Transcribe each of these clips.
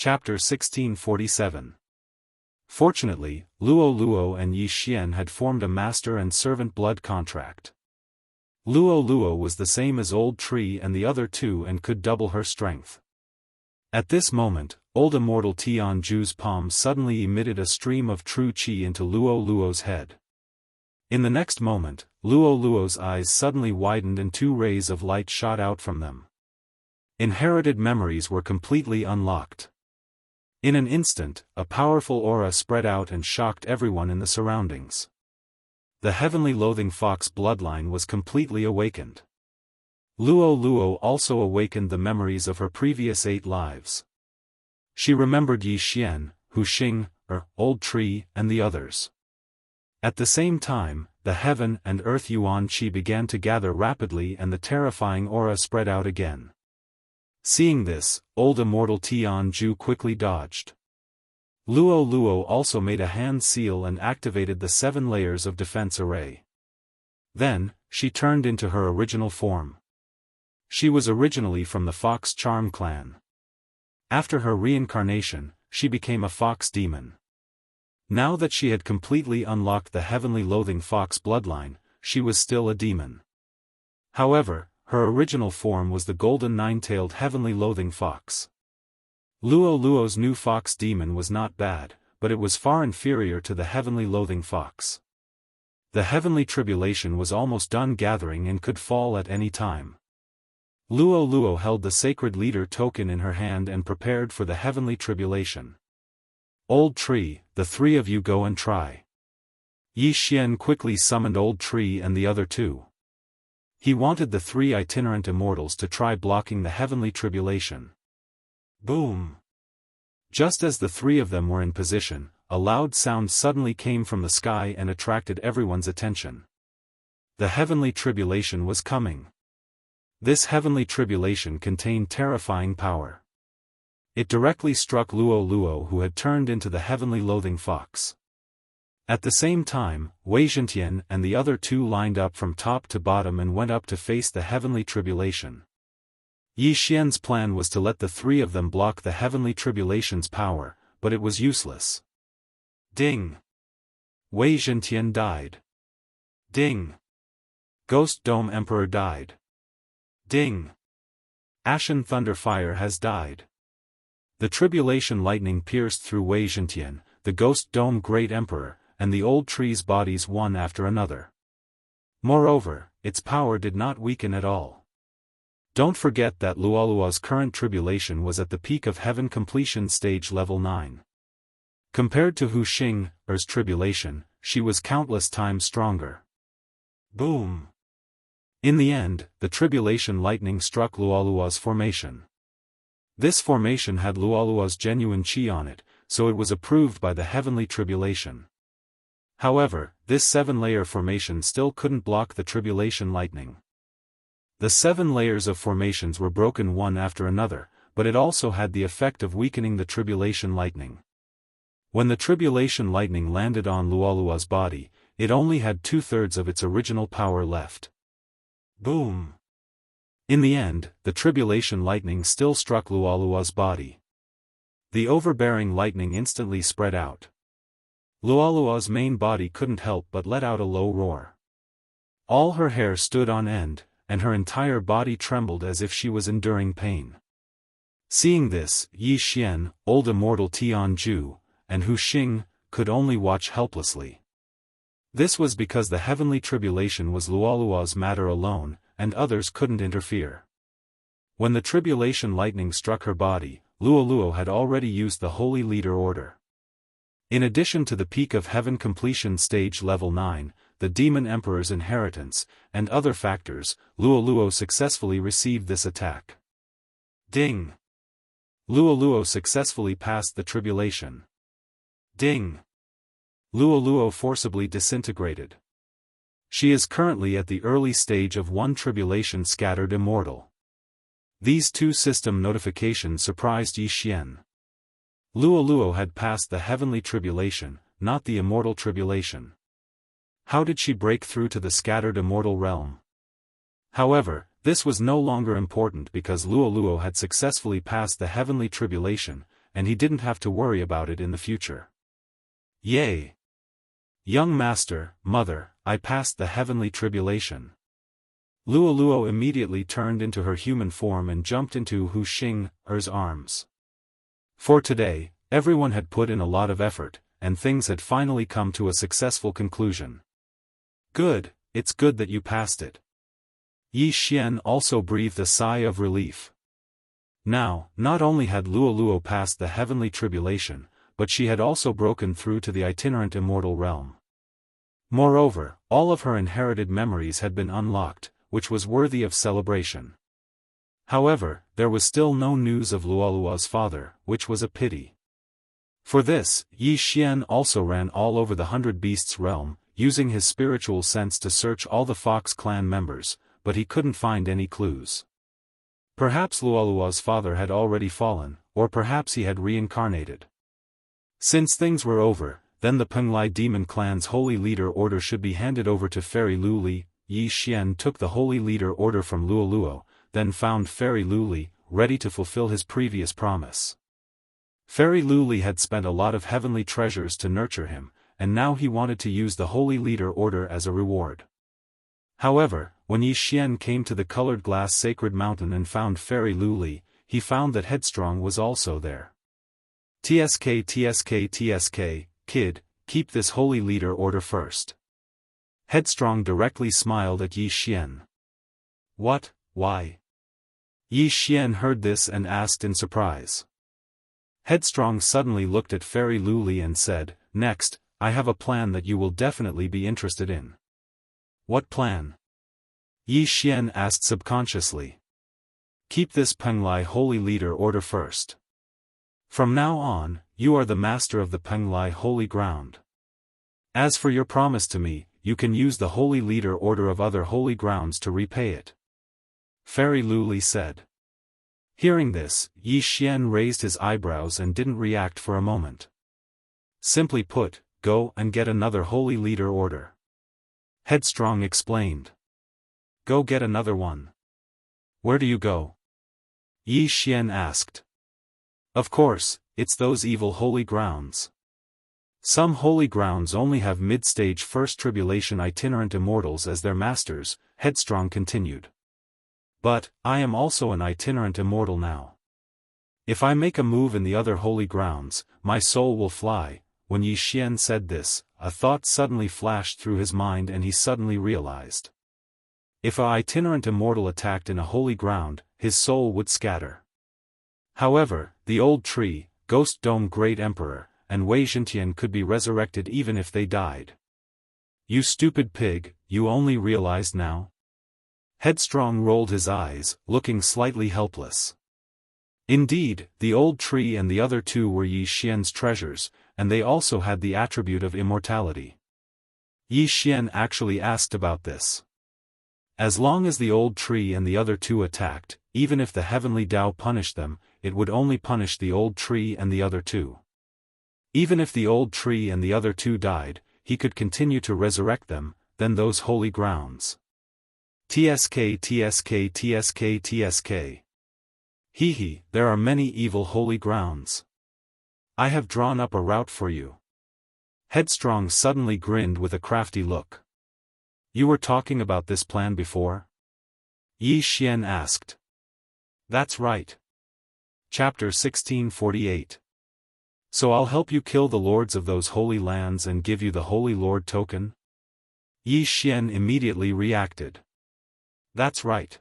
Chapter 1647. Fortunately, Luo Luo and Yi Xian had formed a master and servant blood contract. Luo Luo was the same as Old Tree and the other two and could double her strength. At this moment, old Immortal Tianju's palm suddenly emitted a stream of true qi into Luo Luo's head. In the next moment, Luo Luo's eyes suddenly widened and two rays of light shot out from them. Inherited memories were completely unlocked. In an instant, a powerful aura spread out and shocked everyone in the surroundings. The heavenly loathing fox bloodline was completely awakened. Luo Luo also awakened the memories of her previous 8 lives. She remembered Yi Xian, Hu Xing, Old Tree, and the others. At the same time, the heaven and earth yuan qi began to gather rapidly and the terrifying aura spread out again. Seeing this, old Immortal Tianju quickly dodged. Luo Luo also made a hand seal and activated the 7 layers of defense array. Then, she turned into her original form. She was originally from the Fox Charm clan. After her reincarnation, she became a fox demon. Now that she had completely unlocked the heavenly loathing fox bloodline, she was still a demon. However, her original form was the golden 9-tailed heavenly loathing fox. Luo Luo's new fox demon was not bad, but it was far inferior to the heavenly loathing fox. The heavenly tribulation was almost done gathering and could fall at any time. Luo Luo held the sacred leader token in her hand and prepared for the heavenly tribulation. Old Tree, the 3 of you go and try. Yi Xian quickly summoned Old Tree and the other 2. He wanted the 3 itinerant immortals to try blocking the heavenly tribulation. Boom! Just as the 3 of them were in position, a loud sound suddenly came from the sky and attracted everyone's attention. The heavenly tribulation was coming. This heavenly tribulation contained terrifying power. It directly struck Luo Luo, who had turned into the heavenly loathing fox. At the same time, Wei Zhentian and the other 2 lined up from top to bottom and went up to face the heavenly tribulation. Yi Xian's plan was to let the 3 of them block the heavenly tribulation's power, but it was useless. Ding! Wei Zhentian died. Ding! Ghost Dome Emperor died. Ding! Ashen Thunder Fire has died. The tribulation lightning pierced through Wei Zhentian, the Ghost Dome Great Emperor, and the Old Tree's bodies one after another. Moreover, its power did not weaken at all. Don't forget that Luolua's current tribulation was at the peak of heaven completion stage level 9. Compared to Hu Xing's tribulation, she was countless times stronger. Boom! In the end, the tribulation lightning struck Luolua's formation. This formation had Luolua's genuine qi on it, so it was approved by the heavenly tribulation. However, this 7-layer formation still couldn't block the tribulation lightning. The 7 layers of formations were broken one after another, but it also had the effect of weakening the tribulation lightning. When the tribulation lightning landed on Luolua's body, it only had 2/3 of its original power left. Boom! In the end, the tribulation lightning still struck Luolua's body. The overbearing lightning instantly spread out. Luolua's main body couldn't help but let out a low roar. All her hair stood on end, and her entire body trembled as if she was enduring pain. Seeing this, Yi Xian, old Immortal Tianju, and Hu Xing, could only watch helplessly. This was because the heavenly tribulation was Luolua's matter alone, and others couldn't interfere. When the tribulation lightning struck her body, Luo Luo had already used the Holy Leader Order. In addition to the peak of heaven completion stage level 9, the Demon Emperor's inheritance, and other factors, Luo Luo successfully received this attack. Ding! Luo Luo successfully passed the tribulation. Ding! Luo Luo forcibly disintegrated. She is currently at the early stage of 1 tribulation scattered immortal. These 2 system notifications surprised Yi Xian. Luo Luo had passed the heavenly tribulation, not the immortal tribulation. How did she break through to the scattered immortal realm? However, this was no longer important because Luo Luo had successfully passed the heavenly tribulation, and he didn't have to worry about it in the future. Yay! Young master, mother, I passed the heavenly tribulation. Luo immediately turned into her human form and jumped into Hu Xing's arms. For today, everyone had put in a lot of effort, and things had finally come to a successful conclusion. Good, it's good that you passed it. Yi Xian also breathed a sigh of relief. Now, not only had Luo passed the heavenly tribulation, but she had also broken through to the itinerant immortal realm. Moreover, all of her inherited memories had been unlocked, which was worthy of celebration. However, there was still no news of Luo's father, which was a pity. For this, Yi Xian also ran all over the 100 Beasts realm, using his spiritual sense to search all the Fox clan members, but he couldn't find any clues. Perhaps Luo's father had already fallen, or perhaps he had reincarnated. Since things were over, then the Penglai demon clan's holy leader order should be handed over to Fairy Luli. Yi Xian took the holy leader order from Luo, then found Fairy Luli, ready to fulfill his previous promise. Fairy Luli had spent a lot of heavenly treasures to nurture him, and now he wanted to use the holy leader order as a reward. However, when Yi Xian came to the colored glass sacred mountain and found Fairy Luli, he found that Headstrong was also there. TSK, kid, keep this holy leader order first. Headstrong directly smiled at Yi Xian. What, why? Yi Xian heard this and asked in surprise. Headstrong suddenly looked at Fairy Luli and said, Next, I have a plan that you will definitely be interested in. What plan? Yi Xian asked subconsciously. Keep this Penglai holy leader order first. From now on, you are the master of the Penglai holy ground. As for your promise to me, you can use the holy leader order of other holy grounds to repay it. Fairy Luli said. Hearing this, Yi Xian raised his eyebrows and didn't react for a moment. Simply put, go and get another holy leader order. Headstrong explained. Go get another one. Where do you go? Yi Xian asked. Of course, it's those evil holy grounds. Some holy grounds only have mid-stage first tribulation itinerant immortals as their masters, Headstrong continued. But, I am also an itinerant immortal now. If I make a move in the other holy grounds, my soul will fly. When Yi Xian said this, a thought suddenly flashed through his mind and he suddenly realized. If an itinerant immortal attacked in a holy ground, his soul would scatter. However, the old tree, Ghost Dome Great Emperor, and Wei Zhentian could be resurrected even if they died. You stupid pig, you only realized now? Headstrong rolled his eyes, looking slightly helpless. Indeed, the old tree and the other two were Yi Xian's treasures, and they also had the attribute of immortality. Yi Xian actually asked about this. As long as the old tree and the other two attacked, even if the heavenly Tao punished them, it would only punish the old tree and the other two. Even if the old tree and the other two died, he could continue to resurrect them, then those holy grounds. TSK. Hee, there are many evil holy grounds. I have drawn up a route for you. Headstrong suddenly grinned with a crafty look. You were talking about this plan before? Yi Xian asked. That's right. Chapter 1648. So I'll help you kill the lords of those holy lands and give you the Holy Lord token? Yi Xian immediately reacted. That's right.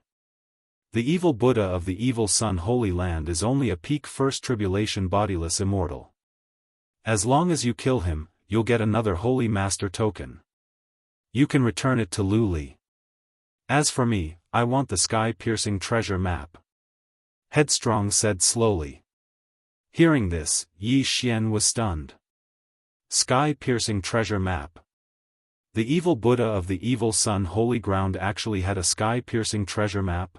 The evil Buddha of the evil Sun Holy Land is only a peak first tribulation bodiless immortal. As long as you kill him, you'll get another Holy Master token. You can return it to Luli. As for me, I want the sky-piercing treasure map. Headstrong said slowly. Hearing this, Yi Xian was stunned. Sky-piercing treasure map. The evil Buddha of the evil Sun Holy Ground actually had a sky-piercing treasure map?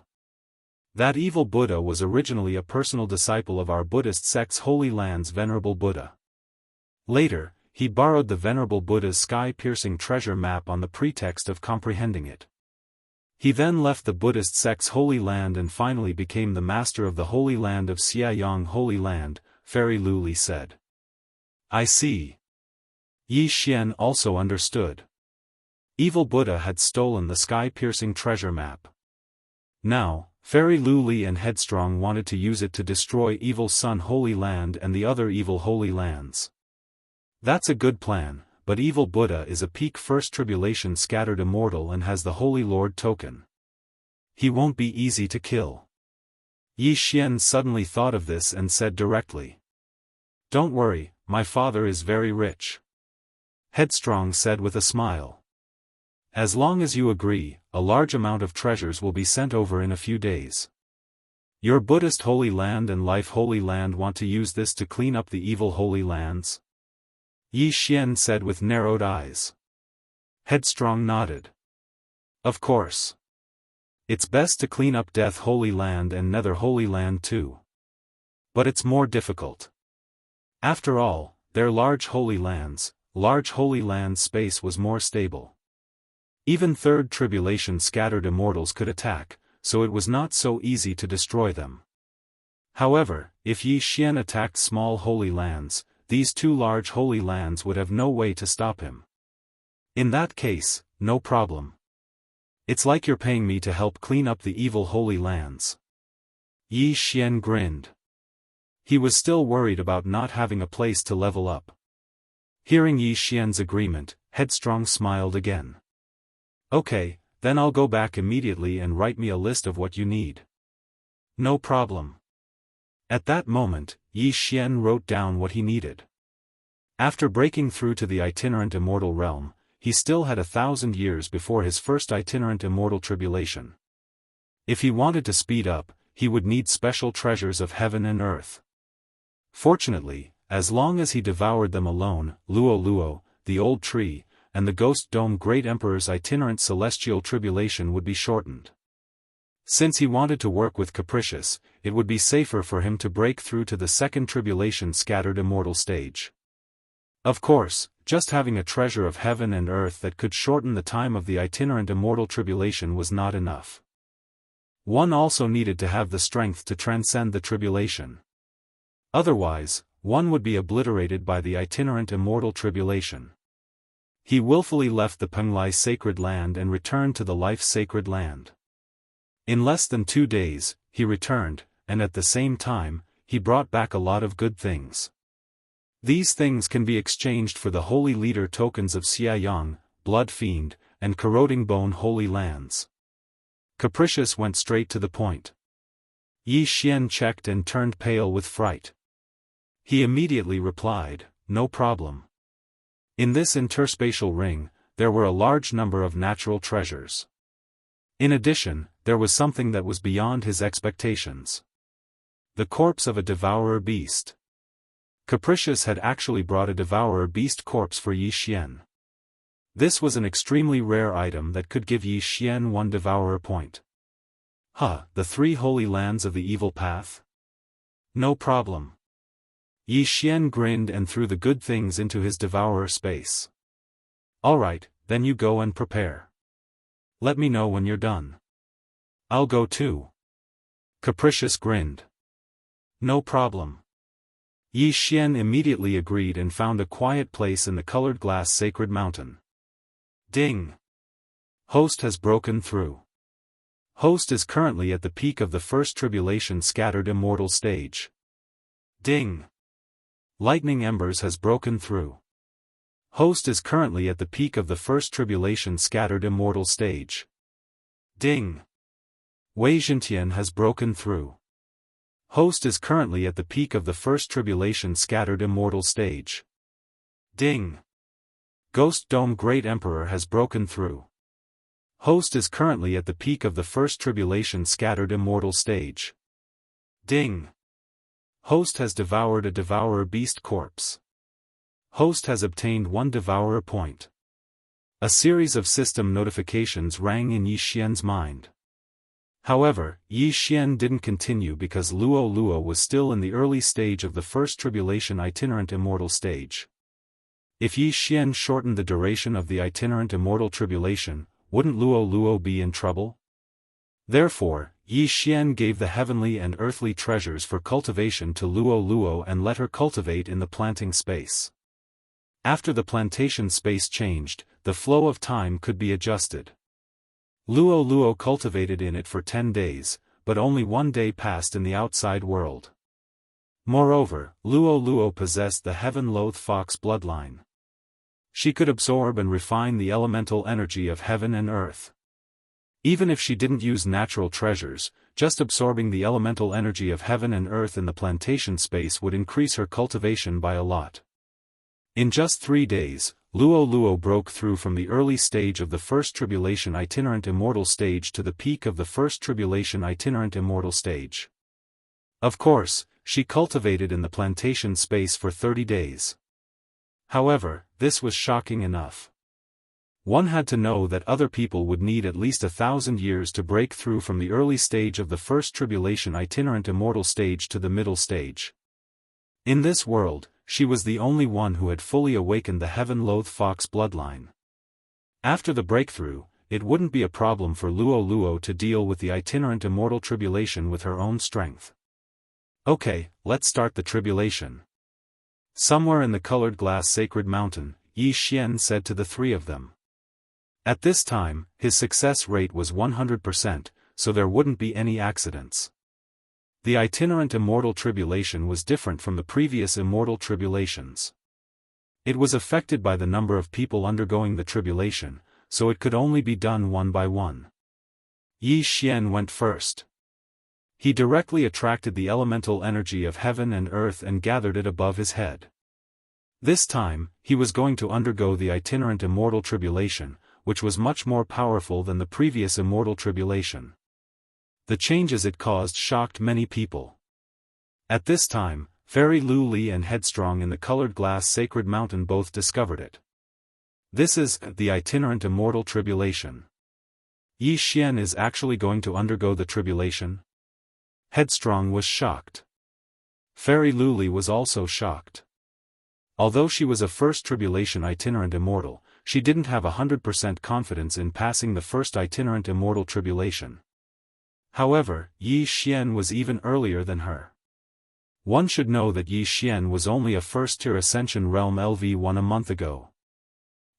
That evil Buddha was originally a personal disciple of our Buddhist sect's Holy Land's Venerable Buddha. Later, he borrowed the Venerable Buddha's sky-piercing treasure map on the pretext of comprehending it. He then left the Buddhist sect's Holy Land and finally became the master of the Holy Land of Xiayang Holy Land, Fairy Luli said. I see. Yi Xian also understood. Evil Buddha had stolen the sky-piercing treasure map. Now, Fairy Luli and Headstrong wanted to use it to destroy Evil Sun Holy Land and the other evil holy lands. That's a good plan, but Evil Buddha is a peak First Tribulation scattered immortal and has the Holy Lord token. He won't be easy to kill. Yi Xian suddenly thought of this and said directly. Don't worry, my father is very rich. Headstrong said with a smile. As long as you agree, a large amount of treasures will be sent over in a few days. Your Buddhist Holy Land and Life Holy Land want to use this to clean up the evil Holy Lands? Yi Xian said with narrowed eyes. Headstrong nodded. Of course. It's best to clean up Death Holy Land and Nether Holy Land too. But it's more difficult. After all, they're large holy lands. Large holy land space was more stable. Even Third Tribulation scattered immortals could attack, so it was not so easy to destroy them. However, if Yi Xian attacked small holy lands, these two large holy lands would have no way to stop him. In that case, no problem. It's like you're paying me to help clean up the evil holy lands. Yi Xian grinned. He was still worried about not having a place to level up. Hearing Yi Xian's agreement, Headstrong smiled again. Okay, then I'll go back immediately and write me a list of what you need. No problem. At that moment, Yi Xian wrote down what he needed. After breaking through to the itinerant immortal realm, he still had 1,000 years before his first itinerant immortal tribulation. If he wanted to speed up, he would need special treasures of heaven and earth. Fortunately, as long as he devoured them alone, Luo Luo, the old tree, and the Ghost Dome Great Emperor's itinerant celestial tribulation would be shortened. Since he wanted to work with Capricious, it would be safer for him to break through to the second tribulation scattered immortal stage. Of course, just having a treasure of heaven and earth that could shorten the time of the itinerant immortal tribulation was not enough. One also needed to have the strength to transcend the tribulation. Otherwise, one would be obliterated by the itinerant immortal tribulation. He willfully left the Penglai sacred land and returned to the Life sacred land. In less than 2 days, he returned, and at the same time, he brought back a lot of good things. These things can be exchanged for the Holy Leader tokens of Xia Yang, Blood Fiend, and Corroding Bone Holy Lands. Capricious went straight to the point. Yi Xian checked and turned pale with fright. He immediately replied, no problem. In this interspatial ring, there were a large number of natural treasures. In addition, there was something that was beyond his expectations. The corpse of a devourer beast. Capricious had actually brought a devourer beast corpse for Yi Xian. This was an extremely rare item that could give Yi Xian 1 devourer point. The 3 holy lands of the evil path? No problem. Yi Xian grinned and threw the good things into his devourer space. Alright, then you go and prepare. Let me know when you're done. I'll go too. Capricious grinned. No problem. Yi Xian immediately agreed and found a quiet place in the colored glass sacred mountain. Ding! Host has broken through. Host is currently at the peak of the first tribulation scattered immortal stage. Ding! Lightning Embers has broken through. Host is currently at the peak of the first tribulation scattered immortal stage. Ding! Wei Zhentian has broken through. Host is currently at the peak of the first tribulation scattered immortal stage. Ding! Ghost Dome Great Emperor has broken through. Host is currently at the peak of the first tribulation scattered immortal stage. Ding! Host has devoured a devourer beast corpse. Host has obtained 1 devourer point. A series of system notifications rang in Yi Xian's mind. However, Yi Xian didn't continue because Luo Luo was still in the early stage of the first tribulation itinerant immortal stage. If Yi Xian shortened the duration of the itinerant immortal tribulation, wouldn't Luo Luo be in trouble? Therefore, Yi Xian gave the heavenly and earthly treasures for cultivation to Luo Luo and let her cultivate in the planting space. After the plantation space changed, the flow of time could be adjusted. Luo Luo cultivated in it for 10 days, but only 1 day passed in the outside world. Moreover, Luo Luo possessed the heaven-loath fox bloodline. She could absorb and refine the elemental energy of heaven and earth. Even if she didn't use natural treasures, just absorbing the elemental energy of heaven and earth in the plantation space would increase her cultivation by a lot. In just 3 days, Luo Luo broke through from the early stage of the First Tribulation Itinerant Immortal stage to the peak of the First Tribulation Itinerant Immortal stage. Of course, she cultivated in the plantation space for 30 days. However, this was shocking enough. One had to know that other people would need at least 1,000 years to break through from the early stage of the First Tribulation Itinerant Immortal stage to the middle stage. In this world, she was the only one who had fully awakened the heaven-loath fox bloodline. After the breakthrough, it wouldn't be a problem for Luo Luo to deal with the itinerant immortal tribulation with her own strength. Okay, let's start the tribulation. Somewhere in the colored glass sacred mountain, Yi Xian said to the 3 of them. At this time, his success rate was 100%, so there wouldn't be any accidents. The itinerant immortal tribulation was different from the previous immortal tribulations. It was affected by the number of people undergoing the tribulation, so it could only be done one by one. Yi Xian went first. He directly attracted the elemental energy of heaven and earth and gathered it above his head. This time, he was going to undergo the itinerant immortal tribulation, which was much more powerful than the previous immortal tribulation. The changes it caused shocked many people. At this time, Fairy Lu Li and Headstrong in the colored glass sacred mountain both discovered it. This is the itinerant immortal tribulation. Yi Xian is actually going to undergo the tribulation? Headstrong was shocked. Fairy Lu Li was also shocked. Although she was a first tribulation itinerant immortal, she didn't have 100% confidence in passing the first itinerant immortal tribulation. However, Yi Xian was even earlier than her. One should know that Yi Xian was only a first-tier Ascension Realm LV1 a month ago.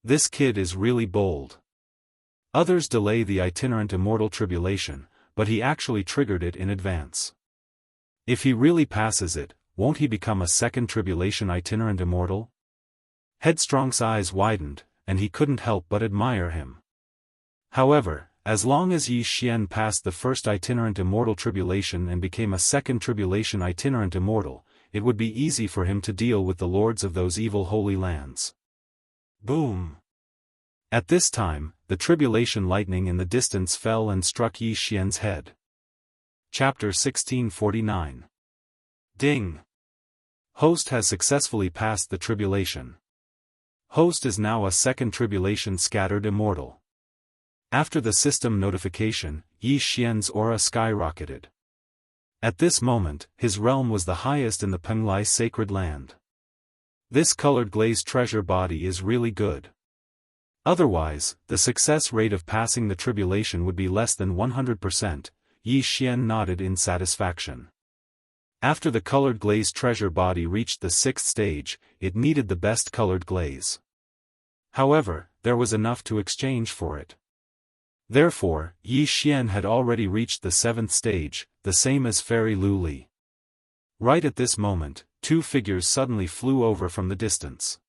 This kid is really bold. Others delay the itinerant immortal tribulation, but he actually triggered it in advance. If he really passes it, won't he become a second tribulation itinerant immortal? Headstrong's eyes widened, and he couldn't help but admire him. However, as long as Yi Xian passed the first itinerant immortal tribulation and became a second tribulation itinerant immortal, it would be easy for him to deal with the lords of those evil holy lands. Boom! At this time, the tribulation lightning in the distance fell and struck Yi Xian's head. Chapter 1649. Ding! Host has successfully passed the tribulation. Host is now a second tribulation scattered immortal. After the system notification, Yi Xian's aura skyrocketed. At this moment, his realm was the highest in the Penglai sacred land. This colored glazed treasure body is really good. Otherwise, the success rate of passing the tribulation would be less than 100%, Yi Xian nodded in satisfaction. After the colored glazed treasure body reached the 6th stage, it needed the best colored glaze. However, there was enough to exchange for it. Therefore, Yi Xian had already reached the 7th stage, the same as Fairy Lu Li. Right at this moment, 2 figures suddenly flew over from the distance.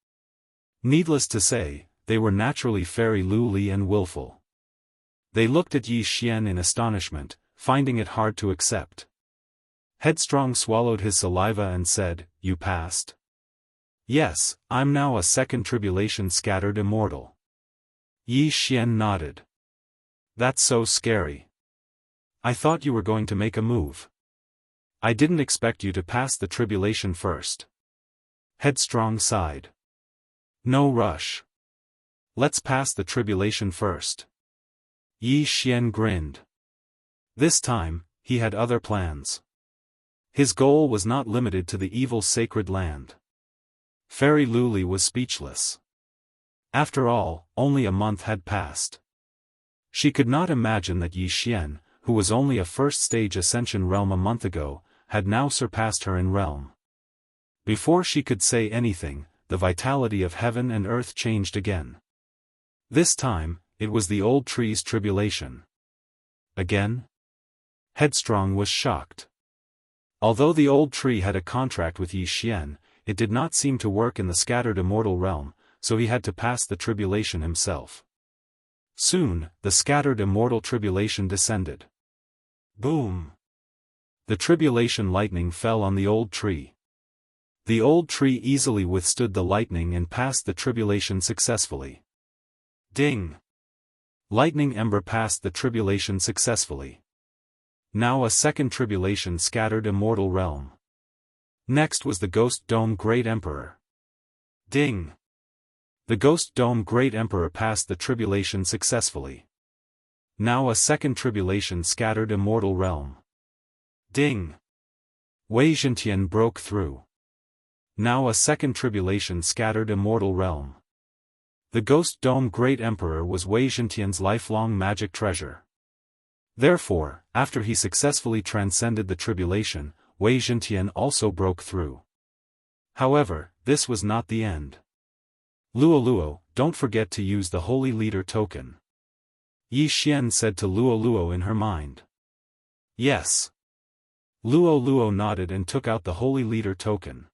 Needless to say, they were naturally Fairy Lu Li and Willful. They looked at Yi Xian in astonishment, finding it hard to accept. Headstrong swallowed his saliva and said, "You passed?" "Yes, I'm now a second tribulation scattered immortal." Yi Xian nodded. "That's so scary. I thought you were going to make a move. I didn't expect you to pass the tribulation first." Headstrong sighed. "No rush. Let's pass the tribulation first." Yi Xian grinned. This time, he had other plans. His goal was not limited to the evil sacred land. Fairy Lu Li was speechless. After all, only a month had passed. She could not imagine that Yi Xian, who was only a first-stage ascension realm a month ago, had now surpassed her in realm. Before she could say anything, the vitality of heaven and earth changed again. This time, it was the old tree's tribulation. Again? Headstrong was shocked. Although the old tree had a contract with Yi Xian, it did not seem to work in the scattered immortal realm, so he had to pass the tribulation himself. Soon, the scattered immortal tribulation descended. Boom! The tribulation lightning fell on the old tree. The old tree easily withstood the lightning and passed the tribulation successfully. Ding! Lightning ember passed the tribulation successfully. Now a second tribulation scattered immortal realm. Next was the Ghost Dome Great Emperor. Ding! The Ghost Dome Great Emperor passed the tribulation successfully. Now a second tribulation scattered immortal realm. Ding! Wei Zhentian broke through. Now a second tribulation scattered immortal realm. The Ghost Dome Great Emperor was Wei Zhentian's lifelong magic treasure. Therefore, after he successfully transcended the tribulation, Wei Zhentian also broke through. However, this was not the end. Luo, don't forget to use the Holy Leader token. Yi Xian said to Luo in her mind. Yes. Luo nodded and took out the Holy Leader token.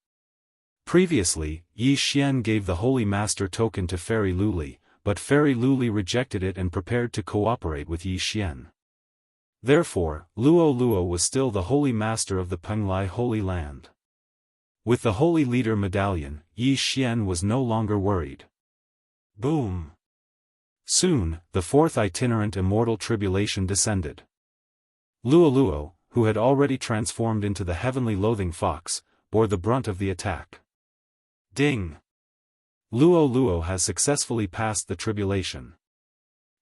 Previously, Yi Xian gave the Holy Master token to Fairy Luli, but Fairy Luli rejected it and prepared to cooperate with Yi Xian. Therefore, Luo was still the Holy Master of the Penglai Holy Land. With the Holy Leader medallion, Yi Xian was no longer worried. Boom! Soon, the fourth itinerant immortal tribulation descended. Luo, who had already transformed into the heavenly loathing fox, bore the brunt of the attack. Ding! Luo has successfully passed the tribulation.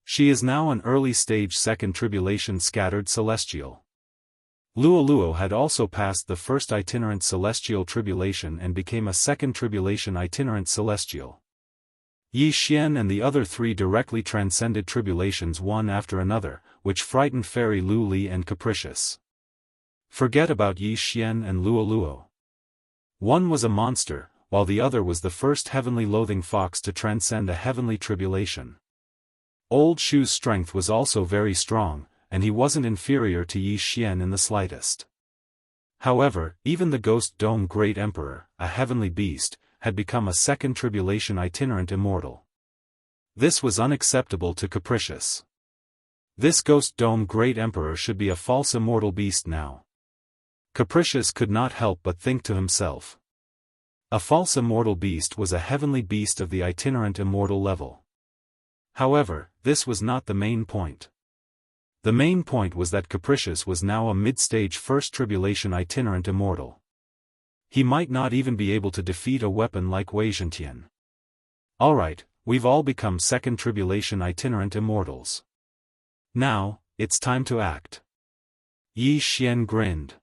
She is now an early-stage second tribulation scattered celestial. Luo had also passed the first itinerant celestial tribulation and became a second tribulation itinerant celestial. Yi Xian and the other three directly transcended tribulations one after another, which frightened Fairy Luli and Capricious. Forget about Yi Xian and Luo. One was a monster, while the other was the first heavenly loathing fox to transcend a heavenly tribulation. Old Shu's strength was also very strong, and he wasn't inferior to Yi Xian in the slightest. However, even the Ghost Dome Great Emperor, a heavenly beast, had become a second tribulation itinerant immortal. This was unacceptable to Capricious. This Ghost Dome Great Emperor should be a false immortal beast now. Capricious could not help but think to himself. A false immortal beast was a heavenly beast of the itinerant immortal level. However, this was not the main point. The main point was that Capricious was now a mid-stage first tribulation itinerant immortal. He might not even be able to defeat a weapon like Wei Zhentian. Alright, we've all become second tribulation itinerant immortals. Now, it's time to act. Yi Xian grinned.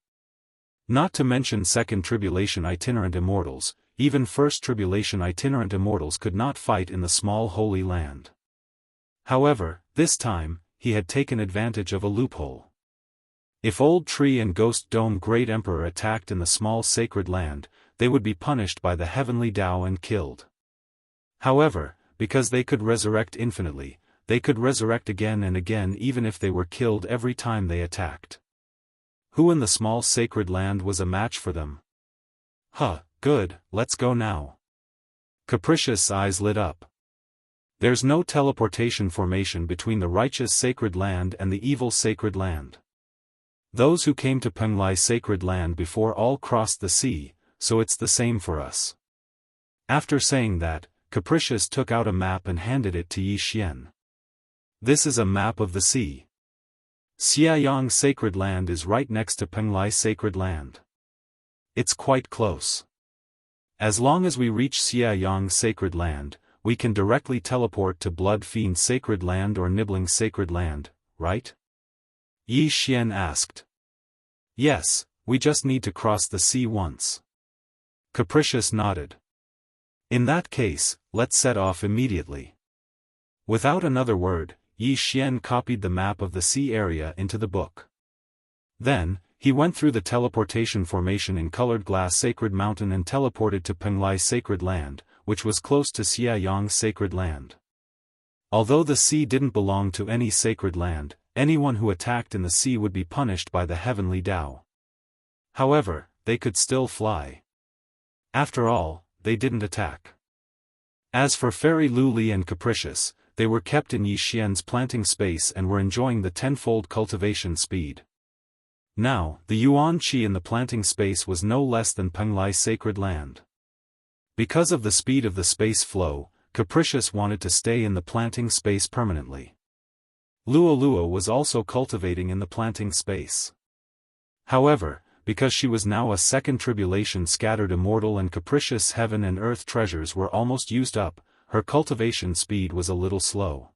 Not to mention second tribulation itinerant immortals, even first tribulation itinerant immortals could not fight in the small holy land. However, this time, he had taken advantage of a loophole. If Old Tree and Ghost Dome Great Emperor attacked in the small sacred land, they would be punished by the heavenly Tao and killed. However, because they could resurrect infinitely, they could resurrect again and again even if they were killed every time they attacked. Who in the small sacred land was a match for them? Good, let's go now. Capricious eyes lit up. There's no teleportation formation between the righteous sacred land and the evil sacred land. Those who came to Penglai sacred land before all crossed the sea, so it's the same for us. After saying that, Capricious took out a map and handed it to Yi Xian. This is a map of the sea. Xiayang sacred land is right next to Penglai sacred land. It's quite close. As long as we reach Xiayang sacred land, we can directly teleport to Blood Fiend sacred land or Nibbling sacred land, right? Yi Xian asked. Yes, we just need to cross the sea once. Capricious nodded. In that case, let's set off immediately. Without another word, Yi Xian copied the map of the sea area into the book. Then, he went through the teleportation formation in Colored Glass Sacred Mountain and teleported to Penglai Sacred Land, which was close to Xiayang Sacred Land. Although the sea didn't belong to any sacred land, anyone who attacked in the sea would be punished by the heavenly Tao. However, they could still fly. After all, they didn't attack. As for Fairy Luli and Capricious, they were kept in Yi Xian's planting space and were enjoying the tenfold cultivation speed. Now, the Yuan Qi in the planting space was no less than Penglai Sacred Land. Because of the speed of the space flow, Capricious wanted to stay in the planting space permanently. Luo Luo was also cultivating in the planting space. However, because she was now a second tribulation scattered immortal and Capricious heaven and earth treasures were almost used up, her cultivation speed was a little slow.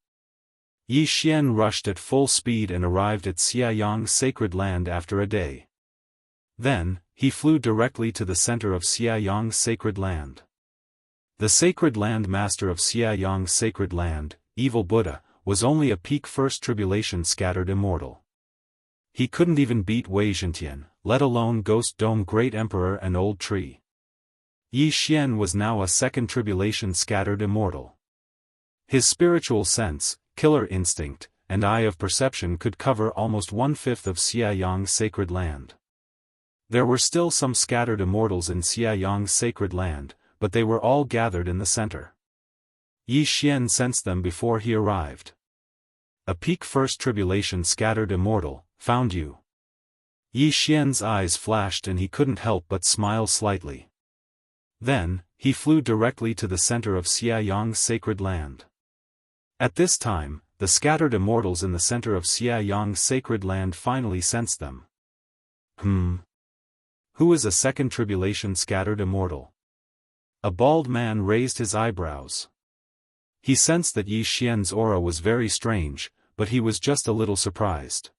Yi Xian rushed at full speed and arrived at Xiayang Sacred Land after a day. Then, he flew directly to the center of Xiayang Sacred Land. The Sacred Land Master of Xiayang Sacred Land, Evil Buddha, was only a peak first tribulation scattered immortal. He couldn't even beat Wei Zhentian, let alone Ghost Dome Great Emperor and Old Tree. Yi Xian was now a second tribulation scattered immortal. His spiritual sense, killer instinct, and eye of perception could cover almost 1/5 of Xiayang Sacred Land. There were still some scattered immortals in Xiayang Sacred Land, but they were all gathered in the center. Yi Xian sensed them before he arrived. A peak first tribulation scattered immortal, found you. Yi Xian's eyes flashed and he couldn't help but smile slightly. Then, he flew directly to the center of Xiayang Sacred Land. At this time, the scattered immortals in the center of Xiayang Sacred Land finally sensed them. Who is a second tribulation scattered immortal? A bald man raised his eyebrows. He sensed that Yi Xian's aura was very strange, but he was just a little surprised.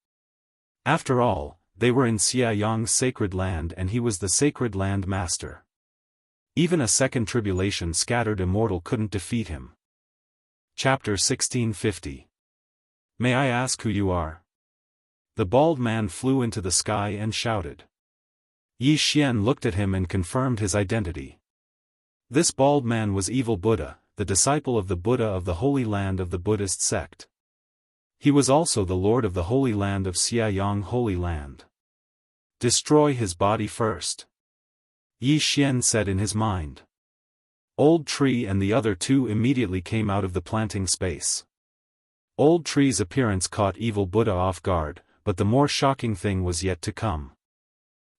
After all, they were in Xiayang Sacred Land and he was the Sacred Land Master. Even a second tribulation scattered immortal couldn't defeat him. Chapter 1650. May I ask who you are? The bald man flew into the sky and shouted. Yi Xian looked at him and confirmed his identity. This bald man was Evil Buddha, the disciple of the Buddha of the Holy Land of the Buddhist sect. He was also the Lord of the Holy Land of Xiayang Holy Land. Destroy his body first. Yi Xian said in his mind. Old Tree and the other two immediately came out of the planting space. Old Tree's appearance caught Evil Buddha off guard, but the more shocking thing was yet to come.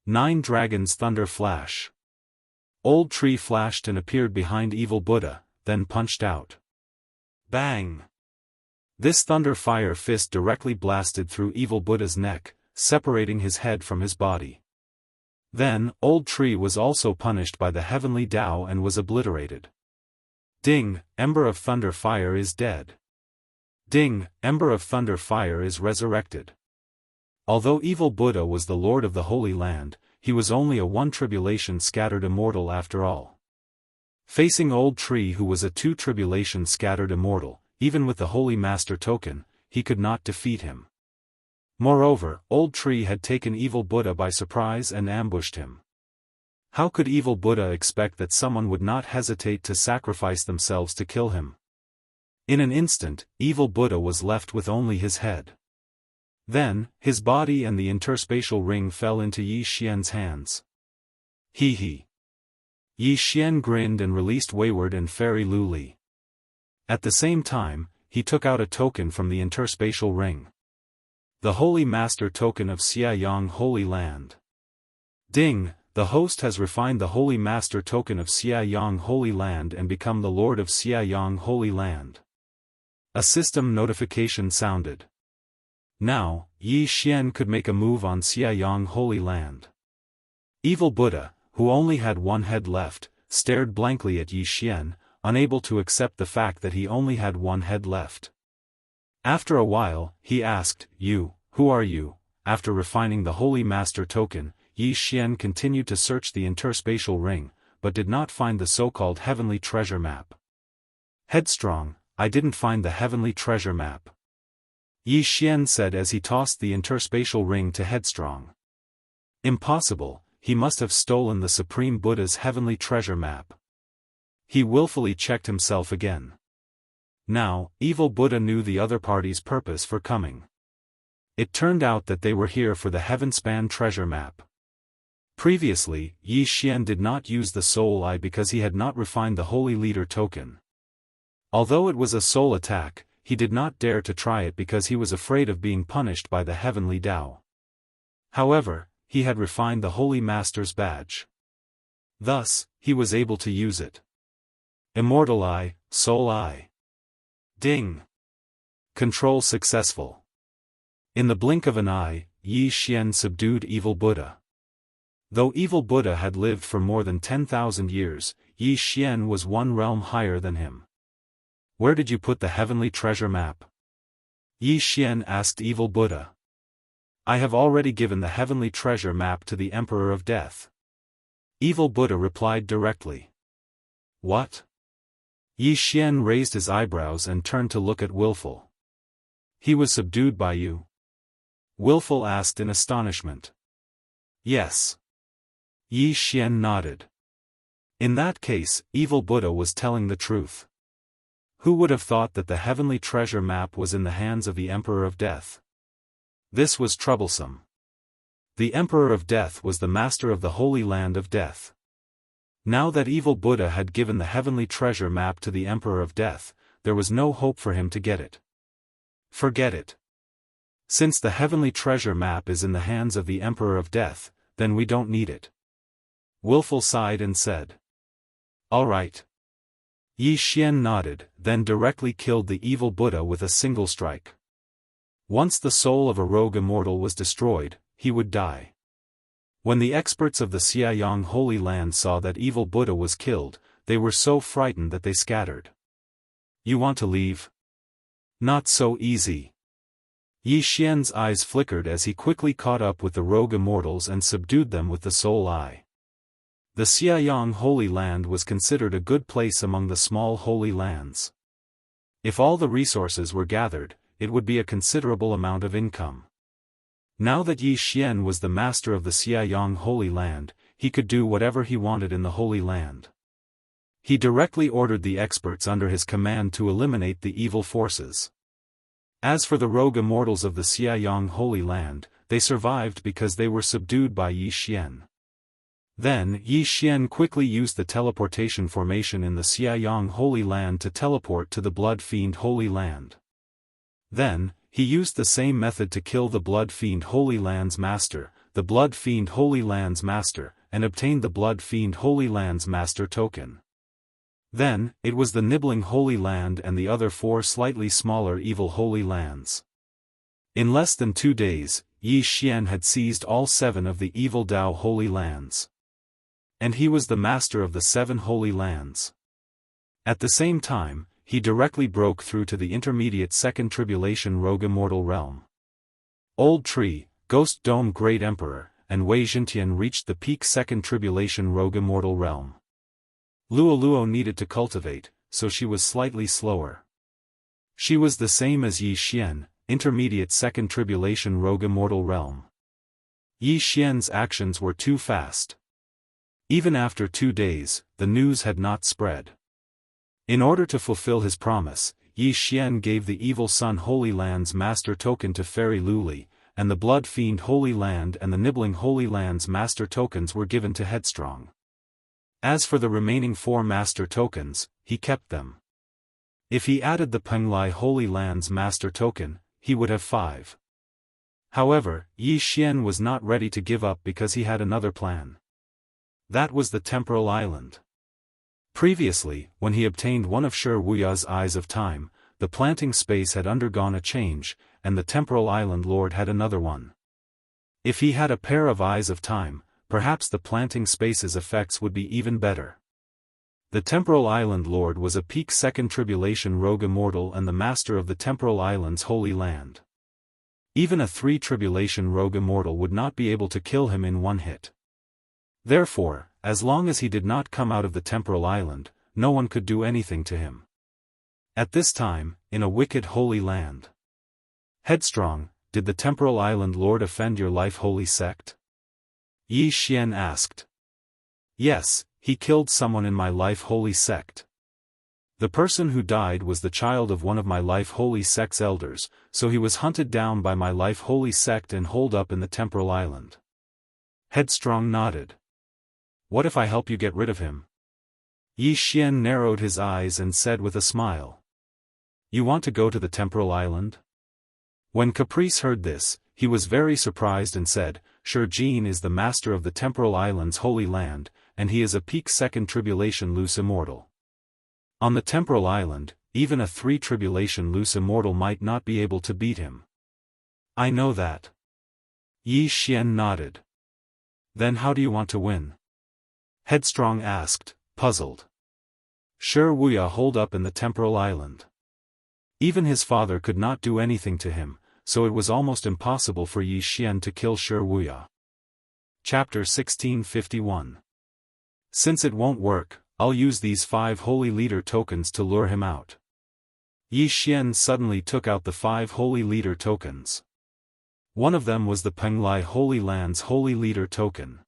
9 dragons thunder flash. Old Tree flashed and appeared behind Evil Buddha, then punched out. Bang! This thunder fire fist directly blasted through Evil Buddha's neck, separating his head from his body. Then, Old Tree was also punished by the heavenly Tao and was obliterated. Ding, Ember of Thunder Fire is dead. Ding, Ember of Thunder Fire is resurrected. Although Evil Buddha was the Lord of the Holy Land, he was only a 1 tribulation scattered immortal after all. Facing Old Tree who was a 2 tribulation scattered immortal, even with the Holy Master token, he could not defeat him. Moreover, Old Tree had taken Evil Buddha by surprise and ambushed him. How could Evil Buddha expect that someone would not hesitate to sacrifice themselves to kill him? In an instant, Evil Buddha was left with only his head. Then, his body and the interspatial ring fell into Yi Xian's hands. Hee hee. Yi Xian grinned and released Wayward and Fairy Luli. At the same time, he took out a token from the interspatial ring. The Holy Master token of Xiayang Holy Land. Ding, the host has refined the Holy Master token of Xiayang Holy Land and become the Lord of Xiayang Holy Land. A system notification sounded. Now, Yi Xian could make a move on Xiayang Holy Land. Evil Buddha, who only had 1 head left, stared blankly at Yi Xian, unable to accept the fact that he only had 1 head left. After a while, he asked, who are you? After refining the Holy Master token, Yi Xian continued to search the interspatial ring, but did not find the so-called heavenly treasure map. Headstrong, I didn't find the heavenly treasure map. Yi Xian said as he tossed the interspatial ring to Headstrong. Impossible, he must have stolen the Supreme Buddha's heavenly treasure map. He willfully checked himself again. Now, Evil Buddha knew the other party's purpose for coming. It turned out that they were here for the Heavenspan treasure map. Previously, Yi Xian did not use the soul eye because he had not refined the Holy Leader token. Although it was a soul attack, he did not dare to try it because he was afraid of being punished by the Heavenly Tao. However, he had refined the Holy Master's badge. Thus, he was able to use it. Immortal Eye, Soul Eye. Ding! Control successful. In the blink of an eye, Yi Xian subdued Evil Buddha. Though Evil Buddha had lived for more than 10,000 years, Yi Xian was one realm higher than him. Where did you put the heavenly treasure map? Yi Xian asked Evil Buddha. I have already given the heavenly treasure map to the Emperor of Death. Evil Buddha replied directly. What? Yi Xian raised his eyebrows and turned to look at Willful. He was subdued by you? Willful asked in astonishment. Yes. Yi Xian nodded. In that case, Evil Buddha was telling the truth. Who would have thought that the heavenly treasure map was in the hands of the Emperor of Death? This was troublesome. The Emperor of Death was the master of the Holy Land of Death. Now that Evil Buddha had given the heavenly treasure map to the Emperor of Death, there was no hope for him to get it. Forget it. Since the heavenly treasure map is in the hands of the Emperor of Death, then we don't need it. Willful sighed and said. All right. Yi Xian nodded, then directly killed the Evil Buddha with a single strike. Once the soul of a rogue immortal was destroyed, he would die. When the experts of the Xiaoyang Holy Land saw that Evil Buddha was killed, they were so frightened that they scattered. You want to leave? Not so easy. Yi Xian's eyes flickered as he quickly caught up with the rogue immortals and subdued them with the soul eye. The Xiaoyang Holy Land was considered a good place among the small holy lands. If all the resources were gathered, it would be a considerable amount of income. Now that Yi Xian was the master of the Xiaoyang Holy Land, he could do whatever he wanted in the Holy Land. He directly ordered the experts under his command to eliminate the evil forces. As for the rogue immortals of the Xiaoyang Holy Land, they survived because they were subdued by Yi Xian. Then Yi Xian quickly used the teleportation formation in the Xiaoyang Holy Land to teleport to the Blood Fiend Holy Land. Then, he used the same method to kill the Blood Fiend Holy Land's master, the Blood Fiend Holy Land's master, and obtained the Blood Fiend Holy Land's master token. Then, it was the Nibbling Holy Land and the other 4 slightly smaller evil Holy Lands. In less than 2 days, Yi Xian had seized all 7 of the evil Dao Holy Lands. And he was the master of the 7 Holy Lands. At the same time, he directly broke through to the intermediate Second Tribulation Rogue Immortal Realm. Old Tree, Ghost Dome Great Emperor, and Wei Zhentian reached the peak Second Tribulation Rogue Immortal Realm. Luo needed to cultivate, so she was slightly slower. She was the same as Yi Xian, intermediate Second Tribulation Rogue Immortal Realm. Yi Xian's actions were too fast. Even after 2 days, the news had not spread. In order to fulfill his promise, Yi Xian gave the Evil Sun Holy Land's master token to Fairy Luli, and the Blood Fiend Holy Land and the Nibbling Holy Land's master tokens were given to Headstrong. As for the remaining 4 master tokens, he kept them. If he added the Penglai Holy Land's master token, he would have 5. However, Yi Xian was not ready to give up because he had another plan. That was the Temporal Island. Previously, when he obtained one of Shi Wuya's Eyes of Time, the planting space had undergone a change, and the Temporal Island Lord had another one. If he had a pair of Eyes of Time, perhaps the planting space's effects would be even better. The Temporal Island Lord was a peak Second Tribulation Rogue Immortal and the master of the Temporal Island's Holy Land. Even a 3 Tribulation Rogue Immortal would not be able to kill him in one hit. Therefore, as long as he did not come out of the Temporal Island, no one could do anything to him. At this time, in a wicked Holy Land, Headstrong, did the Temporal Island Lord offend your life holy sect? Yi Xian asked. Yes, he killed someone in my life holy sect. The person who died was the child of one of my life holy sect's elders, so he was hunted down by my life holy sect and holed up in the Temporal Island. Headstrong nodded. What if I help you get rid of him? Yi Xian narrowed his eyes and said with a smile. You want to go to the Temporal Island? When Caprice heard this, he was very surprised and said, Sure Jin is the master of the Temporal Island's holy land, and he is a peak second tribulation loose immortal. On the Temporal Island, even a 3 tribulation loose immortal might not be able to beat him. I know that. Yi Xian nodded. Then how do you want to win? Headstrong asked, puzzled. SwordWill holed up in the Temporal Island. Even his father could not do anything to him, so it was almost impossible for Yi Xian to kill SwordWill. Chapter 1651. Since it won't work, I'll use these 5 holy leader tokens to lure him out. Yi Xian suddenly took out the 5 holy leader tokens. One of them was the Penglai Holy Lands Holy Leader token.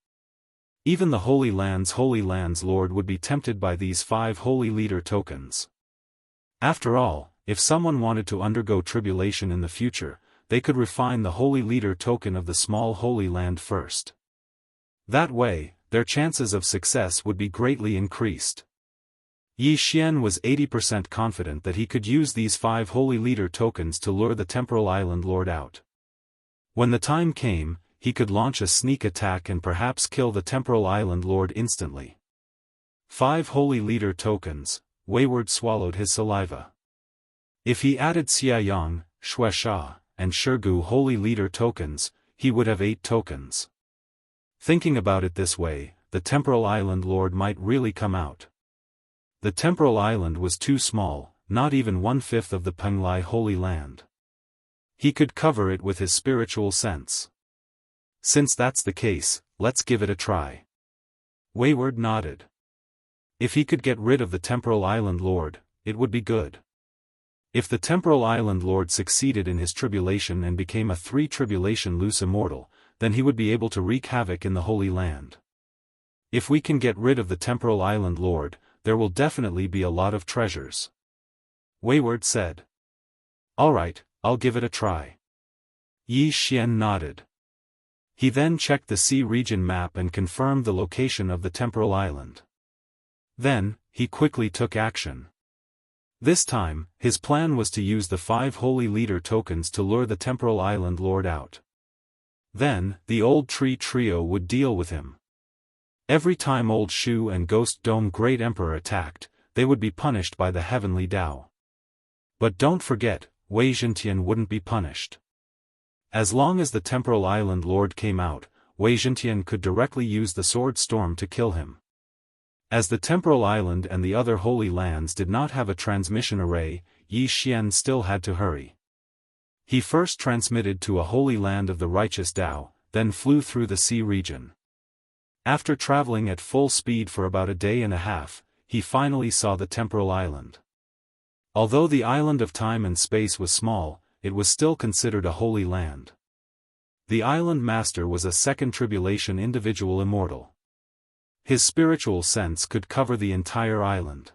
Even the Holy Lands Lord would be tempted by these 5 holy leader tokens. After all, if someone wanted to undergo tribulation in the future, they could refine the holy leader token of the small holy land first. That way, their chances of success would be greatly increased. Yi Xian was 80% confident that he could use these 5 holy leader tokens to lure the Temporal Island Lord out. When the time came, he could launch a sneak attack and perhaps kill the Temporal Island Lord instantly. 5 holy leader tokens. Wayward swallowed his saliva. If he added Xiaoyang, Shuesha, and Shirgu holy leader tokens, he would have 8 tokens. Thinking about it this way, the Temporal Island Lord might really come out. The Temporal Island was too small, not even 1/5 of the Penglai Holy Land. He could cover it with his spiritual sense. Since that's the case, let's give it a try. Wayward nodded. If he could get rid of the Temporal Island Lord, it would be good. If the Temporal Island Lord succeeded in his tribulation and became a 3 tribulation loose immortal, then he would be able to wreak havoc in the Holy Land. If we can get rid of the Temporal Island Lord, there will definitely be a lot of treasures. Wayward said. Alright, I'll give it a try. Yi Xian nodded. He then checked the sea region map and confirmed the location of the Temporal Island. Then, he quickly took action. This time, his plan was to use the 5 holy leader tokens to lure the Temporal Island Lord out. Then, the Old Tree Trio would deal with him. Every time Old Shu and Ghost Dome Great Emperor attacked, they would be punished by the Heavenly Tao. But don't forget, Wei Zhentian wouldn't be punished. As long as the Temporal Island Lord came out, Wei Zhentian could directly use the Sword Storm to kill him. As the Temporal Island and the other holy lands did not have a transmission array, Yi Xian still had to hurry. He first transmitted to a holy land of the righteous Tao, then flew through the sea region. After traveling at full speed for about a day and a half, he finally saw the Temporal Island. Although the island of time and space was small, it was still considered a holy land. The island master was a second tribulation individual immortal. His spiritual sense could cover the entire island.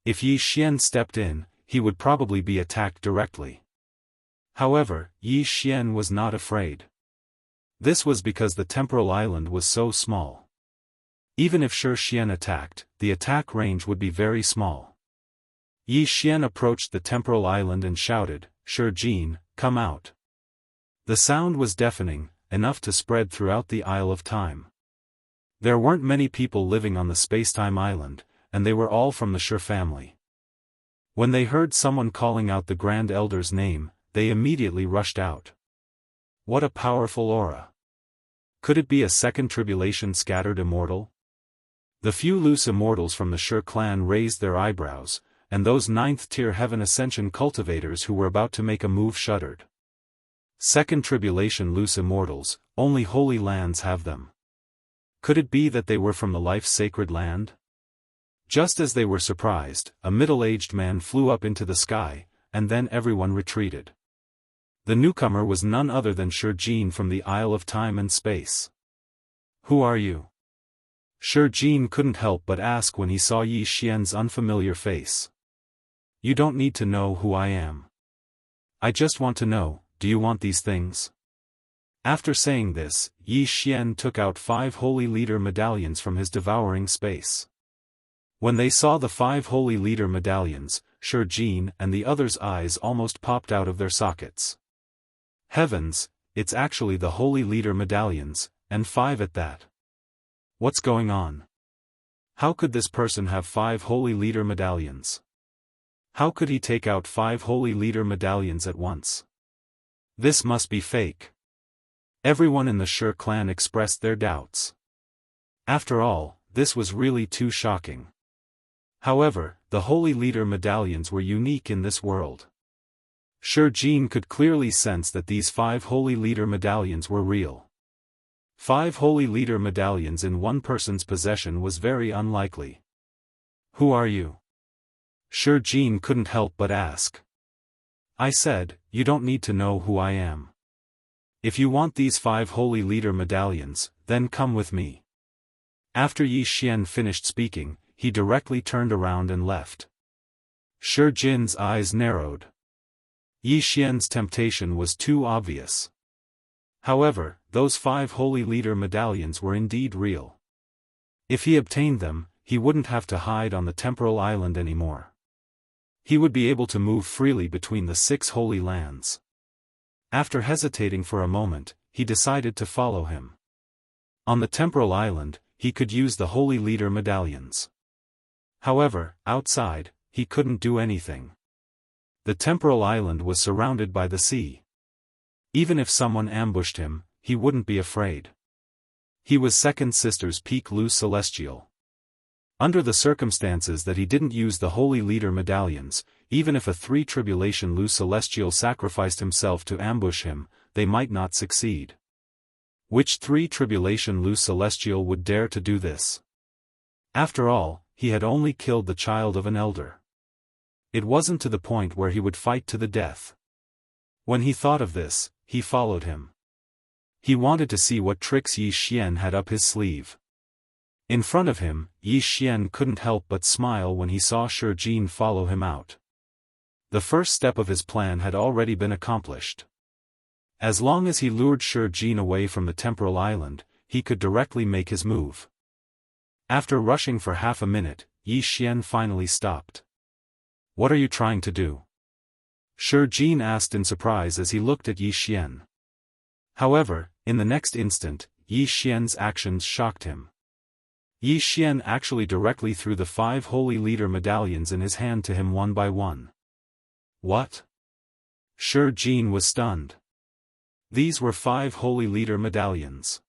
If Yi Xian stepped in, he would probably be attacked directly. However, Yi Xian was not afraid. This was because the Temporal Island was so small. Even if Shi Xian attacked, the attack range would be very small. Yi Xian approached the Temporal Island and shouted, Shi Jin, come out. The sound was deafening, enough to spread throughout the Isle of Time. There weren't many people living on the Spacetime Island, and they were all from the Shi family. When they heard someone calling out the Grand Elder's name, they immediately rushed out. What a powerful aura! Could it be a second tribulation scattered immortal? The few loose immortals from the Shi clan raised their eyebrows, and those 9th-tier Heaven Ascension cultivators who were about to make a move shuddered. Second tribulation loose immortals, only holy lands have them. Could it be that they were from the life-sacred land? Just as they were surprised, a middle-aged man flew up into the sky, and then everyone retreated. The newcomer was none other than Shi Jin from the Isle of Time and Space. "Who are you?" Shi Jin couldn't help but ask when he saw Yi Xian's unfamiliar face. "You don't need to know who I am. I just want to know, do you want these things?" After saying this, Yi Xian took out 5 Holy Leader medallions from his devouring space. When they saw the 5 Holy Leader medallions, Shi Jin and the others' eyes almost popped out of their sockets. Heavens, it's actually the Holy Leader medallions, and 5 at that. What's going on? How could this person have 5 Holy Leader medallions? How could he take out 5 Holy Leader medallions at once? This must be fake. Everyone in the Shi clan expressed their doubts. After all, this was really too shocking. However, the Holy Leader medallions were unique in this world. Shi Jin could clearly sense that these 5 Holy Leader medallions were real. 5 Holy Leader medallions in one person's possession was very unlikely. "Who are you?" Shi Jin couldn't help but ask. "I said, you don't need to know who I am. If you want these 5 Holy Leader medallions, then come with me." After Yi Xian finished speaking, he directly turned around and left. Shi Jin's eyes narrowed. Yi Xian's temptation was too obvious. However, those 5 Holy Leader medallions were indeed real. If he obtained them, he wouldn't have to hide on the temporal island anymore. He would be able to move freely between the 6 holy lands. After hesitating for a moment, he decided to follow him. On the temporal island, he could use the Holy Leader medallions. However, outside, he couldn't do anything. The temporal island was surrounded by the sea. Even if someone ambushed him, he wouldn't be afraid. He was Second Sister's Peak Lu Celestial. Under the circumstances that he didn't use the Holy Leader medallions, even if a 3 Tribulation Lu Celestial sacrificed himself to ambush him, they might not succeed. Which 3 Tribulation Lu Celestial would dare to do this? After all, he had only killed the child of an elder. It wasn't to the point where he would fight to the death. When he thought of this, he followed him. He wanted to see what tricks Yi Xian had up his sleeve. In front of him, Yi Xian couldn't help but smile when he saw Shi Jin follow him out. The first step of his plan had already been accomplished. As long as he lured Shi Jin away from the temporal island, he could directly make his move. After rushing for half a minute, Yi Xian finally stopped. "What are you trying to do?" Shi Jin asked in surprise as he looked at Yi Xian. However, in the next instant, Yi Xian's actions shocked him. Yi Xian actually directly threw the 5 Holy Leader medallions in his hand to him one by one. What? Shi Jin was stunned. These were 5 Holy Leader medallions.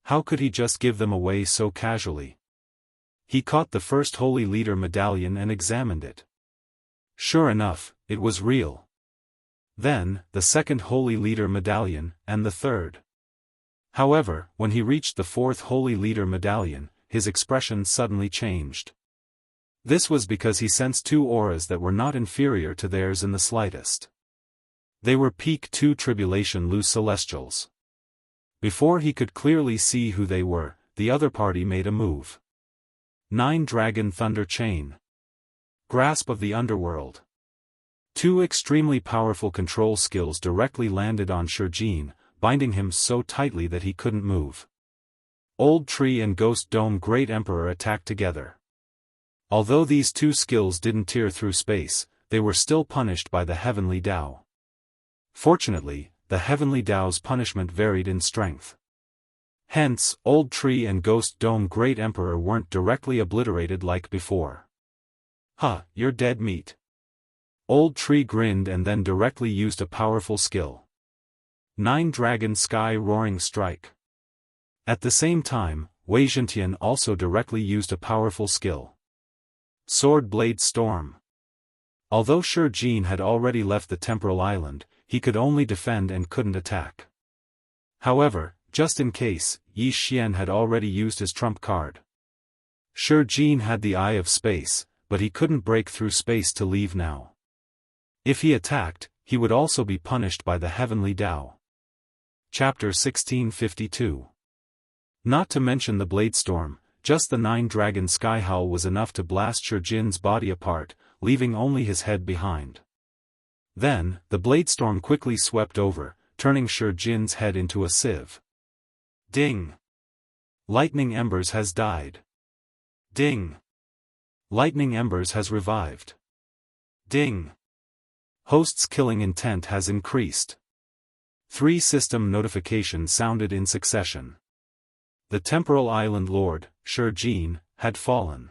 How could he just give them away so casually? He caught the first Holy Leader medallion and examined it. Sure enough, it was real. Then, the second Holy Leader medallion, and the third. However, when he reached the 4th Holy Leader medallion, his expression suddenly changed. This was because he sensed 2 auras that were not inferior to theirs in the slightest. They were Peak 2 Tribulation Lu Celestials. Before he could clearly see who they were, the other party made a move. 9 Dragon Thunder Chain. Grasp of the Underworld. 2 extremely powerful control skills directly landed on Shi Jin, binding him so tightly that he couldn't move. Old Tree and Ghost Dome Great Emperor attacked together. Although these 2 skills didn't tear through space, they were still punished by the Heavenly Tao. Fortunately, the Heavenly Tao's punishment varied in strength. Hence, Old Tree and Ghost Dome Great Emperor weren't directly obliterated like before. "Huh, you're dead meat." Old Tree grinned and then directly used a powerful skill. 9 Dragon Sky Roaring Strike. At the same time, Wei Zhentian also directly used a powerful skill. Sword Blade Storm. Although Shi Jin had already left the temporal island, he could only defend and couldn't attack. However, just in case, Yi Xian had already used his trump card. Shi Jin had the Eye of Space, but he couldn't break through space to leave now. If he attacked, he would also be punished by the heavenly Tao. Chapter 1652. Not to mention the blade storm, just the 9-dragon sky howl was enough to blast Shi Jin's body apart, leaving only his head behind. Then, the blade storm quickly swept over, turning Shi Jin's head into a sieve. Ding! Lightning Embers has died. Ding! Lightning Embers has revived. Ding! Host's killing intent has increased. 3 system notifications sounded in succession. The Temporal Island Lord, Shi Jin, had fallen.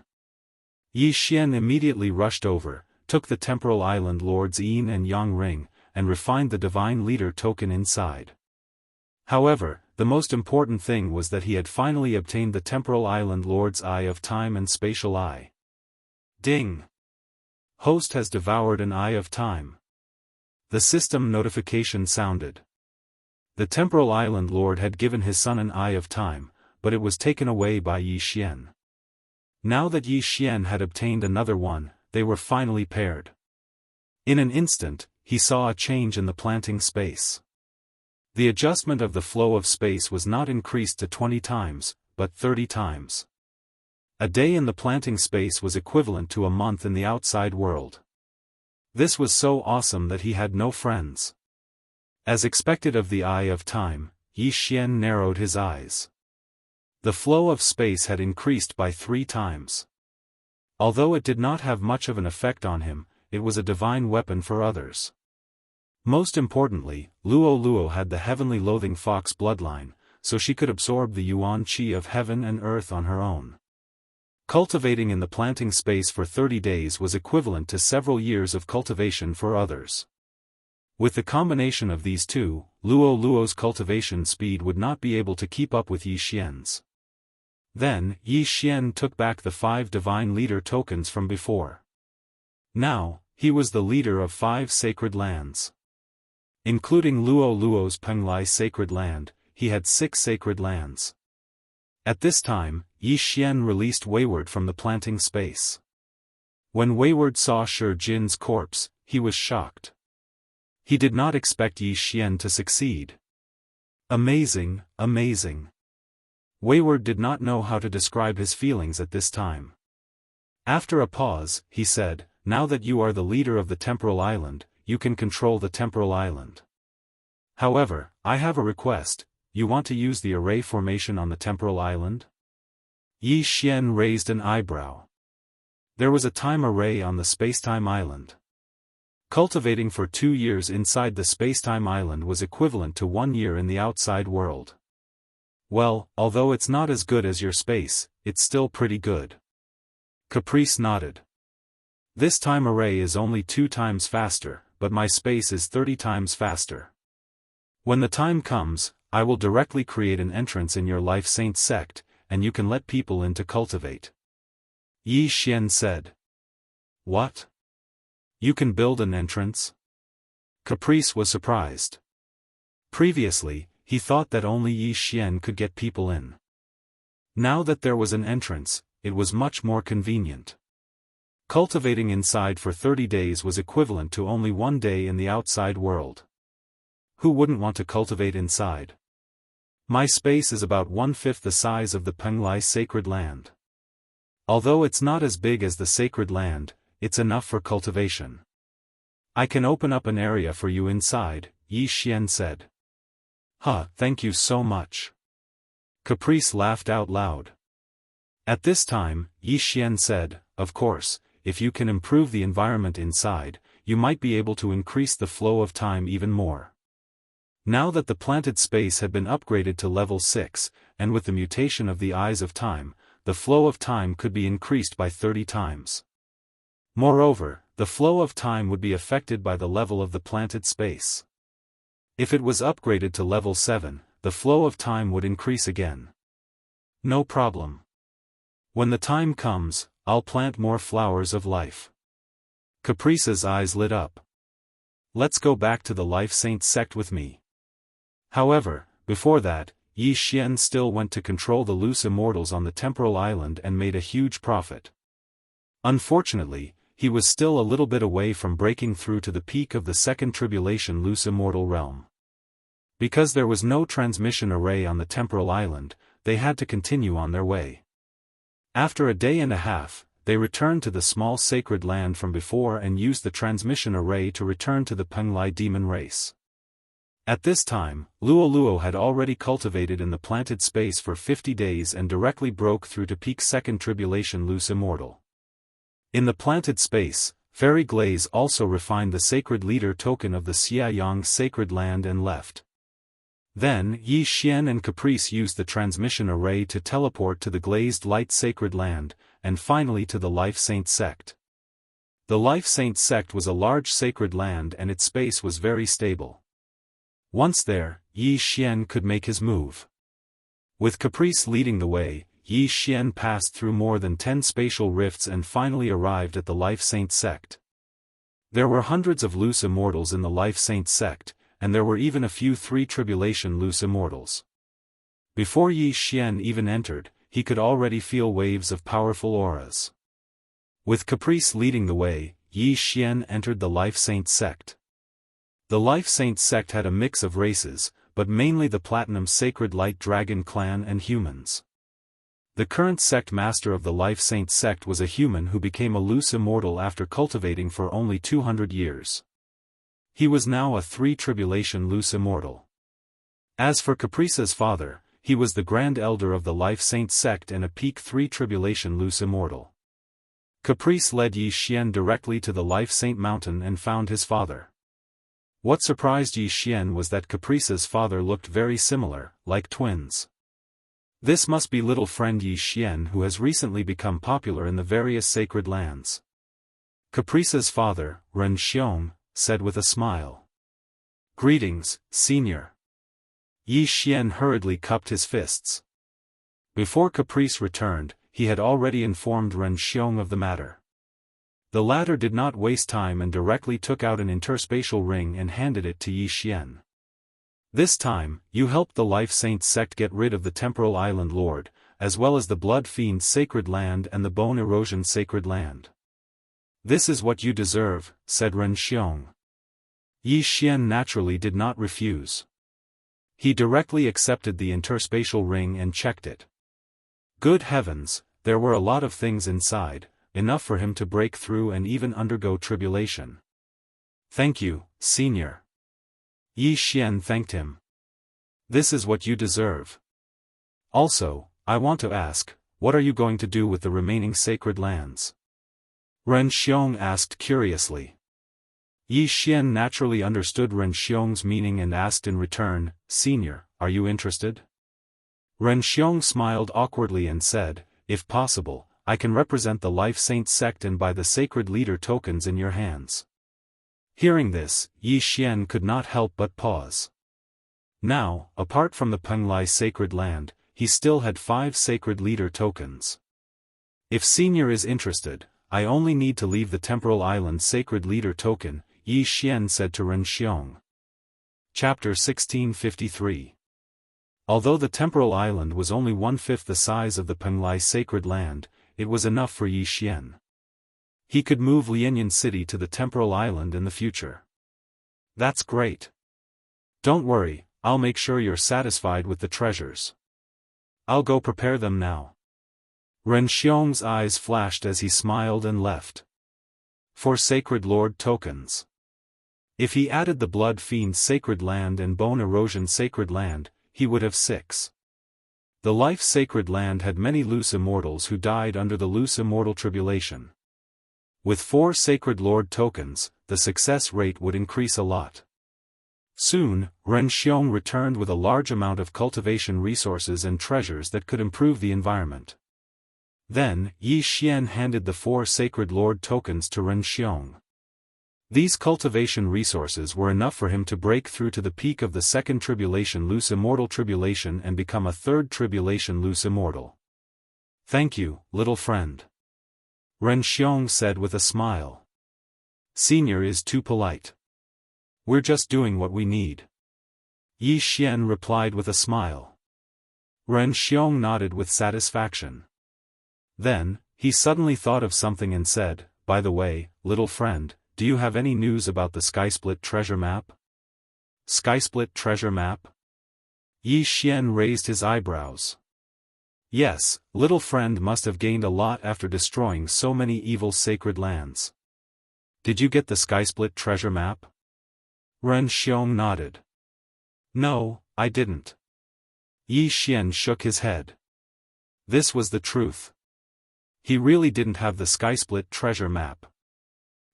Yi Xian immediately rushed over, took the Temporal Island Lord's Yin and Yang ring, and refined the Divine Leader token inside. However, the most important thing was that he had finally obtained the Temporal Island Lord's Eye of Time and Spatial Eye. Ding! Host has devoured an Eye of Time. The system notification sounded. The Temporal Island Lord had given his son an Eye of Time, but it was taken away by Yi Xian. Now that Yi Xian had obtained another one, they were finally paired. In an instant, he saw a change in the planting space. The adjustment of the flow of space was not increased to 20 times, but 30 times. A day in the planting space was equivalent to a month in the outside world. This was so awesome that he had no friends. As expected of the Eye of Time, Yi Xian narrowed his eyes. The flow of space had increased by 3 times. Although it did not have much of an effect on him, it was a divine weapon for others. Most importantly, Luo Luo had the heavenly loathing fox bloodline, so she could absorb the yuan qi of heaven and earth on her own. Cultivating in the planting space for 30 days was equivalent to several years of cultivation for others. With the combination of these two, Luo Luo's cultivation speed would not be able to keep up with Yi Xian's. Then, Yi Xian took back the 5 Divine Leader tokens from before. Now, he was the leader of 5 sacred lands. Including Luo Luo's Penglai sacred land, he had 6 sacred lands. At this time, Yi Xian released Wayward from the planting space. When Wayward saw Shi Jin's corpse, he was shocked. He did not expect Yi Xian to succeed. Amazing, amazing. Wayward did not know how to describe his feelings at this time. After a pause, he said, "Now that you are the leader of the Temporal Island, you can control the Temporal Island. However, I have a request. You want to use the array formation on the Temporal Island?" Yi Xian raised an eyebrow. There was a time array on the Spacetime Island. Cultivating for 2 years inside the Spacetime Island was equivalent to 1 year in the outside world. Well, although it's not as good as your space, it's still pretty good. Caprice nodded. This time array is only 2 times faster, but my space is 30 times faster. When the time comes, I will directly create an entrance in your Life Saint sect, and you can let people in to cultivate. Yi Xian said. What? You can build an entrance? Caprice was surprised. Previously, he thought that only Yi Xian could get people in. Now that there was an entrance, it was much more convenient. Cultivating inside for 30 days was equivalent to only 1 day in the outside world. Who wouldn't want to cultivate inside? My space is about 1/5 the size of the Penglai sacred land. Although it's not as big as the sacred land, it's enough for cultivation. I can open up an area for you inside, Yi Xian said. Thank you so much. Caprice laughed out loud. At this time, Yi Xian said, of course, if you can improve the environment inside, you might be able to increase the flow of time even more. Now that the planted space had been upgraded to level 6, and with the mutation of the Eyes of Time, the flow of time could be increased by 30 times. Moreover, the flow of time would be affected by the level of the planted space. If it was upgraded to level 7, the flow of time would increase again. No problem. When the time comes, I'll plant more flowers of life. Caprice's eyes lit up. Let's go back to the Life Saint sect with me. However, before that, Yi Xian still went to control the loose immortals on the Temporal Island and made a huge profit. Unfortunately, he was still a little bit away from breaking through to the peak of the second tribulation loose immortal realm. Because there was no transmission array on the temporal island, they had to continue on their way. After a day and a half, they returned to the small sacred land from before and used the transmission array to return to the Penglai demon race. At this time, Luo had already cultivated in the planted space for 50 days and directly broke through to peak second tribulation loose immortal. In the planted space, Fairy Glaze also refined the sacred leader token of the Xiayang sacred land and left. Then Yi Xian and Caprice used the transmission array to teleport to the glazed light sacred land, and finally to the Life Saint sect. The Life Saint sect was a large sacred land and its space was very stable. Once there, Yi Xian could make his move. With Caprice leading the way, Yi Xian passed through more than 10 spatial rifts and finally arrived at the Life Saint sect. There were hundreds of loose immortals in the Life Saint sect, and there were even a few 3 tribulation loose immortals. Before Yi Xian even entered, he could already feel waves of powerful auras. With Caprice leading the way, Yi Xian entered the Life Saint sect. The Life Saint sect had a mix of races, but mainly the Platinum Sacred Light Dragon clan and humans. The current sect master of the Life Saint sect was a human who became a loose immortal after cultivating for only 200 years. He was now a 3 tribulation loose immortal. As for Caprice's father, he was the Grand Elder of the Life Saint sect and a peak 3 tribulation loose immortal. Caprice led Yi Xian directly to the Life Saint mountain and found his father. What surprised Yi Xian was that Caprice's father looked very similar, like twins. This must be little friend Yi Xian who has recently become popular in the various sacred lands. Caprice's father, Ren Xiong, said with a smile. "Greetings, senior." Yi Xian hurriedly cupped his fists. Before Caprice returned, he had already informed Ren Xiong of the matter. The latter did not waste time and directly took out an interspatial ring and handed it to Yi Xian. "This time, you helped the Life Saint sect get rid of the Temporal Island Lord, as well as the Blood Fiend Sacred Land and the Bone Erosion Sacred Land. This is what you deserve," said Ren Xiong. Yi Xian naturally did not refuse. He directly accepted the interspatial ring and checked it. Good heavens, there were a lot of things inside, enough for him to break through and even undergo tribulation. "Thank you, senior." Yi Xian thanked him. "This is what you deserve. Also, I want to ask, what are you going to do with the remaining sacred lands?" Ren Xiong asked curiously. Yi Xian naturally understood Ren Xiong's meaning and asked in return, "Senior, are you interested?" Ren Xiong smiled awkwardly and said, "If possible, I can represent the Life Saint sect and buy the sacred leader tokens in your hands." Hearing this, Yi Xian could not help but pause. Now, apart from the Penglai sacred land, he still had 5 sacred leader tokens. "If senior is interested, I only need to leave the Temporal Island sacred leader token," Yi Xian said to Ren Xiong. Chapter 1653. Although the Temporal Island was only 1/5 the size of the Penglai sacred land, it was enough for Yi Xian. He could move Lianyan City to the Temporal Island in the future. "That's great. Don't worry, I'll make sure you're satisfied with the treasures. I'll go prepare them now." Ren Xiong's eyes flashed as he smiled and left. 4 Sacred Lord tokens. If he added the Blood Fiend Sacred Land and Bone Erosion Sacred Land, he would have 6. The Life Sacred Land had many loose immortals who died under the loose immortal tribulation. With 4 Sacred Lord tokens, the success rate would increase a lot. Soon, Ren Xiong returned with a large amount of cultivation resources and treasures that could improve the environment. Then, Yi Xian handed the 4 Sacred Lord tokens to Ren Xiong. These cultivation resources were enough for him to break through to the peak of the second tribulation loose immortal tribulation and become a 3rd tribulation loose immortal. "Thank you, little friend," Ren Xiong said with a smile. "Senior is too polite. We're just doing what we need." Yi Xian replied with a smile. Ren Xiong nodded with satisfaction. Then, he suddenly thought of something and said, by the way, little friend, do you have any news about the Skysplit treasure map? Skysplit treasure map? Yi Xian raised his eyebrows. Yes, little friend must have gained a lot after destroying so many evil sacred lands. Did you get the Skysplit treasure map? Ren Xiong nodded. No, I didn't. Yi Xian shook his head. This was the truth. He really didn't have the Skysplit treasure map.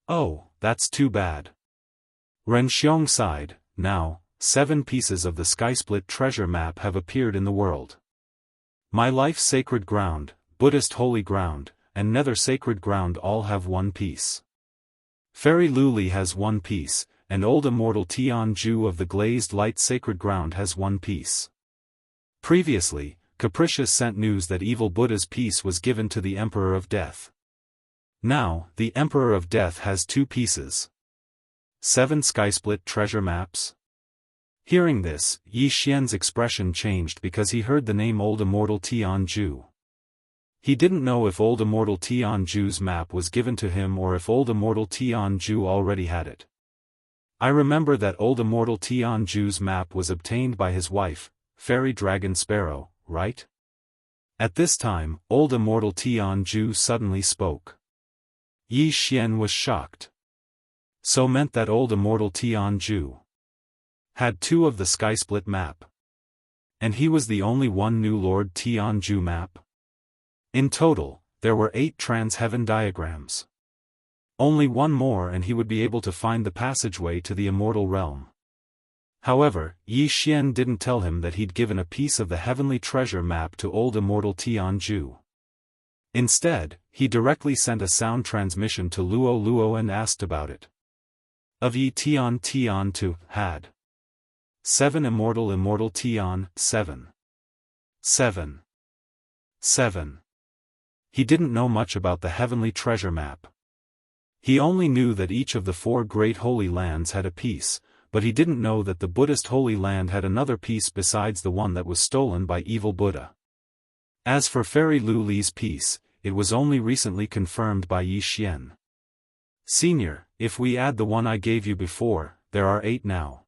Oh, that's too bad. Ren Xiong sighed. Now, 7 pieces of the Skysplit treasure map have appeared in the world. My life's sacred ground, Buddhist holy ground, and nether sacred ground all have 1 piece. Fairy Luli has 1 piece, and old immortal Tianju of the glazed light sacred ground has 1 piece. Previously, Capricious sent news that evil Buddha's piece was given to the Emperor of Death. Now, the Emperor of Death has 2 pieces. 7 Skysplit treasure maps? Hearing this, Yi Xian's expression changed because he heard the name Old Immortal Tianju. He didn't know if Old Immortal Tianju's map was given to him or if Old Immortal Tianju already had it. I remember that Old Immortal Tianju's map was obtained by his wife, Fairy Dragon Sparrow, right? At this time, Old Immortal Tianju suddenly spoke. Yi Xian was shocked. So meant that Old Immortal Tianju had 2 of the Skysplit map. And he was the only one new Lord Tianju map? In total, there were 8 trans-heaven diagrams. Only 1 more and he would be able to find the passageway to the immortal realm. However, Yi Xian didn't tell him that he'd given a piece of the heavenly treasure map to Old Immortal Tianju. Instead, he directly sent a sound transmission to Luo Luo and asked about it. Of Yi Tian Tian to, had. 7 Immortal Tian, 7. 7. 7. He didn't know much about the heavenly treasure map. He only knew that each of the 4 great holy lands had a piece, but he didn't know that the Buddhist holy land had another piece besides the one that was stolen by evil Buddha. As for Fairy Luli's piece, it was only recently confirmed by Yi Xian. Senior, if we add the one I gave you before, there are 8 now.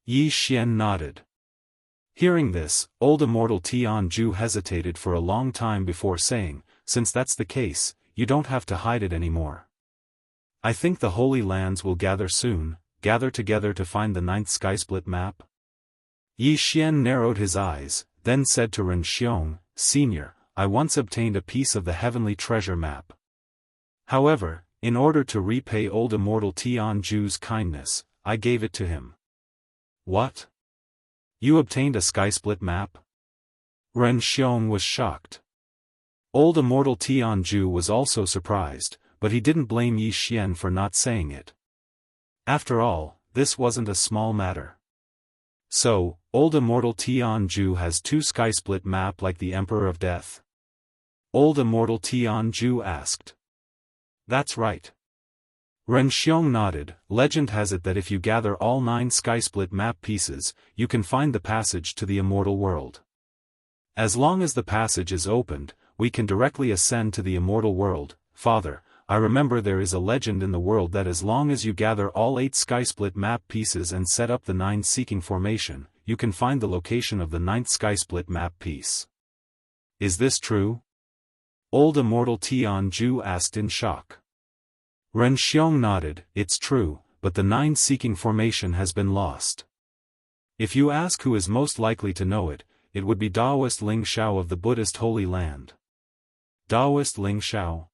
Yi Xian nodded. Hearing this, Old Immortal Tianju hesitated for a long time before saying, since that's the case, you don't have to hide it anymore. I think the Holy Lands will gather together to find the 9th Skysplit map. Yi Xian narrowed his eyes, then said to Ren Xiong, Senior, I once obtained a piece of the heavenly treasure map. However, in order to repay Old Immortal Tianju's kindness, I gave it to him. What? You obtained a Skysplit map? Ren Xiong was shocked. Old Immortal Tianju was also surprised, but he didn't blame Yi Xian for not saying it. After all, this wasn't a small matter. So, Old Immortal Tianju has 2 Skysplit map like the Emperor of Death? Old Immortal Tianju asked. That's right. Ren Xiong nodded. Legend has it that if you gather all 9 Skysplit map pieces, you can find the passage to the immortal world. As long as the passage is opened, we can directly ascend to the immortal world. Father, I remember there is a legend in the world that as long as you gather all 8 Skysplit map pieces and set up the 9 seeking formation, you can find the location of the 9th Skysplit map piece. Is this true? Old Immortal Tianju asked in shock. Ren Xiong nodded. It's true, but the 9 seeking formation has been lost. If you ask who is most likely to know it, it would be Daoist Ling Shao of the Buddhist Holy Land. Daoist Ling Shao?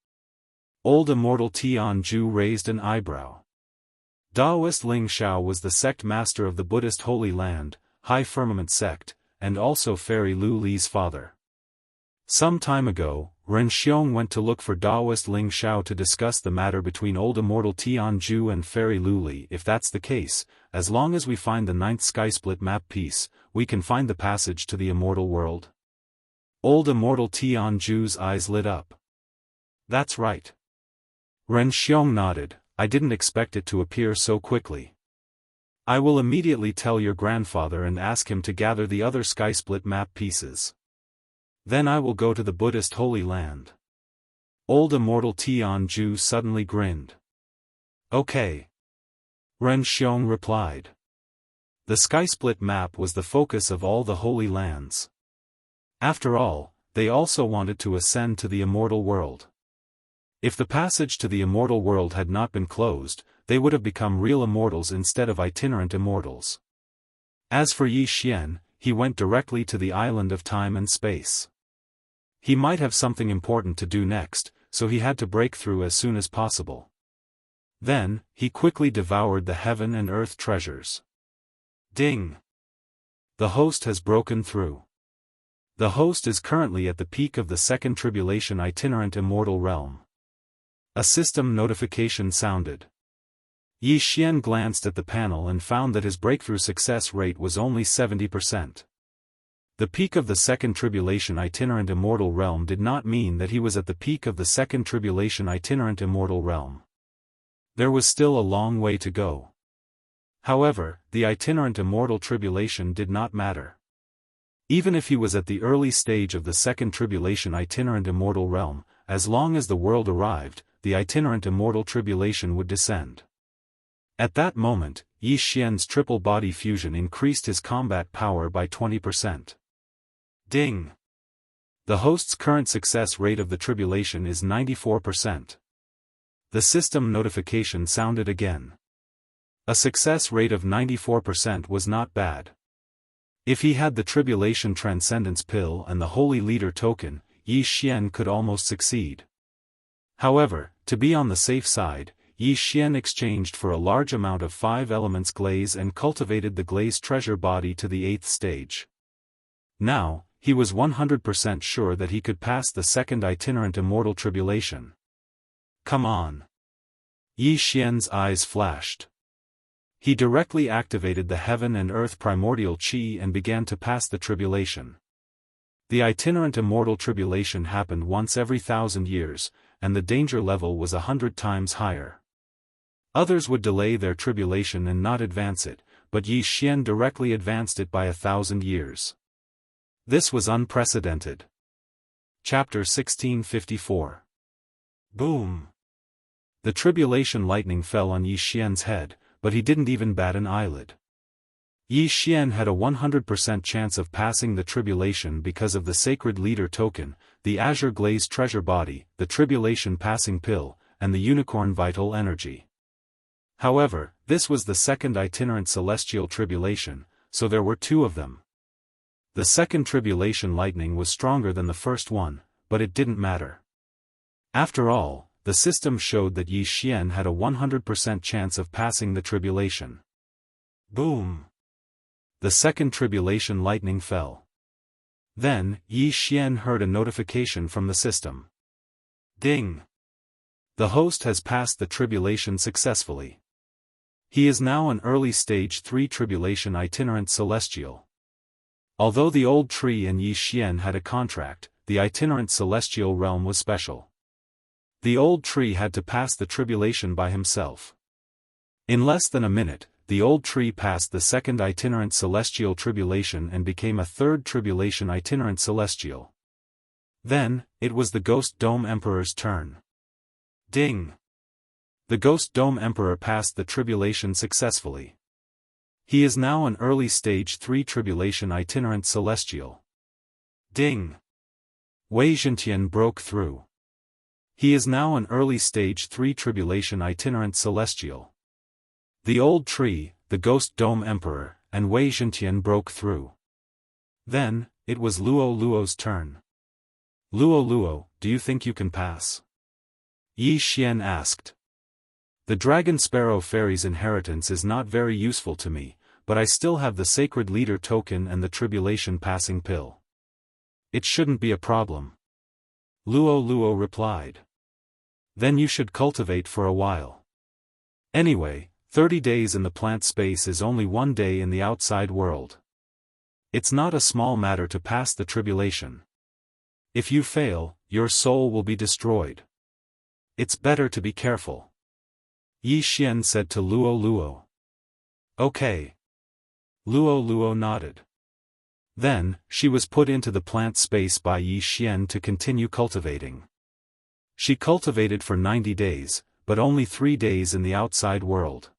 Old Immortal Tianju raised an eyebrow. Daoist Ling Shao was the sect master of the Buddhist Holy Land, High Firmament sect, and also Fairy Lu Li's father. Some time ago, Ren Xiong went to look for Daoist Ling Shao to discuss the matter between Old Immortal Tianju and Fairy Lu Li. If that's the case, as long as we find the 9th Skysplit map piece, we can find the passage to the immortal world. Old Immortal Tianju's eyes lit up. That's right. Ren Xiong nodded. I didn't expect it to appear so quickly. I will immediately tell your grandfather and ask him to gather the other Skysplit map pieces. Then I will go to the Buddhist Holy Land. Old Immortal Tianju suddenly grinned. Okay. Ren Xiong replied. The sky-split map was the focus of all the Holy Lands. After all, they also wanted to ascend to the immortal world. If the passage to the immortal world had not been closed, they would have become real immortals instead of itinerant immortals. As for Yi Xian, he went directly to the island of time and space. He might have something important to do next, so he had to break through as soon as possible. Then, he quickly devoured the heaven and earth treasures. Ding! The host has broken through. The host is currently at the peak of the second tribulation itinerant immortal realm. A system notification sounded. Yi Xian glanced at the panel and found that his breakthrough success rate was only 70%. The peak of the second tribulation itinerant immortal realm did not mean that he was at the peak of the second tribulation itinerant immortal realm. There was still a long way to go. However, the itinerant immortal tribulation did not matter. Even if he was at the early stage of the second tribulation itinerant immortal realm, as long as the world arrived, the itinerant immortal tribulation would descend. At that moment, Yi Xian's triple body fusion increased his combat power by 20%. Ding! The host's current success rate of the tribulation is 94%. The system notification sounded again. A success rate of 94% was not bad. If he had the Tribulation Transcendence Pill and the Holy Leader Token, Yi Xian could almost succeed. However, to be on the safe side, Yi Xian exchanged for a large amount of 5 elements glaze and cultivated the glaze treasure body to the 8th stage. Now, he was 100% sure that he could pass the second itinerant immortal tribulation. Come on! Yi Xian's eyes flashed. He directly activated the heaven and earth primordial qi and began to pass the tribulation. The itinerant immortal tribulation happened once every 1,000 years, and the danger level was 100 times higher. Others would delay their tribulation and not advance it, but Yi Xian directly advanced it by 1,000 years. This was unprecedented. Chapter 1654. Boom! The tribulation lightning fell on Yi Xian's head, but he didn't even bat an eyelid. Yi Xian had a 100% chance of passing the tribulation because of the Sacred Leader Token, the Azure Glaze Treasure Body, the Tribulation Passing Pill, and the Unicorn Vital Energy. However, this was the second itinerant celestial tribulation, so there were 2 of them. The second tribulation lightning was stronger than the first one, but it didn't matter. After all, the system showed that Yi Xian had a 100% chance of passing the tribulation. Boom! The second tribulation lightning fell. Then, Yi Xian heard a notification from the system. Ding! The host has passed the tribulation successfully. He is now an early stage 3 tribulation itinerant celestial. Although the old tree and Yi Xian had a contract, the itinerant celestial realm was special. The old tree had to pass the tribulation by himself. In less than a minute, the old tree passed the second itinerant celestial tribulation and became a third tribulation itinerant celestial. Then, it was the Ghost Dome Emperor's turn. Ding! The Ghost Dome Emperor passed the tribulation successfully. He is now an early stage 3 tribulation itinerant celestial. Ding! Wei Zhentian broke through. He is now an early stage 3 tribulation itinerant celestial. The old tree, the Ghost Dome Emperor, and Wei Zhentian broke through. Then, it was Luo Luo's turn. Luo Luo, do you think you can pass? Yi Xian asked. The Dragon Sparrow Fairy's inheritance is not very useful to me, but I still have the Sacred Leader Token and the Tribulation Passing Pill. It shouldn't be a problem. Luo Luo replied. Then you should cultivate for a while. Anyway, 30 days in the plant space is only 1 day in the outside world. It's not a small matter to pass the tribulation. If you fail, your soul will be destroyed. It's better to be careful. Yi Xian said to Luo Luo. Okay. Luo Luo nodded. Then, she was put into the plant space by Yi Xian to continue cultivating. She cultivated for 90 days, but only 3 days in the outside world.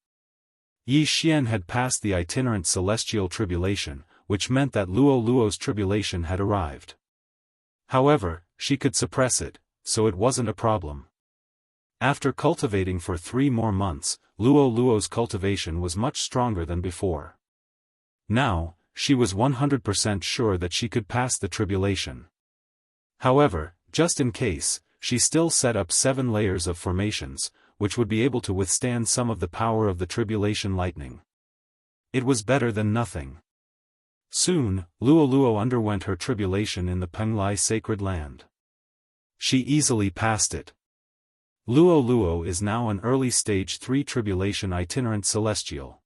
Yi Xian had passed the itinerant celestial tribulation, which meant that Luo Luo's tribulation had arrived. However, she could suppress it, so it wasn't a problem. After cultivating for 3 more months, Luo Luo's cultivation was much stronger than before. Now, she was 100% sure that she could pass the tribulation. However, just in case, she still set up 7 layers of formations, which would be able to withstand some of the power of the tribulation lightning. It was better than nothing. Soon, Luo Luo underwent her tribulation in the Penglai sacred land. She easily passed it. Luo Luo is now an early stage 3 tribulation itinerant celestial.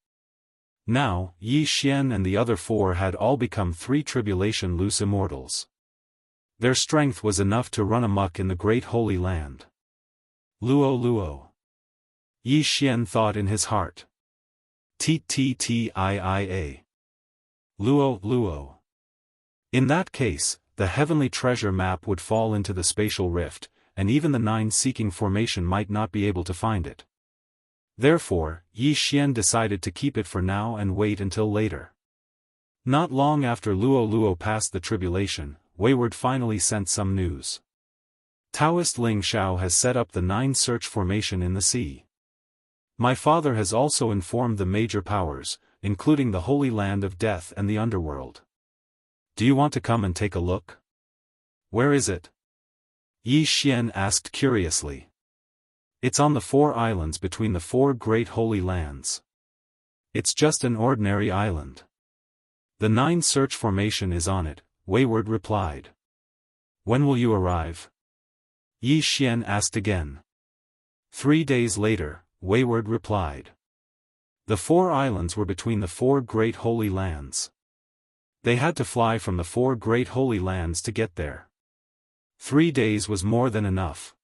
Now, Yi Xian and the other 4 had all become 3 tribulation loose immortals. Their strength was enough to run amok in the great holy land. Luo Luo. Yi Xian thought in his heart. Ttia. Luo Luo. In that case, the heavenly treasure map would fall into the spatial rift, and even the 9 seeking formation might not be able to find it. Therefore, Yi Xian decided to keep it for now and wait until later. Not long after Luo Luo passed the tribulation, Wayward finally sent some news. Daoist Ling Shao has set up the 9 search formation in the sea. My father has also informed the major powers, including the Holy Land of Death and the Underworld. Do you want to come and take a look? Where is it? Yi Xian asked curiously. It's on the 4 islands between the 4 great holy lands. It's just an ordinary island. The 9 search formation is on it, Wayward replied. When will you arrive? Yi Xian asked again. 3 days later, Wayward replied. The 4 islands were between the 4 great holy lands. They had to fly from the 4 great holy lands to get there. 3 days was more than enough.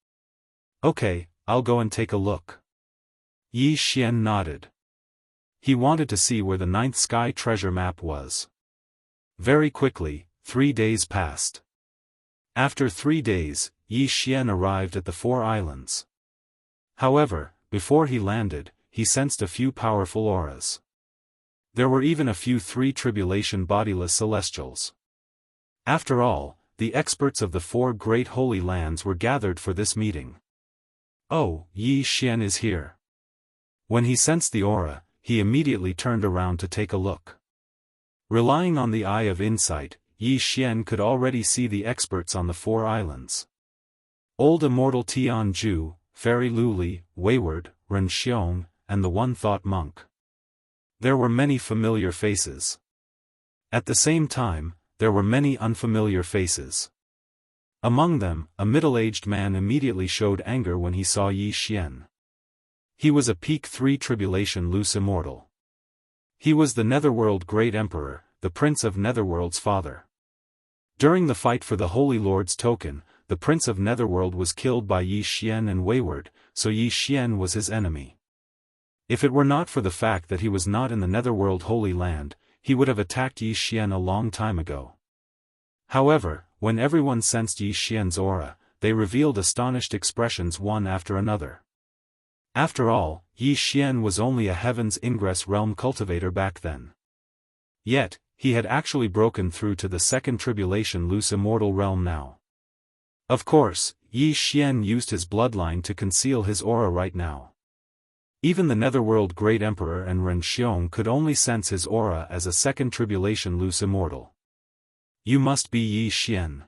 Okay, I'll go and take a look. Yi Xian nodded. He wanted to see where the 9th sky treasure map was. Very quickly, 3 days passed. After 3 days, Yi Xian arrived at the 4 islands. However, before he landed, he sensed a few powerful auras. There were even a few 3 tribulation bodiless celestials. After all, the experts of the 4 great holy lands were gathered for this meeting. Oh, Yi Xian is here. When he sensed the aura, he immediately turned around to take a look. Relying on the eye of insight, Yi Xian could already see the experts on the 4 islands. Old Immortal Tianju, Fairy Luli, Wayward, Ren Xiong, and the One-Thought Monk. There were many familiar faces. At the same time, there were many unfamiliar faces. Among them, a middle-aged man immediately showed anger when he saw Yi Xian. He was a Peak 3 Tribulation loose immortal. He was the Netherworld Great Emperor, the Prince of Netherworld's father. During the fight for the Holy Lord's token, the Prince of Netherworld was killed by Yi Xian and Wayward, so Yi Xian was his enemy. If it were not for the fact that he was not in the Netherworld Holy Land, he would have attacked Yi Xian a long time ago. However, when everyone sensed Yi Xian's aura, they revealed astonished expressions one after another. After all, Yi Xian was only a Heaven's Ingress realm cultivator back then. Yet, he had actually broken through to the 2nd Tribulation loose immortal realm now. Of course, Yi Xian used his bloodline to conceal his aura right now. Even the Netherworld Great Emperor and Ren Xiong could only sense his aura as a 2nd Tribulation loose immortal. You must be Yi Xian.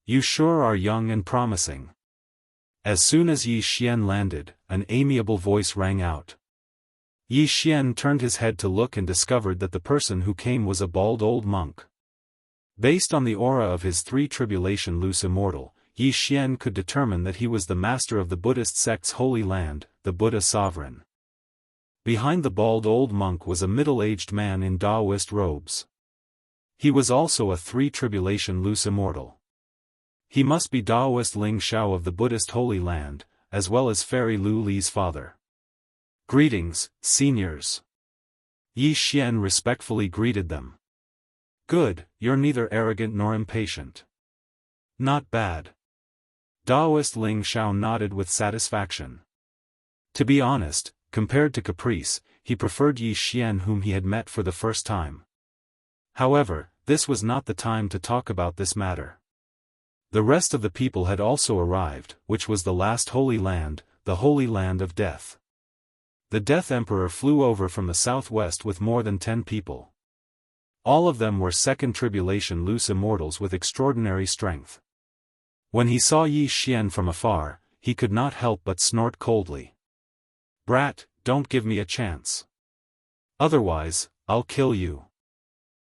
You sure are young and promising. As soon as Yi Xian landed, an amiable voice rang out. Yi Xian turned his head to look and discovered that the person who came was a bald old monk. Based on the aura of his 3 Tribulation loose immortal, Yi Xian could determine that he was the master of the Buddhist sect's holy land, the Buddha sovereign. Behind the bald old monk was a middle-aged man in Daoist robes. He was also a 3 Tribulation loose immortal. He must be Daoist Ling Shao of the Buddhist holy land, as well as Fairy Lu Li's father. Greetings, seniors. Yi Xian respectfully greeted them. Good, you're neither arrogant nor impatient. Not bad. Daoist Ling Xiao nodded with satisfaction. To be honest, compared to Caprice, he preferred Yi Xian whom he had met for the first time. However, this was not the time to talk about this matter. The rest of the people had also arrived, which was the last Holy Land, the Holy Land of Death. The Death Emperor flew over from the southwest with more than 10 people. All of them were second tribulation loose immortals with extraordinary strength. When he saw Yi Xian from afar, he could not help but snort coldly. "Brat, don't give me a chance. Otherwise, I'll kill you."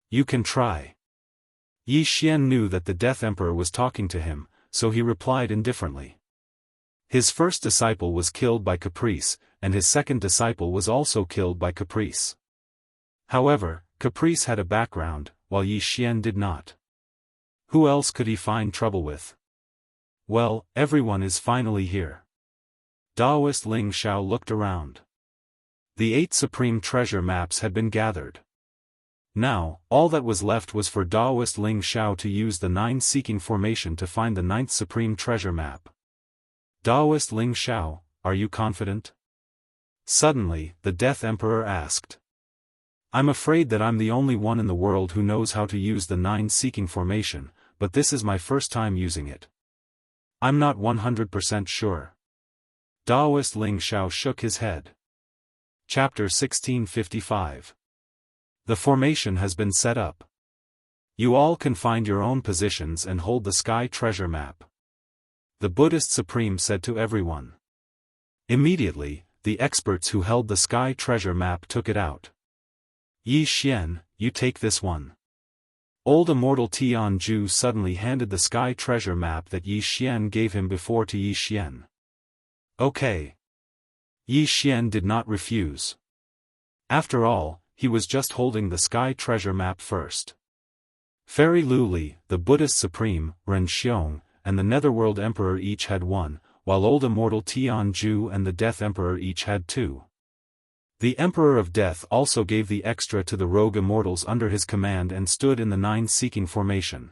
"You can try." Yi Xian knew that the Death Emperor was talking to him, so he replied indifferently. His first disciple was killed by Caprice, and his second disciple was also killed by Caprice. However, Caprice had a background, while Yi Xian did not. Who else could he find trouble with? Well, everyone is finally here. Daoist Ling Xiao looked around. The 8 supreme treasure maps had been gathered. Now, all that was left was for Daoist Ling Xiao to use the 9 seeking formation to find the 9th supreme treasure map. Daoist Ling Xiao, are you confident? Suddenly, the Death Emperor asked. I'm afraid that I'm the only one in the world who knows how to use the 9 seeking formation, but this is my first time using it. I'm not 100% sure. Daoist Ling Xiao shook his head. Chapter 1655. The formation has been set up. You all can find your own positions and hold the sky treasure map. The Buddhist Supreme said to everyone. Immediately, the experts who held the sky treasure map took it out. Yi Xian, you take this one. Old Immortal Jianghu suddenly handed the sky treasure map that Yi Xian gave him before to Yi Xian. Okay. Yi Xian did not refuse. After all, he was just holding the sky treasure map first. Fairy Luli, the Buddhist Supreme, Ren Xiong, and the Netherworld Emperor each had one, while Old Immortal Jianghu and the Death Emperor each had 2. The Emperor of Death also gave the extra to the rogue immortals under his command and stood in the 9 seeking formation.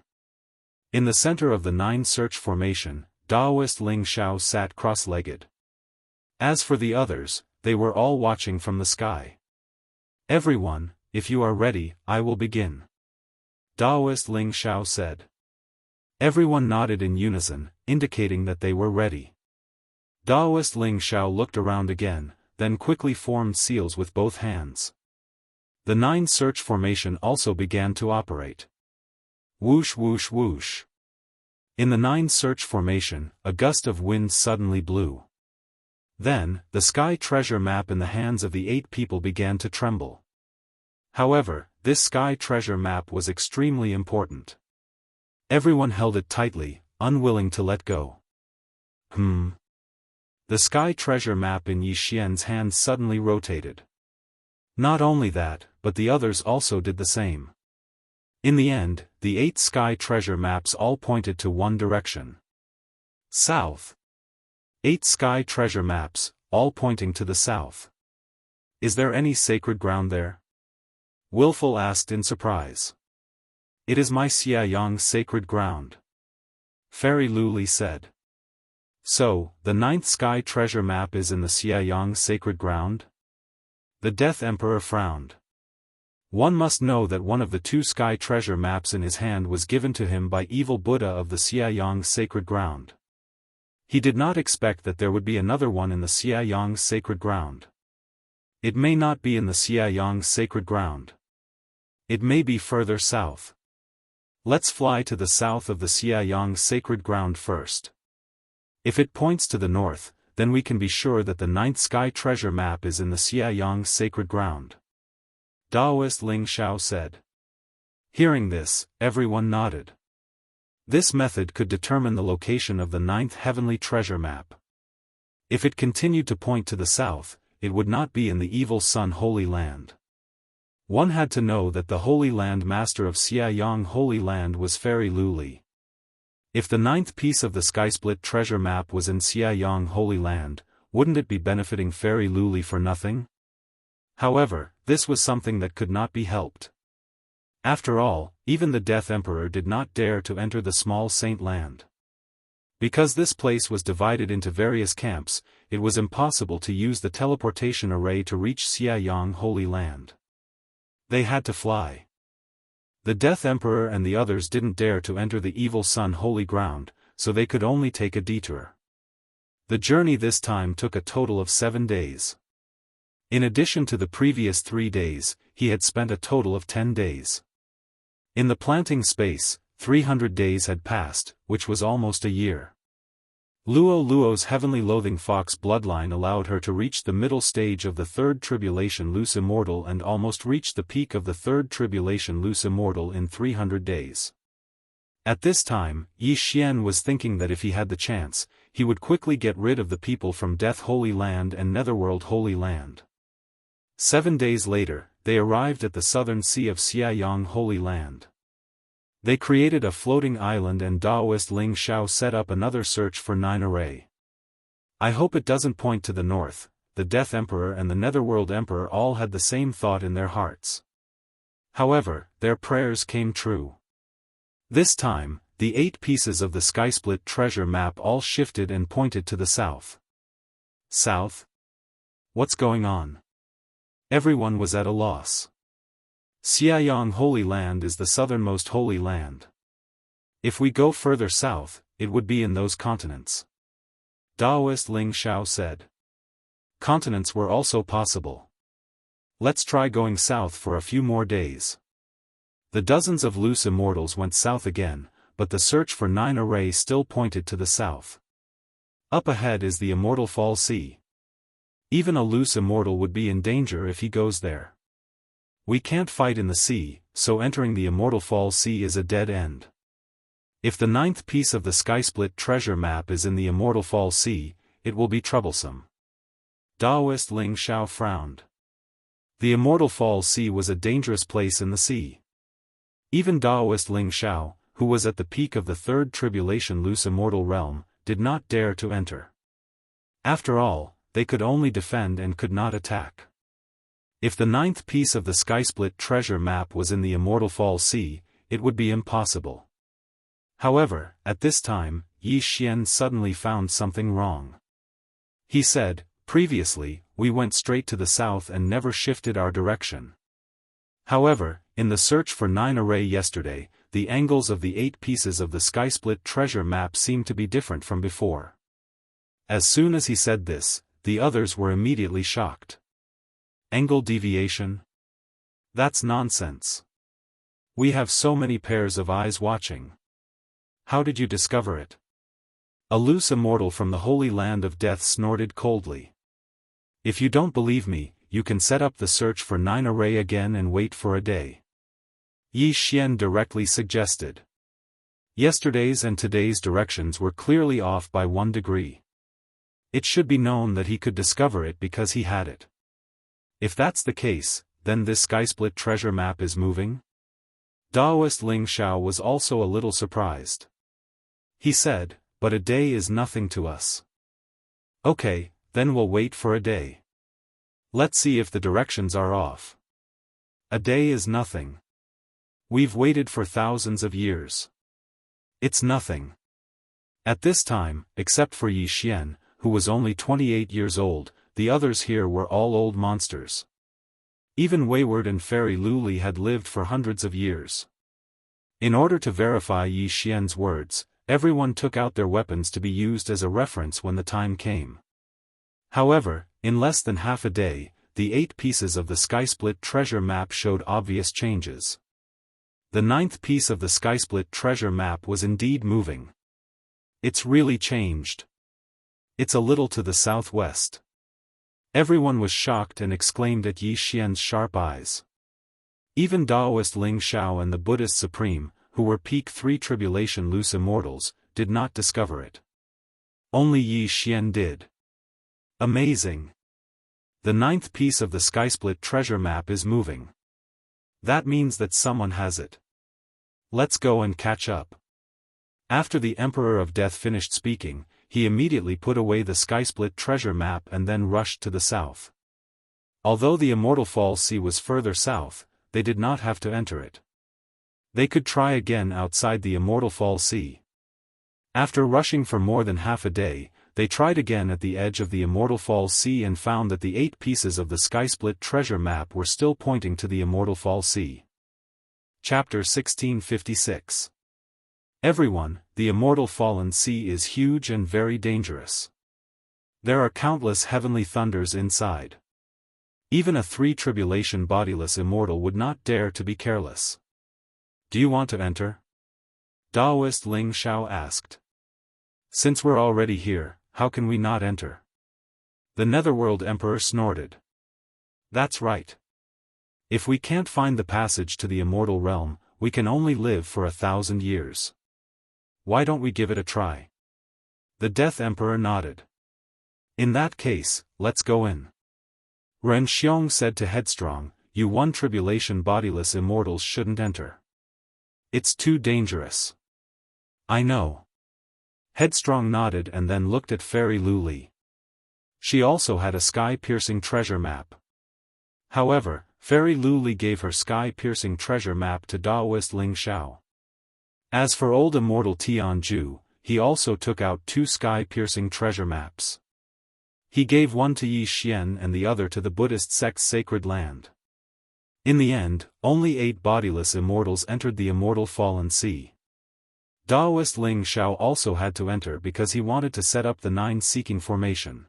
In the center of the 9 search formation, Daoist Ling Xiao sat cross-legged. As for the others, they were all watching from the sky. Everyone, if you are ready, I will begin. Daoist Ling Xiao said. Everyone nodded in unison, indicating that they were ready. Daoist Ling Xiao looked around again, then quickly formed seals with both hands. The 9 search formation also began to operate. Whoosh whoosh whoosh. In the 9 search formation, a gust of wind suddenly blew. Then, the sky treasure map in the hands of the 8 people began to tremble. However, this sky treasure map was extremely important. Everyone held it tightly, unwilling to let go. The sky treasure map in Yi Xian's hands suddenly rotated. Not only that, but the others also did the same. In the end, the 8 sky treasure maps all pointed to one direction. South. 8 sky treasure maps, all pointing to the south. Is there any sacred ground there? Willful asked in surprise. It is my Xiayang sacred ground. Fairy Luli said. So, the 9th sky treasure map is in the Xiayang sacred ground? The Death Emperor frowned. One must know that one of the 2 sky treasure maps in his hand was given to him by evil Buddha of the Xiayang sacred ground. He did not expect that there would be another one in the Xiayang sacred ground. It may not be in the Xiayang sacred ground. It may be further south. Let's fly to the south of the Xiayang sacred ground first. If it points to the north, then we can be sure that the 9th sky treasure map is in the Xiayang sacred ground. Daoist Ling Xiao said. Hearing this, everyone nodded. This method could determine the location of the 9th heavenly treasure map. If it continued to point to the south, it would not be in the Evil Sun Holy Land. One had to know that the Holy Land master of Xiayang Holy Land was Fairy Luli. If the 9th piece of the Skysplit treasure map was in Xiayang Holy Land, wouldn't it be benefiting Fairy Luli for nothing? However, this was something that could not be helped. After all, even the Death Emperor did not dare to enter the small saint land. Because this place was divided into various camps, it was impossible to use the teleportation array to reach Xianyang Holy Land. They had to fly. The Death Emperor and the others didn't dare to enter the Evil Sun Holy Ground, so they could only take a detour. The journey this time took a total of 7 days. In addition to the previous 3 days, he had spent a total of 10 days. In the planting space, 300 days had passed, which was almost a year. Luo Luo's heavenly loathing fox bloodline allowed her to reach the middle stage of the third tribulation loose immortal and almost reach the peak of the third tribulation loose immortal in 300 days. At this time, Yi Xian was thinking that if he had the chance, he would quickly get rid of the people from Death Holy Land and Netherworld Holy Land. 7 days later, they arrived at the southern sea of Xianyang Holy Land. They created a floating island and Daoist Ling Xiao set up another search for 9 array. I hope it doesn't point to the north. The Death Emperor and the Netherworld Emperor all had the same thought in their hearts. However, their prayers came true. This time, the 8 pieces of the Skysplit treasure map all shifted and pointed to the south. South? What's going on? Everyone was at a loss. Xianyang Holy Land is the southernmost holy land. If we go further south, it would be in those continents. Daoist Ling Xiao said. Continents were also possible. Let's try going south for a few more days. The dozens of loose immortals went south again, but the search for 9 array still pointed to the south. Up ahead is the Immortal Fall Sea. Even a loose immortal would be in danger if he goes there. We can't fight in the sea, so entering the Immortal Fall Sea is a dead end. If the 9th piece of the Skysplit treasure map is in the Immortal Fall Sea, it will be troublesome. Daoist Ling Xiao frowned. The Immortal Fall Sea was a dangerous place in the sea. Even Daoist Ling Xiao, who was at the peak of the third tribulation loose immortal realm, did not dare to enter. After all, they could only defend and could not attack. If the 9th piece of the Skysplit treasure map was in the Immortal Fall Sea, it would be impossible. However, at this time, Yi Xian suddenly found something wrong. He said, previously, we went straight to the south and never shifted our direction. However, in the search for 9 array yesterday, the angles of the 8 pieces of the Skysplit treasure map seemed to be different from before. As soon as he said this, the others were immediately shocked. Angle deviation? That's nonsense. We have so many pairs of eyes watching. How did you discover it? A loose immortal from the Holy Land of Death snorted coldly. If you don't believe me, you can set up the search for 9 array again and wait for a day. Yi Xian directly suggested. Yesterday's and today's directions were clearly off by 1 degree. It should be known that he could discover it because he had it. If that's the case, then this Skysplit treasure map is moving? Daoist Ling Xiao was also a little surprised. He said, but a day is nothing to us. Okay, then we'll wait for a day. Let's see if the directions are off. A day is nothing. We've waited for thousands of years. It's nothing. At this time, except for Yi Xian, who was only 28 years old, the others here were all old monsters. Even Wayward and Fairy Luli had lived for hundreds of years. In order to verify Yi Xian's words, everyone took out their weapons to be used as a reference when the time came. However, in less than half a day, the 8 pieces of the Skysplit treasure map showed obvious changes. The 9th piece of the Skysplit treasure map was indeed moving. It's really changed. It's a little to the southwest. Everyone was shocked and exclaimed at Yi Xian's sharp eyes. Even Daoist Ling Xiao and the Buddhist Supreme, who were peak 3 tribulation loose immortals, did not discover it. Only Yi Xian did. Amazing. The 9th piece of the Skysplit treasure map is moving. That means that someone has it. Let's go and catch up. After the Emperor of Death finished speaking, he immediately put away the Skysplit treasure map and then rushed to the south. Although the Immortal Fall Sea was further south, they did not have to enter it. They could try again outside the Immortal Fall Sea. After rushing for more than half a day, they tried again at the edge of the Immortal Falls Sea and found that the 8 pieces of the Skysplit treasure map were still pointing to the Immortal Falls Sea. Chapter 1656. Everyone, the Immortal Fallen Sea is huge and very dangerous. There are countless heavenly thunders inside. Even a 3-tribulation bodiless immortal would not dare to be careless. Do you want to enter? Daoist Ling Xiao asked. Since we're already here, how can we not enter? The Netherworld Emperor snorted. That's right. If we can't find the passage to the immortal realm, we can only live for 1,000 years. Why don't we give it a try? The Death Emperor nodded. In that case, let's go in. Ren Xiong said to Headstrong, you 1-tribulation bodiless immortals shouldn't enter. It's too dangerous. I know. Headstrong nodded and then looked at Fairy Luli. She also had a sky-piercing treasure map. However, Fairy Luli gave her sky-piercing treasure map to Daoist Ling Xiao. As for old immortal Tianju, he also took out 2 sky-piercing treasure maps. He gave one to Yi Xian and the other to the Buddhist sect's sacred land. In the end, only 8 bodiless immortals entered the Immortal Fallen Sea. Daoist Ling Xiao also had to enter because he wanted to set up the 9-seeking formation.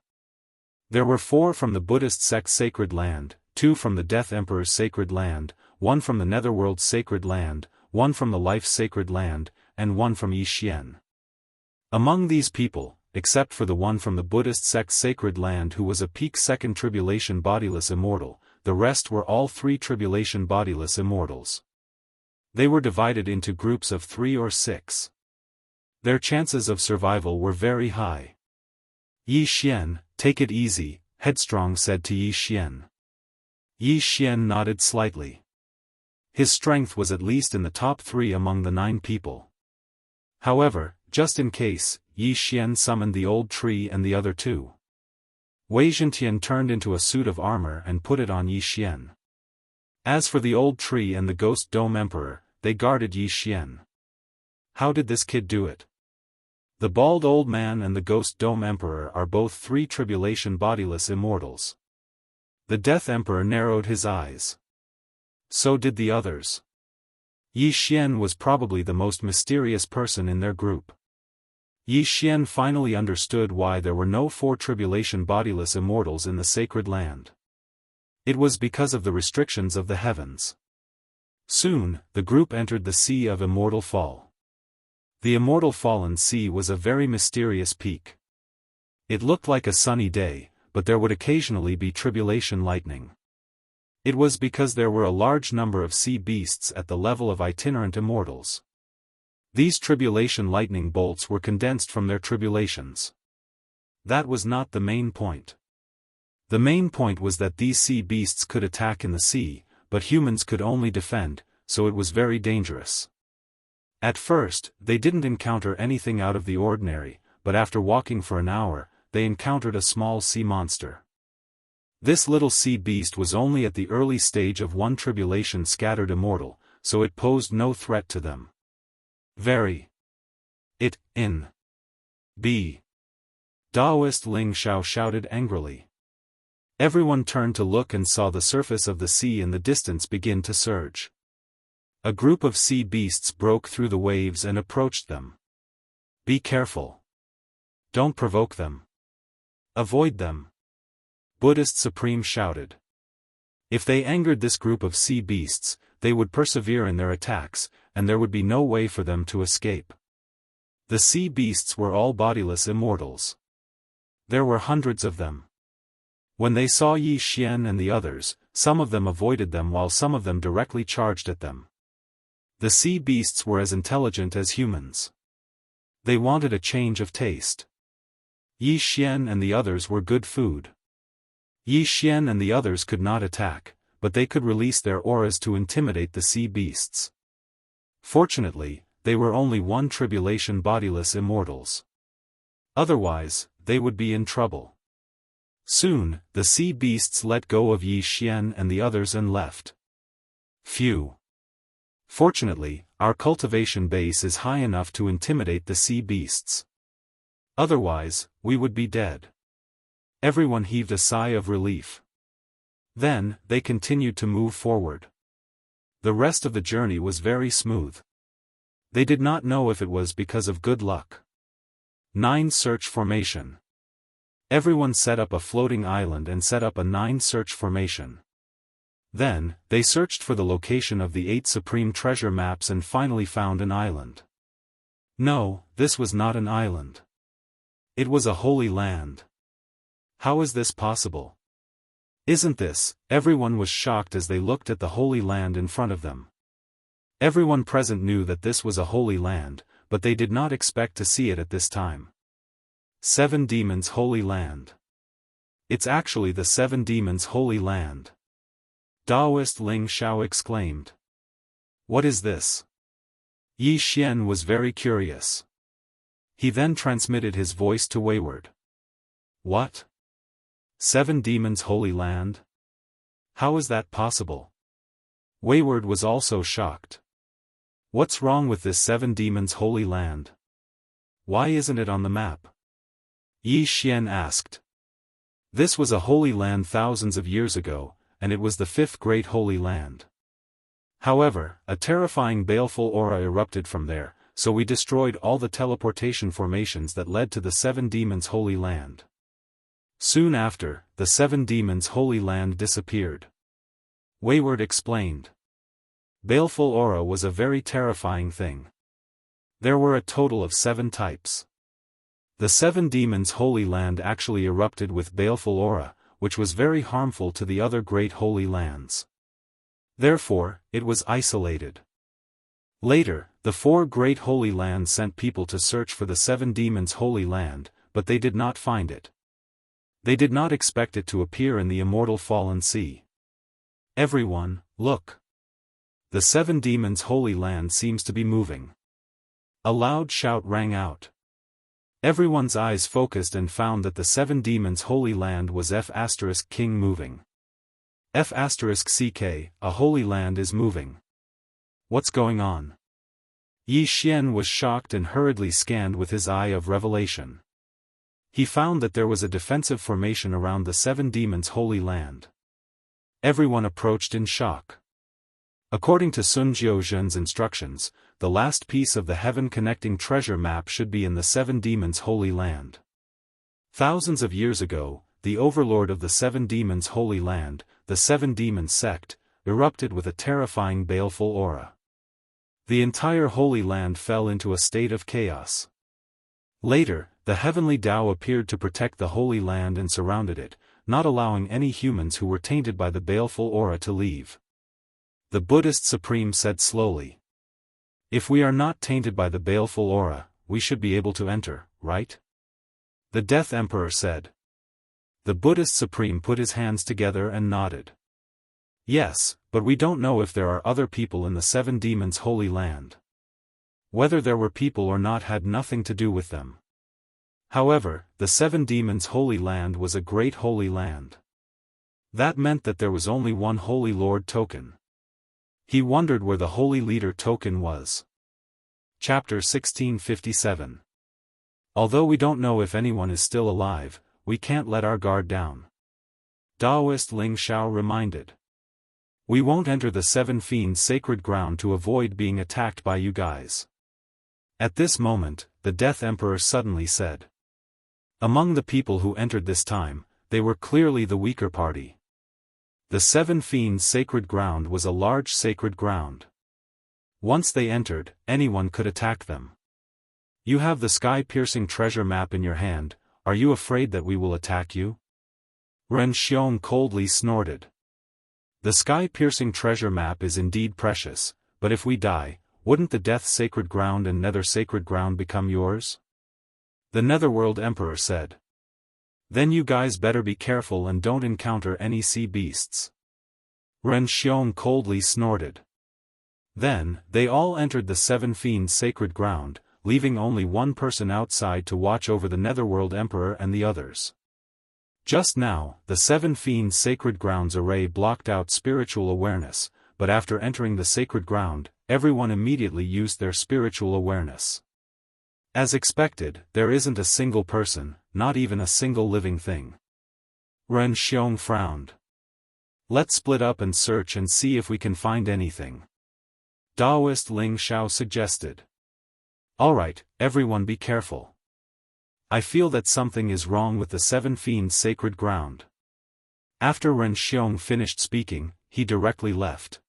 There were 4 from the Buddhist sect's sacred land, 2 from the Death Emperor's sacred land, 1 from the Netherworld's sacred land, 1 from the Life's sacred land, and 1 from Yi Xian. Among these people, except for the one from the Buddhist sect's sacred land who was a peak 2nd tribulation bodiless immortal, the rest were all 3 tribulation bodiless immortals. They were divided into groups of 3 or 6. Their chances of survival were very high. Yi Xian, take it easy, Headstrong said to Yi Xian. Yi Xian nodded slightly. His strength was at least in the top 3 among the 9 people. However, just in case, Yi Xian summoned the old tree and the other 2. Wei Zhentian turned into a suit of armor and put it on Yi Xian. As for the old tree and the Ghost Dome Emperor, they guarded Yi Xian. How did this kid do it? The bald old man and the Ghost Dome Emperor are both 3 tribulation bodiless immortals. The Death Emperor narrowed his eyes. So did the others. Yi Xian was probably the most mysterious person in their group. Yi Xian finally understood why there were no 4 tribulation bodiless immortals in the sacred land. It was because of the restrictions of the heavens. Soon, the group entered the Sea of Immortal Fall. The Immortal Fallen Sea was a very mysterious peak. It looked like a sunny day, but there would occasionally be tribulation lightning. It was because there were a large number of sea beasts at the level of itinerant immortals. These tribulation lightning bolts were condensed from their tribulations. That was not the main point. The main point was that these sea beasts could attack in the sea, but humans could only defend, so it was very dangerous. At first, they didn't encounter anything out of the ordinary, but after walking for an hour, they encountered a small sea monster. This little sea beast was only at the early stage of 1 tribulation scattered immortal, so it posed no threat to them. Very. It, in. B. Daoist Ling Xiao shouted angrily. Everyone turned to look and saw the surface of the sea in the distance begin to surge. A group of sea beasts broke through the waves and approached them. Be careful. Don't provoke them. Avoid them. Buddhist Supreme shouted. If they angered this group of sea beasts, they would persevere in their attacks, and there would be no way for them to escape. The sea beasts were all bodiless immortals. There were hundreds of them. When they saw Yi Xian and the others, some of them avoided them while some of them directly charged at them. The sea beasts were as intelligent as humans. They wanted a change of taste. Yi Xian and the others were good food. Yi Xian and the others could not attack, but they could release their auras to intimidate the sea beasts. Fortunately, they were only 1 tribulation bodiless immortals. Otherwise, they would be in trouble. Soon, the sea beasts let go of Yi Xian and the others and left. Phew. Fortunately, Our cultivation base is high enough to intimidate the sea beasts. Otherwise, we would be dead. Everyone heaved a sigh of relief. Then, they continued to move forward. The rest of the journey was very smooth. They did not know if it was because of good luck. 9 Search Formation. Everyone set up a floating island and set up a 9 search formation. Then, they searched for the location of the 8 supreme treasure maps and finally found an island. No, this was not an island. It was a holy land. How is this possible? Isn't this? Everyone was shocked as they looked at the holy land in front of them. Everyone present knew that this was a holy land, but they did not expect to see it at this time. 7 Demons Holy Land. It's actually the 7 Demons Holy Land. Daoist Ling Xiao exclaimed. What is this? Yi Xian was very curious. He then transmitted his voice to Wayward. What? 7 Demons Holy Land? How is that possible? Wayward was also shocked. What's wrong with this 7 Demons Holy Land? Why isn't it on the map? Yi Xian asked. This was a holy land thousands of years ago, and it was the 5th great holy land. However, a terrifying baleful aura erupted from there, so we destroyed all the teleportation formations that led to the 7 Demons Holy Land. Soon after, the 7 Demons Holy Land disappeared. Wayward explained. Baleful aura was a very terrifying thing. There were a total of 7 types. The 7 Demons Holy Land actually erupted with baleful aura, which was very harmful to the other great holy lands. Therefore, it was isolated. Later, the 4 great holy lands sent people to search for the 7 Demons Holy Land, but they did not find it. They did not expect it to appear in the immortal fallen sea. Everyone, look! The 7 Demons Holy Land seems to be moving. A loud shout rang out. Everyone's eyes focused and found that the 7 Demons Holy Land was F*King moving. F*CK, a holy land is moving. What's going on? Yi Xian was shocked and hurriedly scanned with his eye of revelation. He found that there was a defensive formation around the 7 Demons Holy Land. Everyone approached in shock. According to Sun Jiuzhen's instructions, the last piece of the heaven-connecting treasure map should be in the 7 Demons Holy Land. Thousands of years ago, the overlord of the 7 Demons Holy Land, the 7 Demons sect, erupted with a terrifying baleful aura. The entire Holy Land fell into a state of chaos. Later, the heavenly Tao appeared to protect the Holy Land and surrounded it, not allowing any humans who were tainted by the baleful aura to leave. The Buddhist Supreme said slowly. If we are not tainted by the baleful aura, we should be able to enter, right? The Death Emperor said. The Buddhist Supreme put his hands together and nodded. Yes, but we don't know if there are other people in the 7 Demons Holy Land. Whether there were people or not had nothing to do with them. However, the 7 Demons Holy Land was a great holy land. That meant that there was only one Holy Lord token. He wondered where the Holy Leader token was. Chapter 1657. Although we don't know if anyone is still alive, we can't let our guard down. Daoist Ling Xiao reminded. We won't enter the 7 Fiends' sacred ground to avoid being attacked by you guys. At this moment, the Death Emperor suddenly said. Among the people who entered this time, they were clearly the weaker party. The 7 Fiends' sacred ground was a large sacred ground. Once they entered, anyone could attack them. You have the sky-piercing treasure map in your hand, are you afraid that we will attack you? Ren Xiong coldly snorted. The sky-piercing treasure map is indeed precious, but if we die, wouldn't the Death Sacred Ground and Nether Sacred Ground become yours? The Netherworld Emperor said. Then you guys better be careful and don't encounter any sea beasts. Ren Xiong coldly snorted. Then, they all entered the 7 Fiends' sacred ground, leaving only one person outside to watch over the Netherworld Emperor and the others. Just now, the 7 Fiends' sacred ground's array blocked out spiritual awareness, but after entering the sacred ground, everyone immediately used their spiritual awareness. As expected, there isn't a single person, not even a single living thing. Ren Xiong frowned. Let's split up and search and see if we can find anything. Daoist Ling Xiao suggested. Alright, everyone be careful. I feel that something is wrong with the Seven Fiends' sacred ground. After Ren Xiong finished speaking, he directly left.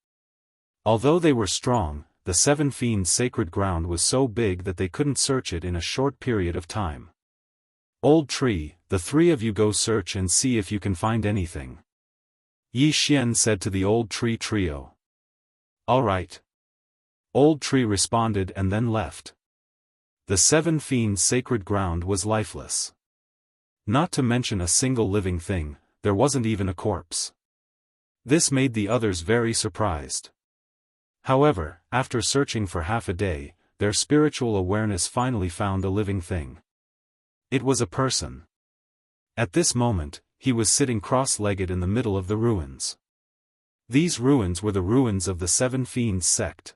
Although they were strong, the Seven Fiends' sacred ground was so big that they couldn't search it in a short period of time. Old Tree, the three of you go search and see if you can find anything. Yi Xian said to the Old Tree trio. All right. Old Tree responded and then left. The Seven Fiends' sacred ground was lifeless. Not to mention a single living thing, there wasn't even a corpse. This made the others very surprised. However, after searching for half a day, their spiritual awareness finally found a living thing. It was a person. At this moment, he was sitting cross-legged in the middle of the ruins. These ruins were the ruins of the Seven Fiends sect.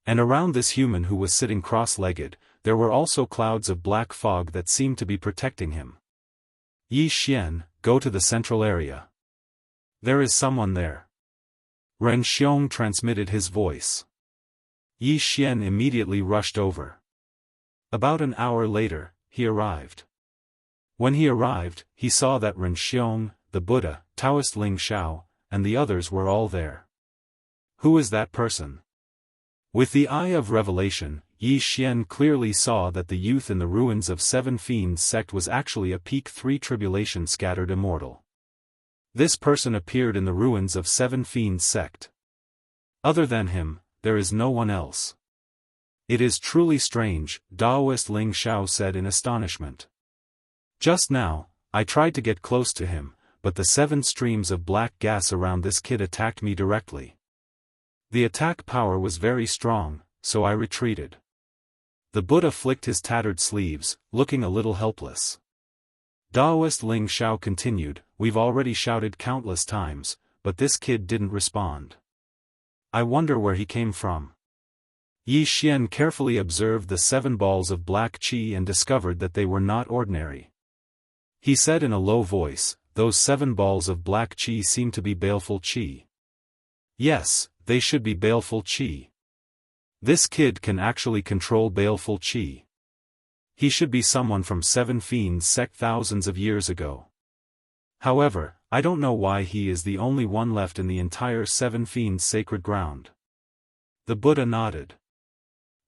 And around this human who was sitting cross-legged, there were also clouds of black fog that seemed to be protecting him. Yi Xian, go to the central area. There is someone there. Ren Xiong transmitted his voice. Yi Xian immediately rushed over. About an hour later, he arrived. When he arrived, he saw that Ren Xiong, the Buddha, Daoist Ling Xiao, and the others were all there. Who is that person? With the eye of revelation, Yi Xian clearly saw that the youth in the ruins of Seven Fiends sect was actually a peak 3 tribulation scattered immortal. This person appeared in the ruins of Seven Fiends sect. Other than him, there is no one else. It is truly strange, Daoist Ling Xiao said in astonishment. Just now, I tried to get close to him, but the 7 streams of black gas around this kid attacked me directly. The attack power was very strong, so I retreated. The Buddha flicked his tattered sleeves, looking a little helpless. Daoist Ling Xiao continued, we've already shouted countless times, but this kid didn't respond. I wonder where he came from. Yi Xian carefully observed the 7 balls of black qi and discovered that they were not ordinary. He said in a low voice, those 7 balls of black qi seem to be baleful qi. Yes, they should be baleful qi. This kid can actually control baleful qi. He should be someone from Seven Fiends sect thousands of years ago. However, I don't know why he is the only one left in the entire Seven Fiends sacred ground. The Buddha nodded.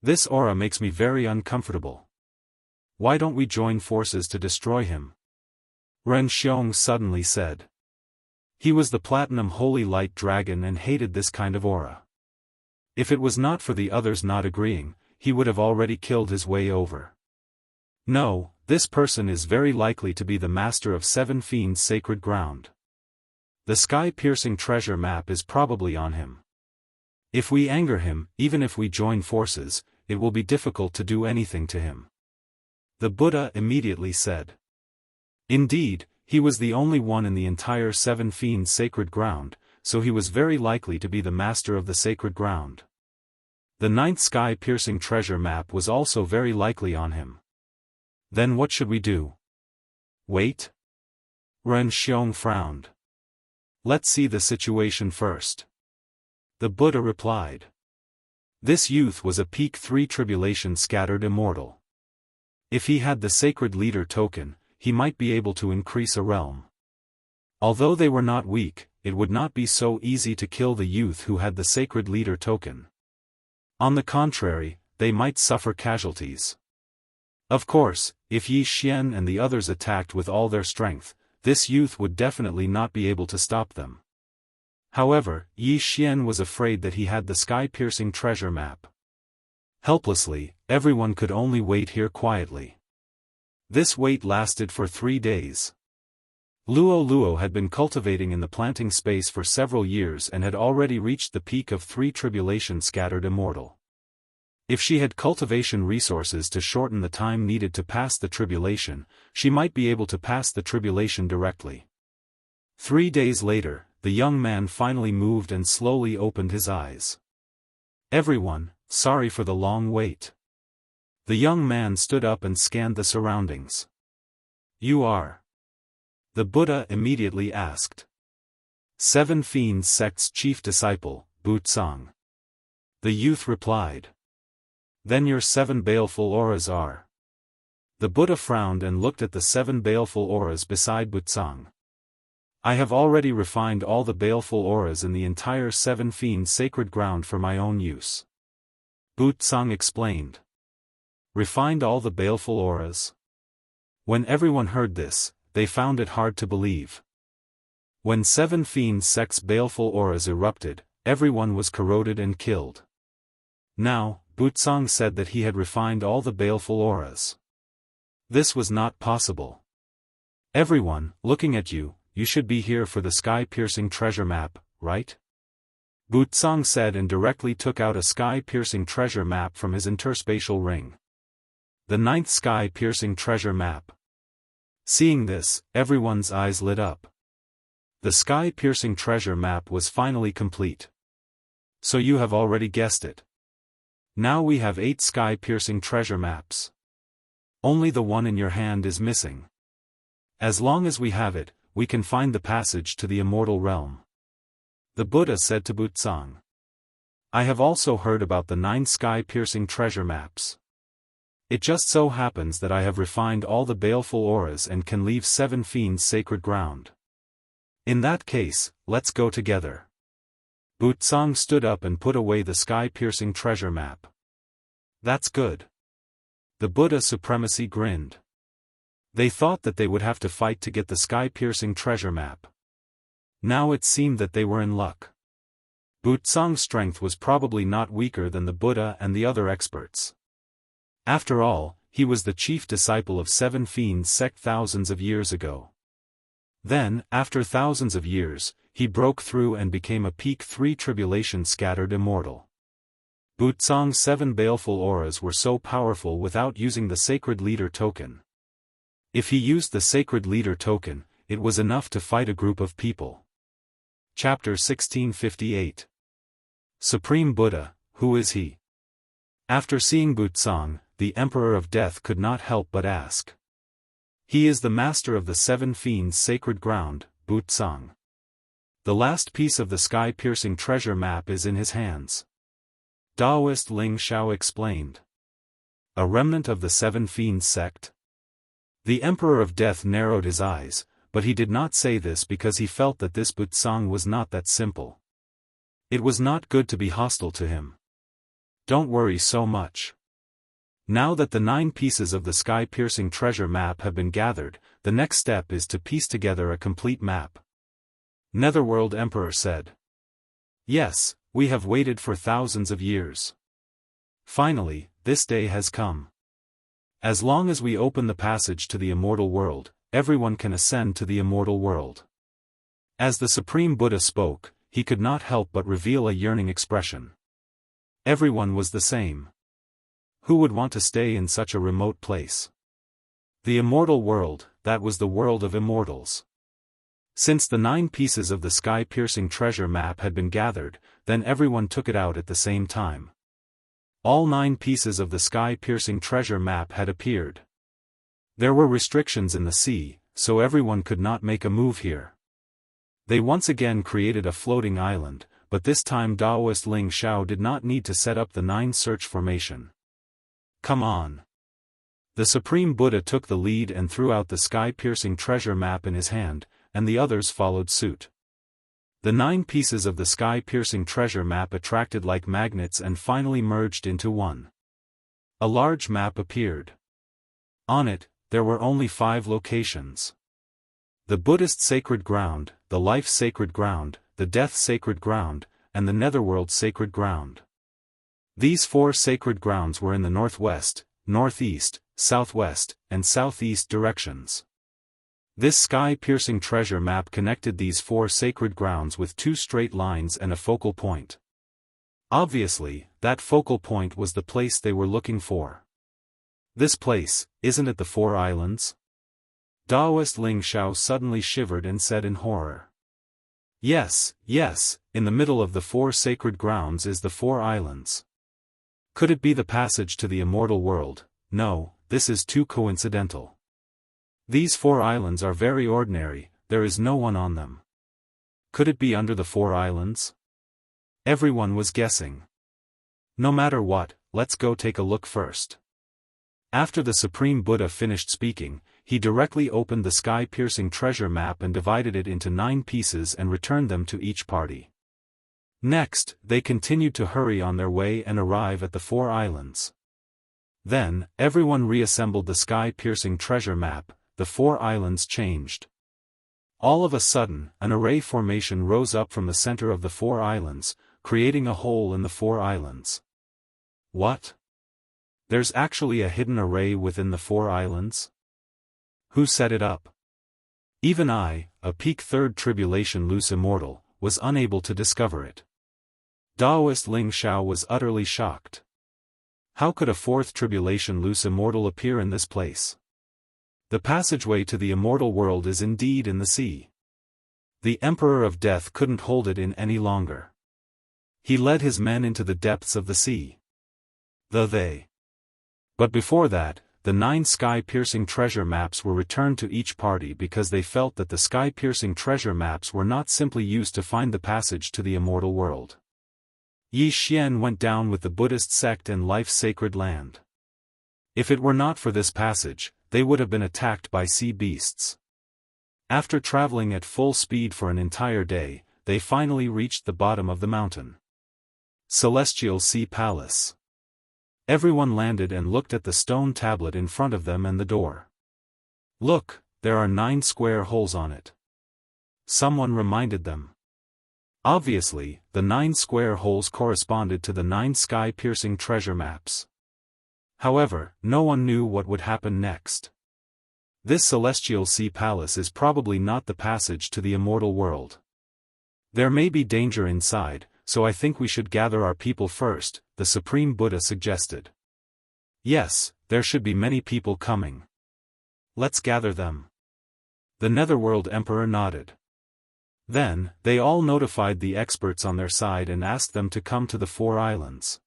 This aura makes me very uncomfortable. Why don't we join forces to destroy him? Ren Xiong suddenly said. He was the Platinum Holy Light Dragon and hated this kind of aura. If it was not for the others not agreeing, he would have already killed his way over. No, this person is very likely to be the master of Seven Fiends' sacred ground. The sky-piercing treasure map is probably on him. If we anger him, even if we join forces, it will be difficult to do anything to him. The Buddha immediately said. Indeed, he was the only one in the entire Seven Fiends' sacred ground, so he was very likely to be the master of the sacred ground. The 9th sky-piercing treasure map was also very likely on him. Then what should we do? Wait? Ren Xiong frowned. Let's see the situation first. The Buddha replied. This youth was a peak 3 tribulation scattered immortal. If he had the sacred leader token, he might be able to increase a realm. Although they were not weak, it would not be so easy to kill the youth who had the sacred leader token. On the contrary, they might suffer casualties. Of course, if Yi Xian and the others attacked with all their strength, this youth would definitely not be able to stop them. However, Yi Xian was afraid that he had the sky-piercing treasure map. Helplessly, everyone could only wait here quietly. This wait lasted for 3 days. Luo had been cultivating in the planting space for several years and had already reached the peak of 3 tribulation scattered immortal. If she had cultivation resources to shorten the time needed to pass the tribulation, she might be able to pass the tribulation directly. 3 days later, the young man finally moved and slowly opened his eyes. Everyone, sorry for the long wait. The young man stood up and scanned the surroundings. You are? The Buddha immediately asked. 7 Fiends Sect's chief disciple, Wuxia. The youth replied. Then your 7 baleful auras are. The Buddha frowned and looked at the 7 baleful auras beside Wuxia. I have already refined all the baleful auras in the entire 7 Fiends sacred ground for my own use. Wuxia explained. Refined all the baleful auras? When everyone heard this, they found it hard to believe. When 7 Fiends Sect's baleful auras erupted, everyone was corroded and killed. Now, Wuxia said that he had refined all the baleful auras. This was not possible. Everyone, looking at you, you should be here for the sky-piercing treasure map, right? Wuxia said and directly took out a sky-piercing treasure map from his interspatial ring. The 9th sky-piercing treasure map. Seeing this, everyone's eyes lit up. The sky-piercing treasure map was finally complete. So you have already guessed it. Now we have 8 sky-piercing treasure maps. Only the one in your hand is missing. As long as we have it, we can find the passage to the immortal realm. The Buddha said to Wuxia. I have also heard about the 9 sky-piercing treasure maps. It just so happens that I have refined all the baleful auras and can leave 7 Fiends sacred ground. In that case, let's go together. Wuxia stood up and put away the sky-piercing treasure map. That's good. The Buddha supremacy grinned. They thought that they would have to fight to get the sky-piercing treasure map. Now it seemed that they were in luck. Wuxia's strength was probably not weaker than the Buddha and the other experts. After all, he was the chief disciple of 7 Fiends Sect thousands of years ago. Then, after thousands of years, he broke through and became a peak 3 tribulation scattered immortal. Wuxia's 7 baleful auras were so powerful without using the sacred leader token. If he used the sacred leader token, it was enough to fight a group of people. Chapter 1658. Supreme Buddha, who is he? After seeing Wuxia, the Emperor of Death could not help but ask. He is the master of the 7 Fiends sacred ground, Wuxia. The last piece of the sky-piercing treasure map is in his hands. Daoist Ling Xiao explained. A remnant of the 7 Fiends sect? The Emperor of Death narrowed his eyes, but he did not say this because he felt that this Wuxia was not that simple. It was not good to be hostile to him. Don't worry so much. Now that the 9 pieces of the sky-piercing treasure map have been gathered, the next step is to piece together a complete map. Netherworld Emperor said. Yes, we have waited for thousands of years. Finally, this day has come. As long as we open the passage to the immortal world, everyone can ascend to the immortal world. As the Supreme Buddha spoke, he could not help but reveal a yearning expression. Everyone was the same. Who would want to stay in such a remote place? The immortal world, that was the world of immortals. Since the 9 pieces of the sky-piercing treasure map had been gathered, then everyone took it out at the same time. All 9 pieces of the sky-piercing treasure map had appeared. There were restrictions in the sea, so everyone could not make a move here. They once again created a floating island, but this time Daoist Ling Xiao did not need to set up the 9 search formation. Come on. The Supreme Buddha took the lead and threw out the sky-piercing treasure map in his hand, and the others followed suit. The 9 pieces of the sky-piercing treasure map attracted like magnets and finally merged into one. A large map appeared. On it, there were only 5 locations. The Buddhist sacred ground, the life sacred ground, the death sacred ground, and the netherworld sacred ground. These 4 sacred grounds were in the northwest, northeast, southwest, and southeast directions. This sky-piercing treasure map connected these 4 sacred grounds with 2 straight lines and a focal point. Obviously, that focal point was the place they were looking for. This place, isn't it the 4 islands? Daoist Ling Xiao suddenly shivered and said in horror. Yes, in the middle of the 4 sacred grounds is the 4 islands. Could it be the passage to the immortal world? No, this is too coincidental. These 4 islands are very ordinary, there is no one on them. Could it be under the 4 islands? Everyone was guessing. No matter what, let's go take a look first. After the Supreme Buddha finished speaking, he directly opened the sky-piercing treasure map and divided it into 9 pieces and returned them to each party. Next, they continued to hurry on their way and arrive at the 4 islands. Then, everyone reassembled the sky-piercing treasure map. The 4 islands changed. All of a sudden, an array formation rose up from the center of the 4 islands, creating a hole in the 4 islands. What? There's actually a hidden array within the 4 islands? Who set it up? Even I, a peak 3rd tribulation loose immortal, was unable to discover it. Daoist Ling Xiao was utterly shocked. How could a 4th tribulation loose immortal appear in this place? The passageway to the immortal world is indeed in the sea. The Emperor of Death couldn't hold it in any longer. He led his men into the depths of the sea. But before that, the 9 sky-piercing treasure maps were returned to each party because they felt that the sky-piercing treasure maps were not simply used to find the passage to the immortal world. Yi Xian went down with the Buddhist sect and life's sacred land. If it were not for this passage, they would have been attacked by sea beasts. After traveling at full speed for an entire day, they finally reached the bottom of the mountain. Celestial Sea Palace. Everyone landed and looked at the stone tablet in front of them and the door. Look, there are 9 square holes on it. Someone reminded them. Obviously, the 9 square holes corresponded to the 9 sky-piercing treasure maps. However, no one knew what would happen next. This Celestial Sea Palace is probably not the passage to the immortal world. There may be danger inside, so I think we should gather our people first, the Supreme Buddha suggested. Yes, there should be many people coming. Let's gather them. The Netherworld Emperor nodded. Then, they all notified the experts on their side and asked them to come to the 4 islands.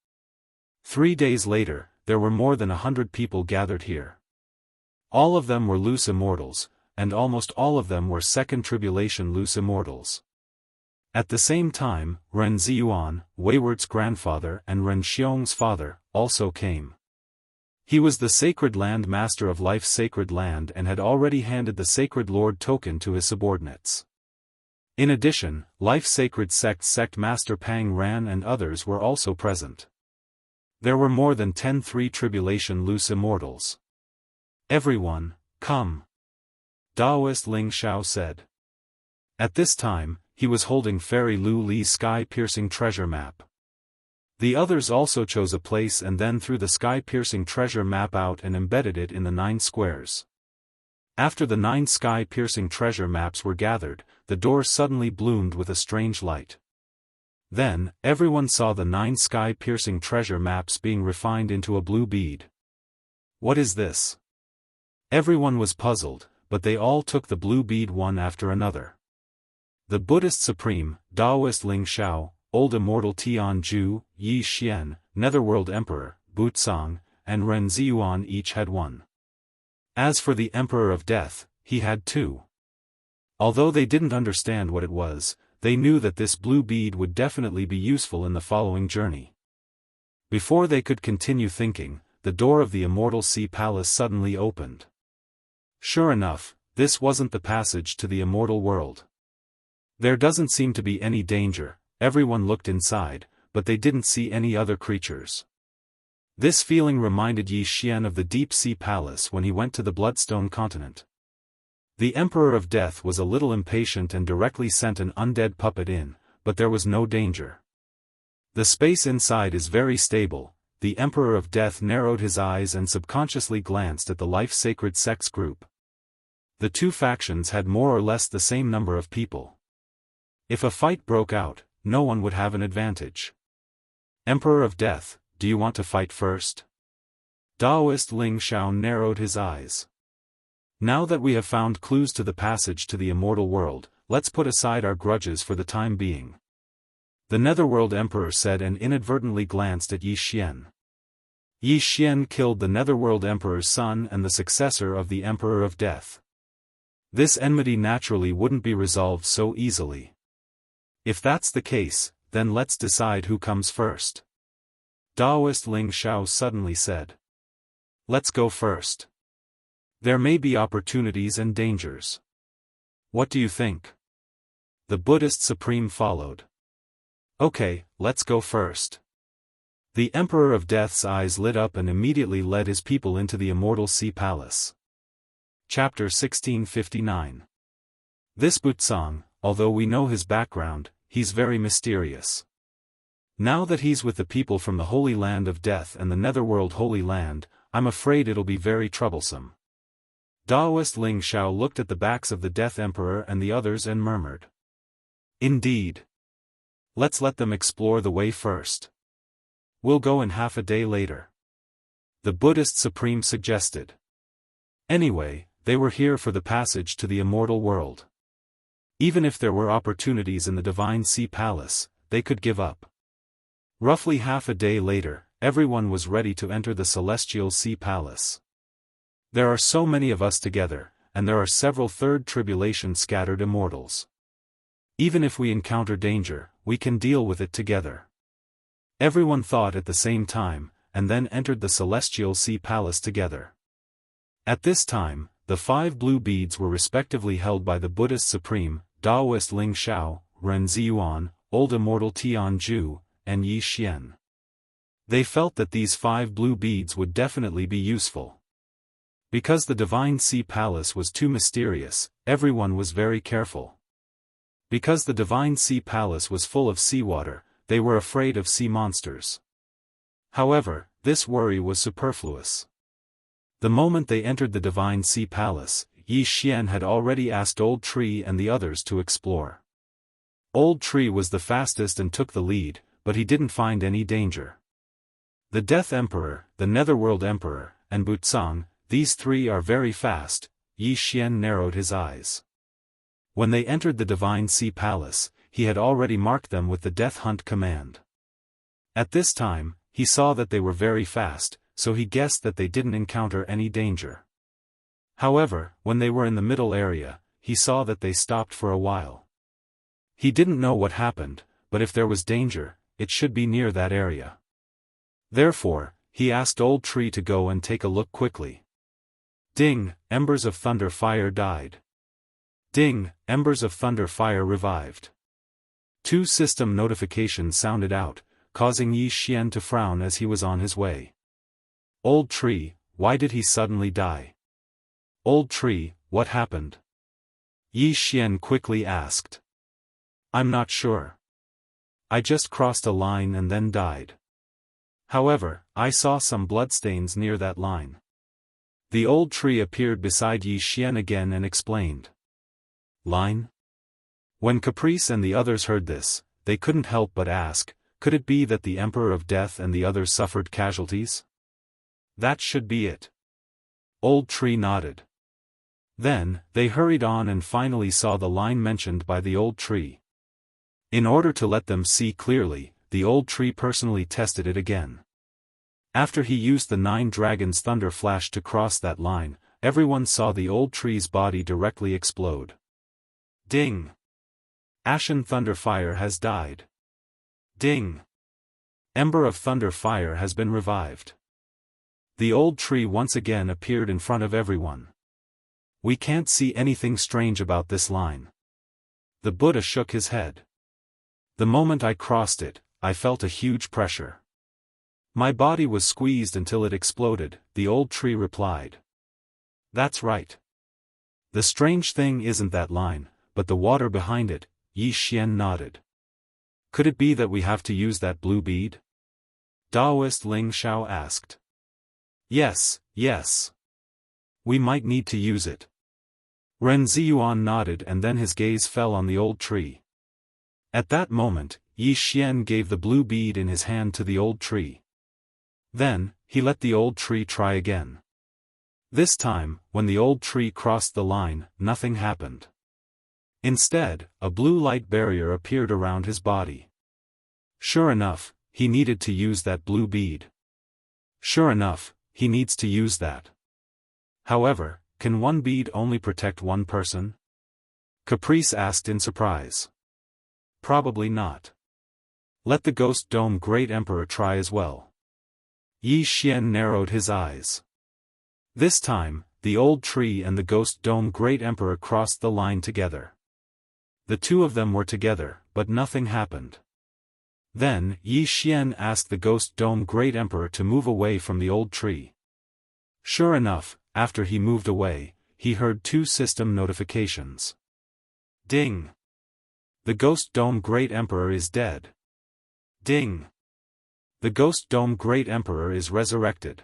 3 days later, there were more than 100 people gathered here. All of them were loose immortals, and almost all of them were 2nd tribulation loose immortals. At the same time, Ren Ziyuan, Wayward's grandfather and Ren Xiong's father, also came. He was the Sacred Land Master of Life's Sacred Land and had already handed the Sacred Lord token to his subordinates. In addition, Life's Sacred Sect Master Pang Ran and others were also present. There were more than 10 tribulation loose immortals. Everyone, come. Daoist Ling Xiao said. At this time, he was holding Fairy Lu Li's sky-piercing treasure map. The others also chose a place and then threw the sky-piercing treasure map out and embedded it in the 9 squares. After the 9 sky-piercing treasure maps were gathered, the door suddenly bloomed with a strange light. Then, everyone saw the 9 sky-piercing treasure maps being refined into a blue bead. What is this? Everyone was puzzled, but they all took the blue bead one after another. The Buddhist Supreme, Daoist Ling Xiao, Old Immortal Tianju, Yi Xian, Netherworld Emperor, Butsang, and Ren Ziyuan each had one. As for the Emperor of Death, he had 2. Although they didn't understand what it was, they knew that this blue bead would definitely be useful in the following journey. Before they could continue thinking, the door of the Immortal Sea Palace suddenly opened. Sure enough, this wasn't the passage to the immortal world. There doesn't seem to be any danger. Everyone looked inside, but they didn't see any other creatures. This feeling reminded Yi Xian of the Deep Sea Palace when he went to the Bloodstone continent. The Emperor of Death was a little impatient and directly sent an undead puppet in, but there was no danger. The space inside is very stable. The Emperor of Death narrowed his eyes and subconsciously glanced at the life-sacred sects group. The 2 factions had more or less the same number of people. If a fight broke out, no one would have an advantage. Emperor of Death, do you want to fight first? Daoist Ling Xiao narrowed his eyes. Now that we have found clues to the passage to the immortal world, let's put aside our grudges for the time being. The Netherworld Emperor said and inadvertently glanced at Yi Xian. Yi Xian killed the Netherworld Emperor's son and the successor of the Emperor of Death. This enmity naturally wouldn't be resolved so easily. If that's the case, then let's decide who comes first. Daoist Ling Xiao suddenly said. Let's go first. There may be opportunities and dangers. What do you think? The Buddhist Supreme followed. Okay, let's go first. The Emperor of Death's eyes lit up and immediately led his people into the Immortal Sea Palace. Chapter 1659. This Butsang, although we know his background, he's very mysterious. Now that he's with the people from the Holy Land of Death and the Netherworld Holy Land, I'm afraid it'll be very troublesome. Daoist Ling Xiao looked at the backs of the Death Emperor and the others and murmured. Indeed. Let's let them explore the way first. We'll go in half a day later. The Buddhist Supreme suggested. Anyway, they were here for the passage to the immortal world. Even if there were opportunities in the Divine Sea Palace, they could give up. Roughly half a day later, everyone was ready to enter the Celestial Sea Palace. There are so many of us together, and there are several third tribulation scattered immortals. Even if we encounter danger, we can deal with it together. Everyone thought at the same time, and then entered the Celestial Sea Palace together. At this time, the 5 blue beads were respectively held by the Buddhist Supreme, Daoist Ling Xiao, Ren Ziyuan, Old Immortal Tianju, and Yi Xian. They felt that these 5 blue beads would definitely be useful. Because the Divine Sea Palace was too mysterious, everyone was very careful. Because the Divine Sea Palace was full of seawater, they were afraid of sea monsters. However, this worry was superfluous. The moment they entered the Divine Sea Palace, Yi Xian had already asked Old Tree and the others to explore. Old Tree was the fastest and took the lead, but he didn't find any danger. The Death Emperor, the Netherworld Emperor, and Butsang, these 3 are very fast. Yi Xian narrowed his eyes. When they entered the Divine Sea Palace, he had already marked them with the Death Hunt command. At this time, he saw that they were very fast, so he guessed that they didn't encounter any danger. However, when they were in the middle area, he saw that they stopped for a while. He didn't know what happened, but if there was danger, it should be near that area. Therefore, he asked Old Tree to go and take a look quickly. Ding, embers of thunder fire died. Ding, embers of thunder fire revived. 2 system notifications sounded out, causing Yi Xian to frown as he was on his way. Old Tree, why did he suddenly die? Old Tree, what happened? Yi Xian quickly asked. I'm not sure. I just crossed a line and then died. However, I saw some bloodstains near that line. The Old Tree appeared beside Yi Xian again and explained. Line? When Caprice and the others heard this, they couldn't help but ask, could it be that the Emperor of Death and the others suffered casualties? That should be it. Old Tree nodded. Then, they hurried on and finally saw the line mentioned by the Old Tree. In order to let them see clearly, the Old Tree personally tested it again. After he used the 9 dragons' thunder flash to cross that line, everyone saw the Old Tree's body directly explode. Ding! Ashen Thunder Fire has died. Ding! Ember of Thunder Fire has been revived. The Old Tree once again appeared in front of everyone. We can't see anything strange about this line. The Buddha shook his head. The moment I crossed it, I felt a huge pressure. My body was squeezed until it exploded, the Old Tree replied. That's right. The strange thing isn't that line, but the water behind it, Yi Xian nodded. Could it be that we have to use that blue bead? Daoist Ling Xiao asked. Yes, yes. We might need to use it. Ren Ziyuan nodded and then his gaze fell on the Old Tree. At that moment, Yi Xian gave the blue bead in his hand to the Old Tree. Then, he let the Old Tree try again. This time, when the Old Tree crossed the line, nothing happened. Instead, a blue light barrier appeared around his body. Sure enough, he needed to use that blue bead. Sure enough, he needs to use that. However, can one bead only protect one person? Caprice asked in surprise. Probably not. Let the Ghost Dome Great Emperor try as well. Yi Xian narrowed his eyes. This time, the old tree and the Ghost Dome Great Emperor crossed the line together. The two of them were together, but nothing happened. Then, Yi Xian asked the Ghost Dome Great Emperor to move away from the old tree. Sure enough, after he moved away, he heard two system notifications. Ding! The Ghost Dome Great Emperor is dead. Ding! The Ghost Dome Great Emperor is resurrected.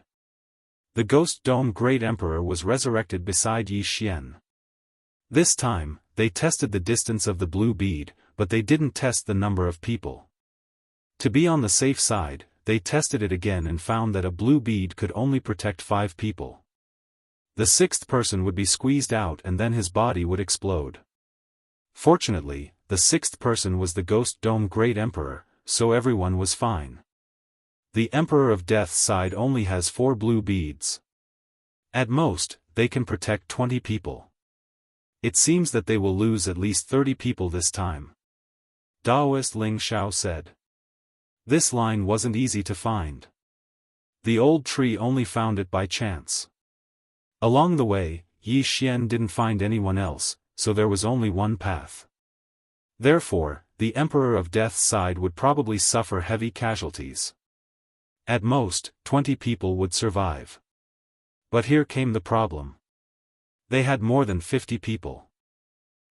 The Ghost Dome Great Emperor was resurrected beside Yi Xian. This time, they tested the distance of the blue bead, but they didn't test the number of people. To be on the safe side, they tested it again and found that a blue bead could only protect 5 people. The sixth person would be squeezed out and then his body would explode. Fortunately, the sixth person was the Ghost Dome Great Emperor, so everyone was fine. The Emperor of Death's side only has 4 blue beads. At most, they can protect 20 people. It seems that they will lose at least 30 people this time. Daoist Ling Xiao said. This line wasn't easy to find. The old tree only found it by chance. Along the way, Yi Xian didn't find anyone else, so there was only one path. Therefore, the Emperor of Death's side would probably suffer heavy casualties. At most, 20 people would survive. But here came the problem. They had more than 50 people.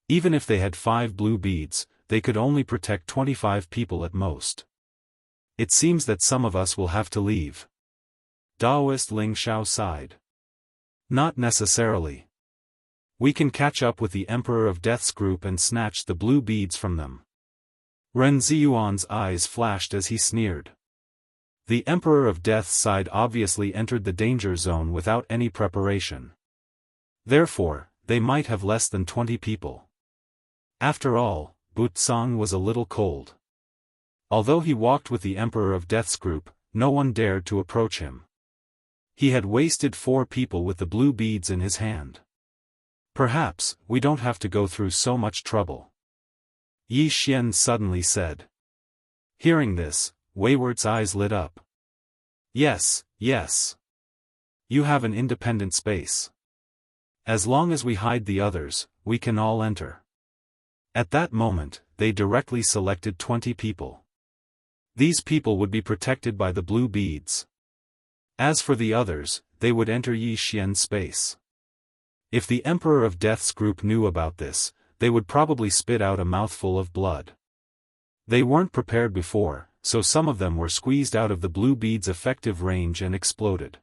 Even if they had 5 blue beads, they could only protect 25 people at most. It seems that some of us will have to leave. Daoist Ling Xiao sighed. Not necessarily. We can catch up with the Emperor of Death's group and snatch the blue beads from them. Ren Ziyuan's eyes flashed as he sneered. The Emperor of Death's side obviously entered the danger zone without any preparation. Therefore, they might have less than 20 people. After all, Butsang was a little cold. Although he walked with the Emperor of Death's group, no one dared to approach him. He had wasted 4 people with the blue beads in his hand. Perhaps, we don't have to go through so much trouble. Yi Xian suddenly said. Hearing this, Wayward's eyes lit up. Yes, yes. You have an independent space. As long as we hide the others, we can all enter. At that moment, they directly selected 20 people. These people would be protected by the blue beads. As for the others, they would enter Yi Xian's space. If the Emperor of Death's group knew about this, they would probably spit out a mouthful of blood. They weren't prepared before, so some of them were squeezed out of the blue bead's effective range and exploded.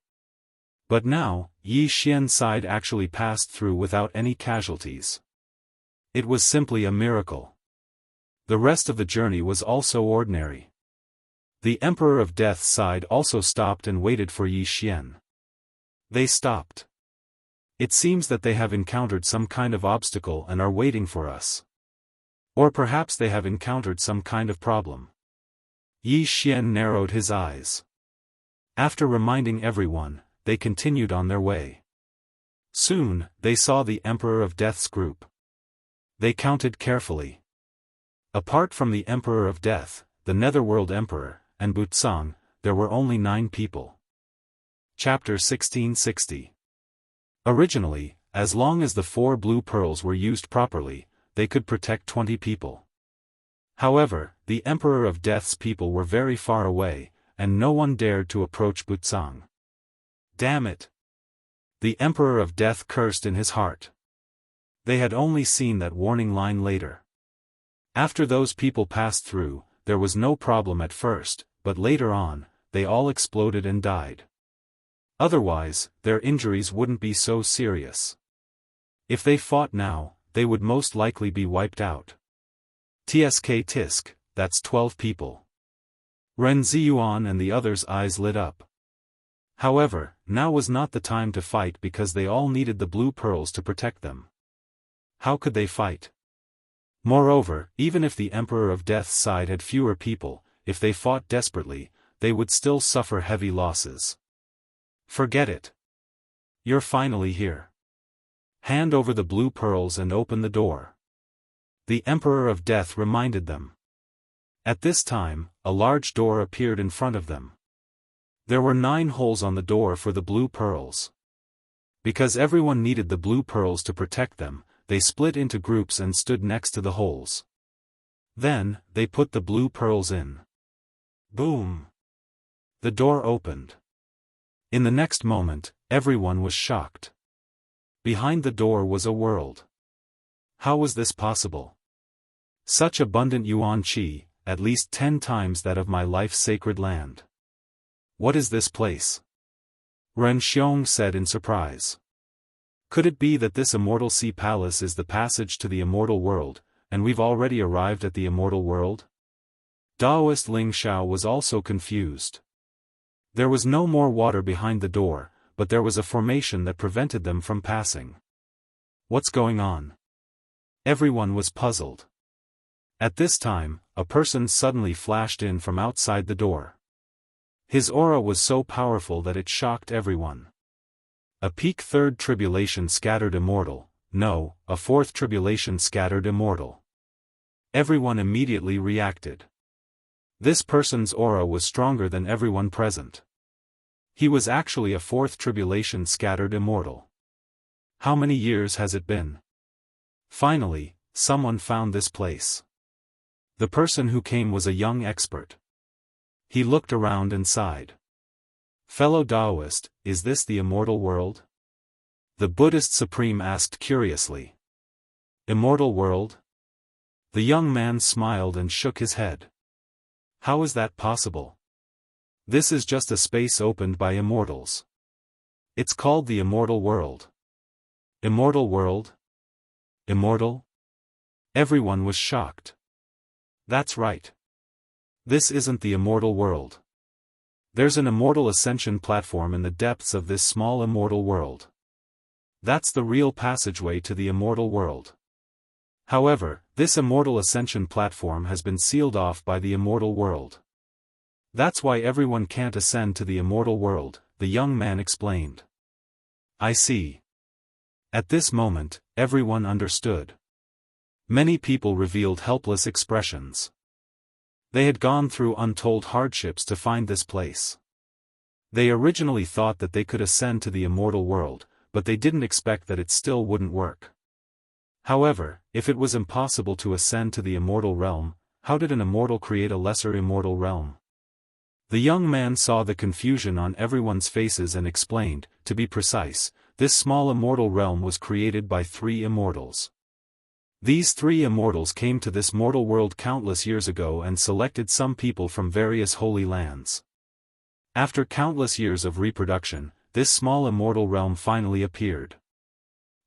But now, Yi Xian's side actually passed through without any casualties. It was simply a miracle. The rest of the journey was also ordinary. The Emperor of Death's side also stopped and waited for Yi Xian. They stopped. It seems that they have encountered some kind of obstacle and are waiting for us. Or perhaps they have encountered some kind of problem. Yi Xian narrowed his eyes. After reminding everyone, they continued on their way. Soon, they saw the Emperor of Death's group. They counted carefully. Apart from the Emperor of Death, the Netherworld Emperor, and Butsang, there were only 9 people. Chapter 1660. Originally, as long as the 4 blue pearls were used properly, they could protect 20 people. However, the Emperor of Death's people were very far away, and no one dared to approach Butsang. Damn it! The Emperor of Death cursed in his heart. They had only seen that warning line later. After those people passed through, there was no problem at first, but later on, they all exploded and died. Otherwise, their injuries wouldn't be so serious. If they fought now, they would most likely be wiped out. TSK Tisk, that's 12 people. Ren Ziyuan and the others' eyes lit up. However, now was not the time to fight because they all needed the blue pearls to protect them. How could they fight? Moreover, even if the Emperor of Death's side had fewer people, if they fought desperately, they would still suffer heavy losses. Forget it. You're finally here. Hand over the blue pearls and open the door. The Emperor of Death reminded them. At this time, a large door appeared in front of them. There were 9 holes on the door for the blue pearls. Because everyone needed the blue pearls to protect them, they split into groups and stood next to the holes. Then, they put the blue pearls in. Boom! The door opened. In the next moment, everyone was shocked. Behind the door was a world. How was this possible? Such abundant yuan qi, at least 10 times that of my life's sacred land. What is this place? Ren Xiong said in surprise. Could it be that this immortal sea palace is the passage to the immortal world, and we've already arrived at the immortal world? Daoist Ling Xiao was also confused. There was no more water behind the door, but there was a formation that prevented them from passing. What's going on? Everyone was puzzled. At this time, a person suddenly flashed in from outside the door. His aura was so powerful that it shocked everyone. A peak 3rd tribulation scattered immortal, no, a 4th tribulation scattered immortal. Everyone immediately reacted. This person's aura was stronger than everyone present. He was actually a 4th tribulation scattered immortal. How many years has it been? Finally, someone found this place. The person who came was a young expert. He looked around and sighed. Fellow Daoist, is this the immortal world? The Buddhist supreme asked curiously. Immortal world? The young man smiled and shook his head. How is that possible? This is just a space opened by immortals. It's called the immortal world. Immortal world? Immortal? Everyone was shocked. That's right. This isn't the immortal world. There's an immortal ascension platform in the depths of this small immortal world. That's the real passageway to the immortal world. However, this immortal ascension platform has been sealed off by the immortal world. That's why everyone can't ascend to the immortal world, the young man explained. I see. At this moment, everyone understood. Many people revealed helpless expressions. They had gone through untold hardships to find this place. They originally thought that they could ascend to the immortal world, but they didn't expect that it still wouldn't work. However, if it was impossible to ascend to the immortal realm, how did an immortal create a lesser immortal realm? The young man saw the confusion on everyone's faces and explained, to be precise, this small immortal realm was created by 3 immortals. These 3 immortals came to this mortal world countless years ago and selected some people from various holy lands. After countless years of reproduction, this small immortal realm finally appeared.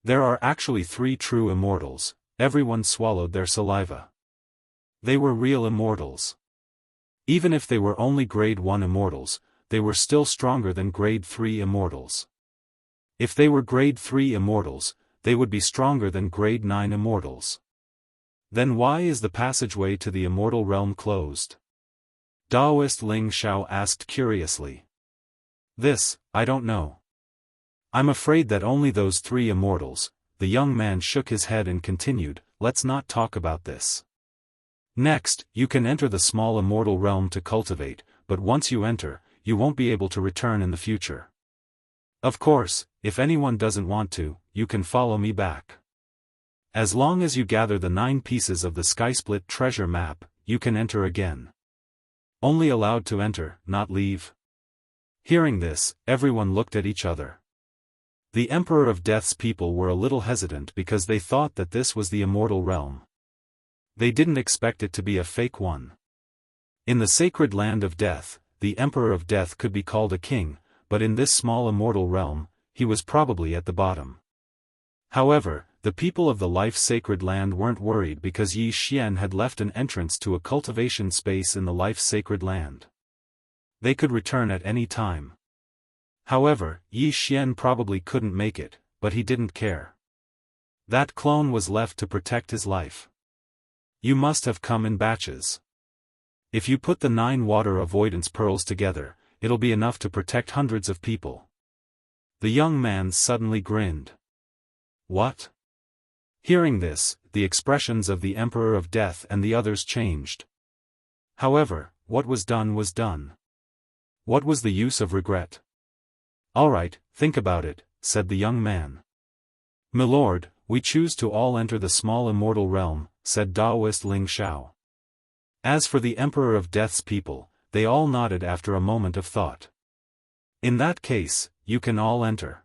There are actually 3 true immortals. Everyone swallowed their saliva. They were real immortals. Even if they were only grade 1 immortals, they were still stronger than grade 3 immortals. If they were grade 3 immortals, they would be stronger than grade 9 immortals. Then why is the passageway to the immortal realm closed? Daoist Ling Xiao asked curiously. This, I don't know. I'm afraid that only those 3 immortals. The young man shook his head and continued, let's not talk about this. Next, you can enter the small immortal realm to cultivate, but once you enter, you won't be able to return in the future. Of course, if anyone doesn't want to, you can follow me back. As long as you gather the 9 pieces of the Skysplit treasure map, you can enter again. Only allowed to enter, not leave. Hearing this, everyone looked at each other. The Emperor of Death's people were a little hesitant because they thought that this was the immortal realm. They didn't expect it to be a fake one. In the sacred land of death, the Emperor of Death could be called a king, but in this small immortal realm, he was probably at the bottom. However, the people of the life-sacred land weren't worried because Yi Xian had left an entrance to a cultivation space in the life-sacred land. They could return at any time. However, Yi Xian probably couldn't make it, but he didn't care. That clone was left to protect his life. You must have come in batches. If you put the 9 water avoidance pearls together, it'll be enough to protect hundreds of people. The young man suddenly grinned. What? Hearing this, the expressions of the Emperor of Death and the others changed. However, what was done was done. What was the use of regret? All right, think about it, said the young man. Milord, we choose to all enter the small immortal realm, said Daoist Ling Xiao. As for the Emperor of Death's people, they all nodded after a moment of thought. In that case, you can all enter.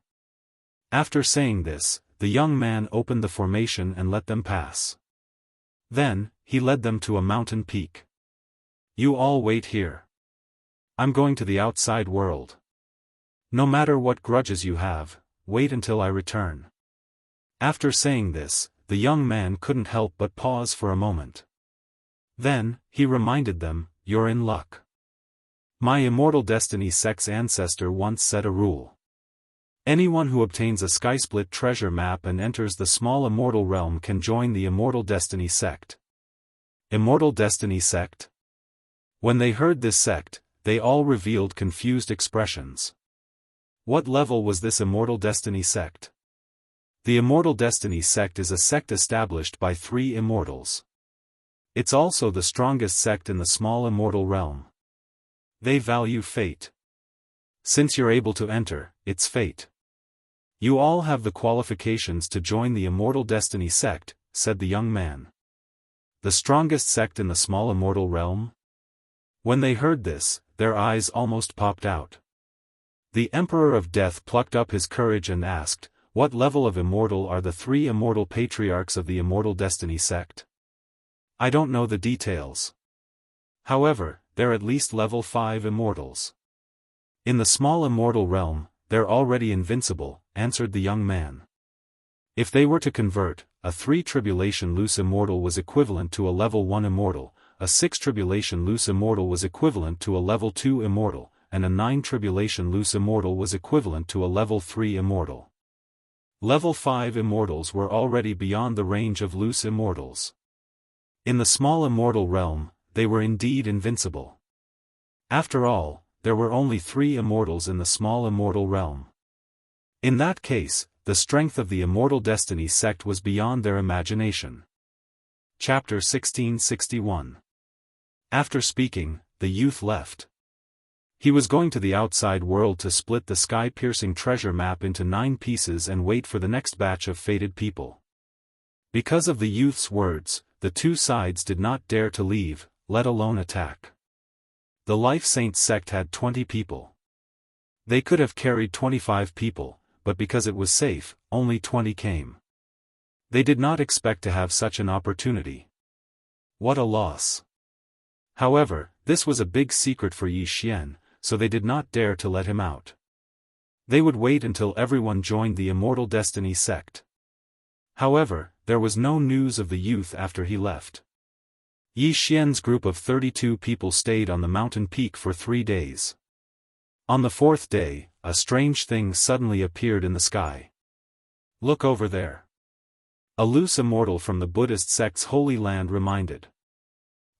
After saying this, the young man opened the formation and let them pass. Then, he led them to a mountain peak. You all wait here. I'm going to the outside world. No matter what grudges you have, wait until I return. After saying this, the young man couldn't help but pause for a moment. Then, he reminded them, you're in luck. My Immortal Destiny sect's ancestor once set a rule. Anyone who obtains a skysplit treasure map and enters the small immortal realm can join the Immortal Destiny sect. Immortal Destiny sect? When they heard this sect, they all revealed confused expressions. What level was this Immortal Destiny sect? The Immortal Destiny sect is a sect established by 3 immortals. It's also the strongest sect in the small immortal realm. They value fate. Since you're able to enter, it's fate. You all have the qualifications to join the Immortal Destiny sect, said the young man. The strongest sect in the small immortal realm? When they heard this, their eyes almost popped out. The Emperor of Death plucked up his courage and asked, what level of immortal are the 3 immortal patriarchs of the Immortal Destiny sect? I don't know the details. However, they're at least level 5 immortals. In the small immortal realm, they're already invincible, answered the young man. If they were to convert, a 3 tribulation loose immortal was equivalent to a level 1 immortal, a 6 tribulation loose immortal was equivalent to a level 2 immortal, and a 9 tribulation loose immortal was equivalent to a level 3 immortal. Level 5 immortals were already beyond the range of loose immortals. In the small immortal realm, they were indeed invincible. After all, there were only 3 immortals in the small immortal realm. In that case, the strength of the Immortal Destiny sect was beyond their imagination. Chapter 1661. After speaking, the youth left. He was going to the outside world to split the sky-piercing treasure map into 9 pieces and wait for the next batch of fated people. Because of the youth's words, the 2 sides did not dare to leave, let alone attack. The Life Saints sect had 20 people. They could have carried 25 people, but because it was safe, only 20 came. They did not expect to have such an opportunity. What a loss. However, this was a big secret for Yi Xian, so they did not dare to let him out. They would wait until everyone joined the Immortal Destiny sect. However, there was no news of the youth after he left. Yi Xian's group of 32 people stayed on the mountain peak for 3 days. On the 4th day, a strange thing suddenly appeared in the sky. Look over there. A loose immortal from the Buddhist sect's holy land reminded.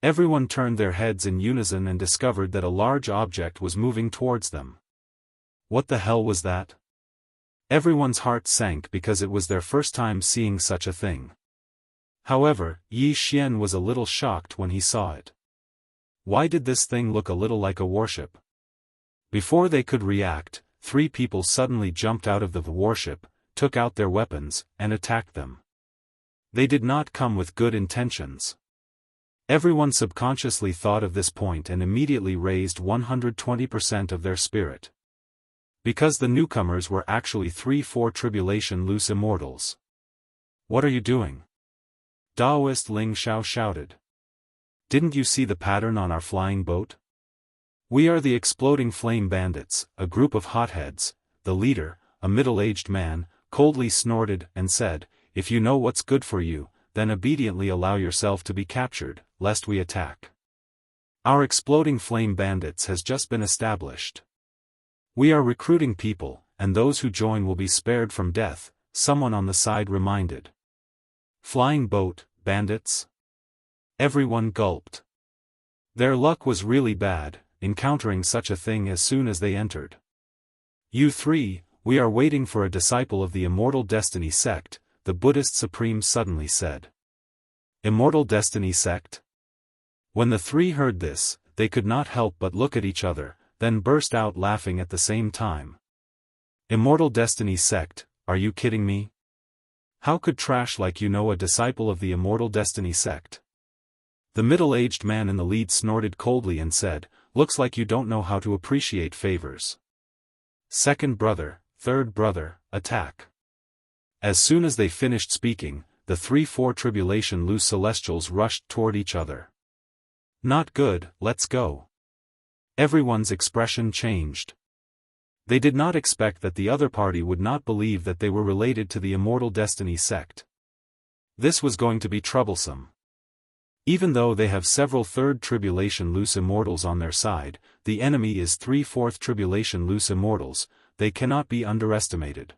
Everyone turned their heads in unison and discovered that a large object was moving towards them. What the hell was that? Everyone's heart sank because it was their first time seeing such a thing. However, Yi Xian was a little shocked when he saw it. Why did this thing look a little like a warship? Before they could react, 3 people suddenly jumped out of the warship, took out their weapons, and attacked them. They did not come with good intentions. Everyone subconsciously thought of this point and immediately raised 120% of their spirit. Because the newcomers were actually 3-4 tribulation loose immortals. What are you doing? Daoist Ling Xiao shouted. Didn't you see the pattern on our flying boat? We are the Exploding Flame Bandits, a group of hotheads. The leader, a middle-aged man, coldly snorted and said, if you know what's good for you, then obediently allow yourself to be captured, lest we attack. Our Exploding Flame Bandits has just been established. We are recruiting people, and those who join will be spared from death, someone on the side reminded. Flying boat, bandits? Everyone gulped. Their luck was really bad, encountering such a thing as soon as they entered. You 3, "We are waiting for a disciple of the Immortal Destiny sect," the Buddhist Supreme suddenly said. Immortal Destiny sect? When the three heard this, they could not help but look at each other, then burst out laughing at the same time. Immortal Destiny sect, are you kidding me? How could trash like you know a disciple of the Immortal Destiny sect? The middle-aged man in the lead snorted coldly and said, "Looks like you don't know how to appreciate favors. Second brother, third brother, attack." As soon as they finished speaking, the 3-4 Tribulation Loose Celestials rushed toward each other. "Not good, let's go." Everyone's expression changed. They did not expect that the other party would not believe that they were related to the Immortal Destiny sect. This was going to be troublesome. Even though they have several 3rd Tribulation Loose Immortals on their side, the enemy is 3/4 Tribulation Loose Immortals, they cannot be underestimated.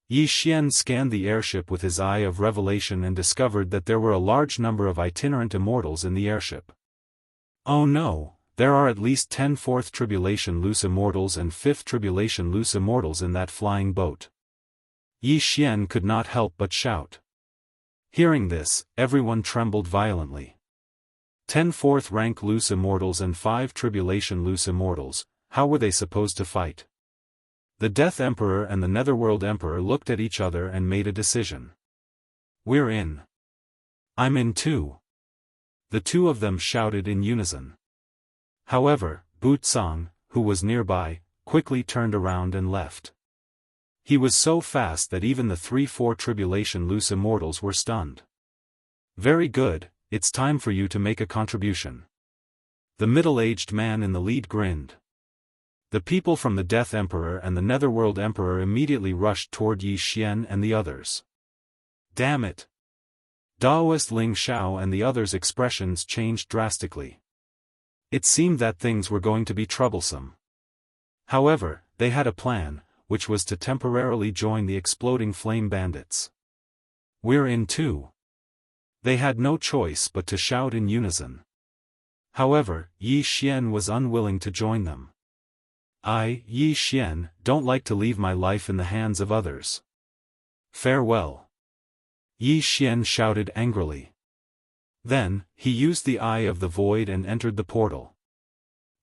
Yi Xian scanned the airship with his eye of revelation and discovered that there were a large number of itinerant immortals in the airship. Oh no, there are at least 10 4th Tribulation Loose Immortals and 5th Tribulation Loose Immortals in that flying boat. Yi Xian could not help but shout. Hearing this, everyone trembled violently. 10 4th rank Loose Immortals and 5 Tribulation Loose Immortals, how were they supposed to fight? The Death Emperor and the Netherworld Emperor looked at each other and made a decision. "We're in." "I'm in too." The two of them shouted in unison. However, Wuxia, who was nearby, quickly turned around and left. He was so fast that even the 3/4 Tribulation Loose Immortals were stunned. "Very good, it's time for you to make a contribution." The middle-aged man in the lead grinned. The people from the Death Emperor and the Netherworld Emperor immediately rushed toward Yi Xian and the others. Damn it! Daoist Ling Xiao and the others' expressions changed drastically. It seemed that things were going to be troublesome. However, they had a plan, which was to temporarily join the exploding flame bandits. "We're in too." They had no choice but to shout in unison. However, Yi Xian was unwilling to join them. "I, Yi Xian, don't like to leave my life in the hands of others. Farewell." Yi Xian shouted angrily. Then, he used the Eye of the Void and entered the portal.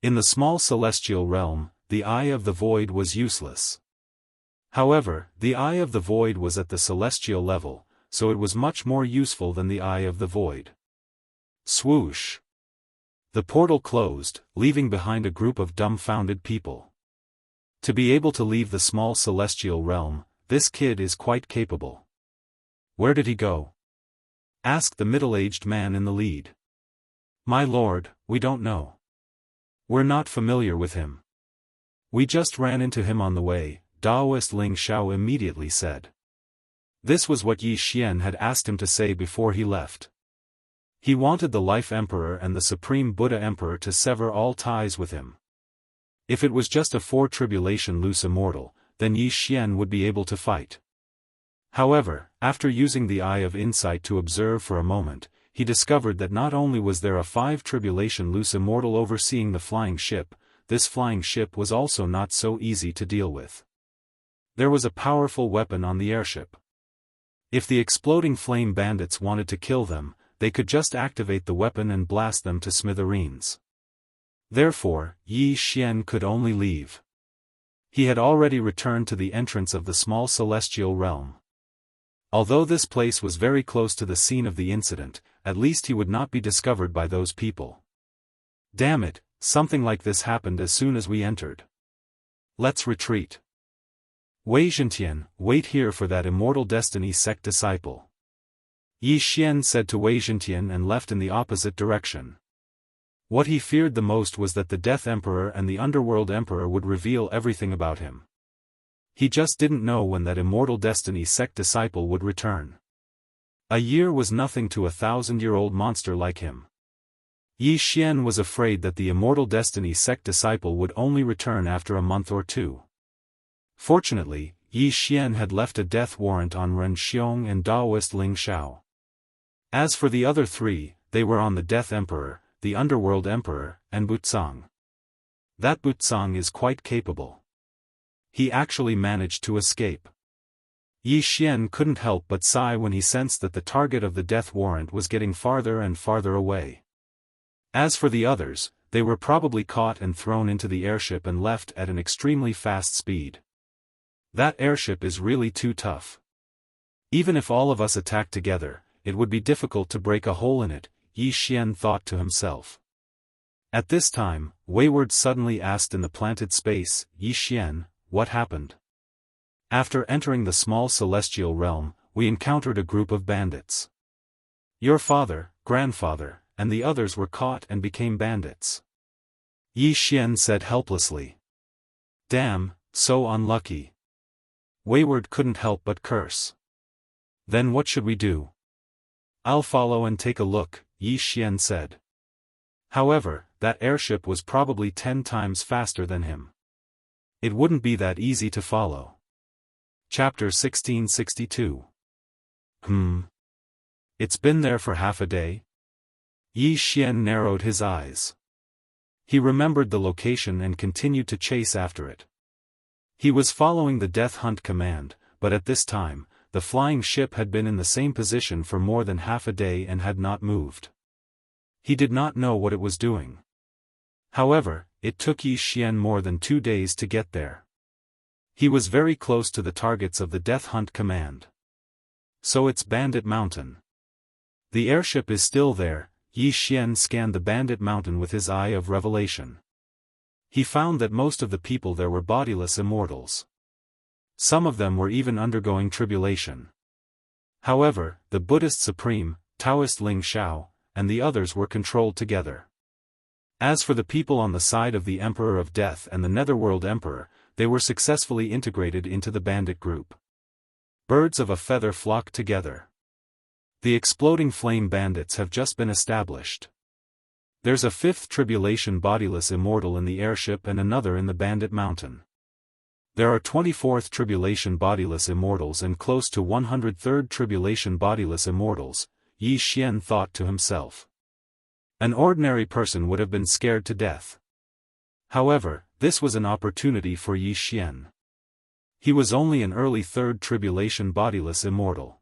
In the small celestial realm, the Eye of the Void was useless. However, the Eye of the Void was at the celestial level, so it was much more useful than the Eye of the Void. Swoosh! The portal closed, leaving behind a group of dumbfounded people. To be able to leave the small celestial realm, this kid is quite capable. "Where did he go?" asked the middle-aged man in the lead. "My lord, we don't know. We're not familiar with him. We just ran into him on the way," Daoist Ling Xiao immediately said. This was what Yi Xian had asked him to say before he left. He wanted the Life Emperor and the Supreme Buddha Emperor to sever all ties with him. If it was just a 4 Tribulation Loose Immortal, then Yi Xian would be able to fight. However, after using the Eye of Insight to observe for a moment, he discovered that not only was there a 5 Tribulation Loose Immortal overseeing the flying ship, this flying ship was also not so easy to deal with. There was a powerful weapon on the airship. If the exploding flame bandits wanted to kill them, they could just activate the weapon and blast them to smithereens. Therefore, Yi Xian could only leave. He had already returned to the entrance of the small celestial realm. Although this place was very close to the scene of the incident, at least he would not be discovered by those people. Damn it, something like this happened as soon as we entered. Let's retreat. Wei Zhentian, wait here for that Immortal Destiny sect disciple. Yi Xian said to Wei Zhentian and left in the opposite direction. What he feared the most was that the Death Emperor and the Underworld Emperor would reveal everything about him. He just didn't know when that Immortal Destiny sect disciple would return. A year was nothing to a 1,000-year-old monster like him. Yi Xian was afraid that the Immortal Destiny sect disciple would only return after a month or two. Fortunately, Yi Xian had left a death warrant on Ren Xiong and Daoist Ling Xiao. As for the other three, they were on the Death Emperor, the Underworld Emperor, and Wuxia. That Wuxia is quite capable. he actually managed to escape. Yi Xian couldn't help but sigh when he sensed that the target of the death warrant was getting farther and farther away. As for the others, they were probably caught and thrown into the airship and left at an extremely fast speed. That airship is really too tough. Even if all of us attack together, it would be difficult to break a hole in it, Yi Xian thought to himself. At this time, Wayward suddenly asked in the planted space, Yi Xian, what happened? After entering the small celestial realm, we encountered a group of bandits. Your father, grandfather, and the others were caught and became bandits. Yi Xian said helplessly. Damn, so unlucky. Wayward couldn't help but curse. Then what should we do? I'll follow and take a look, Yi Xian said. However, that airship was probably 10 times faster than him. It wouldn't be that easy to follow. Chapter 1662. It's been there for half a day? Yi Xian narrowed his eyes. He remembered the location and continued to chase after it. He was following the death hunt command, but at this time, the flying ship had been in the same position for more than half a day and had not moved. He did not know what it was doing. However, it took Yi Xian more than 2 days to get there. He was very close to the targets of the death hunt command. So it's Bandit Mountain. The airship is still there. Yi Xian scanned the Bandit Mountain with his eye of revelation. He found that most of the people there were bodiless immortals. Some of them were even undergoing tribulation. However, the Buddhist Supreme, Daoist Ling Shao, and the others were controlled together. As for the people on the side of the Emperor of Death and the Netherworld Emperor, they were successfully integrated into the bandit group. Birds of a feather flocked together. The exploding flame bandits have just been established. There's a 5th tribulation bodiless immortal in the airship and another in the Bandit Mountain. There are 24th tribulation bodiless immortals and close to 103rd tribulation bodiless immortals, Yi Xian thought to himself. An ordinary person would have been scared to death. However, this was an opportunity for Yi Xian. He was only an early 3rd tribulation bodiless immortal.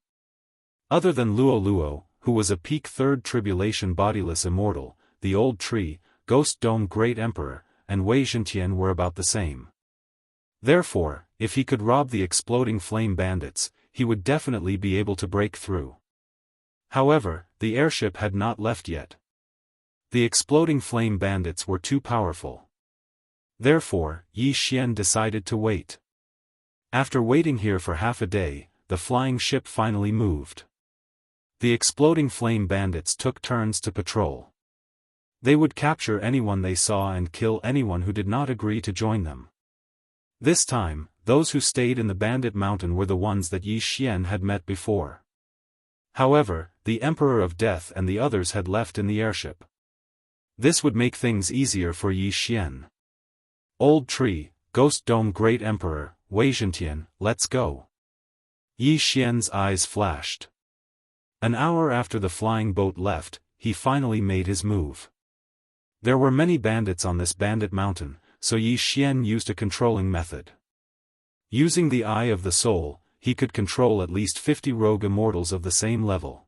Other than Luo Luo, who was a peak 3rd tribulation bodiless immortal, the Old Tree, Ghost Dome Great Emperor, and Wei Zhentian were about the same. Therefore, if he could rob the exploding flame bandits, he would definitely be able to break through. However, the airship had not left yet. The exploding flame bandits were too powerful. Therefore, Yi Xian decided to wait. After waiting here for half a day, the flying ship finally moved. The exploding flame bandits took turns to patrol. They would capture anyone they saw and kill anyone who did not agree to join them. This time, those who stayed in the Bandit Mountain were the ones that Yi Xian had met before. However, the Emperor of Death and the others had left in the airship. This would make things easier for Yi Xian. Old Tree, Ghost Dome Great Emperor, Wei Zhentian, let's go. Yi Xian's eyes flashed. An hour after the flying boat left, he finally made his move. There were many bandits on this Bandit Mountain, so Yi Xian used a controlling method. Using the Eye of the Soul, he could control at least 50 rogue immortals of the same level.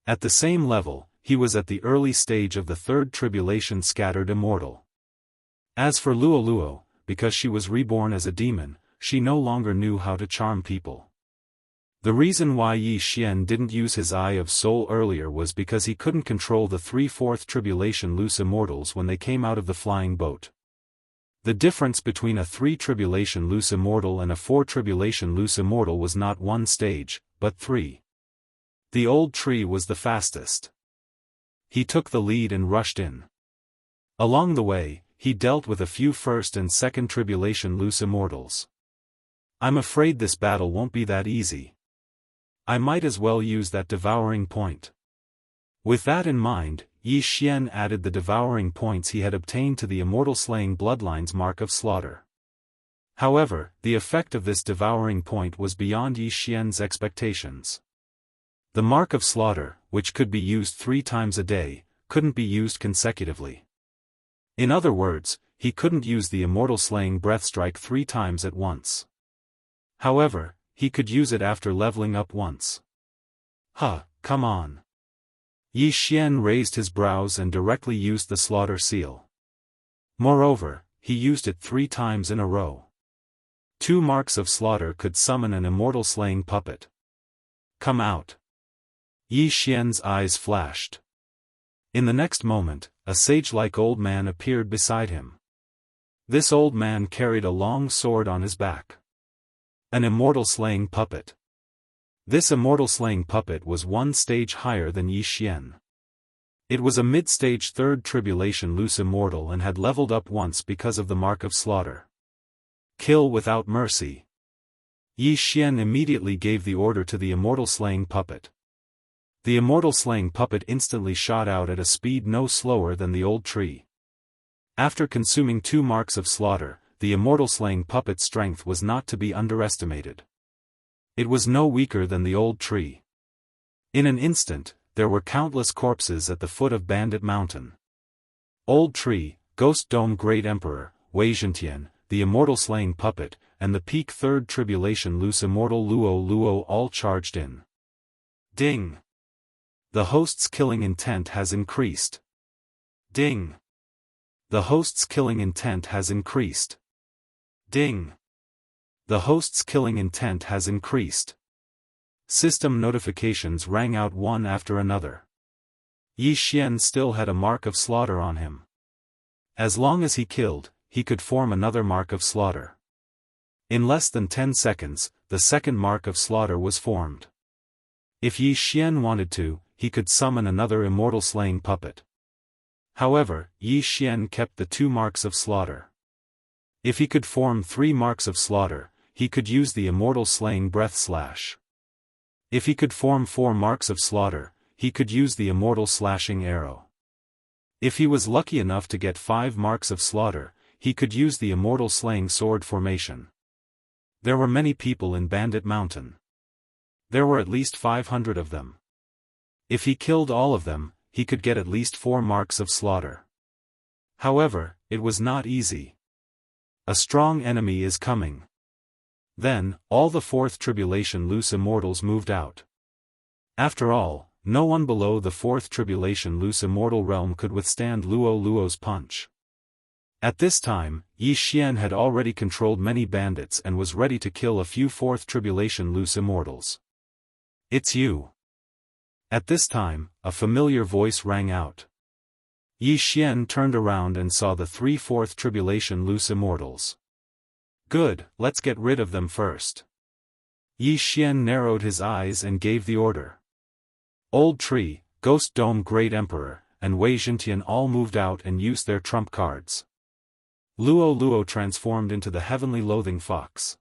At the same level, he was at the early stage of the 3rd tribulation scattered immortal. As for Luo Luo, because she was reborn as a demon, she no longer knew how to charm people. The reason why Yi Xian didn't use his Eye of Soul earlier was because he couldn't control the 3/4 tribulation loose immortals when they came out of the flying boat. The difference between a 3 tribulation loose immortal and a 4 tribulation loose immortal was not 1 stage, but 3. The Old Tree was the fastest. He took the lead and rushed in. Along the way, he dealt with a few 1st and 2nd tribulation loose immortals. I'm afraid this battle won't be that easy. I might as well use that devouring point. With that in mind, Yi Xian added the devouring points he had obtained to the immortal slaying bloodline's mark of slaughter. However, the effect of this devouring point was beyond Yi Xian's expectations. The mark of slaughter, which could be used 3 times a day, couldn't be used consecutively. In other words, he couldn't use the immortal slaying breath strike 3 times at once. However, he could use it after leveling up once. Huh, come on. Yi Xian raised his brows and directly used the slaughter seal. Moreover, he used it 3 times in a row. 2 marks of slaughter could summon an immortal slaying puppet. Come out. Yi Xian's eyes flashed. In the next moment, a sage-like old man appeared beside him. This old man carried a long sword on his back. An immortal slaying puppet. This immortal slaying puppet was 1 stage higher than Yi Xian. It was a mid-stage 3rd tribulation loose immortal and had leveled up once because of the mark of slaughter. Kill without mercy. Yi Xian immediately gave the order to the immortal slaying puppet. The immortal slaying puppet instantly shot out at a speed no slower than the old tree. After consuming 2 marks of slaughter, the immortal slaying puppet's strength was not to be underestimated. It was no weaker than the old tree. In an instant, there were countless corpses at the foot of Bandit Mountain. Old Tree, Ghost Dome Great Emperor, Wei Zhentian, the immortal slaying puppet, and the peak 3rd tribulation loose immortal Luo all charged in. Ding! The host's killing intent has increased. Ding! The host's killing intent has increased. Ding! The host's killing intent has increased. System notifications rang out one after another. Yi Xian still had a mark of slaughter on him. As long as he killed, he could form another mark of slaughter. In less than 10 seconds, the 2nd mark of slaughter was formed. If Yi Xian wanted to, he could summon another immortal slaying puppet. However, Yi Xian kept the 2 marks of slaughter. If he could form 3 marks of slaughter, he could use the immortal slaying breath slash. If he could form 4 marks of slaughter, he could use the immortal slashing arrow. If he was lucky enough to get 5 marks of slaughter, he could use the immortal slaying sword formation. There were many people in Bandit Mountain. There were at least 500 of them. If he killed all of them, he could get at least 4 marks of slaughter. However, it was not easy. A strong enemy is coming. Then, all the 4th tribulation loose immortals moved out. After all, no one below the 4th tribulation loose immortal realm could withstand Luo's punch. At this time, Yi Xian had already controlled many bandits and was ready to kill a few 4th tribulation loose immortals. It's you. At this time, a familiar voice rang out. Yi Xian turned around and saw the 3 4th tribulation loose immortals. Good, let's get rid of them first. Yi Xian narrowed his eyes and gave the order. Old Tree, Ghost Dome Great Emperor, and Wei Zhentian all moved out and used their trump cards. Luo transformed into the Heavenly Loathing Fox.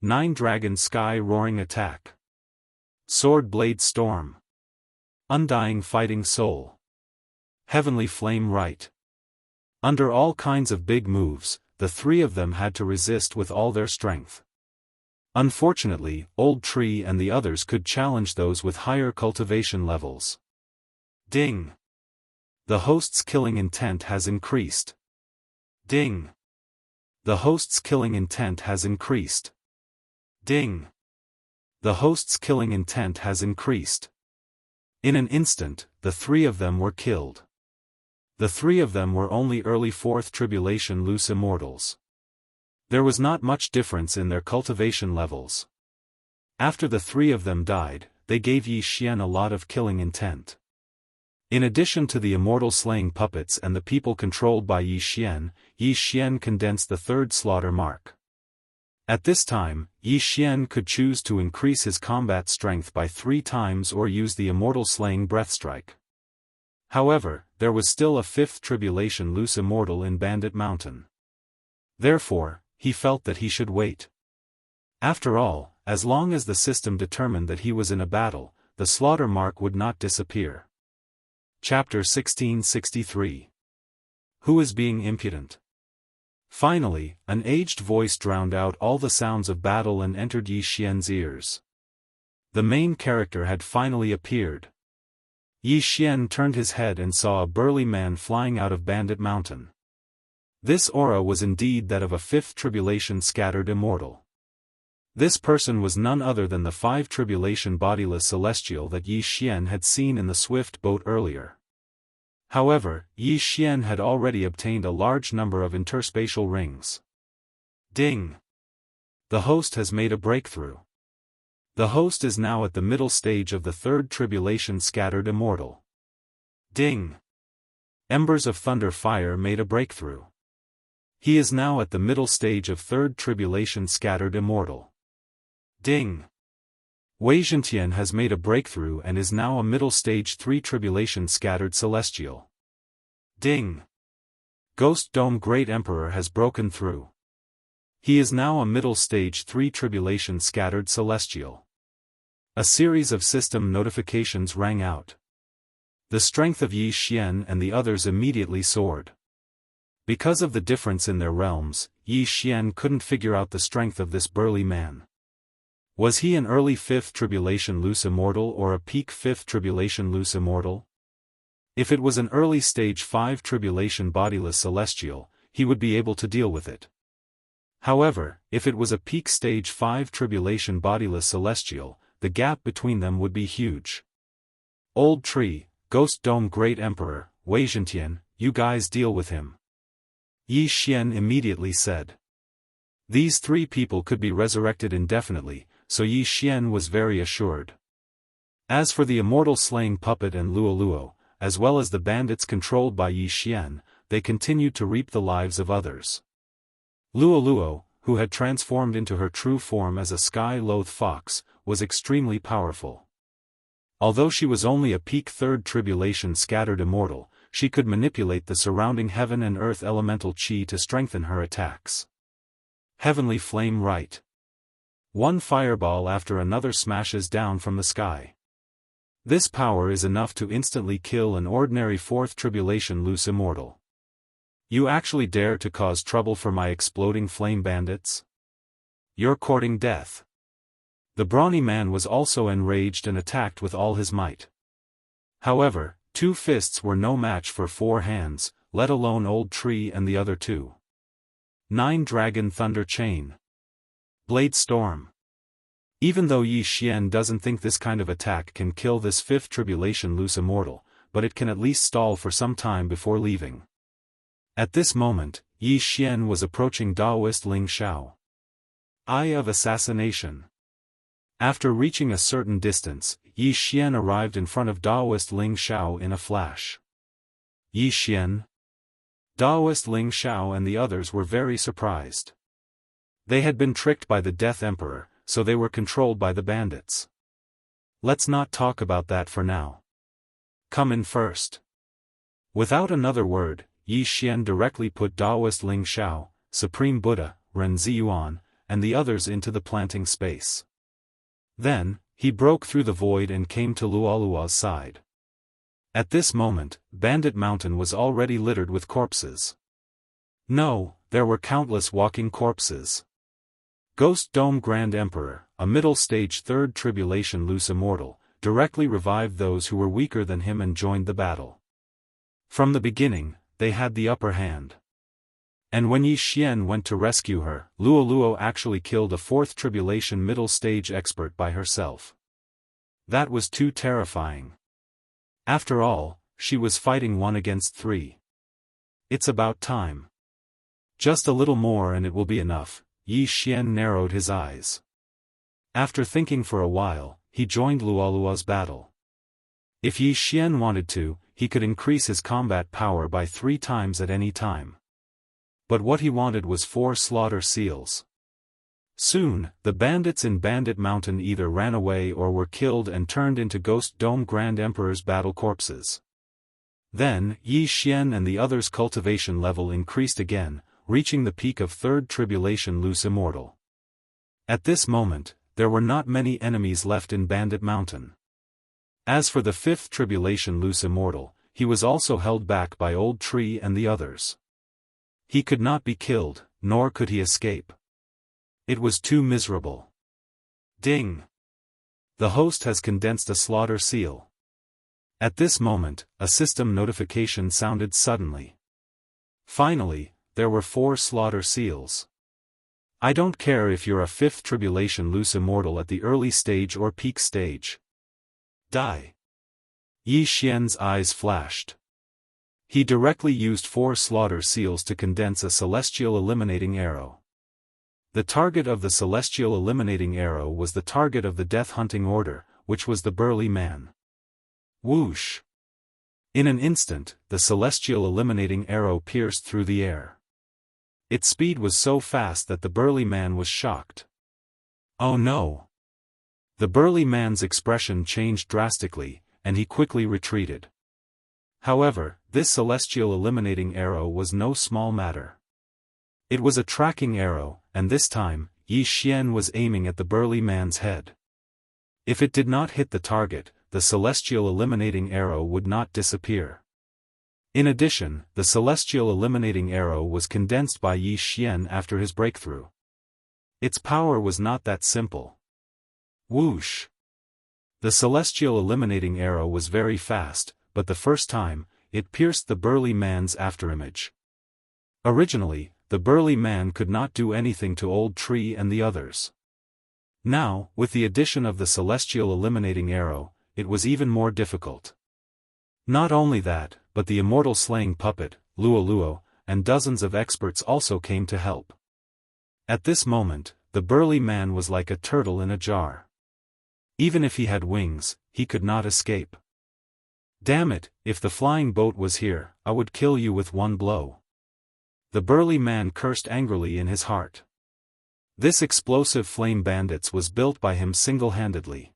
9 Dragon Sky Roaring Attack. Sword Blade Storm. Undying Fighting Soul. Heavenly Flame Right. Under all kinds of big moves, the 3 of them had to resist with all their strength. Unfortunately, Old Tree and the others could challenge those with higher cultivation levels. Ding! The host's killing intent has increased. Ding! The host's killing intent has increased. Ding! The host's killing intent has increased. In an instant, the 3 of them were killed. The 3 of them were only early 4th tribulation loose immortals. There was not much difference in their cultivation levels. After the 3 of them died, they gave Yi Xian a lot of killing intent. In addition to the immortal slaying puppets and the people controlled by Yi Xian condensed the 3rd slaughter mark. At this time, Yi Xian could choose to increase his combat strength by 3 times or use the immortal slaying breath strike. However, there was still a 5th tribulation loose immortal in Bandit Mountain. Therefore, he felt that he should wait. After all, as long as the system determined that he was in a battle, the slaughter mark would not disappear. Chapter 1663. Who is being impudent? Finally, an aged voice drowned out all the sounds of battle and entered Yi Xian's ears. The main character had finally appeared. Yi Xian turned his head and saw a burly man flying out of Bandit Mountain. This aura was indeed that of a fifth tribulation scattered immortal. This person was none other than the 5 tribulation bodiless celestial that Yi Xian had seen in the swift boat earlier. However, Yi Xian had already obtained a large number of interspatial rings. Ding! The host has made a breakthrough. The host is now at the middle stage of the 3rd tribulation scattered immortal. Ding! Embers of thunder fire made a breakthrough. He is now at the middle stage of 3rd tribulation scattered immortal. Ding! Wuxia Xianxia has made a breakthrough and is now a middle stage 3 tribulation scattered celestial. Ding! Ghost Dome Great Emperor has broken through. He is now a middle stage 3 tribulation scattered celestial. A series of system notifications rang out. The strength of Yi Xian and the others immediately soared. Because of the difference in their realms, Yi Xian couldn't figure out the strength of this burly man. Was he an early 5th tribulation loose immortal or a peak 5th tribulation loose immortal? If it was an early stage 5 tribulation bodiless celestial, he would be able to deal with it. However, if it was a peak stage 5 tribulation bodiless celestial, the gap between them would be huge. Old Tree, Ghost Dome Great Emperor, Wuxia Xianxia, you guys deal with him. Yi Xian immediately said. These 3 people could be resurrected indefinitely, so Yi Xian was very assured. As for the immortal slaying puppet and Luo Luo, as well as the bandits controlled by Yi Xian, they continued to reap the lives of others. Luo Luo, who had transformed into her true form as a sky-loath fox, was extremely powerful. Although she was only a peak 3rd tribulation scattered immortal, she could manipulate the surrounding heaven and earth elemental qi to strengthen her attacks. Heavenly Flame Right. One fireball after another smashes down from the sky. This power is enough to instantly kill an ordinary 4th tribulation loose immortal. You actually dare to cause trouble for my exploding flame bandits? You're courting death. The brawny man was also enraged and attacked with all his might. However, 2 fists were no match for 4 hands, let alone Old Tree and the other 2. 9 Dragon Thunder Chain. Blade Storm. Even though Yi Xian doesn't think this kind of attack can kill this 5th tribulation loose immortal, but it can at least stall for some time before leaving. At this moment, Yi Xian was approaching Daoist Ling Xiao. Eye of Assassination. After reaching a certain distance, Yi Xian arrived in front of Daoist Ling Xiao in a flash. Yi Xian? Daoist Ling Xiao and the others were very surprised. They had been tricked by the Death Emperor, so they were controlled by the bandits. Let's not talk about that for now. Come in first. Without another word, Yi Xian directly put Daoist Ling Xiao, Supreme Buddha, Ren Ziyuan, and the others into the planting space. Then, he broke through the void and came to Luolua's side. At this moment, Bandit Mountain was already littered with corpses. No, there were countless walking corpses. Ghost Dome Grand Emperor, a middle stage 3rd tribulation loose immortal, directly revived those who were weaker than him and joined the battle. From the beginning, they had the upper hand. And when Yi Xian went to rescue her, Luo Luo actually killed a 4th tribulation middle stage expert by herself. That was too terrifying. After all, she was fighting 1 against 3. It's about time. Just a little more and it will be enough. Yi Xian narrowed his eyes. After thinking for a while, he joined Luolua's battle. If Yi Xian wanted to, he could increase his combat power by 3 times at any time. But what he wanted was 4 slaughter seals. Soon, the bandits in Bandit Mountain either ran away or were killed and turned into Ghost Dome Grand Emperor's battle corpses. Then, Yi Xian and the others' cultivation level increased again, reaching the peak of 3rd tribulation loose immortal. At this moment, there were not many enemies left in Bandit Mountain. As for the 5th tribulation loose immortal, he was also held back by Old Tree and the others. He could not be killed, nor could he escape. It was too miserable. Ding! The host has condensed a slaughter seal. At this moment, a system notification sounded suddenly. Finally, there were 4 slaughter seals. I don't care if you're a 5th tribulation loose immortal at the early stage or peak stage. Die. Yi Xian's eyes flashed. He directly used 4 slaughter seals to condense a celestial eliminating arrow. The target of the celestial eliminating arrow was the target of the death hunting order, which was the burly man. Whoosh! In an instant, the celestial eliminating arrow pierced through the air. Its speed was so fast that the burly man was shocked. Oh no! The burly man's expression changed drastically, and he quickly retreated. However, this celestial eliminating arrow was no small matter. It was a tracking arrow, and this time, Yi Xian was aiming at the burly man's head. If it did not hit the target, the celestial eliminating arrow would not disappear. In addition, the celestial eliminating arrow was condensed by Yi Xian after his breakthrough. Its power was not that simple. Whoosh! The celestial eliminating arrow was very fast, but the first time, it pierced the burly man's afterimage. Originally, the burly man could not do anything to Old Tree and the others. Now, with the addition of the celestial eliminating arrow, it was even more difficult. Not only that, but the immortal slaying puppet, Luo, and dozens of experts also came to help. At this moment, the burly man was like a turtle in a jar. Even if he had wings, he could not escape. Damn it, if the flying boat was here, I would kill you with one blow. The burly man cursed angrily in his heart. This explosive flame bandits was built by him single-handedly.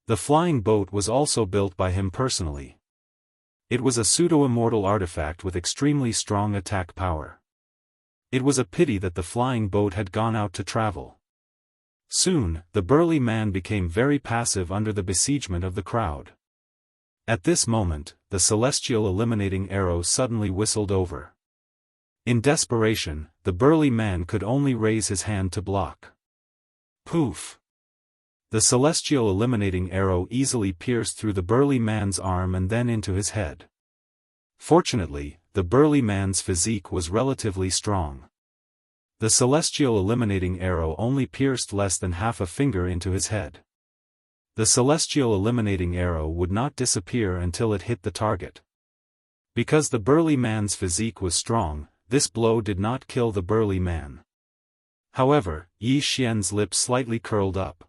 The flying boat was also built by him personally. It was a pseudo-immortal artifact with extremely strong attack power. It was a pity that the flying boat had gone out to travel. Soon, the burly man became very passive under the besiegement of the crowd. At this moment, the celestial eliminating arrow suddenly whistled over. In desperation, the burly man could only raise his hand to block. Poof! The celestial eliminating arrow easily pierced through the burly man's arm and then into his head. Fortunately, the burly man's physique was relatively strong. The celestial eliminating arrow only pierced less than half a finger into his head. The celestial eliminating arrow would not disappear until it hit the target. Because the burly man's physique was strong, this blow did not kill the burly man. However, Yi Xian's lips slightly curled up.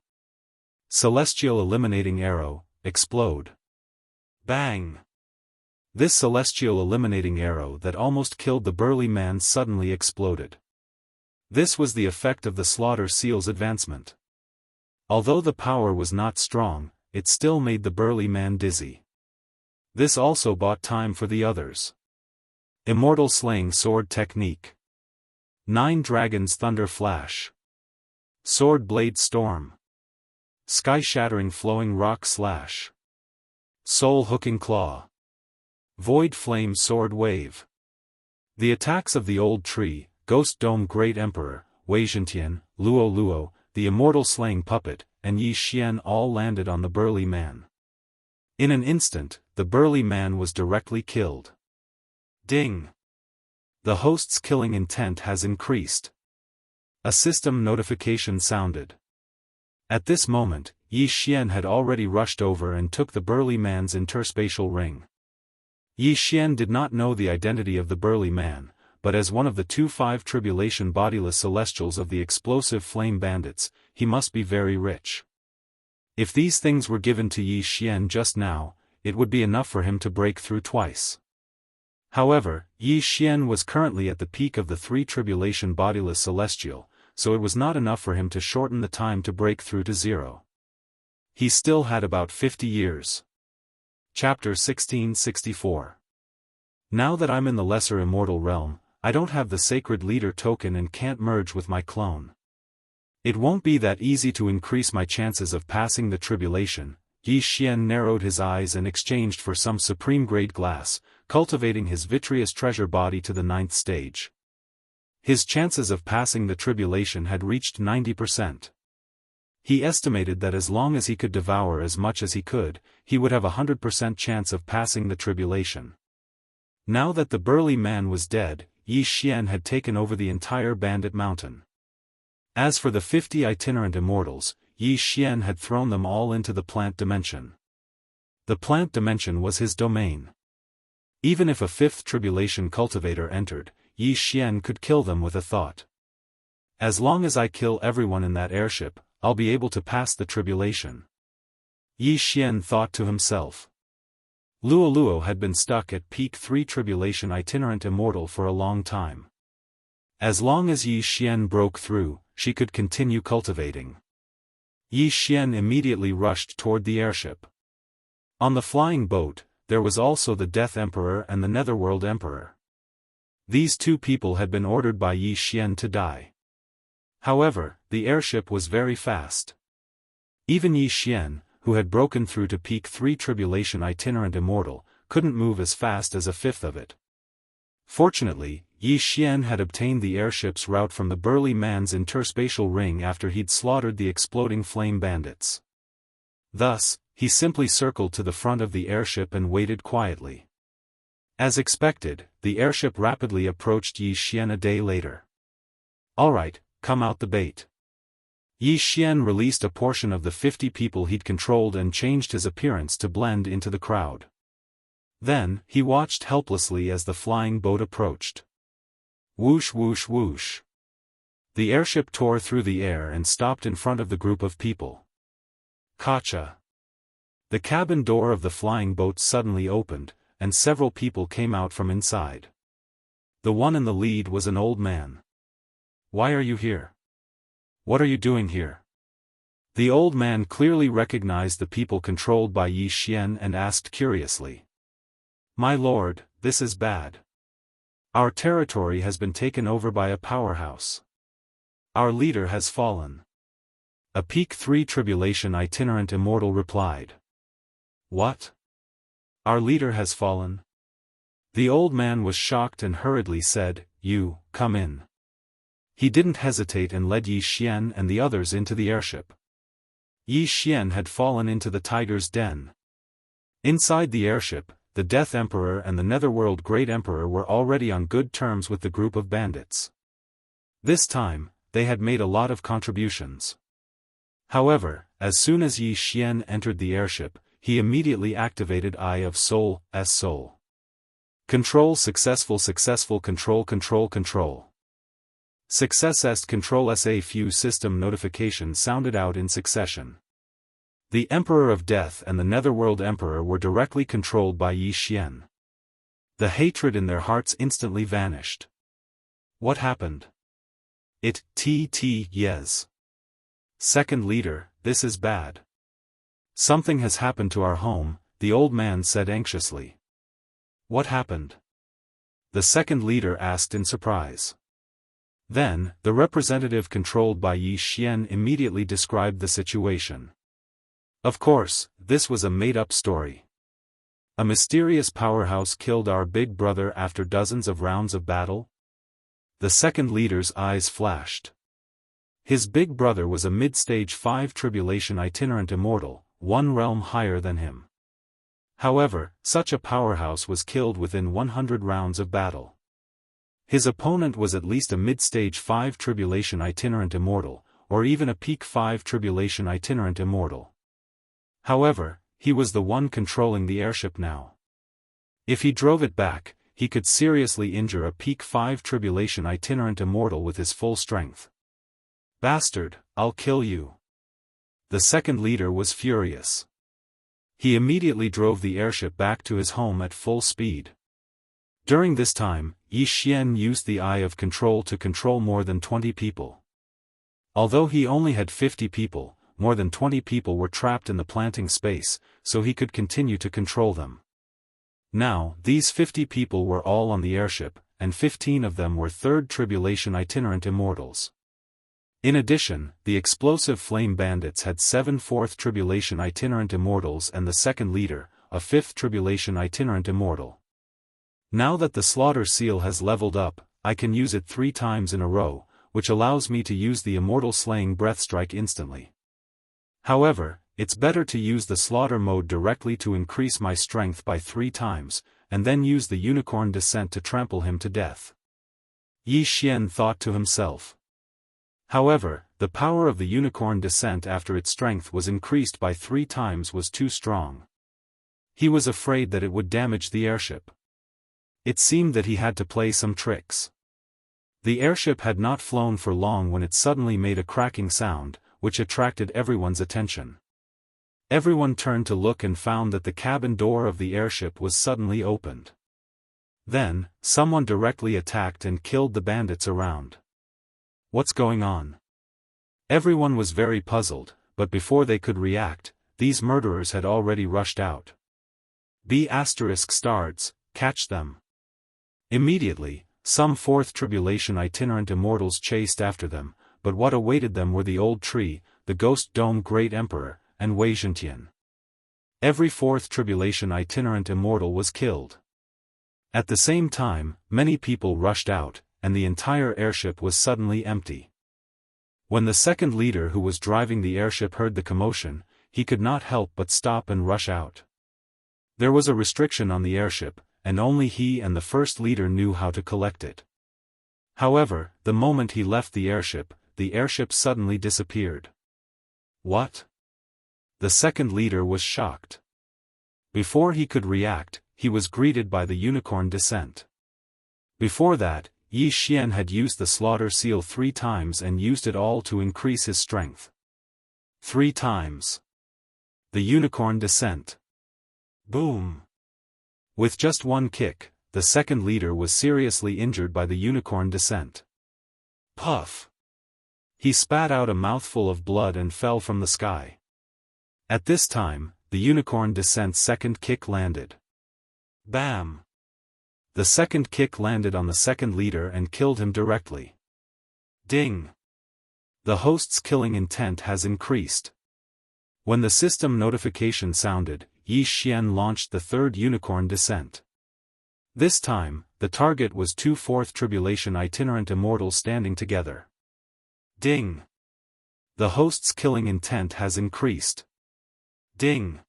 Celestial eliminating arrow, explode. Bang! This celestial eliminating arrow that almost killed the burly man suddenly exploded. This was the effect of the slaughter seal's advancement. Although the power was not strong, it still made the burly man dizzy. This also bought time for the others. Immortal slaying sword technique. 9 dragons thunder flash. Sword blade storm. Sky-shattering flowing rock slash. Soul-hooking claw. Void flame sword wave. The attacks of the Old Tree, Ghost Dome Great Emperor, Wei Zhentian, Luo, the immortal slaying puppet, and Yi Xian all landed on the burly man. In an instant, the burly man was directly killed. Ding! The host's killing intent has increased. A system notification sounded. At this moment, Yi Xian had already rushed over and took the burly man's interspatial ring. Yi Xian did not know the identity of the burly man, but as one of the 2-5 tribulation bodiless celestials of the explosive flame bandits, he must be very rich. If these things were given to Yi Xian just now, it would be enough for him to break through twice. However, Yi Xian was currently at the peak of the 3 tribulation bodiless celestial, so it was not enough for him to shorten the time to break through to 0. He still had about 50 years. Chapter 1664. Now that I'm in the lesser immortal realm, I don't have the sacred leader token and can't merge with my clone. It won't be that easy to increase my chances of passing the tribulation. Yi Xian narrowed his eyes and exchanged for some supreme-grade glass, cultivating his vitreous treasure body to the 9th stage. His chances of passing the tribulation had reached 90%. He estimated that as long as he could devour as much as he could, he would have a 100% chance of passing the tribulation. Now that the burly man was dead, Yi Xian had taken over the entire bandit mountain. As for the 50 itinerant immortals, Yi Xian had thrown them all into the plant dimension. The plant dimension was his domain. Even if a 5th tribulation cultivator entered, Yi Xian could kill them with a thought. As long as I kill everyone in that airship, I'll be able to pass the tribulation. Yi Xian thought to himself. Luo Luo had been stuck at peak 3 tribulation itinerant immortal for a long time. As long as Yi Xian broke through, she could continue cultivating. Yi Xian immediately rushed toward the airship. On the flying boat, there was also the Death Emperor and the Netherworld Emperor. These two people had been ordered by Yi Xian to die. However, the airship was very fast. Even Yi Xian, who had broken through to peak 3 tribulation itinerant immortal, couldn't move as fast as a 5th of it. Fortunately, Yi Xian had obtained the airship's route from the burly man's interspatial ring after he'd slaughtered the exploding flame bandits. Thus, he simply circled to the front of the airship and waited quietly. As expected, the airship rapidly approached Yi Xian a day later. Alright, come out the bait. Yi Xian released a portion of the 50 people he'd controlled and changed his appearance to blend into the crowd. Then, he watched helplessly as the flying boat approached. Whoosh whoosh whoosh. The airship tore through the air and stopped in front of the group of people. Gotcha. The cabin door of the flying boat suddenly opened, and several people came out from inside. The one in the lead was an old man. Why are you here? What are you doing here? The old man clearly recognized the people controlled by Yi Xian and asked curiously. My lord, this is bad. Our territory has been taken over by a powerhouse. Our leader has fallen. A peak 3 tribulation itinerant immortal replied. What? Our leader has fallen? The old man was shocked and hurriedly said, You, come in. He didn't hesitate and led Yi Xian and the others into the airship. Yi Xian had fallen into the tiger's den. Inside the airship, the Death Emperor and the Netherworld Great Emperor were already on good terms with the group of bandits. This time, they had made a lot of contributions. However, as soon as Yi Xian entered the airship, he immediately activated Eye of Soul, S-Soul. Control successful control control. Success est control sa few system notifications sounded out in succession. The Emperor of Death and the Netherworld Emperor were directly controlled by Yi Xian. The hatred in their hearts instantly vanished. What happened? Yes. Second leader, this is bad. Something has happened to our home, the old man said anxiously. What happened? The second leader asked in surprise. Then, the representative controlled by Yi Xian immediately described the situation. Of course, this was a made-up story. A mysterious powerhouse killed our big brother after dozens of rounds of battle? The second leader's eyes flashed. His big brother was a mid-stage 5 tribulation itinerant immortal, 1 realm higher than him. However, such a powerhouse was killed within 100 rounds of battle. His opponent was at least a mid-stage 5 tribulation itinerant immortal, or even a peak 5 tribulation itinerant immortal. However, he was the one controlling the airship now. If he drove it back, he could seriously injure a peak 5 tribulation itinerant immortal with his full strength. Bastard, I'll kill you. The second leader was furious. He immediately drove the airship back to his home at full speed. During this time, Yi Xian used the Eye of Control to control more than 20 people. Although he only had 50 people, more than 20 people were trapped in the planting space, so he could continue to control them. Now, these 50 people were all on the airship, and 15 of them were 3rd tribulation itinerant immortals. In addition, the explosive flame bandits had 7 4th tribulation itinerant immortals and the second leader, a 5th tribulation itinerant immortal. Now that the slaughter seal has leveled up, I can use it 3 times in a row, which allows me to use the immortal slaying breath strike instantly. However, it's better to use the slaughter mode directly to increase my strength by 3 times, and then use the unicorn descent to trample him to death. Yi Xian thought to himself. However, the power of the unicorn descent after its strength was increased by 3 times was too strong. He was afraid that it would damage the airship. It seemed that he had to play some tricks. The airship had not flown for long when it suddenly made a cracking sound, which attracted everyone's attention. Everyone turned to look and found that the cabin door of the airship was suddenly opened. Then, someone directly attacked and killed the bandits around. What's going on? Everyone was very puzzled, but before they could react, these murderers had already rushed out. B****, catch them. Immediately, some fourth tribulation itinerant immortals chased after them, but what awaited them were the old tree, the ghost dome great emperor, and Wei Zhentian. Every fourth tribulation itinerant immortal was killed. At the same time, many people rushed out, and the entire airship was suddenly empty. When the second leader who was driving the airship heard the commotion, he could not help but stop and rush out. There was a restriction on the airship, and only he and the first leader knew how to collect it. However, the moment he left the airship suddenly disappeared. What? The second leader was shocked. Before he could react, he was greeted by the unicorn descent. Before that, Yi Xian had used the slaughter seal 3 times and used it all to increase his strength. 3 times. The unicorn descent. Boom. With just one kick, the second leader was seriously injured by the unicorn descent. Puff. He spat out a mouthful of blood and fell from the sky. At this time, the unicorn descent's second kick landed. Bam! The second kick landed on the second leader and killed him directly. Ding! The host's killing intent has increased. When the system notification sounded, Yi Xian launched the third unicorn descent. This time, the target was 2 fourth tribulation itinerant immortals standing together. Ding! The host's killing intent has increased. Ding!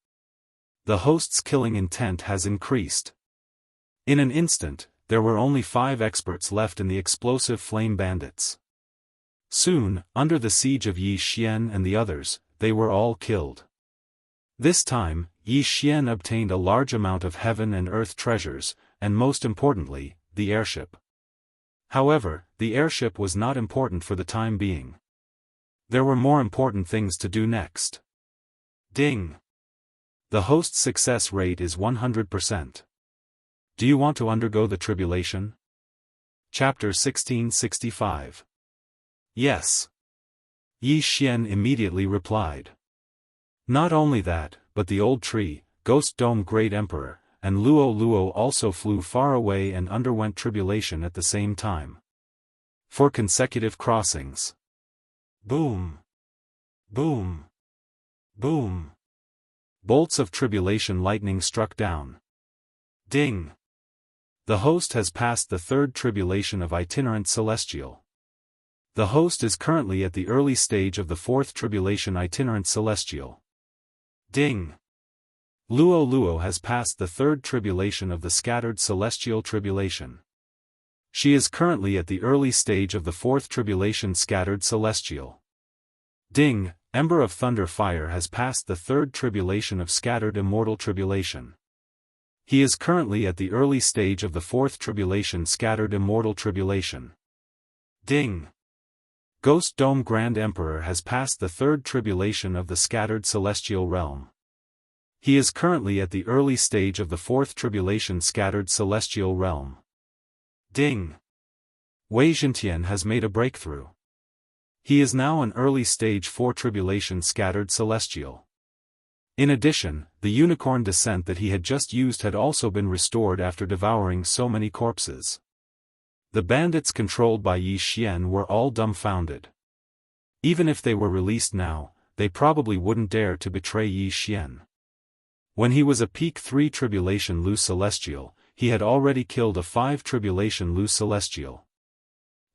The host's killing intent has increased. In an instant, there were only 5 experts left in the explosive flame bandits. Soon, under the siege of Yi Xian and the others, they were all killed. This time, Yi Xian obtained a large amount of heaven and earth treasures, and most importantly, the airship. However, the airship was not important for the time being. There were more important things to do next. Ding! The host's success rate is 100%. Do you want to undergo the tribulation? Chapter 1665. Yes. Yi Xian immediately replied. Not only that, but the old tree, Ghost Dome Great Emperor, and Luo also flew far away and underwent tribulation at the same time. 4 consecutive crossings. Boom! Boom! Boom! Bolts of tribulation lightning struck down. Ding! The host has passed the 3rd tribulation of itinerant celestial. The host is currently at the early stage of the 4th tribulation itinerant celestial. Ding! Luo has passed the 3rd tribulation of the scattered celestial tribulation. She is currently at the early stage of the 4th tribulation scattered celestial. Ding! Ember of Thunder Fire has passed the 3rd tribulation of scattered immortal tribulation. He is currently at the early stage of the 4th tribulation scattered immortal tribulation. Ding! Ghost Dome Grand Emperor has passed the 3rd tribulation of the scattered celestial realm. He is currently at the early stage of the 4th tribulation scattered celestial realm. Ding! Wei Zhentian has made a breakthrough. He is now an early stage 4 tribulation scattered celestial. In addition, the unicorn descent that he had just used had also been restored after devouring so many corpses. The bandits controlled by Yi Xian were all dumbfounded. Even if they were released now, they probably wouldn't dare to betray Yi Xian. When he was a peak 3 tribulation loose celestial, he had already killed a 5 tribulation loose celestial.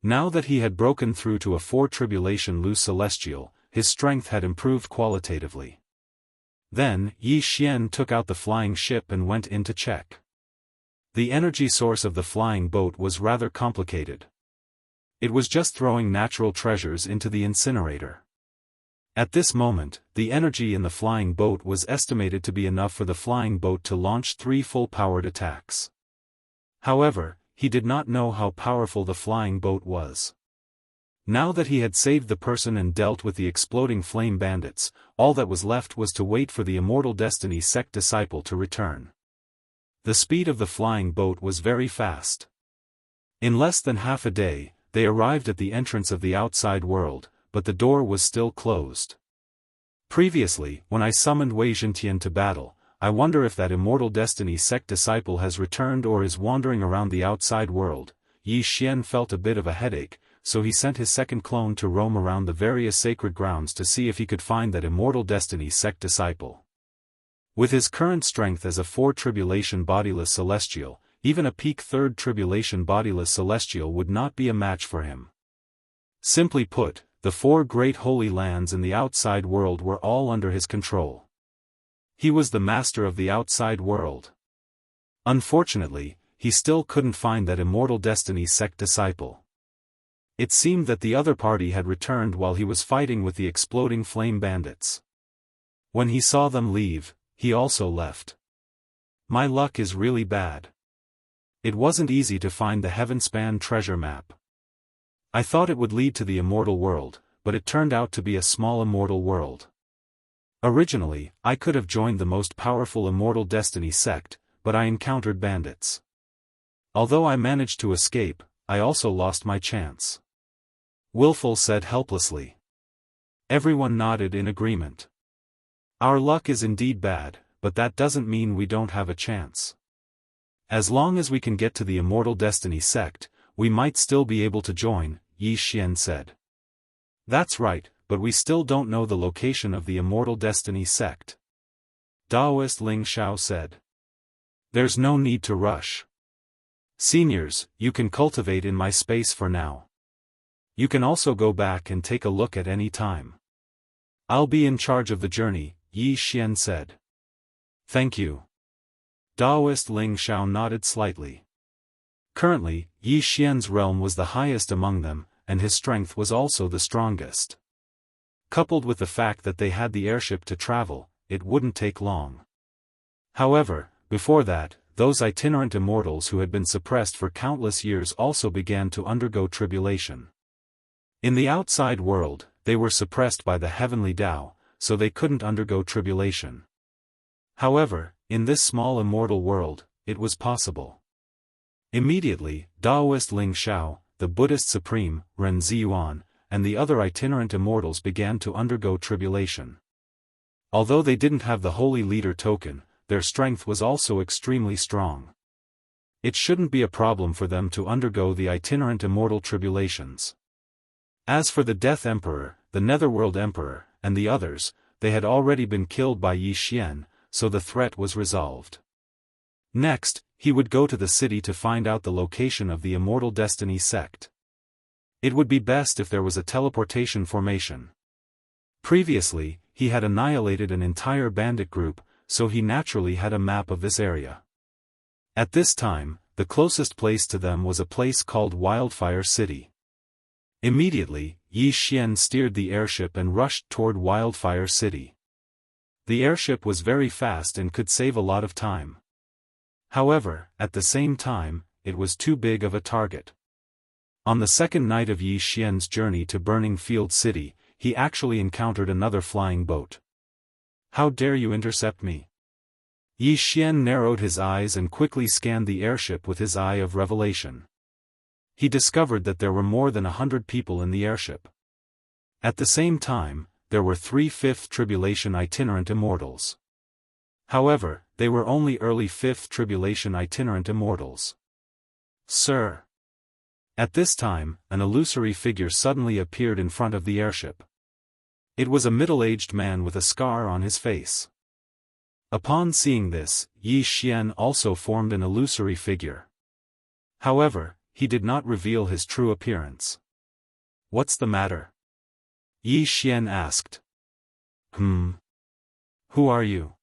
Now that he had broken through to a 4 tribulation loose celestial, his strength had improved qualitatively. Then, Yi Xian took out the flying ship and went in to check. The energy source of the flying boat was rather complicated. It was just throwing natural treasures into the incinerator. At this moment, the energy in the flying boat was estimated to be enough for the flying boat to launch 3 full-powered attacks. However, he did not know how powerful the flying boat was. Now that he had saved the person and dealt with the exploding flame bandits, all that was left was to wait for the Immortal Destiny sect disciple to return. The speed of the flying boat was very fast. In less than half a day, they arrived at the entrance of the outside world, but the door was still closed. Previously, when I summoned Wei Zhentian to battle, I wonder if that Immortal Destiny sect disciple has returned or is wandering around the outside world. Yi Xian felt a bit of a headache, so he sent his second clone to roam around the various sacred grounds to see if he could find that Immortal Destiny sect disciple. With his current strength as a 4th Tribulation bodiless celestial, even a peak 3rd Tribulation bodiless celestial would not be a match for him. Simply put, the 4 great holy lands in the outside world were all under his control. He was the master of the outside world. Unfortunately, he still couldn't find that Immortal Destiny sect disciple. It seemed that the other party had returned while he was fighting with the exploding flame bandits. When he saw them leave, he also left. My luck is really bad. It wasn't easy to find the Heavenspan treasure map. I thought it would lead to the immortal world, but it turned out to be a small immortal world. Originally, I could have joined the most powerful Immortal Destiny sect, but I encountered bandits. Although I managed to escape, I also lost my chance. Willful said helplessly. Everyone nodded in agreement. Our luck is indeed bad, but that doesn't mean we don't have a chance. As long as we can get to the Immortal Destiny sect, we might still be able to join, Yi Xian said. That's right, but we still don't know the location of the Immortal Destiny sect. Daoist Ling Xiao said. There's no need to rush. Seniors, you can cultivate in my space for now. You can also go back and take a look at any time. I'll be in charge of the journey, Yi Xian said. Thank you. Daoist Ling Xiao nodded slightly. Currently, Yi Xian's realm was the highest among them, and his strength was also the strongest. Coupled with the fact that they had the airship to travel, it wouldn't take long. However, before that, those itinerant immortals who had been suppressed for countless years also began to undergo tribulation. In the outside world, they were suppressed by the heavenly Tao, so they couldn't undergo tribulation. However, in this small immortal world, it was possible. Immediately, Daoist Ling Xiao, the Buddhist Supreme, Ren Ziyuan, and the other itinerant immortals began to undergo tribulation. Although they didn't have the Holy Leader token, their strength was also extremely strong. It shouldn't be a problem for them to undergo the itinerant immortal tribulations. As for the Death Emperor, the Netherworld Emperor, and the others, they had already been killed by Yi Xian, so the threat was resolved. Next, he would go to the city to find out the location of the Immortal Destiny sect. It would be best if there was a teleportation formation. Previously, he had annihilated an entire bandit group, so he naturally had a map of this area. At this time, the closest place to them was a place called Wildfire City. Immediately, Yi Xian steered the airship and rushed toward Wildfire City. The airship was very fast and could save a lot of time. However, at the same time, it was too big of a target. On the second night of Yi Xian's journey to Burning Field City, he actually encountered another flying boat. How dare you intercept me? Yi Xian narrowed his eyes and quickly scanned the airship with his eye of revelation. He discovered that there were more than 100 people in the airship. At the same time, there were 3 5th Tribulation itinerant immortals. However, they were only early 5th Tribulation itinerant immortals. Sir! At this time, an illusory figure suddenly appeared in front of the airship. It was a middle-aged man with a scar on his face. Upon seeing this, Yi Xian also formed an illusory figure. However, he did not reveal his true appearance. What's the matter? Yi Xian asked. Who are you?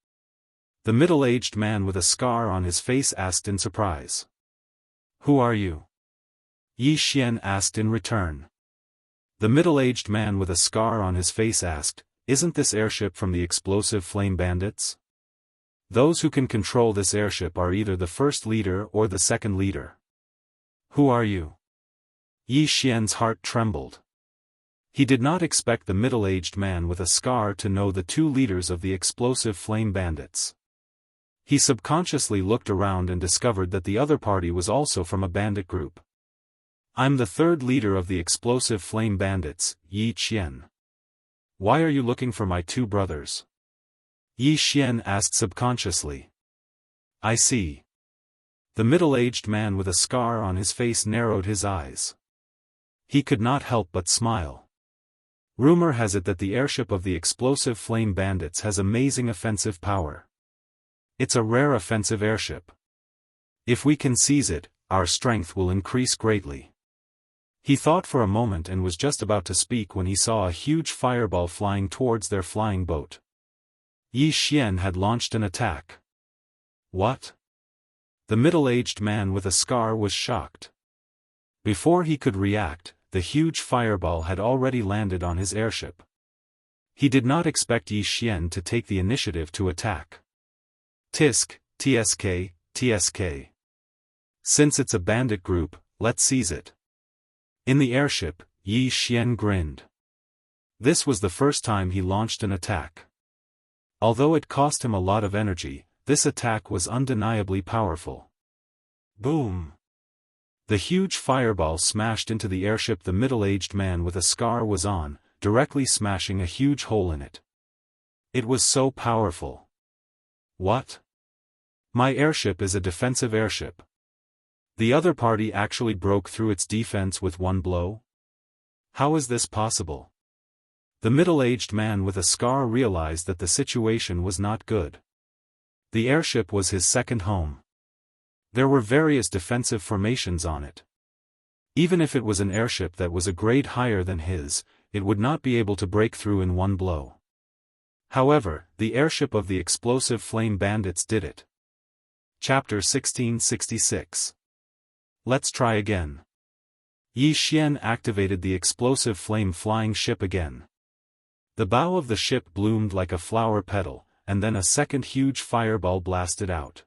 The middle-aged man with a scar on his face asked in surprise. Who are you? Yi Xian asked in return. The middle-aged man with a scar on his face asked, "Isn't this airship from the explosive flame bandits? Those who can control this airship are either the first leader or the second leader. Who are you?" Yi Xian's heart trembled. He did not expect the middle-aged man with a scar to know the two leaders of the explosive flame bandits. He subconsciously looked around and discovered that the other party was also from a bandit group. "I'm the third leader of the explosive flame bandits, Yi Xian. Why are you looking for my two brothers?" Yi Xian asked subconsciously. "I see." The middle-aged man with a scar on his face narrowed his eyes. He could not help but smile. Rumor has it that the airship of the explosive flame bandits has amazing offensive power. It's a rare offensive airship. If we can seize it, our strength will increase greatly. He thought for a moment and was just about to speak when he saw a huge fireball flying towards their flying boat. Yi Xian had launched an attack. What? The middle-aged man with a scar was shocked. Before he could react, the huge fireball had already landed on his airship. He did not expect Yi Xian to take the initiative to attack. "Tisk, tsk, tsk. Since it's a bandit group, let's seize it." In the airship, Yi Xian grinned. This was the first time he launched an attack. Although it cost him a lot of energy, this attack was undeniably powerful. Boom! The huge fireball smashed into the airship the middle-aged man with a scar was on, directly smashing a huge hole in it. It was so powerful. What? My airship is a defensive airship. The other party actually broke through its defense with one blow? How is this possible? The middle-aged man with a scar realized that the situation was not good. The airship was his second home. There were various defensive formations on it. Even if it was an airship that was a grade higher than his, it would not be able to break through in one blow. However, the airship of the explosive flame bandits did it. Chapter 1666. Let's try again. Yi Xian activated the explosive flame flying ship again. The bow of the ship bloomed like a flower petal, and then a second huge fireball blasted out.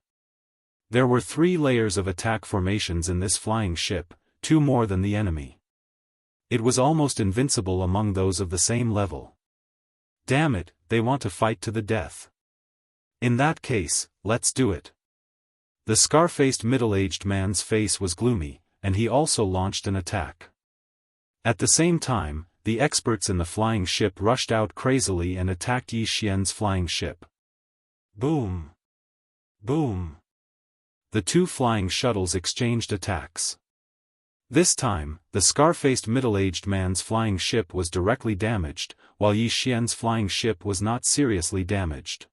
There were 3 layers of attack formations in this flying ship, 2 more than the enemy. It was almost invincible among those of the same level. Damn it, they want to fight to the death. In that case, let's do it. The scar-faced middle-aged man's face was gloomy, and he also launched an attack. At the same time, the experts in the flying ship rushed out crazily and attacked Yi Xian's flying ship. Boom! Boom! The 2 flying shuttles exchanged attacks. This time, the scar-faced middle-aged man's flying ship was directly damaged, while Yi Xian's flying ship was not seriously damaged.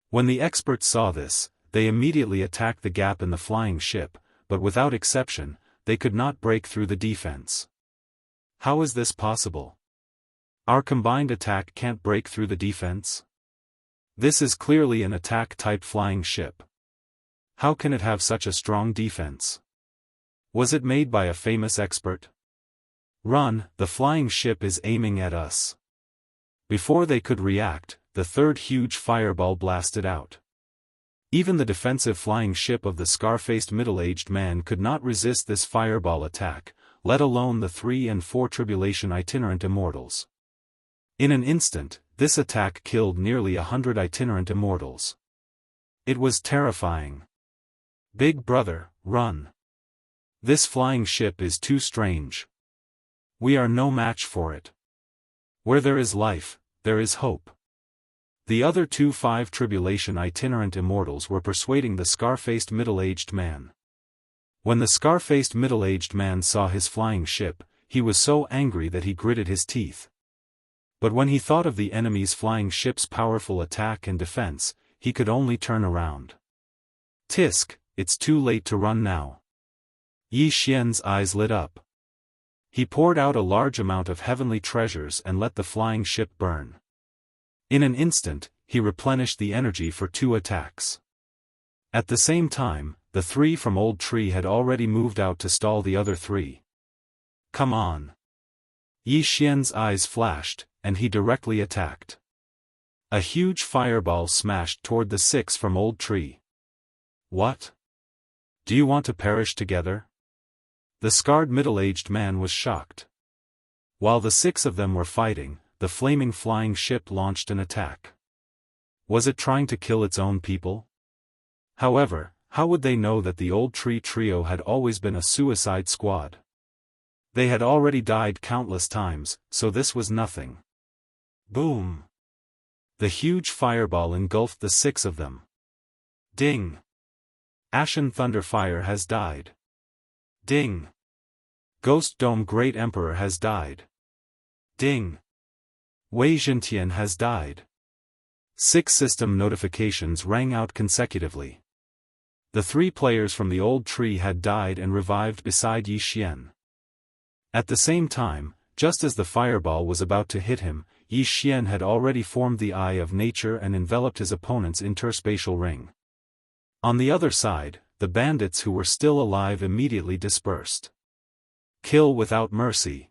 When the experts saw this, they immediately attacked the gap in the flying ship, but without exception, they could not break through the defense. How is this possible? Our combined attack can't break through the defense? This is clearly an attack-type flying ship. How can it have such a strong defense? Was it made by a famous expert? Run, the flying ship is aiming at us. Before they could react, the third huge fireball blasted out. Even the defensive flying ship of the scar-faced middle-aged man could not resist this fireball attack, let alone the 3 and 4 tribulation itinerant immortals. In an instant, this attack killed nearly 100 itinerant immortals. It was terrifying. Big brother, run. This flying ship is too strange. We are no match for it. Where there is life, there is hope. The other 2 5 tribulation itinerant immortals were persuading the scar-faced middle-aged man. When the scar-faced middle-aged man saw his flying ship, he was so angry that he gritted his teeth. But when he thought of the enemy's flying ship's powerful attack and defense, he could only turn around. Tisk, it's too late to run now. Yi Xian's eyes lit up. He poured out a large amount of heavenly treasures and let the flying ship burn. In an instant, he replenished the energy for 2 attacks. At the same time, the 3 from Old Tree had already moved out to stall the other 3. Come on. Yi Xian's eyes flashed, and he directly attacked. A huge fireball smashed toward the six from Old Tree. What? Do you want to perish together? The scarred middle-aged man was shocked. While the six of them were fighting, the flaming flying ship launched an attack. Was it trying to kill its own people? However, how would they know that the Old Tree trio had always been a suicide squad? They had already died countless times, so this was nothing. Boom! The huge fireball engulfed the six of them. Ding! Ashen Thunderfire has died. Ding! Ghost Dome Great Emperor has died. Ding! Wei Zhentian has died. 6 system notifications rang out consecutively. The 3 players from the Old Tree had died and revived beside Yi Xian. At the same time, just as the fireball was about to hit him, Yi Xian had already formed the Eye of Nature and enveloped his opponent's interspatial ring. On the other side, the bandits who were still alive immediately dispersed. Kill without mercy.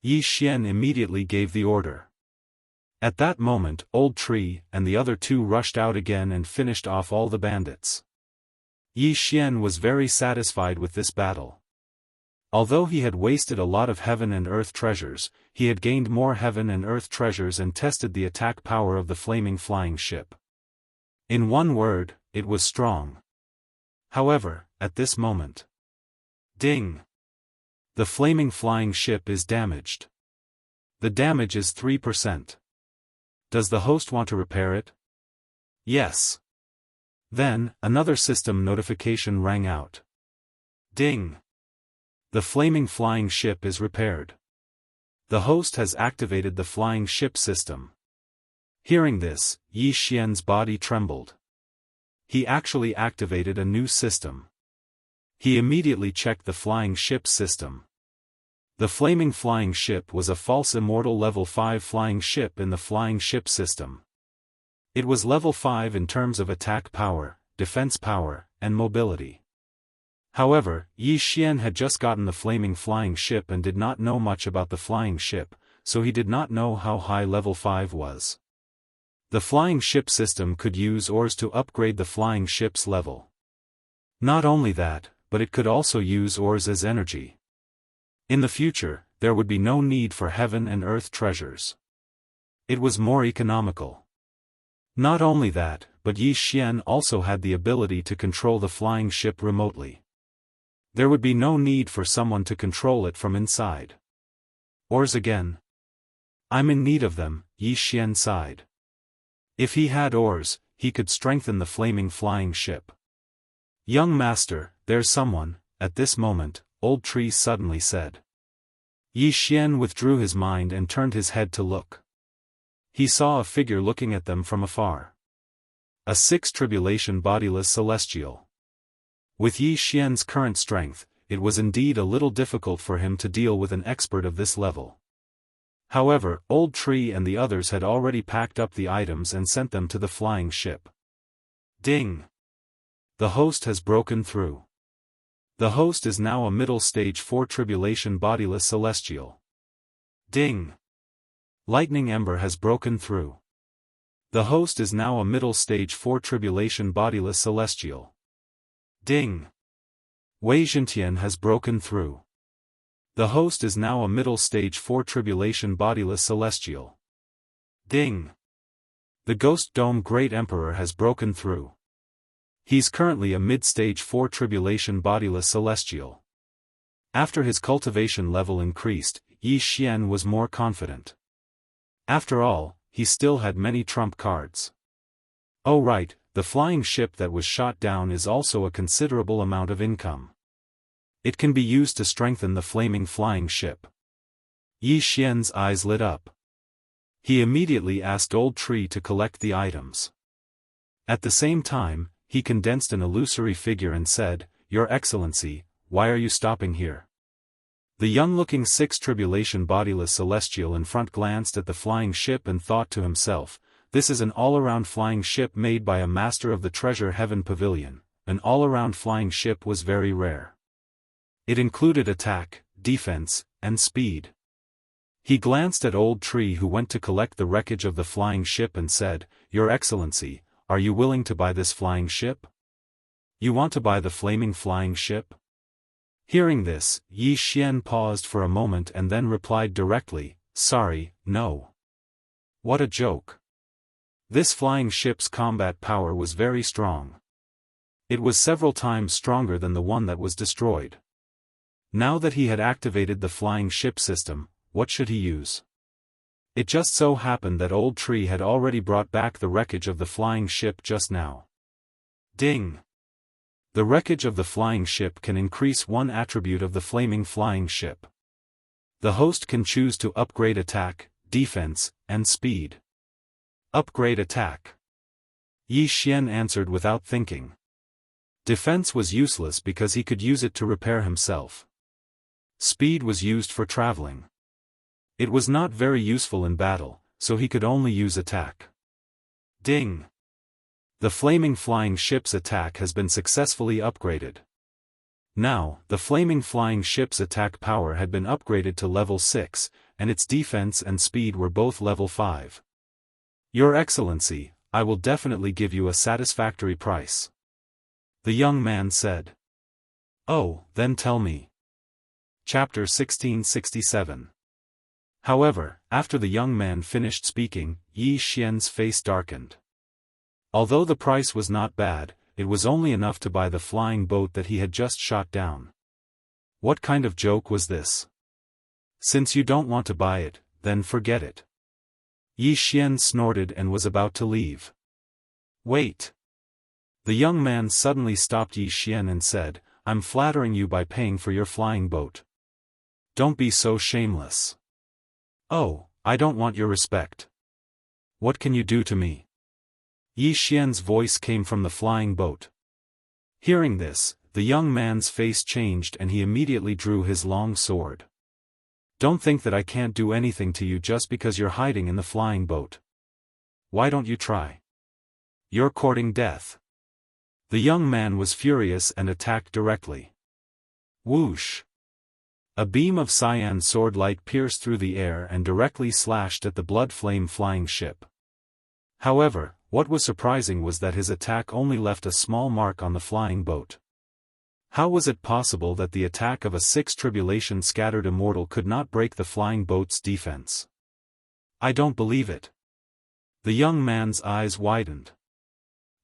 Yi Xian immediately gave the order. At that moment, Old Tree and the other 2 rushed out again and finished off all the bandits. Yi Xian was very satisfied with this battle. Although he had wasted a lot of heaven and earth treasures, he had gained more heaven and earth treasures and tested the attack power of the flaming flying ship. In one word, it was strong. However, at this moment. Ding! The flaming flying ship is damaged. The damage is 3%. Does the host want to repair it? Yes. Then, another system notification rang out. Ding! The flaming flying ship is repaired. The host has activated the flying ship system. Hearing this, Yi Xian's body trembled. He actually activated a new system. He immediately checked the flying ship system. The flaming flying ship was a false immortal level 5 flying ship in the flying ship system. It was level 5 in terms of attack power, defense power, and mobility. However, Yi Xian had just gotten the flaming flying ship and did not know much about the flying ship, so he did not know how high level 5 was. The flying ship system could use ores to upgrade the flying ship's level. Not only that, but it could also use ores as energy. In the future, there would be no need for heaven and earth treasures. It was more economical. Not only that, but Yi Xian also had the ability to control the flying ship remotely. There would be no need for someone to control it from inside. Ores again. I'm in need of them, Yi Xian sighed. If he had ores, he could strengthen the flaming flying ship. Young master, there's someone. At this moment, Old Tree suddenly said. Yi Xian withdrew his mind and turned his head to look. He saw a figure looking at them from afar. A 6 tribulation bodiless celestial. With Yi Xian's current strength, it was indeed a little difficult for him to deal with an expert of this level. However, Old Tree and the others had already packed up the items and sent them to the flying ship. Ding! The host has broken through. The host is now a middle stage 4 tribulation bodiless celestial. Ding! Lightning Ember has broken through. The host is now a middle stage 4 tribulation bodiless celestial. Ding! Wei Zhentian has broken through. The host is now a middle stage 4 tribulation bodiless celestial. Ding! The Ghost Dome Great Emperor has broken through. He's currently a mid-stage 4 tribulation bodiless celestial. After his cultivation level increased, Yi Xian was more confident. After all, he still had many trump cards. Oh right, the flying ship that was shot down is also a considerable amount of income. It can be used to strengthen the flaming flying ship. Yi Xian's eyes lit up. He immediately asked Old Tree to collect the items. At the same time, he condensed an illusory figure and said, Your Excellency, why are you stopping here? The young-looking 6 tribulation bodiless celestial in front glanced at the flying ship and thought to himself, this is an all-around flying ship made by a master of the Treasure Heaven Pavilion. An all-around flying ship was very rare. It included attack, defense, and speed. He glanced at Old Tree, who went to collect the wreckage of the flying ship, and said, "Your Excellency, are you willing to buy this flying ship? You want to buy the flaming flying ship?" Hearing this, Yi Xian paused for a moment and then replied directly, "Sorry, no." What a joke. This flying ship's combat power was very strong. It was several times stronger than the one that was destroyed. Now that he had activated the flying ship system, what should he use? It just so happened that Old Tree had already brought back the wreckage of the flying ship just now. Ding! The wreckage of the flying ship can increase one attribute of the flaming flying ship. The host can choose to upgrade attack, defense, and speed. Upgrade attack. Yi Xian answered without thinking. Defense was useless because he could use it to repair himself. Speed was used for traveling. It was not very useful in battle, so he could only use attack. Ding! The flaming flying ship's attack has been successfully upgraded. Now, the flaming flying ship's attack power had been upgraded to level 6, and its defense and speed were both level 5. Your Excellency, I will definitely give you a satisfactory price. The young man said. Oh, then tell me. Chapter 1667. However, after the young man finished speaking, Yi Xian's face darkened. Although the price was not bad, it was only enough to buy the flying boat that he had just shot down. What kind of joke was this? Since you don't want to buy it, then forget it. Yi Xian snorted and was about to leave. Wait. The young man suddenly stopped Yi Xian and said, "I'm flattering you by paying for your flying boat. Don't be so shameless." "Oh, I don't want your respect. What can you do to me?" Yi Xian's voice came from the flying boat. Hearing this, the young man's face changed and he immediately drew his long sword. "Don't think that I can't do anything to you just because you're hiding in the flying boat. Why don't you try? You're courting death." The young man was furious and attacked directly. Whoosh! A beam of cyan sword light pierced through the air and directly slashed at the blood flame flying ship. However, what was surprising was that his attack only left a small mark on the flying boat. How was it possible that the attack of a 6 tribulation scattered immortal could not break the flying boat's defense? I don't believe it. The young man's eyes widened.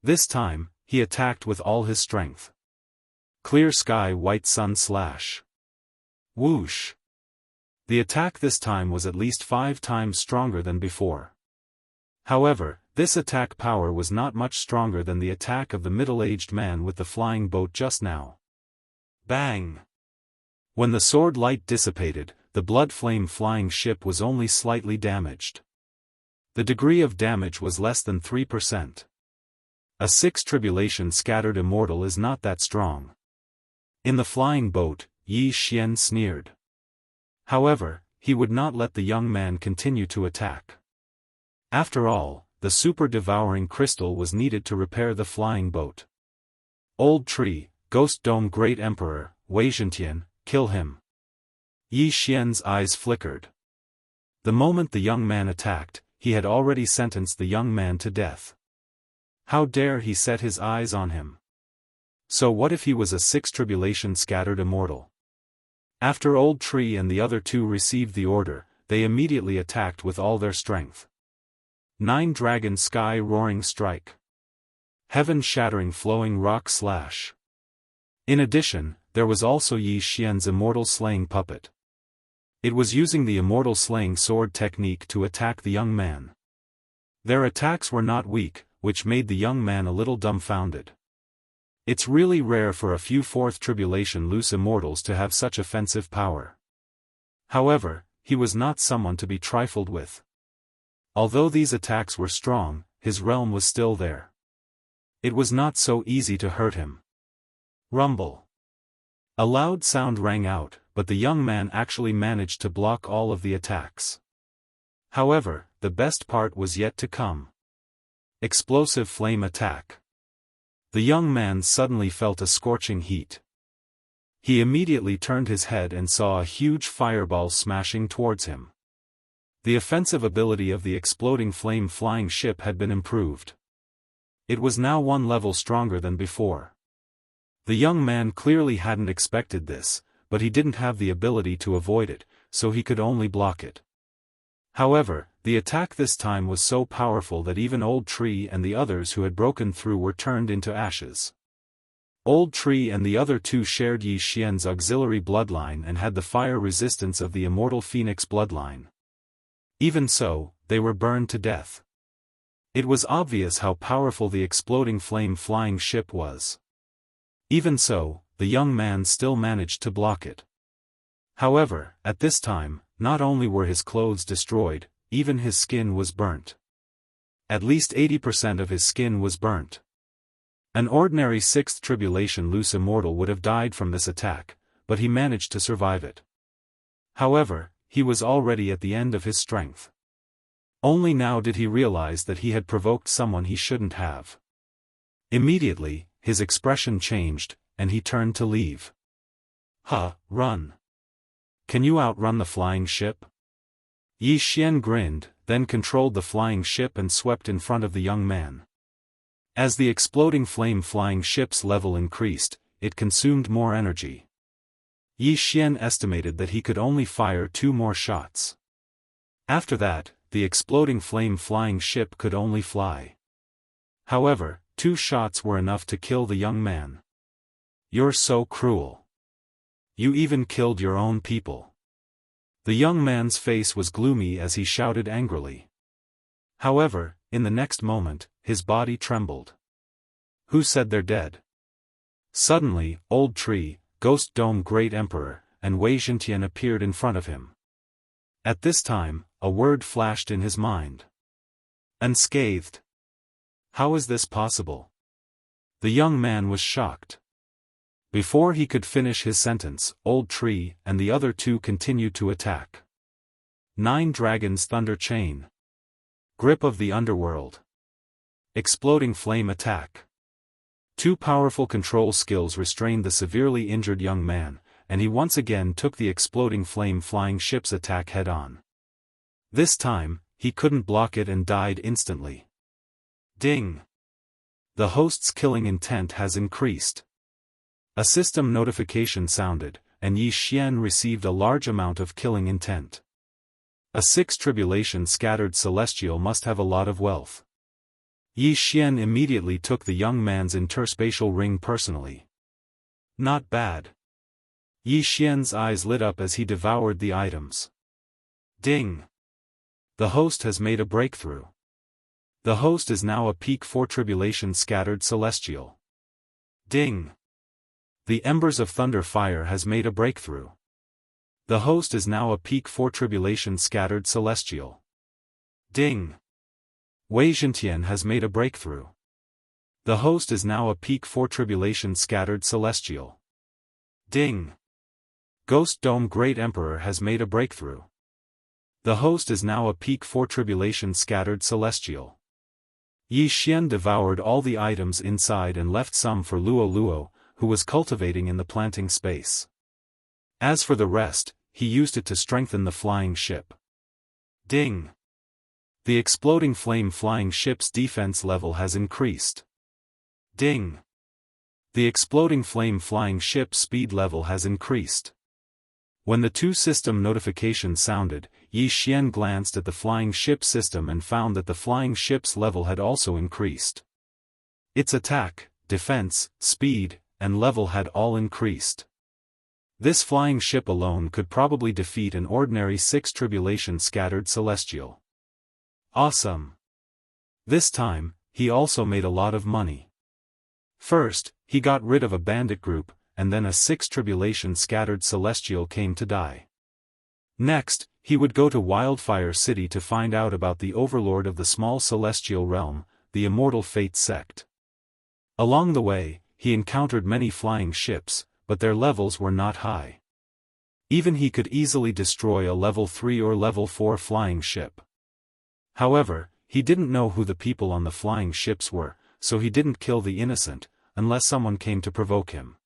This time, he attacked with all his strength. Clear sky white sun slash. Whoosh! The attack this time was at least 5 times stronger than before. However, this attack power was not much stronger than the attack of the middle-aged man with the flying boat just now. Bang! When the sword light dissipated, the blood flame flying ship was only slightly damaged. The degree of damage was less than 3%. A 6 tribulation scattered immortal is not that strong. In the flying boat, Yi Xian sneered. However, he would not let the young man continue to attack. After all, the super devouring crystal was needed to repair the flying boat. Old Tree, Ghost Dome Great Emperor, Wei Zhentian, kill him. Yi Xian's eyes flickered. The moment the young man attacked, he had already sentenced the young man to death. How dare he set his eyes on him? So what if he was a 6 tribulation scattered immortal? After Old Tree and the other 2 received the order, they immediately attacked with all their strength. 9 Dragon Sky Roaring Strike. Heaven Shattering Flowing Rock Slash. In addition, there was also Yi Xian's Immortal Slaying Puppet. It was using the Immortal Slaying Sword technique to attack the young man. Their attacks were not weak, which made the young man a little dumbfounded. It's really rare for a few 4th tribulation loose immortals to have such offensive power. However, he was not someone to be trifled with. Although these attacks were strong, his realm was still there. It was not so easy to hurt him. Rumble. A loud sound rang out, but the young man actually managed to block all of the attacks. However, the best part was yet to come. Explosive flame attack. The young man suddenly felt a scorching heat. He immediately turned his head and saw a huge fireball smashing towards him. The offensive ability of the exploding flame flying ship had been improved. It was now one level stronger than before. The young man clearly hadn't expected this, but he didn't have the ability to avoid it, so he could only block it. However, the attack this time was so powerful that even Old Tree and the others who had broken through were turned into ashes. Old Tree and the other two shared Yi Xian's auxiliary bloodline and had the fire resistance of the immortal Phoenix bloodline. Even so, they were burned to death. It was obvious how powerful the exploding flame flying ship was. Even so, the young man still managed to block it. However, at this time, not only were his clothes destroyed, even his skin was burnt. At least 80% of his skin was burnt. An ordinary 6th tribulation loose immortal would have died from this attack, but he managed to survive it. However, he was already at the end of his strength. Only now did he realize that he had provoked someone he shouldn't have. Immediately, his expression changed, and he turned to leave. Run. Can you outrun the flying ship? Yi Xian grinned, then controlled the flying ship and swept in front of the young man. As the exploding flame flying ship's level increased, it consumed more energy. Yi Xian estimated that he could only fire 2 more shots. After that, the exploding flame flying ship could only fly. However, 2 shots were enough to kill the young man. You're so cruel. You even killed your own people. The young man's face was gloomy as he shouted angrily. However, in the next moment, his body trembled. Who said they're dead? Suddenly, Old Tree, Ghost Dome Great Emperor, and Wei Zhentian appeared in front of him. At this time, a word flashed in his mind. Unscathed. How is this possible? The young man was shocked. Before he could finish his sentence, Old Tree and the other 2 continued to attack. 9 Dragons Thunder Chain. Grip of the Underworld. Exploding Flame Attack. 2 powerful control skills restrained the severely injured young man, and he once again took the exploding flame flying ship's attack head-on. This time, he couldn't block it and died instantly. Ding! The host's killing intent has increased. A system notification sounded, and Yi Xian received a large amount of killing intent. A 6th tribulation scattered celestial must have a lot of wealth. Yi Xian immediately took the young man's interspatial ring personally. Not bad. Yi Xian's eyes lit up as he devoured the items. Ding! The host has made a breakthrough. The host is now a peak 4 tribulation scattered celestial. Ding! The Embers of Thunder Fire has made a breakthrough. The host is now a peak 4 tribulation scattered celestial. Ding! Wei Zhentian has made a breakthrough. The host is now a peak 4 tribulation scattered celestial. Ding! Ghost Dome Great Emperor has made a breakthrough. The host is now a peak 4 tribulation scattered celestial. Yi Xian devoured all the items inside and left some for Luo Luo, who was cultivating in the planting space. As for the rest, he used it to strengthen the flying ship. Ding! The exploding flame flying ship's defense level has increased. Ding! The exploding flame flying ship's speed level has increased. When the 2 system notifications sounded, Yi Xian glanced at the flying ship system and found that the flying ship's level had also increased. Its attack, defense, speed, and level had all increased. This flying ship alone could probably defeat an ordinary 6 tribulation scattered celestial. Awesome! This time, he also made a lot of money. First, he got rid of a bandit group, and then a 6 tribulation scattered celestial came to die. Next, he would go to Wildfire City to find out about the overlord of the small celestial realm, the Immortal Fate sect. Along the way, he encountered many flying ships, but their levels were not high. Even he could easily destroy a level 3 or level 4 flying ship. However, he didn't know who the people on the flying ships were, so he didn't kill the innocent, unless someone came to provoke him.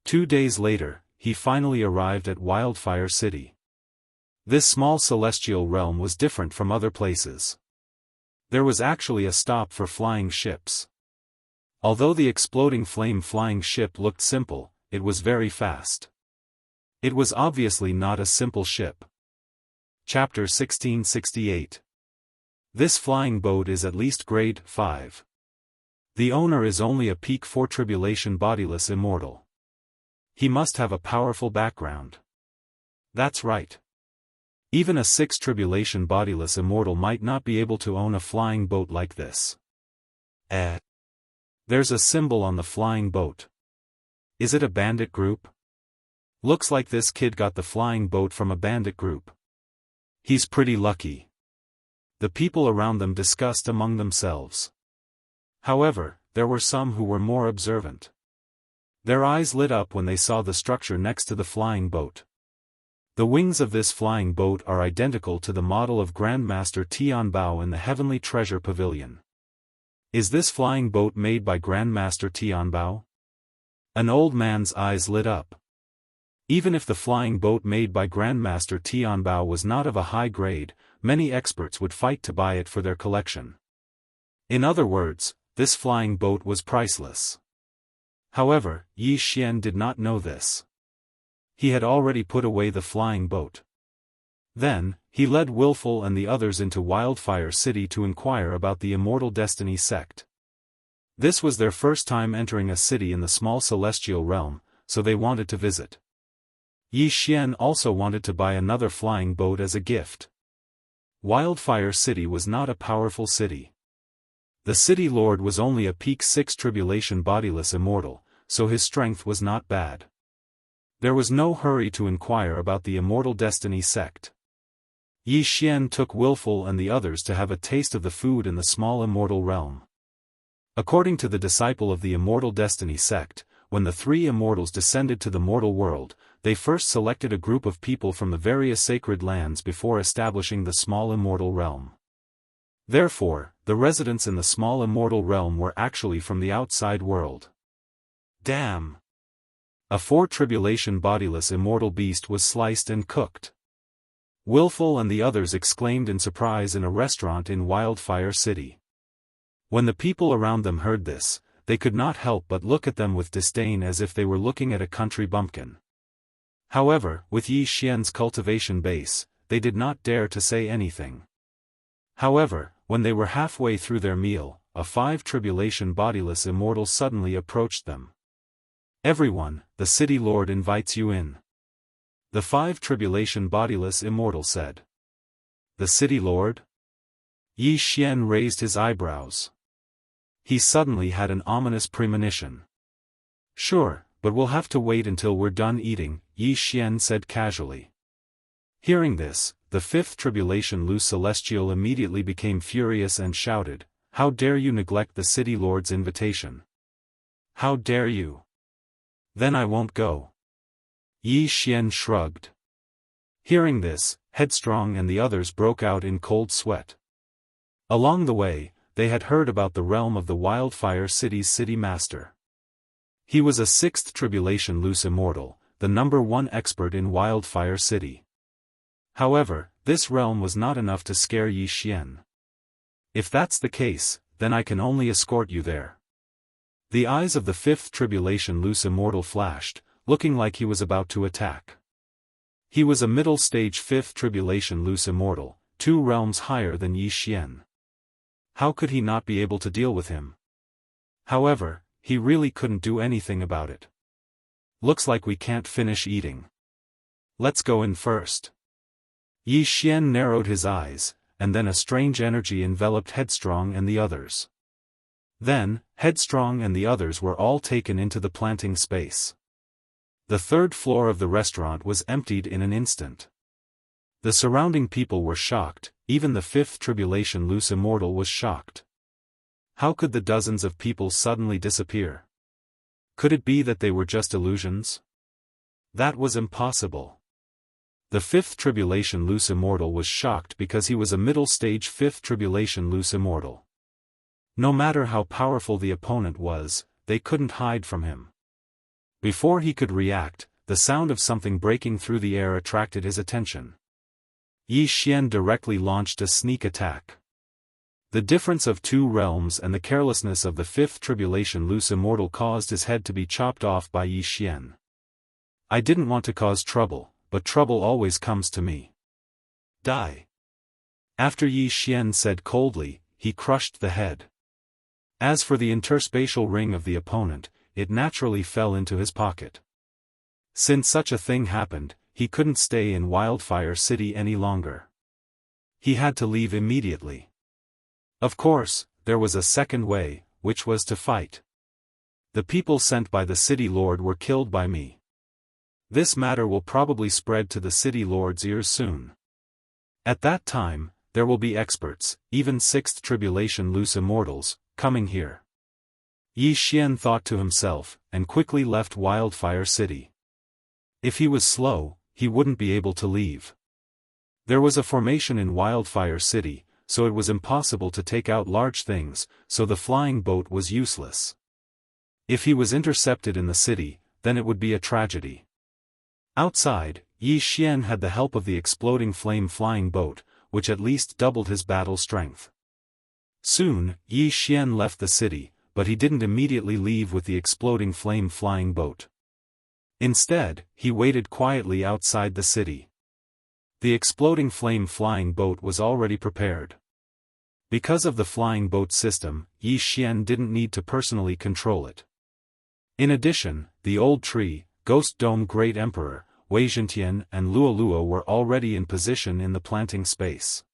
2 days later, he finally arrived at Wildfire City. This small celestial realm was different from other places. There was actually a stop for flying ships. Although the exploding flame flying ship looked simple, it was very fast. It was obviously not a simple ship. Chapter 1668. This flying boat is at least grade 5. The owner is only a peak 4 tribulation bodiless immortal. He must have a powerful background. That's right. Even a 6 tribulation bodiless immortal might not be able to own a flying boat like this. There's a symbol on the flying boat. Is it a bandit group? Looks like this kid got the flying boat from a bandit group. He's pretty lucky. The people around them discussed among themselves. However, there were some who were more observant. Their eyes lit up when they saw the structure next to the flying boat. The wings of this flying boat are identical to the model of Grandmaster Tianbao in the Heavenly Treasure Pavilion. Is this flying boat made by Grandmaster Tianbao? An old man's eyes lit up. Even if the flying boat made by Grandmaster Tianbao was not of a high grade, many experts would fight to buy it for their collection. In other words, this flying boat was priceless. However, Yi Xian did not know this. He had already put away the flying boat. Then, he led Willful and the others into Wildfire City to inquire about the Immortal Destiny sect. This was their first time entering a city in the small celestial realm, so they wanted to visit. Yi Xian also wanted to buy another flying boat as a gift. Wildfire City was not a powerful city. The city lord was only a peak 6 tribulation bodiless immortal, so his strength was not bad. There was no hurry to inquire about the Immortal Destiny sect. Yi Xian took Willful and the others to have a taste of the food in the small immortal realm. According to the disciple of the Immortal Destiny sect, when the 3 immortals descended to the mortal world, they first selected a group of people from the various sacred lands before establishing the small immortal realm. Therefore, the residents in the small immortal realm were actually from the outside world. Damn! A 4 tribulation bodiless immortal beast was sliced and cooked. Willful and the others exclaimed in surprise in a restaurant in Wildfire City. When the people around them heard this, they could not help but look at them with disdain as if they were looking at a country bumpkin. However, with Yi Xian's cultivation base, they did not dare to say anything. However, when they were halfway through their meal, a 5 tribulation bodiless immortal suddenly approached them. Everyone, the city lord invites you in. The 5 tribulation bodiless immortal said. The city lord? Yi Xian raised his eyebrows. He suddenly had an ominous premonition. Sure, but we'll have to wait until we're done eating, Yi Xian said casually. Hearing this, the 5th tribulation loose celestial immediately became furious and shouted, "How dare you neglect the city lord's invitation? How dare you? Then I won't go." Yi Xian shrugged. Hearing this, Headstrong and the others broke out in cold sweat. Along the way, they had heard about the realm of the Wildfire City's city master. He was a 6th tribulation loose immortal, the number 1 expert in Wildfire City. However, this realm was not enough to scare Yi Xian. If that's the case, then I can only escort you there. The eyes of the 5th tribulation loose immortal flashed, looking like he was about to attack. He was a middle-stage 5th tribulation loose immortal, 2 realms higher than Yi Xian. How could he not be able to deal with him? However, he really couldn't do anything about it. Looks like we can't finish eating. Let's go in first. Yi Xian narrowed his eyes, and then a strange energy enveloped Headstrong and the others. Then, Headstrong and the others were all taken into the planting space. The 3rd floor of the restaurant was emptied in an instant. The surrounding people were shocked, even the 5th tribulation loose immortal was shocked. How could the dozens of people suddenly disappear? Could it be that they were just illusions? That was impossible. The 5th tribulation loose immortal was shocked because he was a middle-stage 5th tribulation loose immortal. No matter how powerful the opponent was, they couldn't hide from him. Before he could react, the sound of something breaking through the air attracted his attention. Yi Xian directly launched a sneak attack. The difference of two realms and the carelessness of the fifth tribulation loose immortal caused his head to be chopped off by Yi Xian. I didn't want to cause trouble, but trouble always comes to me. Die. After Yi Xian said coldly, he crushed the head. As for the interspatial ring of the opponent, it naturally fell into his pocket. Since such a thing happened, he couldn't stay in Wildfire City any longer. He had to leave immediately. Of course, there was a second way, which was to fight. The people sent by the city lord were killed by me. This matter will probably spread to the city lord's ears soon. At that time, there will be experts, even sixth tribulation loose immortals, coming here. Yi Xian thought to himself, and quickly left Wildfire City. If he was slow, he wouldn't be able to leave. There was a formation in Wildfire City, so it was impossible to take out large things, so the flying boat was useless. If he was intercepted in the city, then it would be a tragedy. Outside, Yi Xian had the help of the exploding flame flying boat, which at least doubled his battle strength. Soon, Yi Xian left the city, but he didn't immediately leave with the exploding flame flying boat. Instead, he waited quietly outside the city. The exploding flame flying boat was already prepared. Because of the flying boat system, Yi Xian didn't need to personally control it. In addition, the old tree, Ghost Dome Great Emperor, Wei Zhentian and Luo Luo were already in position in the planting space.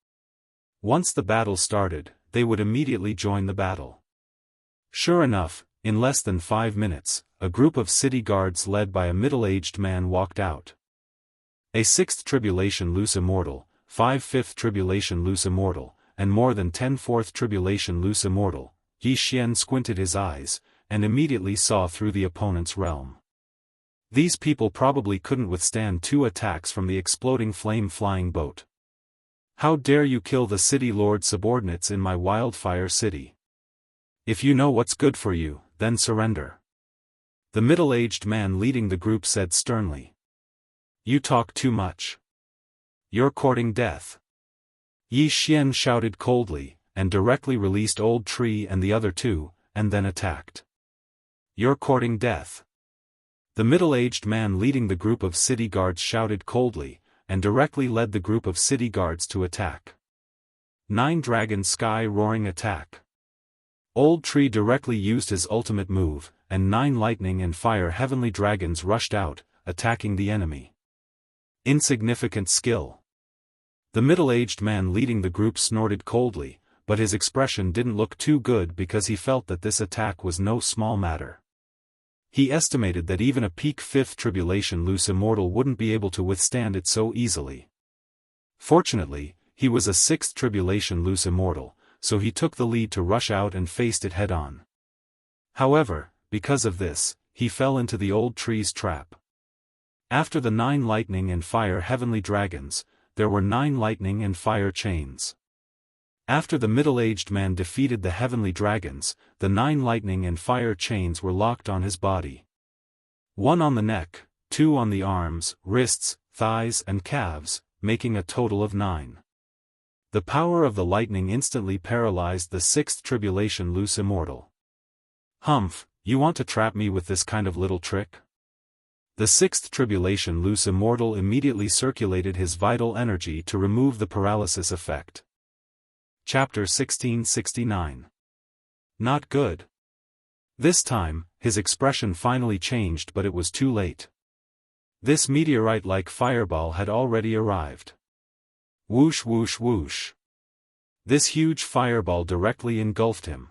Once the battle started, they would immediately join the battle. Sure enough, in less than 5 minutes, a group of city guards led by a middle-aged man walked out. A sixth tribulation loose immortal, 5 fifth tribulation loose immortal, and more than 10 fourth tribulation loose immortal. Yi Xian squinted his eyes, and immediately saw through the opponent's realm. These people probably couldn't withstand 2 attacks from the exploding flame flying boat. How dare you kill the city lord's subordinates in my Wildfire City? If you know what's good for you, then surrender. The middle-aged man leading the group said sternly. You talk too much. You're courting death. Yi Xian shouted coldly, and directly released Old Tree and the other 2, and then attacked. You're courting death. The middle-aged man leading the group of city guards shouted coldly, and directly led the group of city guards to attack. 9 Dragon Sky Roaring Attack. Old Tree directly used his ultimate move, and 9 lightning and fire heavenly dragons rushed out, attacking the enemy. Insignificant skill. The middle-aged man leading the group snorted coldly, but his expression didn't look too good because he felt that this attack was no small matter. He estimated that even a peak 5th tribulation loose immortal wouldn't be able to withstand it so easily. Fortunately, he was a 6th tribulation loose immortal, so he took the lead to rush out and faced it head-on. However, because of this, he fell into the old tree's trap. After the 9 lightning and fire heavenly dragons, there were 9 lightning and fire chains. After the middle-aged man defeated the heavenly dragons, the 9 lightning and fire chains were locked on his body. 1 on the neck, 2 on the arms, wrists, thighs and calves, making a total of 9. The power of the lightning instantly paralyzed the 6th tribulation loose immortal. Humph, you want to trap me with this kind of little trick? The 6th tribulation loose immortal immediately circulated his vital energy to remove the paralysis effect. Chapter 1669. Not good. This time, his expression finally changed, but it was too late. This meteorite-like fireball had already arrived. Whoosh whoosh whoosh. This huge fireball directly engulfed him.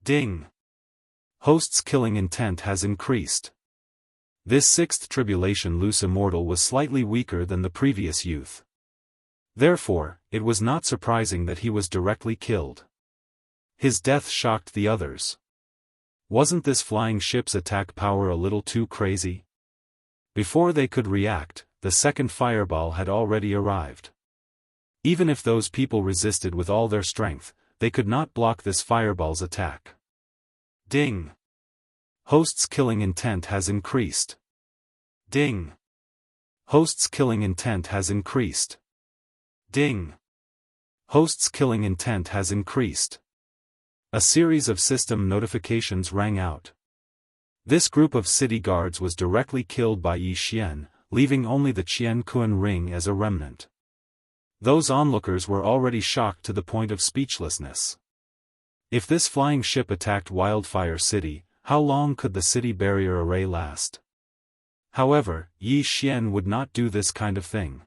Ding! Host's killing intent has increased. This 6th tribulation loose immortal was slightly weaker than the previous youth. Therefore, it was not surprising that he was directly killed. His death shocked the others. Wasn't this flying ship's attack power a little too crazy? Before they could react, the second fireball had already arrived. Even if those people resisted with all their strength, they could not block this fireball's attack. Ding! Host's killing intent has increased. Ding. Host's killing intent has increased. Ding. Host's killing intent has increased. A series of system notifications rang out. This group of city guards was directly killed by Yi Xian, leaving only the Qianquan ring as a remnant. Those onlookers were already shocked to the point of speechlessness. If this flying ship attacked Wildfire City, how long could the city barrier array last? However, Yi Xian would not do this kind of thing.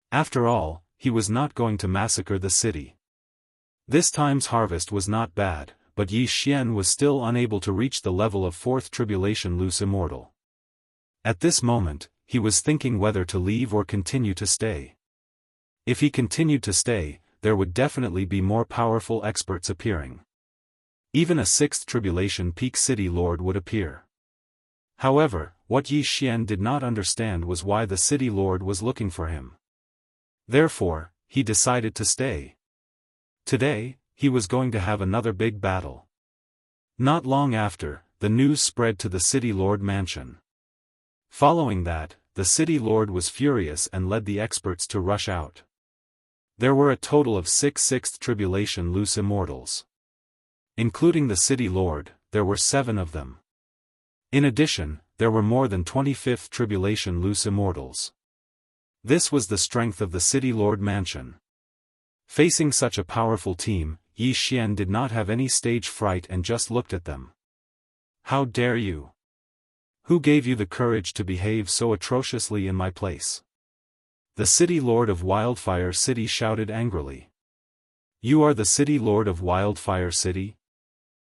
After all, he was not going to massacre the city. This time's harvest was not bad, but Yi Xian was still unable to reach the level of fourth tribulation loose immortal. At this moment, he was thinking whether to leave or continue to stay. If he continued to stay, there would definitely be more powerful experts appearing. Even a sixth tribulation peak city lord would appear. However, what Yi Xian did not understand was why the city lord was looking for him. Therefore, he decided to stay. Today, he was going to have another big battle. Not long after, the news spread to the city lord mansion. Following that, the city lord was furious and led the experts to rush out. There were a total of 6 sixth tribulation loose immortals. Including the city lord, there were 7 of them. In addition, there were more than 25th tribulation loose immortals. This was the strength of the city lord mansion. Facing such a powerful team, Yi Xian did not have any stage fright and just looked at them. How dare you? Who gave you the courage to behave so atrociously in my place? The city lord of Wildfire City shouted angrily. You are the city lord of Wildfire City?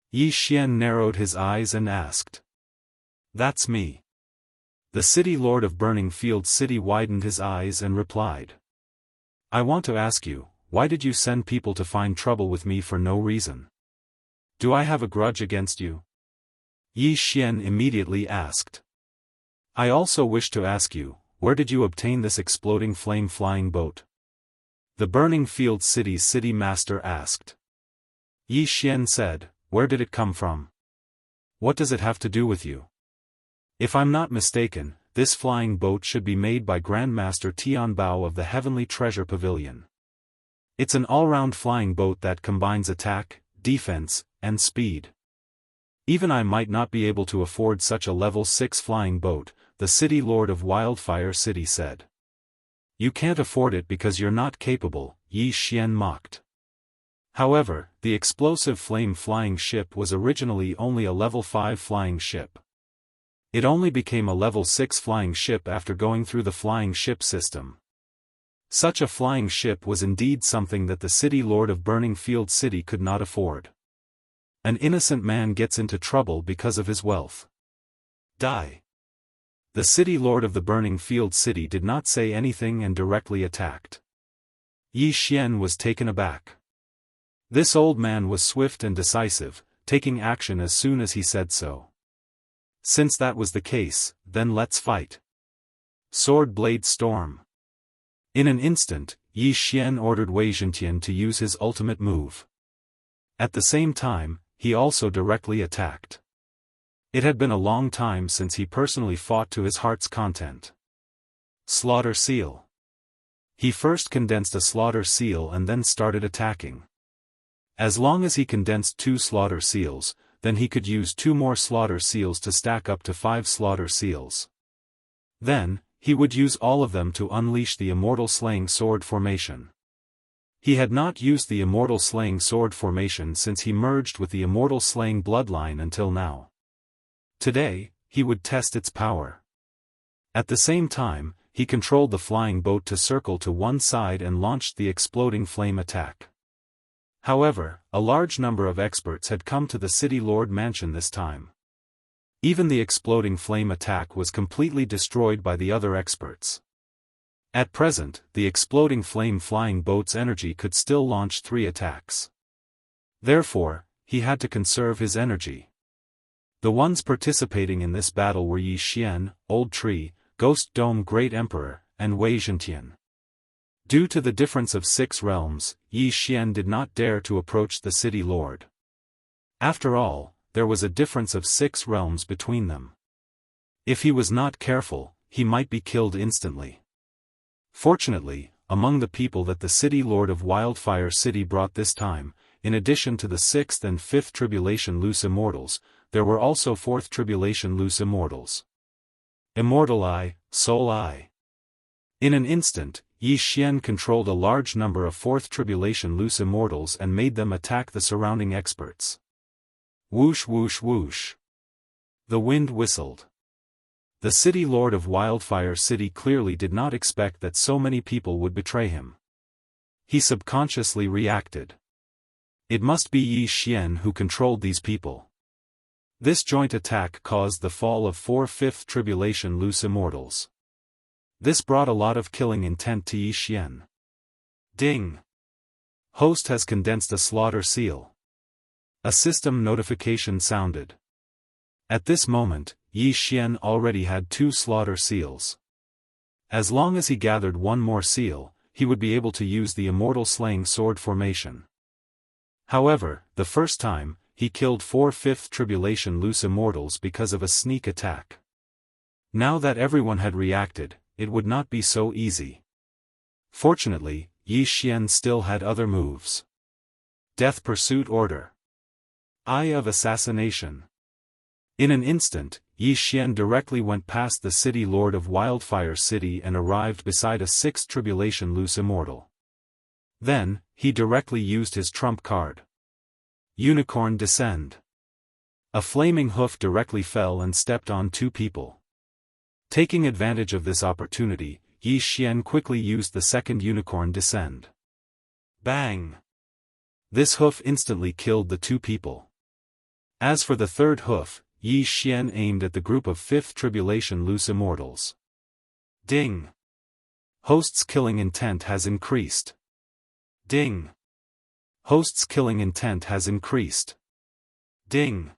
Yi Xian narrowed his eyes and asked. That's me. The city lord of Burning Field City widened his eyes and replied. I want to ask you, why did you send people to find trouble with me for no reason? Do I have a grudge against you? Yi Xian immediately asked. I also wish to ask you, where did you obtain this exploding flame-flying boat? The Burning Field City's city master asked. Yi Xian said, where did it come from? What does it have to do with you? If I'm not mistaken, this flying boat should be made by Grandmaster Tianbao of the Heavenly Treasure Pavilion. It's an all-round flying boat that combines attack, defense, and speed. Even I might not be able to afford such a level 6 flying boat, the city lord of Wildfire City said. You can't afford it because you're not capable, Yi Xian mocked. However, the explosive flame-flying ship was originally only a level 5 flying ship. It only became a level 6 flying ship after going through the flying ship system. Such a flying ship was indeed something that the city lord of Burning Field City could not afford. An innocent man gets into trouble because of his wealth. Die. The city lord of the Burning Field City did not say anything and directly attacked. Yi Xian was taken aback. This old man was swift and decisive, taking action as soon as he said so. Since that was the case, then let's fight. Sword Blade Storm. In an instant, Yi Xian ordered Wei Zhentian to use his ultimate move. At the same time, he also directly attacked. It had been a long time since he personally fought to his heart's content. Slaughter Seal. He first condensed a Slaughter Seal and then started attacking. As long as he condensed 2 Slaughter Seals, then he could use 2 more Slaughter Seals to stack up to 5 Slaughter Seals. Then, he would use all of them to unleash the Immortal Slaying Sword formation. He had not used the Immortal Slaying Sword formation since he merged with the Immortal Slaying bloodline until now. Today, he would test its power. At the same time, he controlled the flying boat to circle to one side and launched the exploding flame attack. However, a large number of experts had come to the City Lord Mansion this time. Even the exploding flame attack was completely destroyed by the other experts. At present, the exploding flame flying boat's energy could still launch 3 attacks. Therefore, he had to conserve his energy. The ones participating in this battle were Yi Xian, Old Tree, Ghost Dome Great Emperor, and Wei Zhentian. Due to the difference of 6 realms, Yi Xian did not dare to approach the City Lord. After all, there was a difference of 6 realms between them. If he was not careful, he might be killed instantly. Fortunately, among the people that the city lord of Wildfire City brought this time, in addition to the 6th and 5th Tribulation loose immortals, there were also 4th Tribulation loose immortals. Immortal Eye, Soul Eye. In an instant, Yi Xian controlled a large number of 4th Tribulation loose immortals and made them attack the surrounding experts. Whoosh whoosh whoosh. The wind whistled. The city lord of Wildfire City clearly did not expect that so many people would betray him. He subconsciously reacted. It must be Yi Xian who controlled these people. This joint attack caused the fall of 4 5th Tribulation loose immortals. This brought a lot of killing intent to Yi Xian. Ding! Host has condensed a slaughter seal. A system notification sounded. At this moment, Yi Xian already had 2 slaughter seals. As long as he gathered one more seal, he would be able to use the immortal slaying sword formation. However, the first time, he killed 4 5th Tribulation loose immortals because of a sneak attack. Now that everyone had reacted, it would not be so easy. Fortunately, Yi Xian still had other moves. Death Pursuit Order. Eye of Assassination. In an instant, Yi Xian directly went past the city lord of Wildfire City and arrived beside a 6th Tribulation loose immortal. Then, he directly used his trump card. Unicorn Descend. A flaming hoof directly fell and stepped on 2 people. Taking advantage of this opportunity, Yi Xian quickly used the second Unicorn Descend. Bang! This hoof instantly killed the 2 people. As for the third hoof, Yi Xian aimed at the group of 5th Tribulation loose immortals. Ding! Host's killing intent has increased. Ding! Host's killing intent has increased. Ding!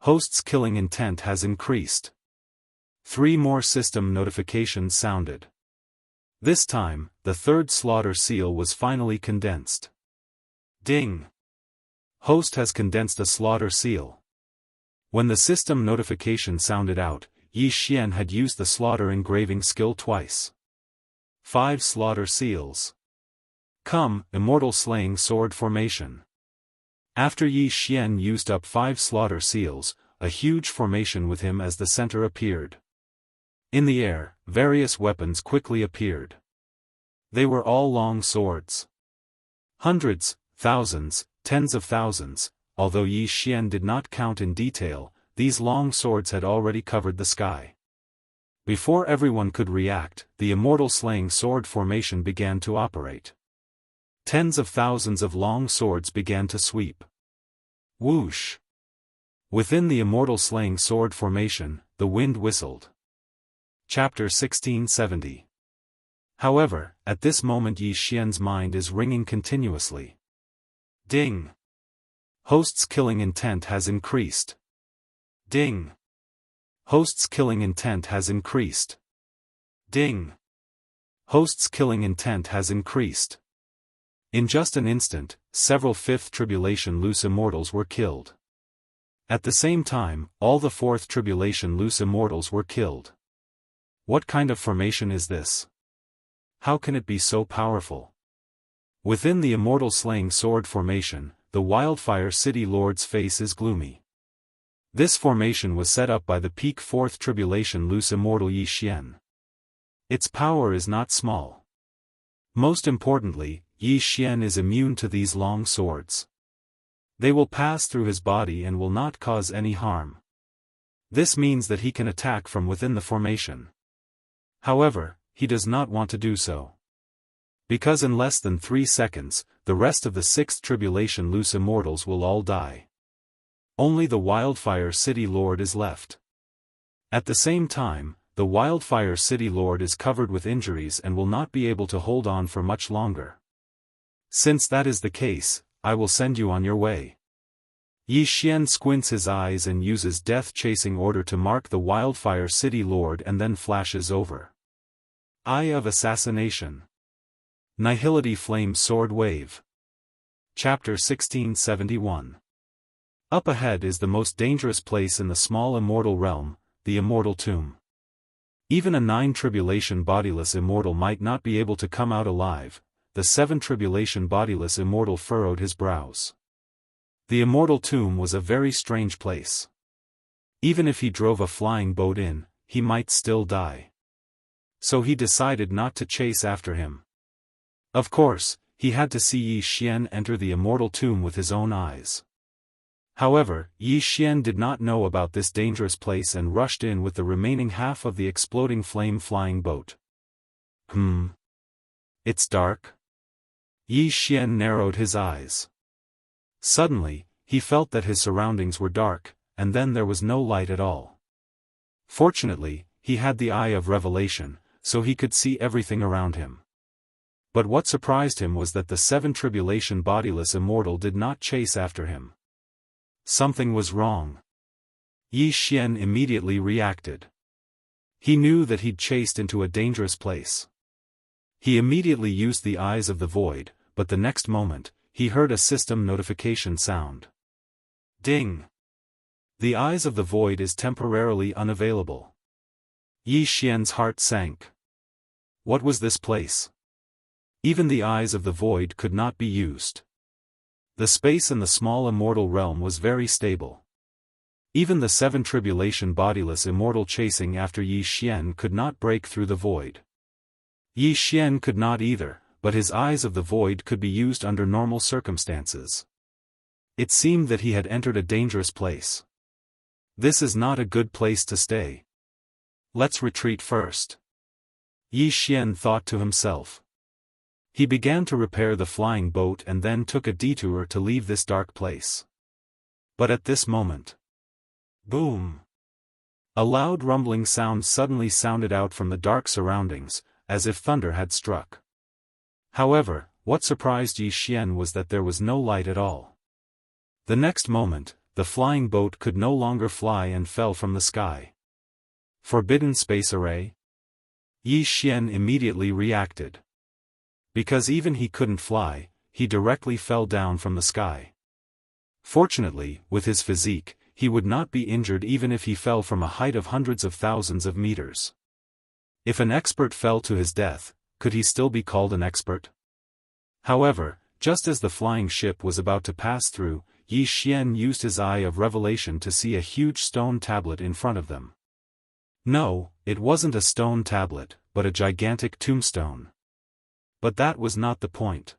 Host's killing intent has increased. 3 more system notifications sounded. This time, the third slaughter seal was finally condensed. Ding! Host has condensed a slaughter seal. When the system notification sounded out, Yi Xian had used the slaughter engraving skill twice. 5 slaughter seals. Come, Immortal Slaying Sword Formation. After Yi Xian used up 5 slaughter seals, a huge formation with him as the center appeared. In the air, various weapons quickly appeared. They were all long swords. Hundreds, thousands, tens of thousands. Although Yi Xian did not count in detail, these long swords had already covered the sky. Before everyone could react, the Immortal Slaying Sword Formation began to operate. Tens of thousands of long swords began to sweep. Whoosh! Within the Immortal Slaying Sword Formation, the wind whistled. Chapter 1670. However, at this moment Yi Xian's mind is ringing continuously. Ding! Host's killing intent has increased. Ding! Host's killing intent has increased. Ding! Host's killing intent has increased. In just an instant, several 5th Tribulation loose immortals were killed. At the same time, all the 4th Tribulation loose immortals were killed. What kind of formation is this? How can it be so powerful? Within the Immortal Slaying Sword Formation, the Wildfire City Lord's face is gloomy. This formation was set up by the peak 4th Tribulation loose immortal Yi Xian. Its power is not small. Most importantly, Yi Xian is immune to these long swords. They will pass through his body and will not cause any harm. This means that he can attack from within the formation. However, he does not want to do so. Because in less than 3 seconds, the rest of the 6th Tribulation loose immortals will all die. Only the Wildfire City Lord is left. At the same time, the Wildfire City Lord is covered with injuries and will not be able to hold on for much longer. Since that is the case, I will send you on your way. Yi Xian squints his eyes and uses Death Chasing Order to mark the Wildfire City Lord and then flashes over. Eye of Assassination. Nihility Flame Sword Wave. Chapter 1671. Up ahead is the most dangerous place in the small immortal realm, the immortal tomb. Even a 9 tribulation bodiless immortal might not be able to come out alive. The 7 tribulation bodiless immortal furrowed his brows. The immortal tomb was a very strange place. Even if he drove a flying boat in, he might still die. So he decided not to chase after him. Of course, he had to see Yi Xian enter the immortal tomb with his own eyes. However, Yi Xian did not know about this dangerous place and rushed in with the remaining half of the exploding flame-flying boat. It's dark? Yi Xian narrowed his eyes. Suddenly, he felt that his surroundings were dark, and then there was no light at all. Fortunately, he had the eye of revelation, so he could see everything around him. But what surprised him was that the 7 tribulation bodiless immortal did not chase after him. Something was wrong. Yi Xian immediately reacted. He knew that he'd chased into a dangerous place. He immediately used the eyes of the void, but the next moment, he heard a system notification sound. Ding! The eyes of the void is temporarily unavailable. Yi Xian's heart sank. What was this place? Even the eyes of the void could not be used. The space in the small immortal realm was very stable. Even the 7 tribulation bodiless immortal chasing after Yi Xian could not break through the void. Yi Xian could not either, but his eyes of the void could be used under normal circumstances. It seemed that he had entered a dangerous place. This is not a good place to stay. Let's retreat first. Yi Xian thought to himself. He began to repair the flying boat and then took a detour to leave this dark place. But at this moment, boom! A loud rumbling sound suddenly sounded out from the dark surroundings, as if thunder had struck. However, what surprised Yi Xian was that there was no light at all. The next moment, the flying boat could no longer fly and fell from the sky. Forbidden space array? Yi Xian immediately reacted. Because even he couldn't fly, he directly fell down from the sky. Fortunately, with his physique, he would not be injured even if he fell from a height of hundreds of thousands of meters. If an expert fell to his death, could he still be called an expert? However, just as the flying ship was about to pass through, Yi Xian used his eye of revelation to see a huge stone tablet in front of them. No, it wasn't a stone tablet, but a gigantic tombstone. But that was not the point.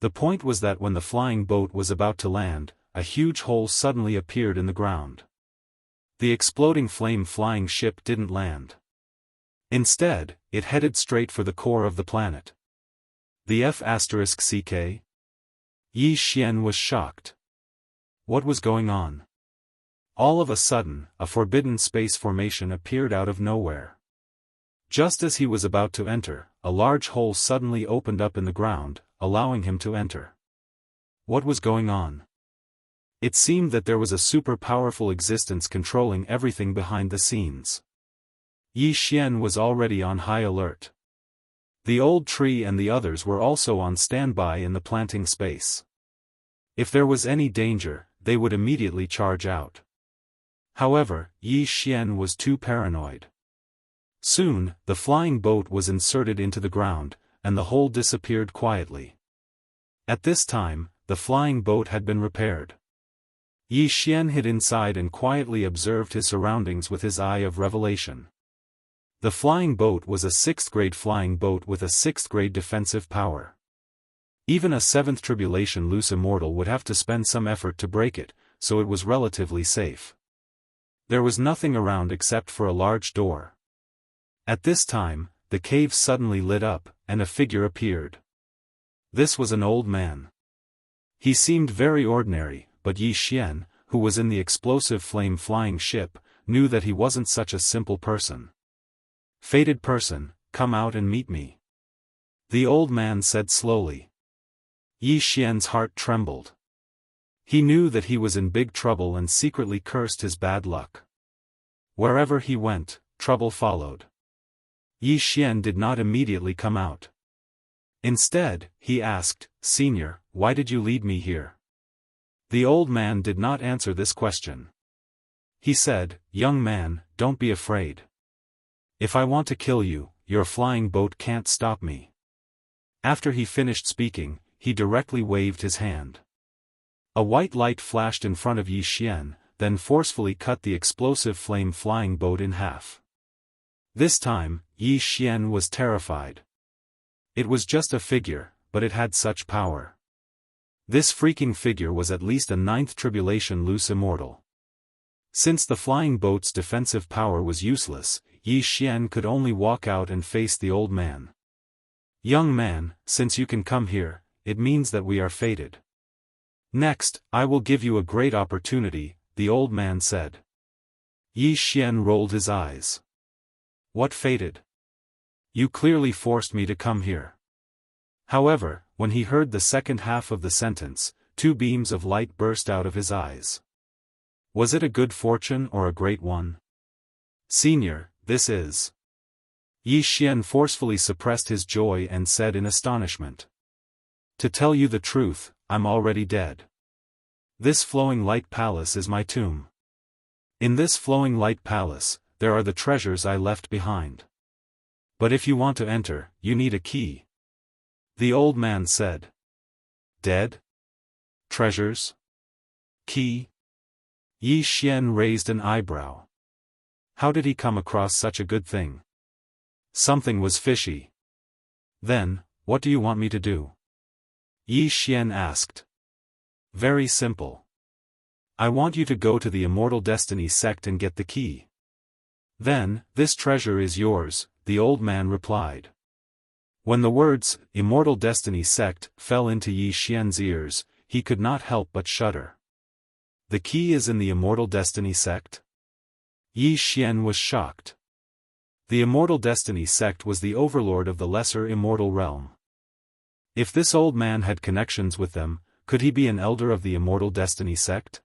The point was that when the flying boat was about to land, a huge hole suddenly appeared in the ground. The exploding flame-flying ship didn't land. Instead, it headed straight for the core of the planet. The F***CK? Yi Xian was shocked. What was going on? All of a sudden, a forbidden space formation appeared out of nowhere. Just as he was about to enter, a large hole suddenly opened up in the ground, allowing him to enter. What was going on? It seemed that there was a super powerful existence controlling everything behind the scenes. Yi Xian was already on high alert. The old tree and the others were also on standby in the planting space. If there was any danger, they would immediately charge out. However, Yi Xian was too paranoid. Soon, the flying boat was inserted into the ground, and the hole disappeared quietly. At this time, the flying boat had been repaired. Yi Xian hid inside and quietly observed his surroundings with his eye of revelation. The flying boat was a 6th grade flying boat with a 6th grade defensive power. Even a 7th tribulation loose immortal would have to spend some effort to break it, so it was relatively safe. There was nothing around except for a large door. At this time, the cave suddenly lit up, and a figure appeared. This was an old man. He seemed very ordinary, but Yi Xian, who was in the explosive flame-flying ship, knew that he wasn't such a simple person. "Fated person, come out and meet me," the old man said slowly. Yi Xian's heart trembled. He knew that he was in big trouble and secretly cursed his bad luck. Wherever he went, trouble followed. Yi Xian did not immediately come out. Instead, he asked, "Senior, why did you lead me here?" The old man did not answer this question. He said, "Young man, don't be afraid. If I want to kill you, your flying boat can't stop me." After he finished speaking, he directly waved his hand. A white light flashed in front of Yi Xian, then forcefully cut the explosive flame-flying boat in half. This time, Yi Xian was terrified. It was just a figure, but it had such power. This freaking figure was at least a 9th tribulation loose immortal. Since the flying boat's defensive power was useless, Yi Xian could only walk out and face the old man. "Young man, since you can come here, it means that we are fated. Next, I will give you a great opportunity," the old man said. Yi Xian rolled his eyes. "What fated? You clearly forced me to come here." However, when he heard the second half of the sentence, 2 beams of light burst out of his eyes. Was it a good fortune or a great one? "Senior, this is..." Yi Xian forcefully suppressed his joy and said in astonishment. "To tell you the truth, I'm already dead. This flowing light palace is my tomb. In this flowing light palace, there are the treasures I left behind. But if you want to enter, you need a key." The old man said. "Dead? Treasures? Key?" Yi Xian raised an eyebrow. How did he come across such a good thing? Something was fishy. "Then, what do you want me to do?" Yi Xian asked. "Very simple. I want you to go to the Immortal Destiny sect and get the key. Then, this treasure is yours," the old man replied. When the words, Immortal Destiny sect, fell into Yi Xian's ears, he could not help but shudder. The key is in the Immortal Destiny sect? Yi Xian was shocked. The Immortal Destiny sect was the overlord of the lesser immortal realm. If this old man had connections with them, could he be an elder of the Immortal Destiny sect?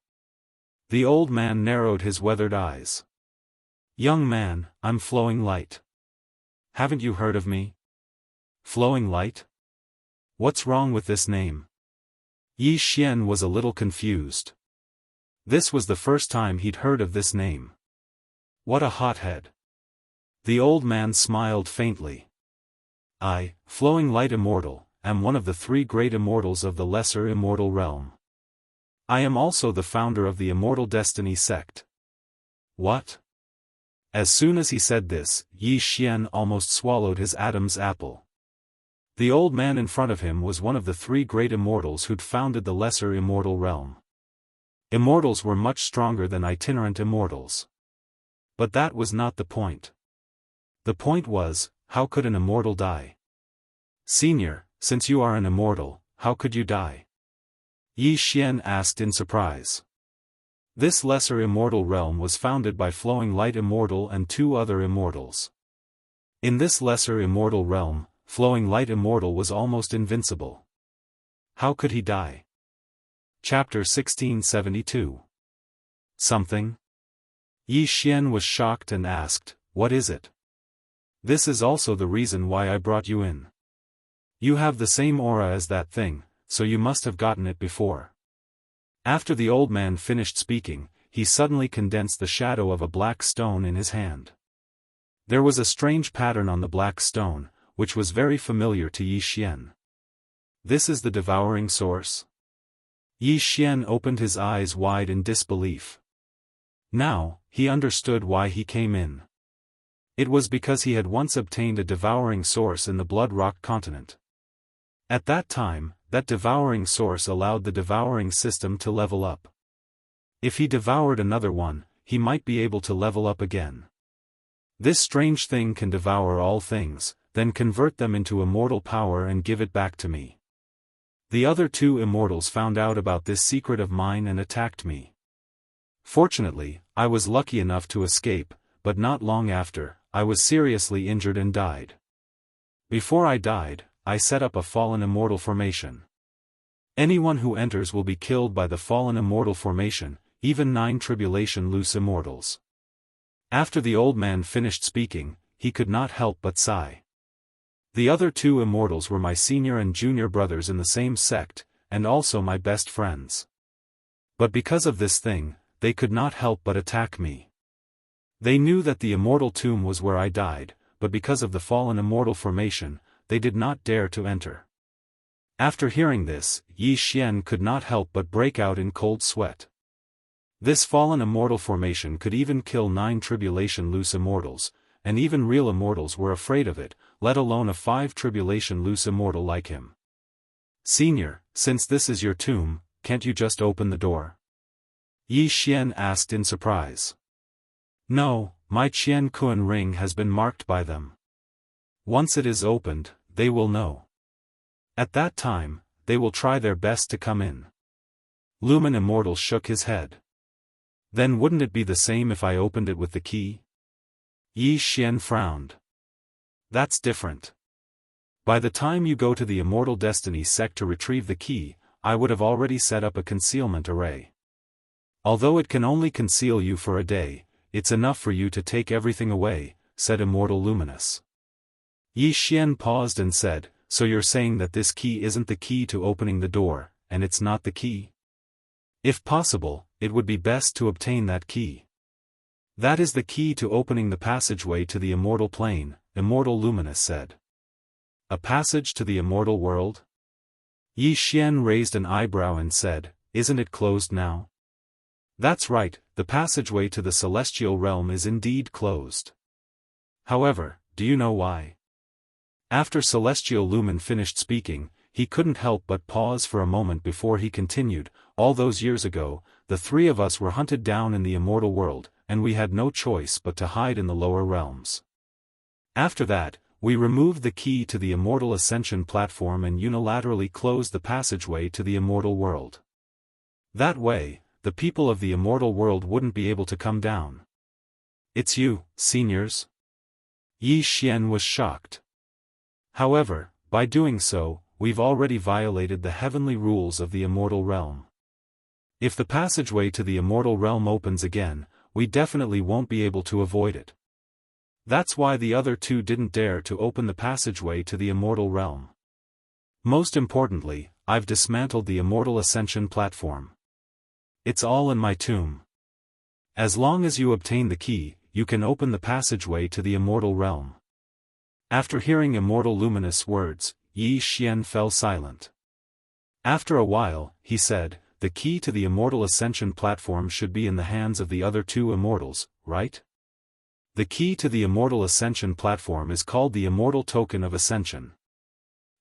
The old man narrowed his weathered eyes. "Young man, I'm Flowing Light. Haven't you heard of me?" "Flowing Light? What's wrong with this name?" Yi Xian was a little confused. This was the first time he'd heard of this name. What a hothead. The old man smiled faintly. "I, Flowing Light Immortal, am one of the 3 great immortals of the lesser immortal realm. I am also the founder of the Immortal Destiny sect." "What?" As soon as he said this, Yi Xian almost swallowed his Adam's apple. The old man in front of him was one of the 3 great immortals who'd founded the lesser immortal realm. Immortals were much stronger than itinerant immortals. But that was not the point. The point was, how could an immortal die? "Senior, since you are an immortal, how could you die?" Yi Xian asked in surprise. This lesser immortal realm was founded by Flowing Light Immortal and 2 other immortals. In this lesser immortal realm, Flowing Light Immortal was almost invincible. How could he die? Chapter 1672. Something? Yi Xian was shocked and asked, "What is it?" "This is also the reason why I brought you in. You have the same aura as that thing, so you must have gotten it before." After the old man finished speaking, he suddenly condensed the shadow of a black stone in his hand. There was a strange pattern on the black stone, which was very familiar to Yi Xian. "This is the devouring source?" Yi Xian opened his eyes wide in disbelief. Now, he understood why he came in. It was because he had once obtained a devouring source in the Blood Rock continent. At that time, that devouring source allowed the devouring system to level up. If he devoured another one, he might be able to level up again. This strange thing can devour all things, then convert them into immortal power and give it back to me. The other 2 immortals found out about this secret of mine and attacked me. Fortunately, I was lucky enough to escape, but not long after, I was seriously injured and died. Before I died, I set up a fallen immortal formation. Anyone who enters will be killed by the fallen immortal formation, even 9 tribulation loose immortals. After the old man finished speaking, he could not help but sigh. The other 2 immortals were my senior and junior brothers in the same sect, and also my best friends. But because of this thing, they could not help but attack me. They knew that the immortal tomb was where I died, but because of the fallen immortal formation, they did not dare to enter. After hearing this, Yi Xian could not help but break out in cold sweat. This fallen immortal formation could even kill 9 tribulation loose immortals, and even real immortals were afraid of it, let alone a 5 tribulation loose immortal like him. Senior, since this is your tomb, can't you just open the door? Yi Xian asked in surprise. No, my Qian Kun ring has been marked by them. Once it is opened, they will know. At that time, they will try their best to come in. Lumen Immortal shook his head. Then wouldn't it be the same if I opened it with the key? Yi Xian frowned. That's different. By the time you go to the Immortal Destiny sect to retrieve the key, I would have already set up a concealment array. Although it can only conceal you for a day, it's enough for you to take everything away, said Immortal Luminous. Yi Xian paused and said, so you're saying that this key isn't the key to opening the door, and it's not the key? If possible, it would be best to obtain that key. That is the key to opening the passageway to the immortal plane, Immortal Luminous said. A passage to the immortal world? Yi Xian raised an eyebrow and said, isn't it closed now? That's right, the passageway to the celestial realm is indeed closed. However, do you know why? After Celestial Lumen finished speaking, he couldn't help but pause for a moment before he continued. All those years ago, the 3 of us were hunted down in the immortal world, and we had no choice but to hide in the lower realms. After that, we removed the key to the Immortal Ascension platform and unilaterally closed the passageway to the immortal world. That way, the people of the immortal world wouldn't be able to come down. It's you, seniors? Yi Xian was shocked. However, by doing so, we've already violated the heavenly rules of the immortal realm. If the passageway to the immortal realm opens again, we definitely won't be able to avoid it. That's why the other 2 didn't dare to open the passageway to the immortal realm. Most importantly, I've dismantled the Immortal Ascension platform. It's all in my tomb. As long as you obtain the key, you can open the passageway to the immortal realm. After hearing Immortal Luminous words, Yi Xian fell silent. After a while, he said, the key to the Immortal Ascension platform should be in the hands of the other 2 immortals, right? The key to the Immortal Ascension platform is called the Immortal Token of Ascension.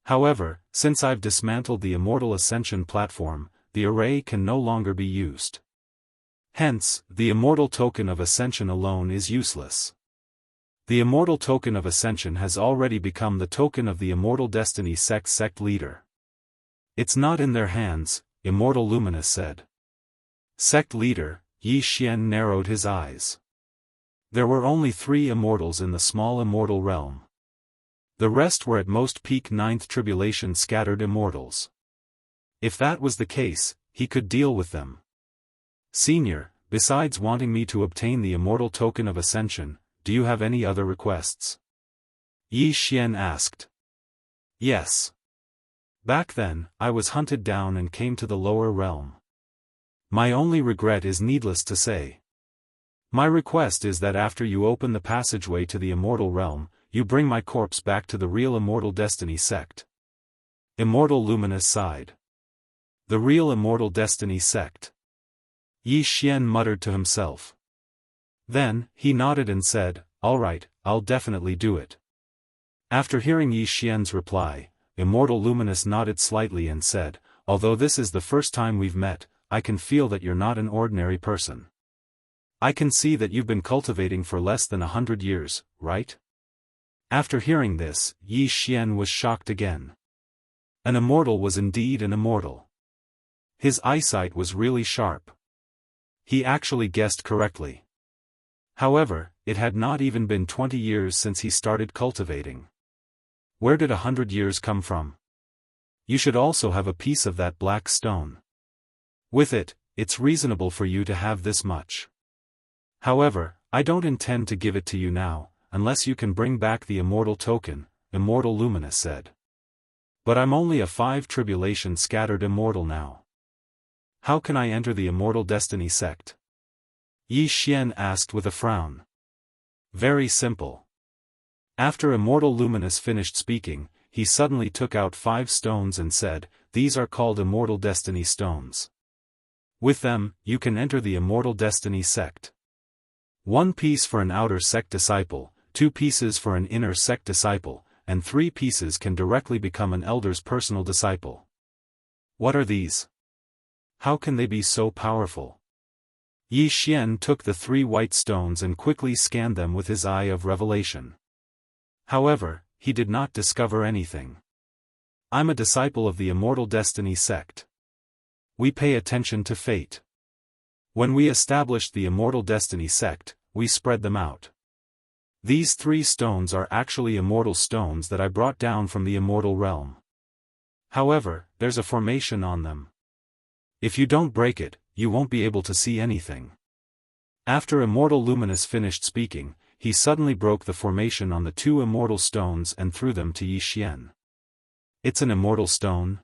However, since I've dismantled the Immortal Ascension platform, the array can no longer be used. Hence, the Immortal Token of Ascension alone is useless. The Immortal Token of Ascension has already become the token of the Immortal Destiny sect leader. It's not in their hands, Immortal Luminous said. Sect leader, Yi Xian narrowed his eyes. There were only 3 immortals in the small immortal realm. The rest were at most peak 9th tribulation scattered immortals. If that was the case, he could deal with them. Senior, besides wanting me to obtain the Immortal Token of Ascension, do you have any other requests? Yi Xian asked. Yes. Back then, I was hunted down and came to the lower realm. My only regret is needless to say. My request is that after you open the passageway to the immortal realm, you bring my corpse back to the real Immortal Destiny sect. Immortal Luminous sighed. The real Immortal Destiny sect. Yi Xian muttered to himself. Then, he nodded and said, all right, I'll definitely do it. After hearing Yi Xian's reply, Immortal Luminous nodded slightly and said, although this is the first time we've met, I can feel that you're not an ordinary person. I can see that you've been cultivating for less than 100 years, right? After hearing this, Yi Xian was shocked again. An immortal was indeed an immortal. His eyesight was really sharp. He actually guessed correctly. However, it had not even been 20 years since he started cultivating. Where did 100 years come from? You should also have a piece of that black stone. With it, it's reasonable for you to have this much. However, I don't intend to give it to you now, unless you can bring back the immortal token, Immortal Luminous said. But I'm only a 5 tribulation scattered immortal now. How can I enter the Immortal Destiny sect? Yi Xian asked with a frown. Very simple. After Immortal Luminous finished speaking, he suddenly took out 5 stones and said, "These are called Immortal Destiny stones. With them, you can enter the Immortal Destiny sect. 1 piece for an outer sect disciple, 2 pieces for an inner sect disciple, and 3 pieces can directly become an elder's personal disciple." What are these? How can they be so powerful? Yi Xian took the 3 white stones and quickly scanned them with his eye of revelation. However, he did not discover anything. I'm a disciple of the Immortal Destiny sect. We pay attention to fate. When we established the Immortal Destiny sect, we spread them out. These 3 stones are actually immortal stones that I brought down from the immortal realm. However, there's a formation on them. If you don't break it, you won't be able to see anything. After Immortal Luminous finished speaking, he suddenly broke the formation on the 2 immortal stones and threw them to Yi Xian. It's an immortal stone?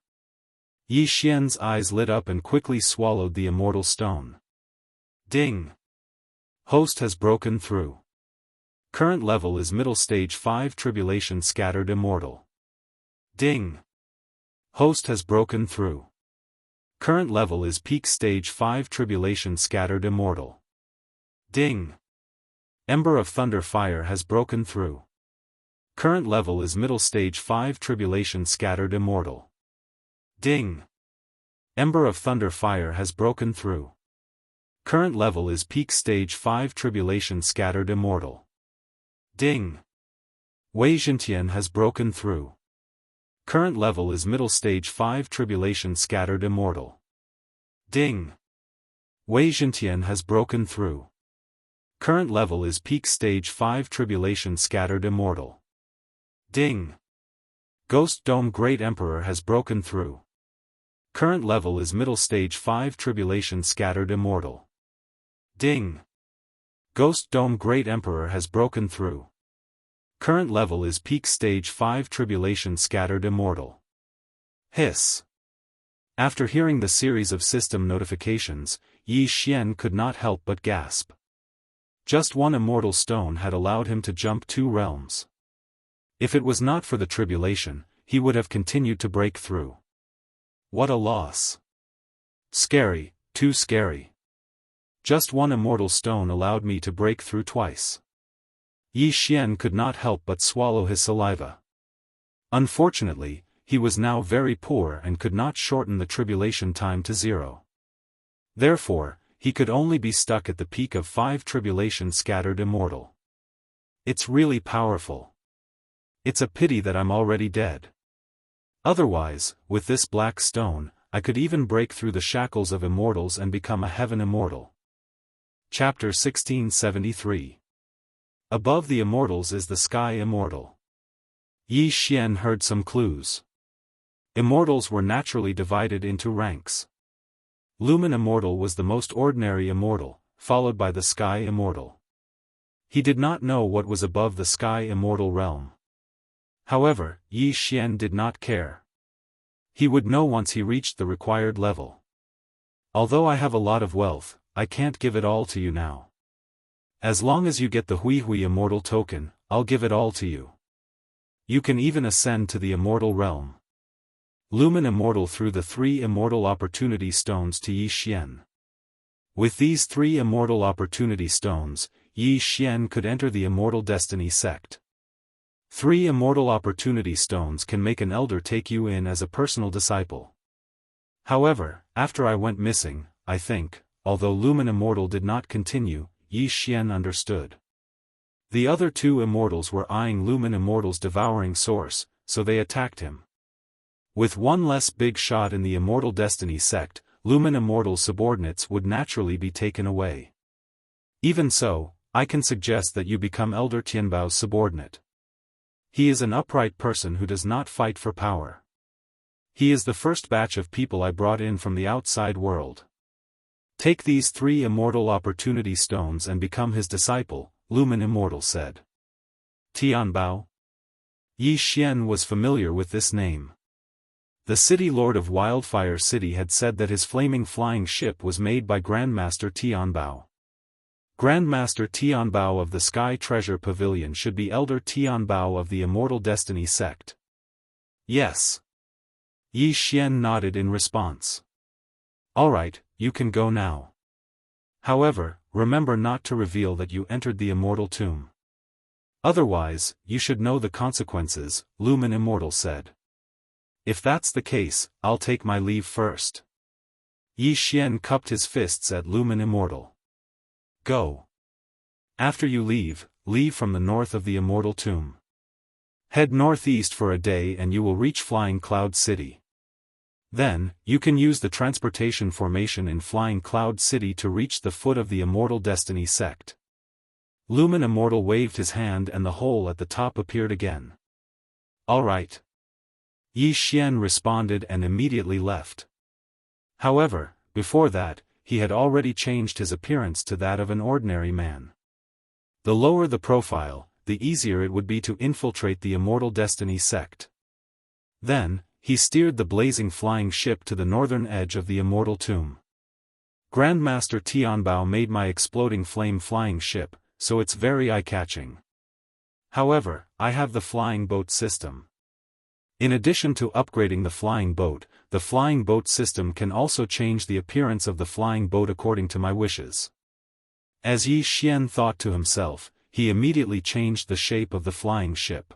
Yi Xian's eyes lit up and quickly swallowed the immortal stone. Ding! Host has broken through. Current level is middle stage 5 tribulation scattered immortal. Ding! Host has broken through. Current level is peak stage 5 tribulation scattered immortal. Ding! Ember of Thunder Fire has broken through. Current level is middle stage 5 tribulation scattered immortal. Ding! Ember of Thunder Fire has broken through. Current level is peak stage 5 tribulation scattered immortal. Ding! Wei Zhentian has broken through. Current level is middle stage 5 tribulation scattered immortal. Ding! Wei Zhentian has broken through. Current level is peak stage 5 tribulation scattered immortal. Ding! Ghost Dome Great Emperor has broken through. Current level is middle stage 5 tribulation scattered immortal. Ding! Ghost Dome Great Emperor has broken through. Current level is peak stage 5 tribulation scattered immortal. Hiss. After hearing the series of system notifications, Yi Xian could not help but gasp. Just 1 immortal stone had allowed him to jump 2 realms. If it was not for the tribulation, he would have continued to break through. What a loss. Scary, too scary. Just 1 immortal stone allowed me to break through twice. Yi Xian could not help but swallow his saliva. Unfortunately, he was now very poor and could not shorten the tribulation time to 0. Therefore, he could only be stuck at the peak of 5 tribulation scattered immortal. It's really powerful. It's a pity that I'm already dead. Otherwise, with this black stone, I could even break through the shackles of immortals and become a heaven immortal. Chapter 1673. Above the immortals is the sky immortal. Yi Xian heard some clues. Immortals were naturally divided into ranks. Lumen Immortal was the most ordinary immortal, followed by the sky immortal. He did not know what was above the sky immortal realm. However, Yi Xian did not care. He would know once he reached the required level. Although I have a lot of wealth, I can't give it all to you now. As long as you get the Hui Hui Immortal token, I'll give it all to you. You can even ascend to the immortal realm. Lumen Immortal threw the 3 immortal opportunity stones to Yi Xian. With these 3 immortal opportunity stones, Yi Xian could enter the Immortal Destiny sect. 3 immortal opportunity stones can make an elder take you in as a personal disciple. However, after I went missing, I think, although Lumen Immortal did not continue, Yi Xian understood. The other 2 immortals were eyeing Lumen Immortal's devouring source, so they attacked him. With 1 less big shot in the Immortal Destiny sect, Lumen Immortal's subordinates would naturally be taken away. Even so, I can suggest that you become Elder Tianbao's subordinate. He is an upright person who does not fight for power. He is the first batch of people I brought in from the outside world. Take these 3 immortal opportunity stones and become his disciple, Lumen Immortal said. Tianbao? Yi Xian was familiar with this name. The city lord of Wildfire City had said that his flaming flying ship was made by Grandmaster Tianbao. Grandmaster Tianbao of the Sky Treasure Pavilion should be Elder Tianbao of the Immortal Destiny sect. Yes. Yi Xian nodded in response. Alright, you can go now. However, remember not to reveal that you entered the Immortal Tomb. Otherwise, you should know the consequences, Lumen Immortal said. If that's the case, I'll take my leave first. Yi Xian cupped his fists at Lumen Immortal. Go. After you leave from the north of the Immortal Tomb. Head northeast for a day and you will reach Flying Cloud City. Then, you can use the transportation formation in Flying Cloud City to reach the foot of the Immortal Destiny sect. Lumen Immortal waved his hand and the hole at the top appeared again. Alright. Yi Xian responded and immediately left. However, before that, he had already changed his appearance to that of an ordinary man. The lower the profile, the easier it would be to infiltrate the Immortal Destiny sect. Then, he steered the blazing flying ship to the northern edge of the Immortal Tomb. Grandmaster Tianbao made my exploding flame flying ship, so it's very eye-catching. However, I have the flying boat system. In addition to upgrading the flying boat system can also change the appearance of the flying boat according to my wishes. As Yi Xian thought to himself, he immediately changed the shape of the flying ship.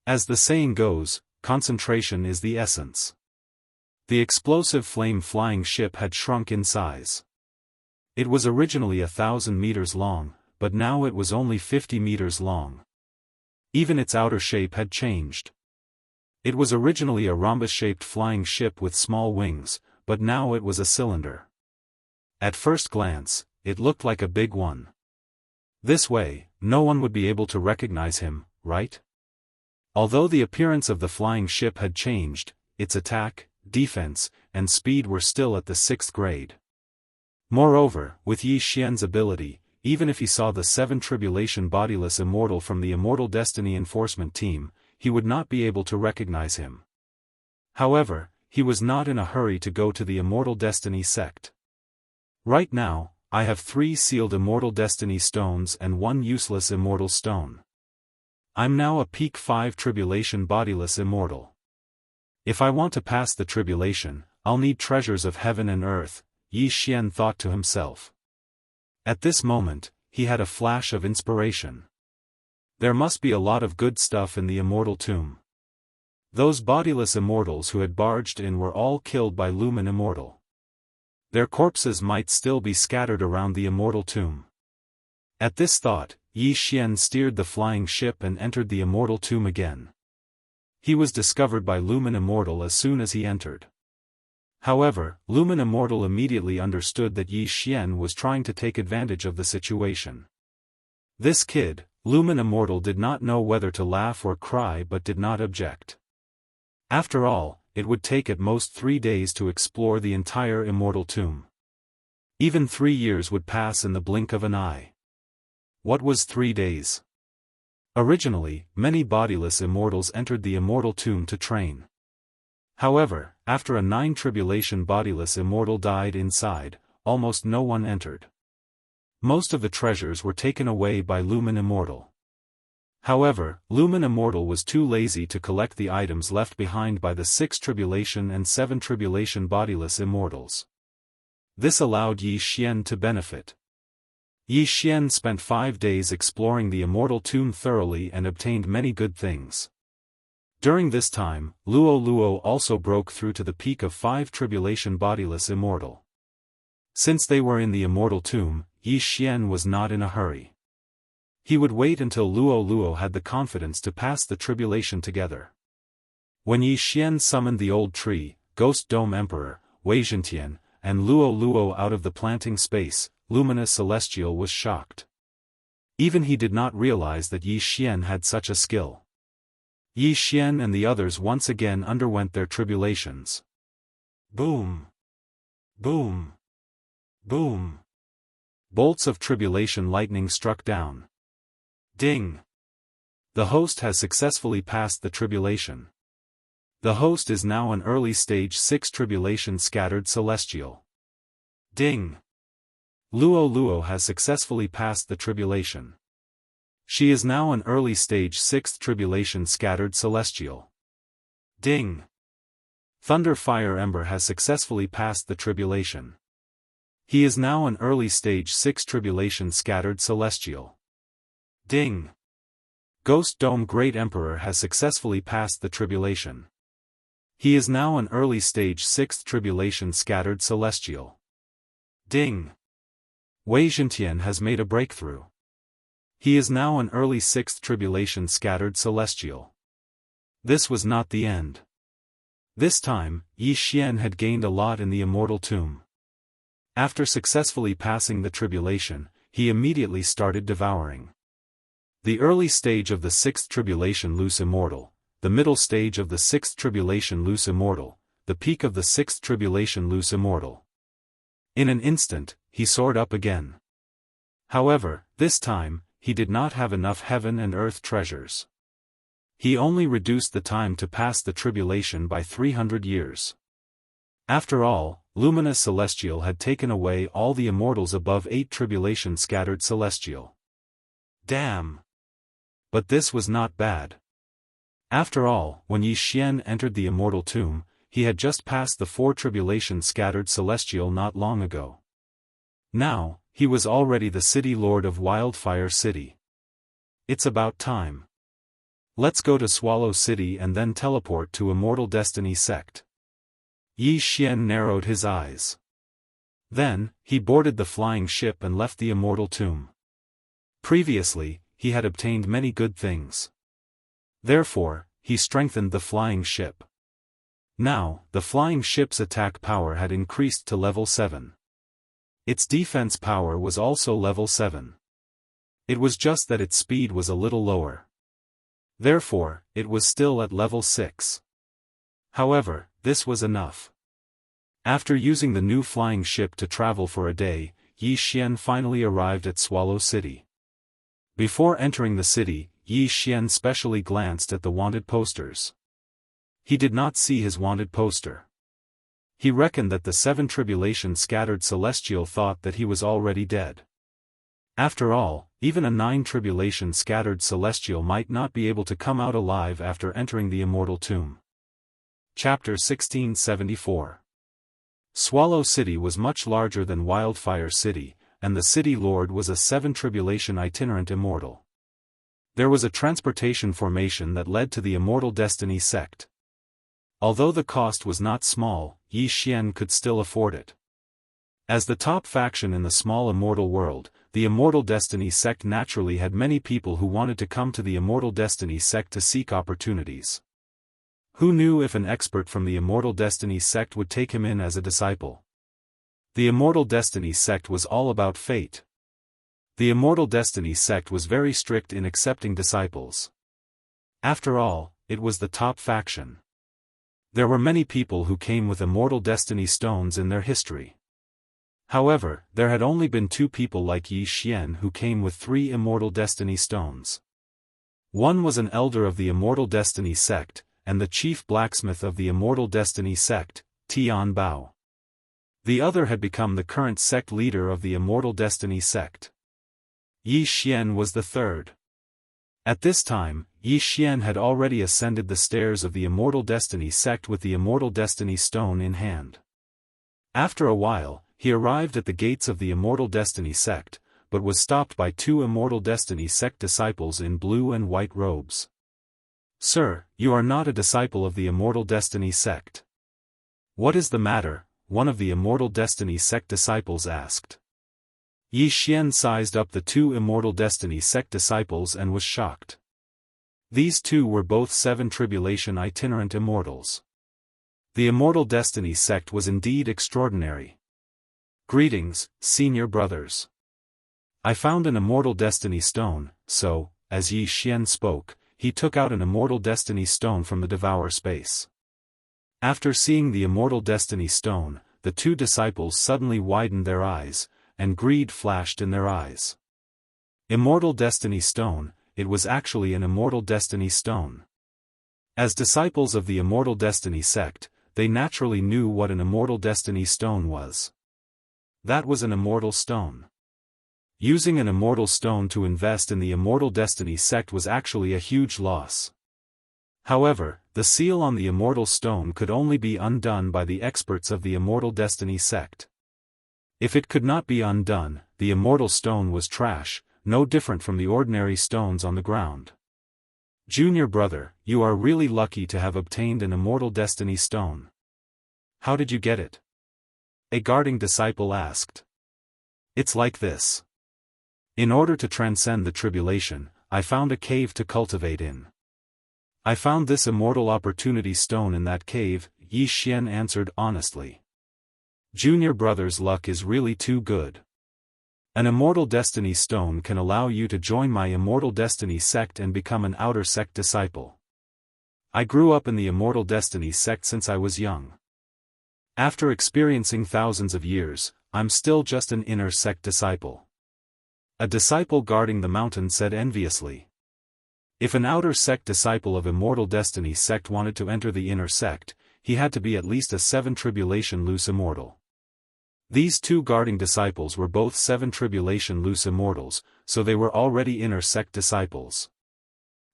As the saying goes, concentration is the essence. The explosive flame flying ship had shrunk in size. It was originally 1,000 meters long, but now it was only 50 meters long. Even its outer shape had changed. It was originally a rhombus-shaped flying ship with small wings, but now it was a cylinder. At first glance, it looked like a big one. This way, no one would be able to recognize him, right? Although the appearance of the flying ship had changed, its attack, defense, and speed were still at the 6th grade. Moreover, with Yi Xian's ability, even if he saw the 7 Tribulation Bodiless Immortal from the Immortal Destiny Enforcement Team, he would not be able to recognize him. However, he was not in a hurry to go to the Immortal Destiny sect. Right now, I have 3 sealed Immortal Destiny stones and 1 useless Immortal stone. I'm now a peak 5 Tribulation Bodiless Immortal. If I want to pass the tribulation, I'll need treasures of heaven and earth, Yi Xian thought to himself. At this moment, he had a flash of inspiration. There must be a lot of good stuff in the Immortal Tomb. Those bodiless immortals who had barged in were all killed by Lumen Immortal. Their corpses might still be scattered around the Immortal Tomb. At this thought, Yi Xian steered the flying ship and entered the Immortal Tomb again. He was discovered by Lumen Immortal as soon as he entered. However, Lumen Immortal immediately understood that Yi Xian was trying to take advantage of the situation. This kid, Lumen Immortal did not know whether to laugh or cry but did not object. After all, it would take at most 3 days to explore the entire Immortal Tomb. Even 3 years would pass in the blink of an eye. What was 3 days? Originally, many bodiless immortals entered the Immortal Tomb to train. However, after a 9 Tribulation bodiless immortal died inside, almost no one entered. Most of the treasures were taken away by Lumen Immortal. However, Lumen Immortal was too lazy to collect the items left behind by the 6 Tribulation and 7 Tribulation bodiless immortals. This allowed Yi Xian to benefit. Yi Xian spent 5 days exploring the Immortal Tomb thoroughly and obtained many good things. During this time, Luo also broke through to the peak of 5 Tribulation bodiless immortal. Since they were in the Immortal Tomb, Yi Xian was not in a hurry. He would wait until Luo had the confidence to pass the tribulation together. When Yi Xian summoned the old tree, Ghost Dome Emperor, Wei Zhentian, and Luo out of the planting space, Luminous Celestial was shocked. Even he did not realize that Yi Xian had such a skill. Yi Xian and the others once again underwent their tribulations. Boom! Boom! Boom! Bolts of tribulation lightning struck down. Ding! The host has successfully passed the tribulation. The host is now an early stage 6 tribulation scattered celestial. Ding! Luo Luo has successfully passed the tribulation. She is now an early stage 6th tribulation scattered celestial. Ding! Thunder Fire Ember has successfully passed the tribulation. He is now an early stage 6 tribulation scattered celestial. Ding! Ghost Dome Great Emperor has successfully passed the tribulation. He is now an early stage 6th tribulation scattered celestial. Ding! Wei Zhentian has made a breakthrough. He is now an early 6th tribulation scattered celestial. This was not the end. This time, Yi Xian had gained a lot in the immortal tomb. After successfully passing the tribulation, he immediately started devouring. The early stage of the 6th tribulation loose immortal, the middle stage of the 6th tribulation loose immortal, the peak of the 6th tribulation loose immortal. In an instant, he soared up again. However, this time, he did not have enough heaven and earth treasures. He only reduced the time to pass the tribulation by 300 years. After all, Luminous Celestial had taken away all the immortals above 8 tribulation scattered celestial. Damn! But this was not bad. After all, when Yi Xian entered the immortal tomb, he had just passed the 4 tribulation scattered celestial not long ago. Now, he was already the city lord of Wildfire City. It's about time. Let's go to Swallow City and then teleport to Immortal Destiny Sect. Yi Xian narrowed his eyes. Then, he boarded the flying ship and left the immortal tomb. Previously, he had obtained many good things. Therefore, he strengthened the flying ship. Now, the flying ship's attack power had increased to level 7. Its defense power was also level 7. It was just that its speed was a little lower. Therefore, it was still at level 6. However, this was enough. After using the new flying ship to travel for a day, Yi Xian finally arrived at Swallow City. Before entering the city, Yi Xian specially glanced at the wanted posters. He did not see his wanted poster. He reckoned that the 7 tribulation scattered celestial thought that he was already dead. After all, even a 9 tribulation scattered celestial might not be able to come out alive after entering the immortal tomb. Chapter 1674. Swallow City was much larger than Wildfire City, and the city lord was a 7 tribulation itinerant immortal. There was a transportation formation that led to the Immortal Destiny Sect. Although the cost was not small, Yi Xian could still afford it. As the top faction in the small immortal world, the Immortal Destiny Sect naturally had many people who wanted to come to the Immortal Destiny Sect to seek opportunities. Who knew if an expert from the Immortal Destiny Sect would take him in as a disciple? The Immortal Destiny Sect was all about fate. The Immortal Destiny Sect was very strict in accepting disciples. After all, it was the top faction. There were many people who came with Immortal Destiny stones in their history. However, there had only been 2 people like Yi Xian who came with 3 Immortal Destiny stones. One was an elder of the Immortal Destiny Sect, and the chief blacksmith of the Immortal Destiny Sect, Tian Bao. The other had become the current sect leader of the Immortal Destiny Sect. Yi Xian was the third. At this time, Yi Xian had already ascended the stairs of the Immortal Destiny Sect with the Immortal Destiny Stone in hand. After a while, he arrived at the gates of the Immortal Destiny Sect, but was stopped by 2 Immortal Destiny Sect disciples in blue and white robes. "Sir, you are not a disciple of the Immortal Destiny Sect." "What is the matter?" one of the Immortal Destiny Sect disciples asked. Yi Xian sized up the 2 Immortal Destiny Sect disciples and was shocked. These 2 were both 7 tribulation itinerant immortals. The Immortal Destiny Sect was indeed extraordinary. "Greetings, senior brothers. I found an Immortal Destiny Stone," so, as Yi Xian spoke, he took out an Immortal Destiny Stone from the Devour space. After seeing the Immortal Destiny Stone, the 2 disciples suddenly widened their eyes, and greed flashed in their eyes. Immortal Destiny Stone, it was actually an Immortal Destiny Stone. As disciples of the Immortal Destiny sect, they naturally knew what an Immortal Destiny stone was. That was an immortal stone. Using an immortal stone to invest in the Immortal Destiny sect was actually a huge loss. However, the seal on the immortal stone could only be undone by the experts of the Immortal Destiny sect. If it could not be undone, the immortal stone was trash, no different from the ordinary stones on the ground. Junior brother, you are really lucky to have obtained an Immortal Destiny stone. How did you get it? A guarding disciple asked. It's like this. In order to transcend the tribulation, I found a cave to cultivate in. I found this Immortal Opportunity Stone in that cave, Yi Xian answered honestly. Junior brother's luck is really too good. An Immortal Destiny Stone can allow you to join my Immortal Destiny sect and become an outer sect disciple. I grew up in the Immortal Destiny sect since I was young. After experiencing thousands of years, I'm still just an inner sect disciple. A disciple guarding the mountain said enviously. If an outer sect disciple of Immortal Destiny sect wanted to enter the inner sect, he had to be at least a 7 tribulation loose immortal. These two guarding disciples were both 7 tribulation loose immortals, so they were already inner sect disciples.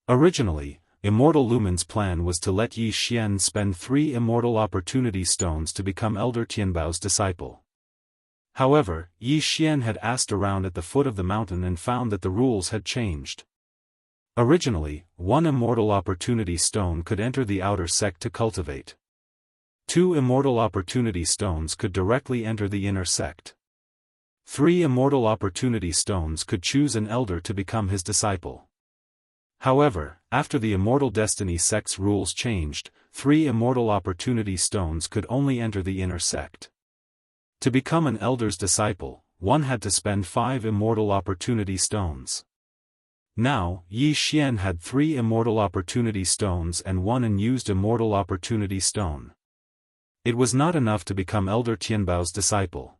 Originally, Immortal Lumen's plan was to let Yi Xian spend 3 Immortal Opportunity Stones to become Elder Tianbao's disciple. However, Yi Xian had asked around at the foot of the mountain and found that the rules had changed. Originally, 1 Immortal Opportunity Stone could enter the outer sect to cultivate. 2 Immortal Opportunity Stones could directly enter the inner sect. 3 Immortal Opportunity Stones could choose an elder to become his disciple. However, after the Immortal Destiny sect's rules changed, 3 Immortal Opportunity Stones could only enter the inner sect. To become an elder's disciple, one had to spend 5 Immortal Opportunity Stones. Now, Yi Xian had 3 Immortal Opportunity Stones and 1 unused Immortal Opportunity Stone. It was not enough to become Elder Tianbao's disciple.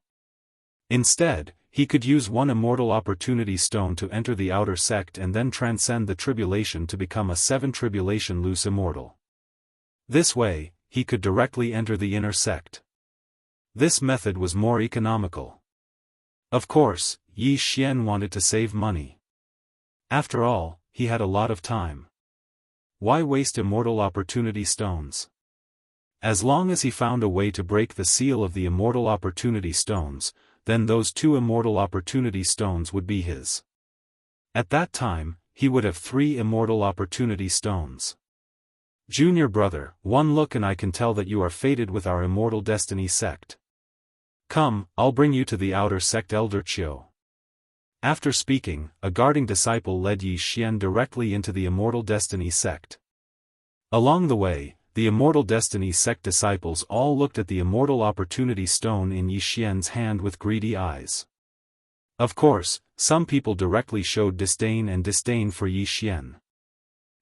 Instead, he could use 1 Immortal Opportunity Stone to enter the outer sect and then transcend the tribulation to become a 7 tribulation loose immortal. This way, he could directly enter the inner sect. This method was more economical. Of course, Yi Xian wanted to save money. After all, he had a lot of time. Why waste Immortal Opportunity Stones? As long as he found a way to break the seal of the Immortal Opportunity Stones, then those 2 Immortal Opportunity Stones would be his. At that time, he would have 3 Immortal Opportunity Stones. Junior brother, one look and I can tell that you are fated with our Immortal Destiny sect. Come, I'll bring you to the outer sect Elder Chiu. After speaking, a guarding disciple led Yi Xian directly into the Immortal Destiny sect. Along the way, the Immortal Destiny sect disciples all looked at the Immortal Opportunity Stone in Yi Xian's hand with greedy eyes. Of course, some people directly showed disdain for Yi Xian.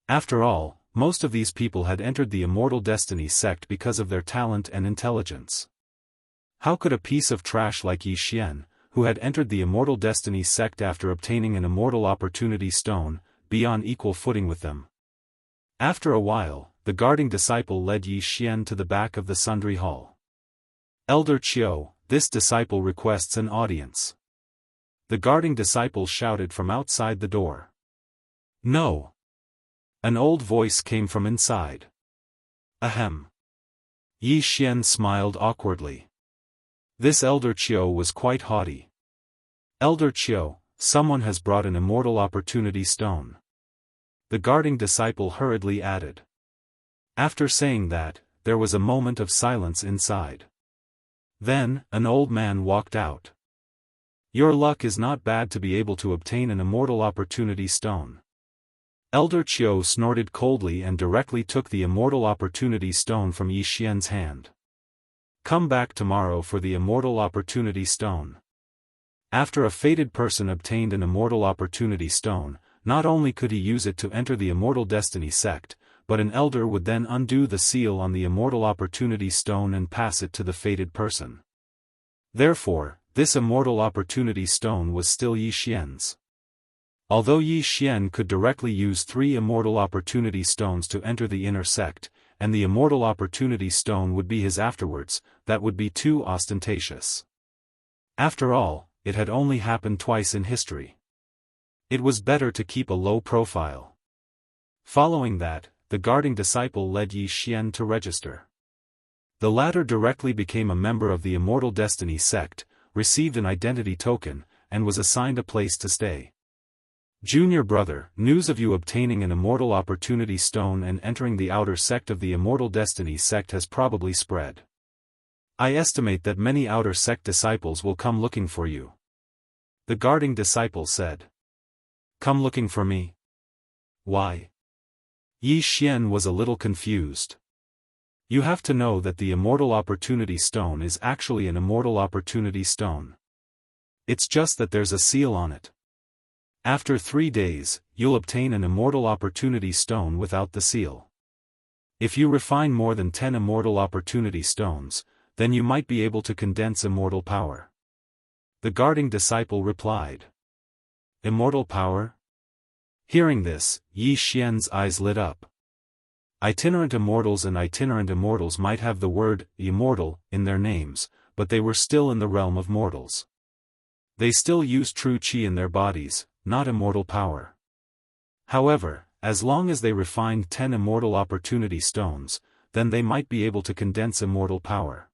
After all, most of these people had entered the Immortal Destiny sect because of their talent and intelligence. How could a piece of trash like Yi Xian, who had entered the Immortal Destiny sect after obtaining an Immortal Opportunity Stone, be on equal footing with them? After a while, the guarding disciple led Yi Xian to the back of the Sundry Hall. Elder Chiu, this disciple requests an audience. The guarding disciple shouted from outside the door. No. An old voice came from inside. Ahem. Yi Xian smiled awkwardly. This Elder Chiu was quite haughty. Elder Chiu, someone has brought an Immortal Opportunity Stone. The guarding disciple hurriedly added. After saying that, there was a moment of silence inside. Then, an old man walked out. Your luck is not bad to be able to obtain an Immortal Opportunity Stone. Elder Chiu snorted coldly and directly took the Immortal Opportunity Stone from Yi Xian's hand. Come back tomorrow for the Immortal Opportunity Stone. After a fated person obtained an Immortal Opportunity Stone, not only could he use it to enter the Immortal Destiny sect, but an elder would then undo the seal on the Immortal Opportunity Stone and pass it to the fated person. Therefore, this Immortal Opportunity Stone was still Yi Xian's. Although Yi Xian could directly use 3 Immortal Opportunity Stones to enter the inner sect, and the Immortal Opportunity Stone would be his afterwards, that would be too ostentatious. After all, it had only happened twice in history. It was better to keep a low profile. Following that, the guarding disciple led Yi Xian to register. The latter directly became a member of the Immortal Destiny sect, received an identity token, and was assigned a place to stay. Junior brother, news of you obtaining an Immortal Opportunity Stone and entering the outer sect of the Immortal Destiny sect has probably spread. I estimate that many outer sect disciples will come looking for you. The guarding disciple said. Come looking for me? Why? Yi Xian was a little confused. You have to know that the Immortal Opportunity Stone is actually an Immortal Opportunity Stone. It's just that there's a seal on it. After 3 days, you'll obtain an Immortal Opportunity Stone without the seal. If you refine more than 10 Immortal Opportunity Stones, then you might be able to condense immortal power. The guarding disciple replied. Immortal power? Hearing this, Yi Xian's eyes lit up. Itinerant immortals and itinerant immortals might have the word immortal in their names, but they were still in the realm of mortals. They still used true qi in their bodies, not immortal power. However, as long as they refined 10 Immortal Opportunity Stones, then they might be able to condense immortal power.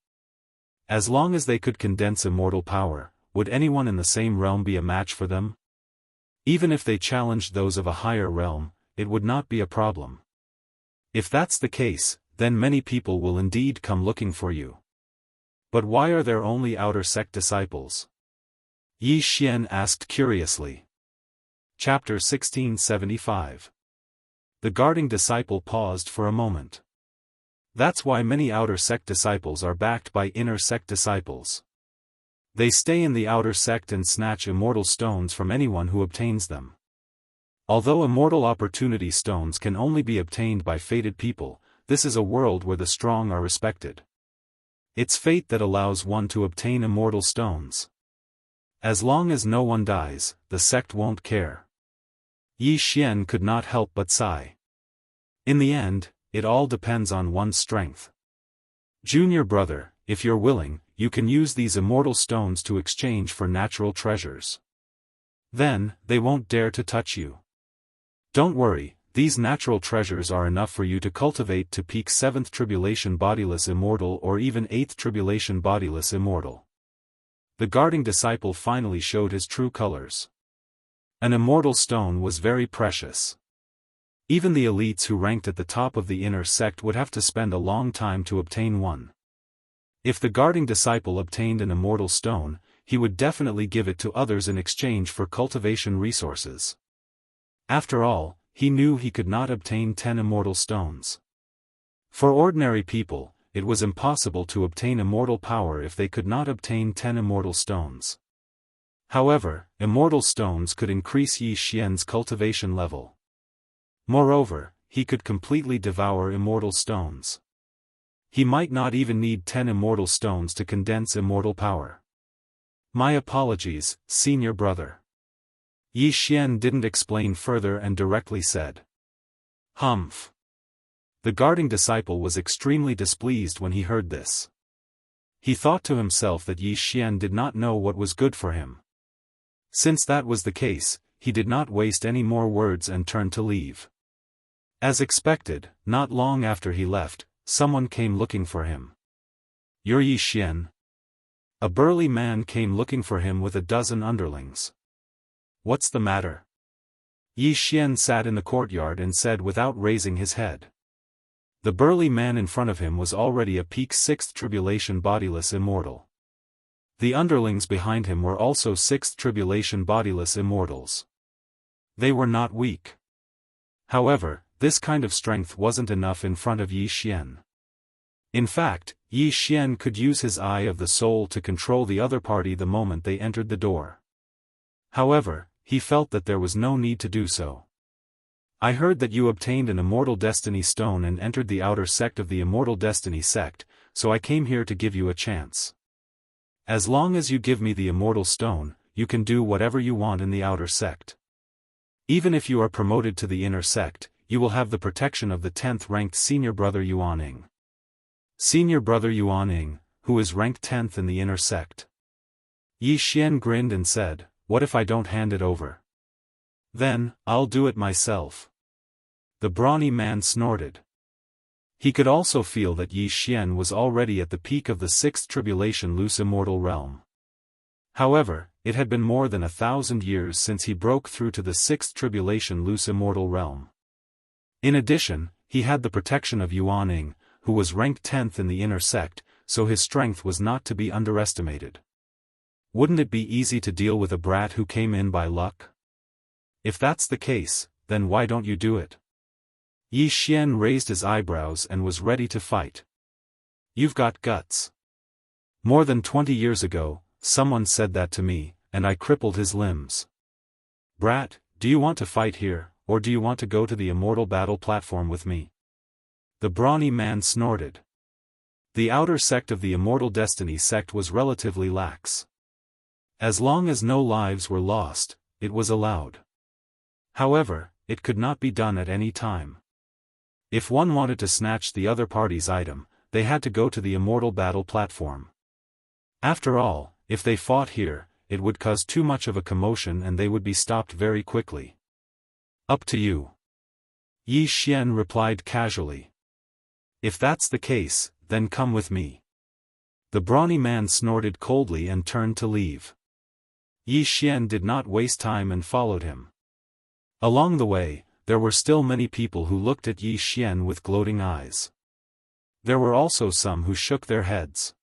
As long as they could condense immortal power, would anyone in the same realm be a match for them? Even if they challenged those of a higher realm, it would not be a problem. If that's the case, then many people will indeed come looking for you. But why are there only outer sect disciples? Yi Xian asked curiously. Chapter 1675. The guarding disciple paused for a moment. That's why many outer sect disciples are backed by inner sect disciples. They stay in the outer sect and snatch immortal stones from anyone who obtains them. Although Immortal Opportunity Stones can only be obtained by fated people, this is a world where the strong are respected. It's fate that allows one to obtain immortal stones. As long as no one dies, the sect won't care. Yi Xian could not help but sigh. In the end, it all depends on one's strength. Junior brother, if you're willing, you can use these immortal stones to exchange for natural treasures. Then, they won't dare to touch you. Don't worry, these natural treasures are enough for you to cultivate to peak 7th Tribulation Bodiless Immortal or even 8th Tribulation Bodiless Immortal. The guarding disciple finally showed his true colors. An immortal stone was very precious. Even the elites who ranked at the top of the inner sect would have to spend a long time to obtain one. If the guarding disciple obtained an immortal stone, he would definitely give it to others in exchange for cultivation resources. After all, he knew he could not obtain 10 immortal stones. For ordinary people, it was impossible to obtain immortal power if they could not obtain 10 immortal stones. However, immortal stones could increase Yi Xian's cultivation level. Moreover, he could completely devour immortal stones. He might not even need 10 immortal stones to condense immortal power. My apologies, senior brother. Yi Xian didn't explain further and directly said. Humph. The guarding disciple was extremely displeased when he heard this. He thought to himself that Yi Xian did not know what was good for him. Since that was the case, he did not waste any more words and turned to leave. As expected, not long after he left, someone came looking for him. You're Yi Xian? A burly man came looking for him with a dozen underlings. What's the matter? Yi Xian sat in the courtyard and said without raising his head. The burly man in front of him was already a peak 6th Tribulation Bodiless Immortal. The underlings behind him were also 6th Tribulation Bodiless Immortals. They were not weak. However, this kind of strength wasn't enough in front of Yi Xian. In fact, Yi Xian could use his Eye of the Soul to control the other party the moment they entered the door. However, he felt that there was no need to do so. I heard that you obtained an Immortal Destiny Stone and entered the outer sect of the Immortal Destiny sect, so I came here to give you a chance. As long as you give me the Immortal Stone, you can do whatever you want in the outer sect. Even if you are promoted to the inner sect, you will have the protection of the 10th ranked senior brother Yuaning. Senior brother Yuaning, who is ranked 10th in the inner sect. Yi Xian grinned and said, "What if I don't hand it over? Then, I'll do it myself." The brawny man snorted. He could also feel that Yi Xian was already at the peak of the 6th tribulation loose immortal realm. However, it had been more than 1,000 years since he broke through to the 6th tribulation loose immortal realm. In addition, he had the protection of Yuaning, who was ranked 10th in the inner sect, so his strength was not to be underestimated. Wouldn't it be easy to deal with a brat who came in by luck? If that's the case, then why don't you do it? Yi Xian raised his eyebrows and was ready to fight. You've got guts. More than 20 years ago, someone said that to me, and I crippled his limbs. Brat, do you want to fight here, or do you want to go to the immortal battle platform with me? The brawny man snorted. The outer sect of the Immortal Destiny sect was relatively lax. As long as no lives were lost, it was allowed. However, it could not be done at any time. If one wanted to snatch the other party's item, they had to go to the immortal battle platform. After all, if they fought here, it would cause too much of a commotion and they would be stopped very quickly. Up to you. Yi Xian replied casually. If that's the case, then come with me. The brawny man snorted coldly and turned to leave. Yi Xian did not waste time and followed him. Along the way, there were still many people who looked at Yi Xian with gloating eyes. There were also some who shook their heads.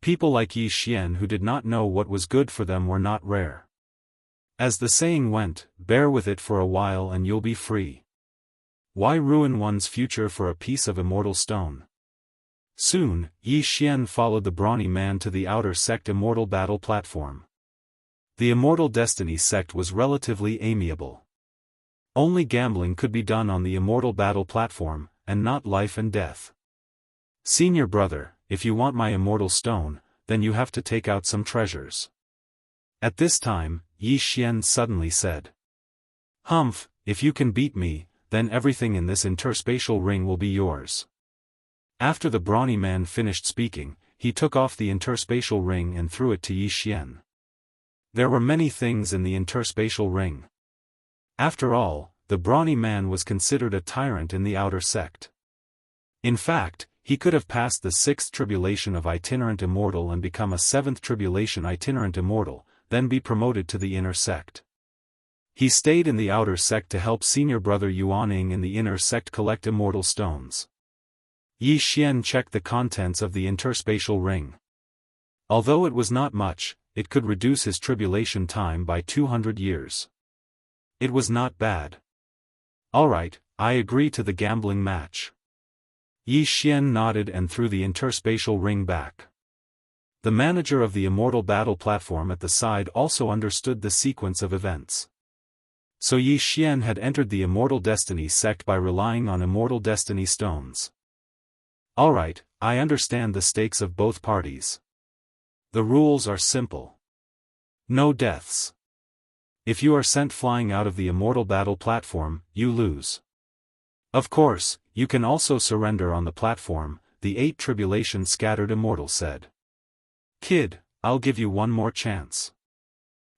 People like Yi Xian who did not know what was good for them were not rare. As the saying went, bear with it for a while and you'll be free. Why ruin one's future for a piece of immortal stone? Soon, Yi Xian followed the brawny man to the outer sect immortal battle platform. The Immortal Destiny sect was relatively amiable. Only gambling could be done on the immortal battle platform, and not life and death. Senior brother, if you want my immortal stone, then you have to take out some treasures. At this time, Yi Xian suddenly said. Humph, if you can beat me, then everything in this interspatial ring will be yours. After the brawny man finished speaking, he took off the interspatial ring and threw it to Yi Xian. There were many things in the interspatial ring. After all, the brawny man was considered a tyrant in the outer sect. In fact, he could have passed the 6th tribulation of itinerant immortal and become a 7th tribulation itinerant immortal, then be promoted to the inner sect. He stayed in the outer sect to help senior brother Yuaning in the inner sect collect immortal stones. Yi Xian checked the contents of the interspatial ring. Although it was not much, it could reduce his tribulation time by 200 years. It was not bad. Alright, I agree to the gambling match. Yi Xian nodded and threw the interspatial ring back. The manager of the immortal battle platform at the side also understood the sequence of events. So Yi Xian had entered the Immortal Destiny sect by relying on Immortal Destiny stones. Alright, I understand the stakes of both parties. The rules are simple. No deaths. If you are sent flying out of the immortal battle platform, you lose. Of course, you can also surrender on the platform, the 8 tribulation scattered immortal said. Kid, I'll give you one more chance.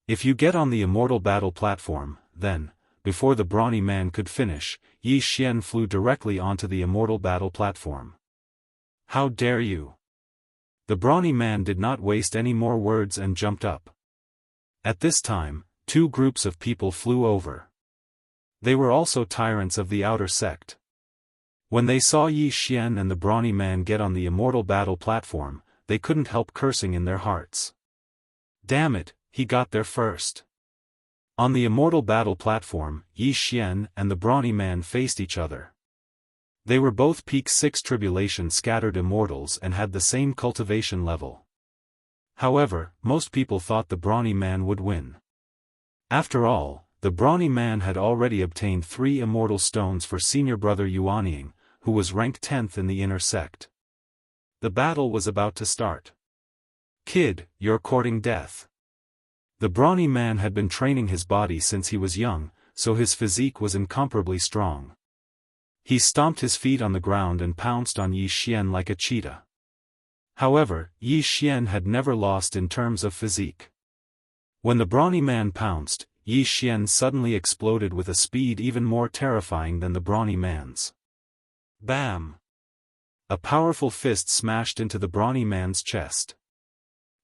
If you get on the immortal battle platform, then, before the brawny man could finish, Yi Xian flew directly onto the immortal battle platform. How dare you? The brawny man did not waste any more words and jumped up. At this time, 2 groups of people flew over. They were also tyrants of the outer sect. When they saw Yi Xian and the brawny man get on the immortal battle platform, they couldn't help cursing in their hearts. Damn it, he got there first. On the immortal battle platform, Yi Xian and the brawny man faced each other. They were both peak 6 tribulation scattered immortals and had the same cultivation level. However, most people thought the brawny man would win. After all, the brawny man had already obtained 3 immortal stones for senior brother Yuaning, who was ranked 10th in the inner sect. The battle was about to start. Kid, you're courting death. The brawny man had been training his body since he was young, so his physique was incomparably strong. He stomped his feet on the ground and pounced on Yi Xian like a cheetah. However, Yi Xian had never lost in terms of physique. When the brawny man pounced, Yi Xian suddenly exploded with a speed even more terrifying than the brawny man's. Bam! A powerful fist smashed into the brawny man's chest.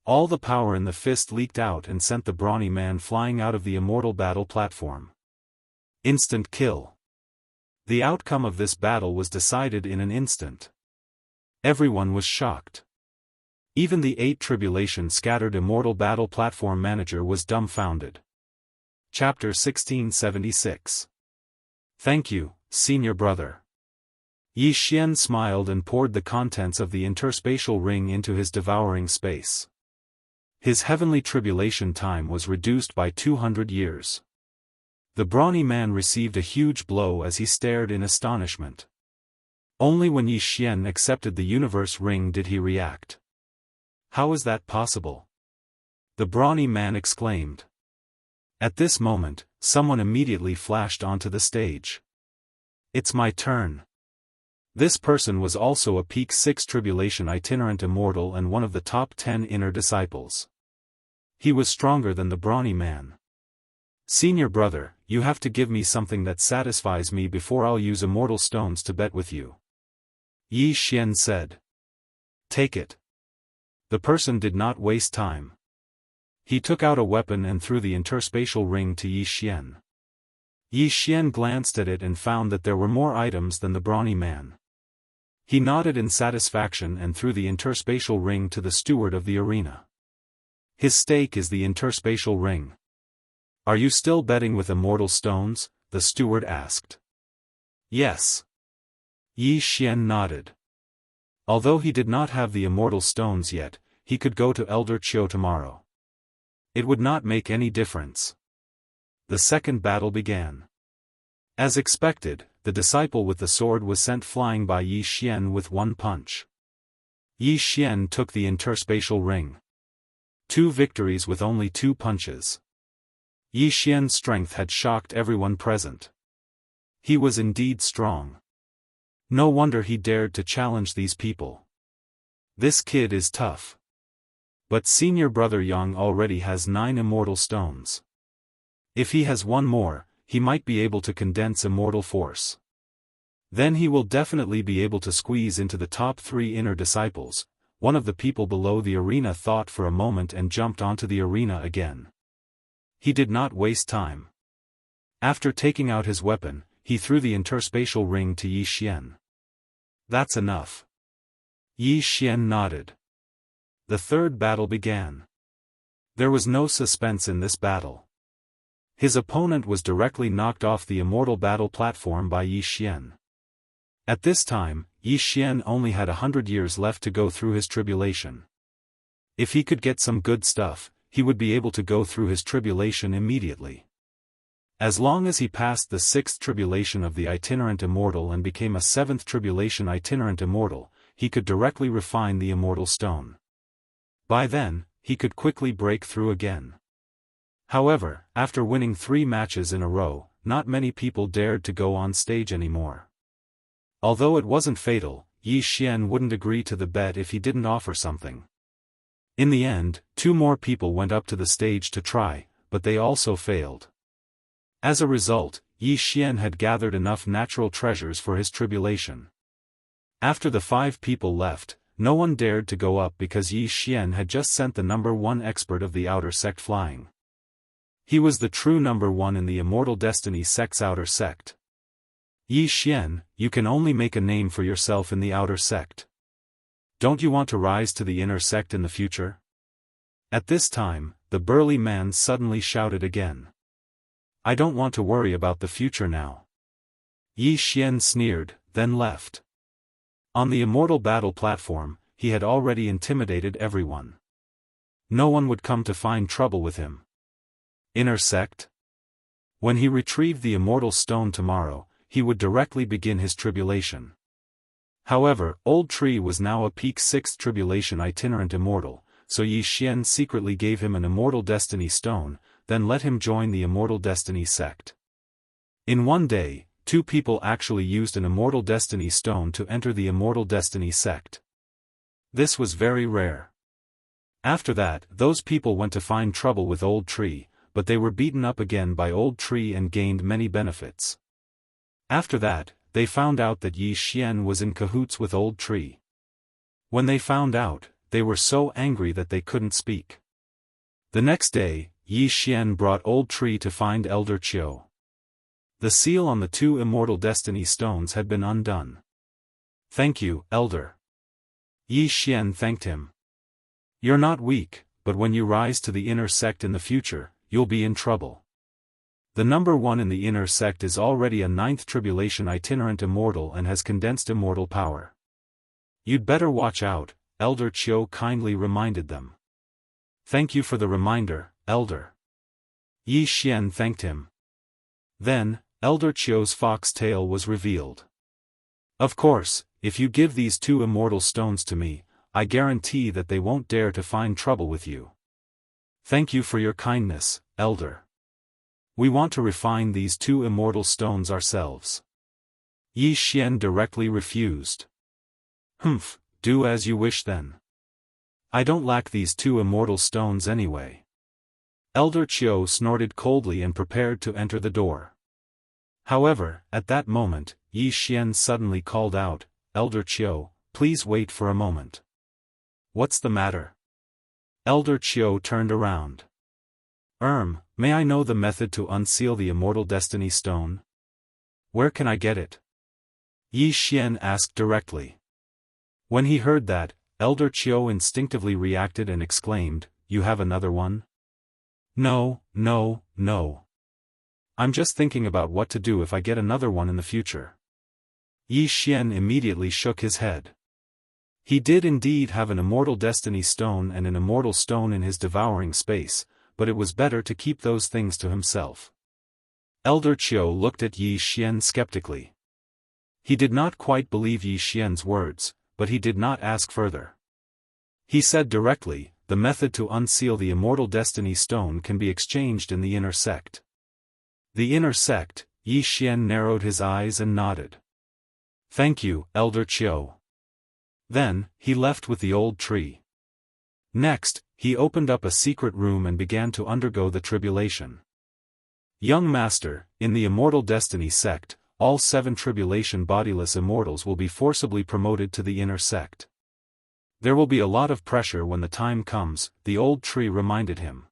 All the power in the fist leaked out and sent the brawny man flying out of the immortal battle platform. Instant kill. The outcome of this battle was decided in an instant. Everyone was shocked. Even the 8 Tribulation scattered immortal battle platform manager was dumbfounded. Chapter 1676. Thank you, senior brother. Yi Xian smiled and poured the contents of the interspatial ring into his devouring space. His heavenly tribulation time was reduced by 200 years. The brawny man received a huge blow as he stared in astonishment. Only when Yi Xian accepted the universe ring did he react. How is that possible? The brawny man exclaimed. At this moment, someone immediately flashed onto the stage. It's my turn. This person was also a Peak 6 Tribulation itinerant immortal and one of the top 10 inner disciples. He was stronger than the brawny man. Senior brother, you have to give me something that satisfies me before I'll use immortal stones to bet with you. Yi Xian said. Take it. The person did not waste time. He took out a weapon and threw the interspatial ring to Yi Xian. Yi Xian glanced at it and found that there were more items than the brawny man. He nodded in satisfaction and threw the interspatial ring to the steward of the arena. His stake is the interspatial ring. Are you still betting with immortal stones? The steward asked. Yes. Yi Xian nodded. Although he did not have the immortal stones yet, he could go to Elder Qiu tomorrow. It would not make any difference. The second battle began. As expected, the disciple with the sword was sent flying by Yi Xian with one punch. Yi Xian took the interspatial ring. 2 victories with only 2 punches. Yi Xian's strength had shocked everyone present. He was indeed strong. No wonder he dared to challenge these people. This kid is tough. But senior brother Yang already has 9 immortal stones. If he has one more, he might be able to condense immortal force. Then he will definitely be able to squeeze into the top 3 inner disciples. One of the people below the arena thought for a moment and jumped onto the arena again. He did not waste time. After taking out his weapon, he threw the interspatial ring to Yi Xian. That's enough. Yi Xian nodded. The third battle began. There was no suspense in this battle. His opponent was directly knocked off the immortal battle platform by Yi Xian. At this time, Yi Xian only had 100 years left to go through his tribulation. If he could get some good stuff, he would be able to go through his tribulation immediately. As long as he passed the 6th tribulation of the itinerant immortal and became a 7th tribulation itinerant immortal, he could directly refine the immortal stone. By then, he could quickly break through again. However, after winning 3 matches in a row, not many people dared to go on stage anymore. Although it wasn't fatal, Yi Xian wouldn't agree to the bet if he didn't offer something. In the end, 2 more people went up to the stage to try, but they also failed. As a result, Yi Xian had gathered enough natural treasures for his tribulation. After the 5 people left, no one dared to go up because Yi Xian had just sent the number 1 expert of the outer sect flying. He was the true number 1 in the Immortal Destiny sect's outer sect. Yi Xian, you can only make a name for yourself in the outer sect. Don't you want to rise to the inner sect in the future? At this time, the burly man suddenly shouted again. I don't want to worry about the future now. Yi Xian sneered, then left. On the immortal battle platform, he had already intimidated everyone. No one would come to find trouble with him. Inner sect? When he retrieved the immortal stone tomorrow, he would directly begin his tribulation. However, Old Tree was now a Peak 6th Tribulation itinerant immortal, so Yi Xian secretly gave him an Immortal Destiny stone, then let him join the Immortal Destiny sect. In one day, 2 people actually used an Immortal Destiny stone to enter the Immortal Destiny sect. This was very rare. After that, those people went to find trouble with Old Tree, but they were beaten up again by Old Tree and gained many benefits. After that, they found out that Yi Xian was in cahoots with Old Tree. When they found out, they were so angry that they couldn't speak. The next day, Yi Xian brought Old Tree to find Elder Qiu. The seal on the 2 Immortal Destiny stones had been undone. "Thank you, Elder." Yi Xian thanked him. "You're not weak, but when you rise to the inner sect in the future, you'll be in trouble. The number 1 in the inner sect is already a 9th tribulation itinerant immortal and has condensed immortal power. You'd better watch out," Elder Qiu kindly reminded them. "Thank you for the reminder, Elder." Yi Xian thanked him. Then, Elder Qiu's fox tail was revealed. "Of course, if you give these 2 immortal stones to me, I guarantee that they won't dare to find trouble with you. Thank you for your kindness, Elder. We want to refine these 2 immortal stones ourselves." Yi Xian directly refused. "Humph, do as you wish then. I don't lack these 2 immortal stones anyway." Elder Qiu snorted coldly and prepared to enter the door. However, at that moment, Yi Xian suddenly called out, "Elder Qiu, please wait for a moment." "What's the matter?" Elder Qiu turned around. May I know the method to unseal the Immortal Destiny Stone? Where can I get it?" Yi Xian asked directly. When he heard that, Elder Qiu instinctively reacted and exclaimed, "You have another one?" No. I'm just thinking about what to do if I get another one in the future." Yi Xian immediately shook his head. He did indeed have an Immortal Destiny Stone and an Immortal Stone in his Devouring space, but it was better to keep those things to himself. Elder Qiu looked at Yi Xian skeptically. He did not quite believe Yi Xian's words, but he did not ask further. He said directly, "The method to unseal the Immortal Destiny Stone can be exchanged in the inner sect." The inner sect, Yi Xian narrowed his eyes and nodded. "Thank you, Elder Qiu." Then, he left with the Old Tree. Next, he opened up a secret room and began to undergo the tribulation. "Young Master, in the Immortal Destiny sect, all 7 tribulation bodiless immortals will be forcibly promoted to the inner sect. There will be a lot of pressure when the time comes," the Old Tree reminded him.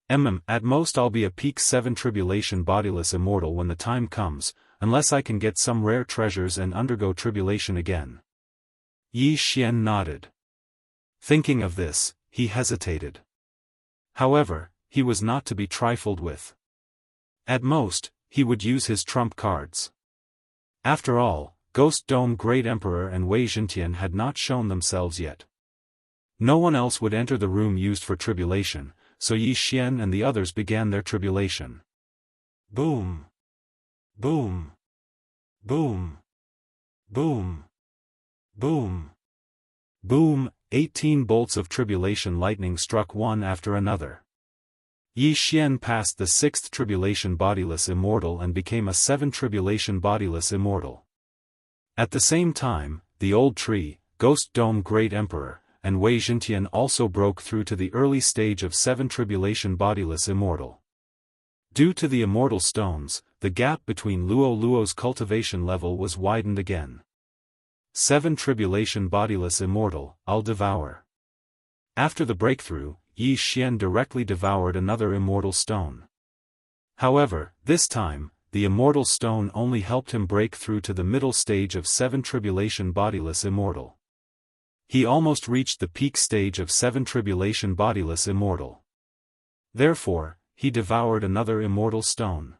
At most I'll be a peak 7 tribulation bodiless immortal when the time comes, unless I can get some rare treasures and undergo tribulation again." Yi Xian nodded. Thinking of this, he hesitated. However, he was not to be trifled with. At most, he would use his trump cards. After all, Ghost Dome Great Emperor and Wei Zhentian had not shown themselves yet. No one else would enter the room used for tribulation, so Yi Xian and the others began their tribulation. Boom! Boom! Boom! Boom! Boom! Boom! 18 bolts of tribulation lightning struck one after another. Yi Xian passed the 6th tribulation bodiless immortal and became a 7 tribulation bodiless immortal. At the same time, the Old Tree, Ghost Dome Great Emperor, and Wei Zhentian also broke through to the early stage of 7 tribulation bodiless immortal. Due to the immortal stones, the gap between Luo's cultivation level was widened again. 7 tribulation bodiless immortal, I'll devour. After the breakthrough, Yi Xian directly devoured another immortal stone. However, this time, the immortal stone only helped him break through to the middle stage of 7 tribulation bodiless immortal. He almost reached the peak stage of 7 tribulation bodiless immortal. Therefore, he devoured another immortal stone.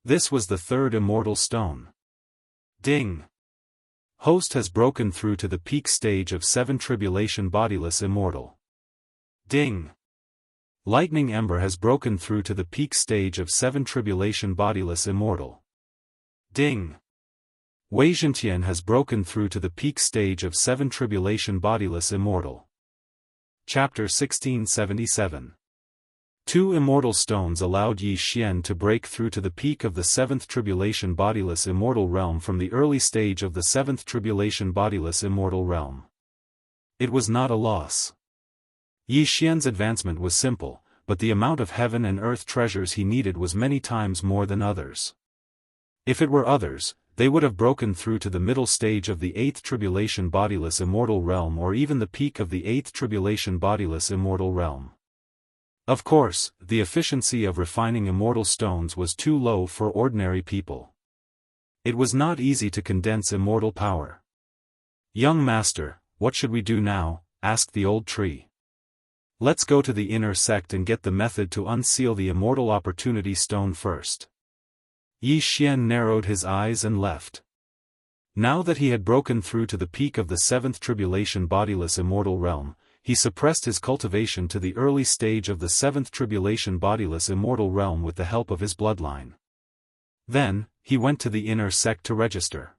This was the 3rd immortal stone. Ding! Host has broken through to the peak stage of 7 tribulation bodiless immortal. Ding! Lightning Ember has broken through to the peak stage of 7 tribulation bodiless immortal. Ding! Wei Zhentian has broken through to the peak stage of 7 tribulation bodiless immortal. Chapter 1677. 2 immortal stones allowed Yi Xian to break through to the peak of the 7th tribulation bodiless immortal realm from the early stage of the 7th tribulation bodiless immortal realm. It was not a loss. Yi Xian's advancement was simple, but the amount of heaven and earth treasures he needed was many times more than others. If it were others, they would have broken through to the middle stage of the 8th tribulation bodiless immortal realm or even the peak of the 8th tribulation bodiless immortal realm. Of course, the efficiency of refining immortal stones was too low for ordinary people. It was not easy to condense immortal power. "Young master, what should we do now?" asked the old tree. "Let's go to the inner sect and get the method to unseal the immortal opportunity stone first." Yi Xian narrowed his eyes and left. Now that he had broken through to the peak of the 7th tribulation bodiless immortal realm, he suppressed his cultivation to the early stage of the 7th tribulation bodiless immortal realm with the help of his bloodline. Then, he went to the inner sect to register.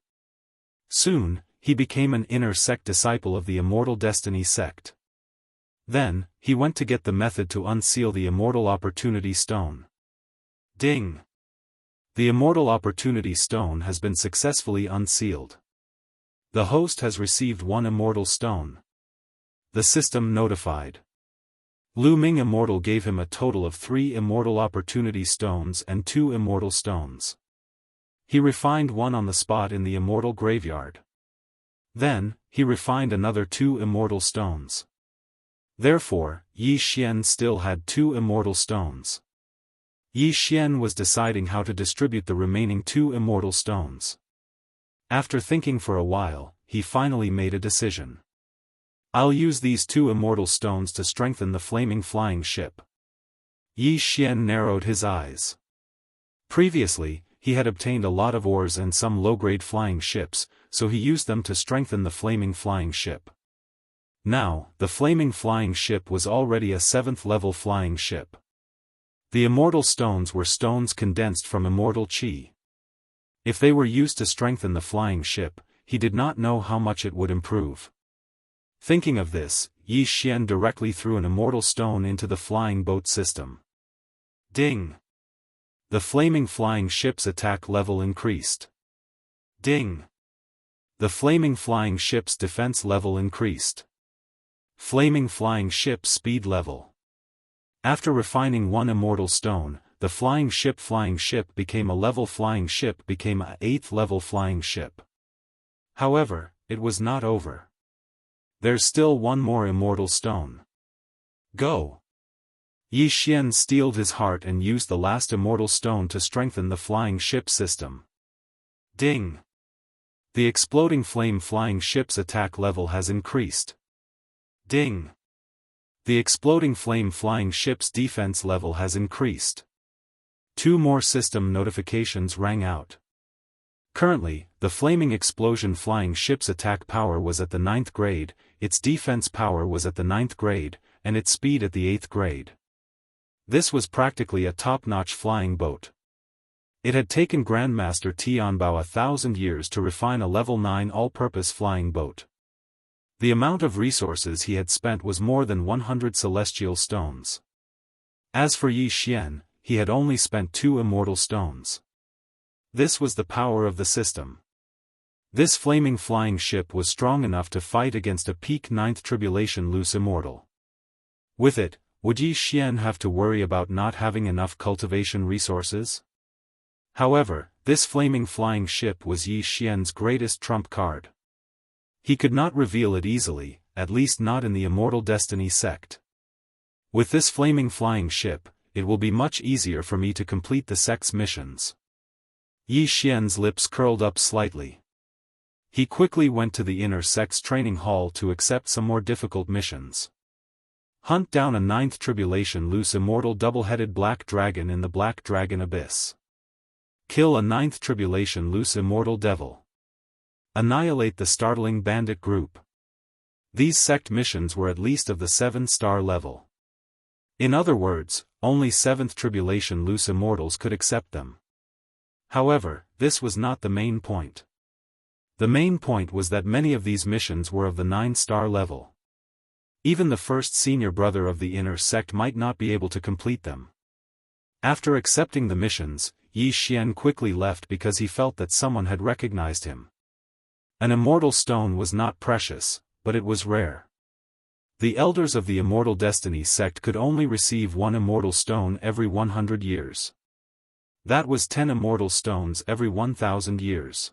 Soon, he became an inner sect disciple of the Immortal Destiny sect. Then, he went to get the method to unseal the Immortal Opportunity Stone. Ding! The Immortal Opportunity Stone has been successfully unsealed. The host has received 1 Immortal Stone. The system notified. Lu Ming Immortal gave him a total of 3 Immortal Opportunity Stones and 2 Immortal Stones. He refined 1 on the spot in the Immortal Graveyard. Then, he refined another 2 Immortal Stones. Therefore, Yi Xian still had 2 Immortal Stones. Yi Xian was deciding how to distribute the remaining 2 Immortal Stones. After thinking for a while, he finally made a decision. "I'll use these 2 immortal stones to strengthen the flaming flying ship." Yi Xian narrowed his eyes. Previously, he had obtained a lot of ores and some low-grade flying ships, so he used them to strengthen the flaming flying ship. Now, the flaming flying ship was already a 7th-level flying ship. The immortal stones were stones condensed from immortal qi. If they were used to strengthen the flying ship, he did not know how much it would improve. Thinking of this, Yi Xian directly threw an immortal stone into the flying boat system. Ding! The flaming flying ship's attack level increased. Ding! The flaming flying ship's defense level increased. Flaming flying ship speed level. After refining 1 immortal stone, the flying ship became a level flying ship became a 8th level flying ship. However, it was not over. There's still 1 more immortal stone. Go! Yi Xian steeled his heart and used the last immortal stone to strengthen the flying ship system. Ding! The exploding flame flying ship's attack level has increased. Ding! The exploding flame flying ship's defense level has increased. 2 more system notifications rang out. Currently, the flaming explosion flying ship's attack power was at the 9th grade, its defense power was at the 9th grade, and its speed at the 8th grade. This was practically a top-notch flying boat. It had taken Grandmaster Tianbao 1,000 years to refine a level 9 all-purpose flying boat. The amount of resources he had spent was more than 100 celestial stones. As for Yi Xian, he had only spent 2 immortal stones. This was the power of the system. This flaming flying ship was strong enough to fight against a peak 9th tribulation loose immortal. With it, would Yi Xian have to worry about not having enough cultivation resources? However, this flaming flying ship was Yi Xian's greatest trump card. He could not reveal it easily, at least not in the Immortal Destiny sect. With this flaming flying ship, it will be much easier for me to complete the sect's missions. Yi Xian's lips curled up slightly. He quickly went to the inner sect's training hall to accept some more difficult missions. Hunt down a 9th tribulation loose immortal double-headed black dragon in the Black Dragon Abyss. Kill a 9th tribulation loose immortal devil. Annihilate the startling bandit group. These sect missions were at least of the 7-star level. In other words, only 7th tribulation loose immortals could accept them. However, this was not the main point. The main point was that many of these missions were of the 9-star level. Even the first senior brother of the inner sect might not be able to complete them. After accepting the missions, Yi Xian quickly left because he felt that someone had recognized him. An immortal stone was not precious, but it was rare. The elders of the Immortal Destiny sect could only receive one immortal stone every 100 years. That was 10 immortal stones every 1,000 years.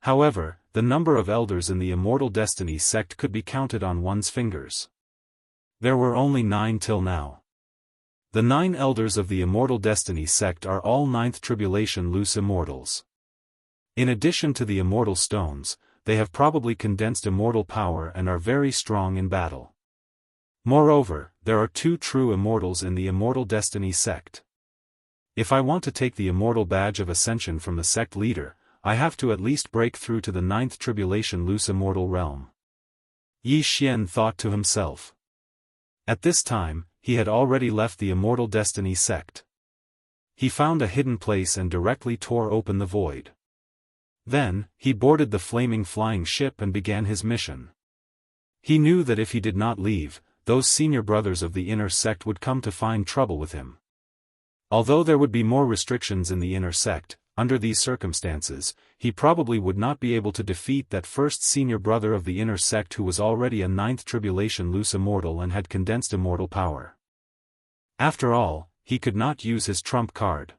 However, the number of elders in the Immortal Destiny sect could be counted on one's fingers. There were only 9 till now. The 9 elders of the Immortal Destiny sect are all 9th Tribulation loose immortals. In addition to the immortal stones, they have probably condensed immortal power and are very strong in battle. Moreover, there are 2 true immortals in the Immortal Destiny sect. If I want to take the immortal badge of ascension from the sect leader, I have to at least break through to the 9th Tribulation loose immortal realm. Yi Xian thought to himself. At this time, he had already left the Immortal Destiny sect. He found a hidden place and directly tore open the void. Then, he boarded the flaming flying ship and began his mission. He knew that if he did not leave, those senior brothers of the inner sect would come to find trouble with him. Although there would be more restrictions in the inner sect, under these circumstances, he probably would not be able to defeat that first senior brother of the inner sect who was already a 9th Tribulation loose immortal and had condensed immortal power. After all, he could not use his trump card.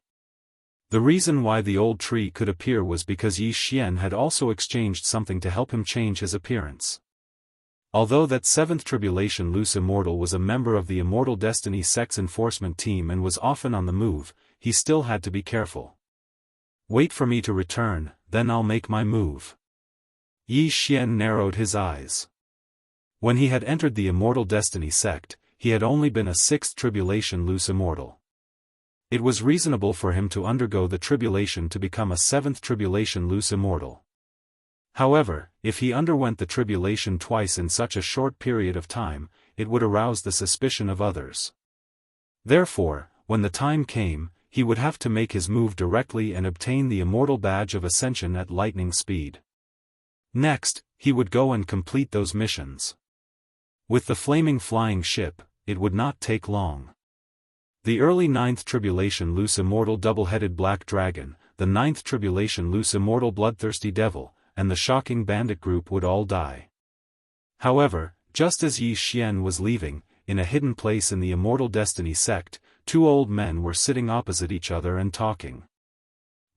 The reason why the old tree could appear was because Yi Xian had also exchanged something to help him change his appearance. Although that 7th Tribulation loose immortal was a member of the Immortal Destiny sect's enforcement team and was often on the move, he still had to be careful. Wait for me to return, then I'll make my move. Yi Xian narrowed his eyes. When he had entered the Immortal Destiny sect, he had only been a 6th Tribulation loose immortal. It was reasonable for him to undergo the tribulation to become a 7th Tribulation loose immortal. However, if he underwent the tribulation twice in such a short period of time, it would arouse the suspicion of others. Therefore, when the time came, he would have to make his move directly and obtain the immortal badge of ascension at lightning speed. Next, he would go and complete those missions. With the flaming flying ship, it would not take long. The early 9th Tribulation loose immortal double-headed black dragon, the 9th Tribulation loose immortal bloodthirsty devil, and the shocking bandit group would all die. However, just as Yi Xian was leaving, in a hidden place in the Immortal Destiny sect, 2 old men were sitting opposite each other and talking.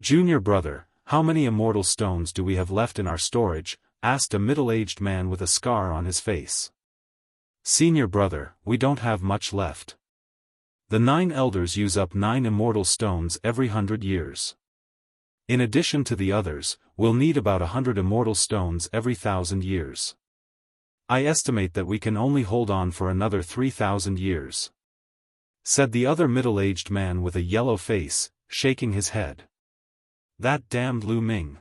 "Junior brother, how many immortal stones do we have left in our storage?" asked a middle-aged man with a scar on his face. "Senior brother, we don't have much left. The 9 elders use up 9 immortal stones every 100 years. In addition to the others, we'll need about 100 immortal stones every 1,000 years. I estimate that we can only hold on for another 3,000 years," said the other middle-aged man with a yellow face, shaking his head. "That damned Lu Ming.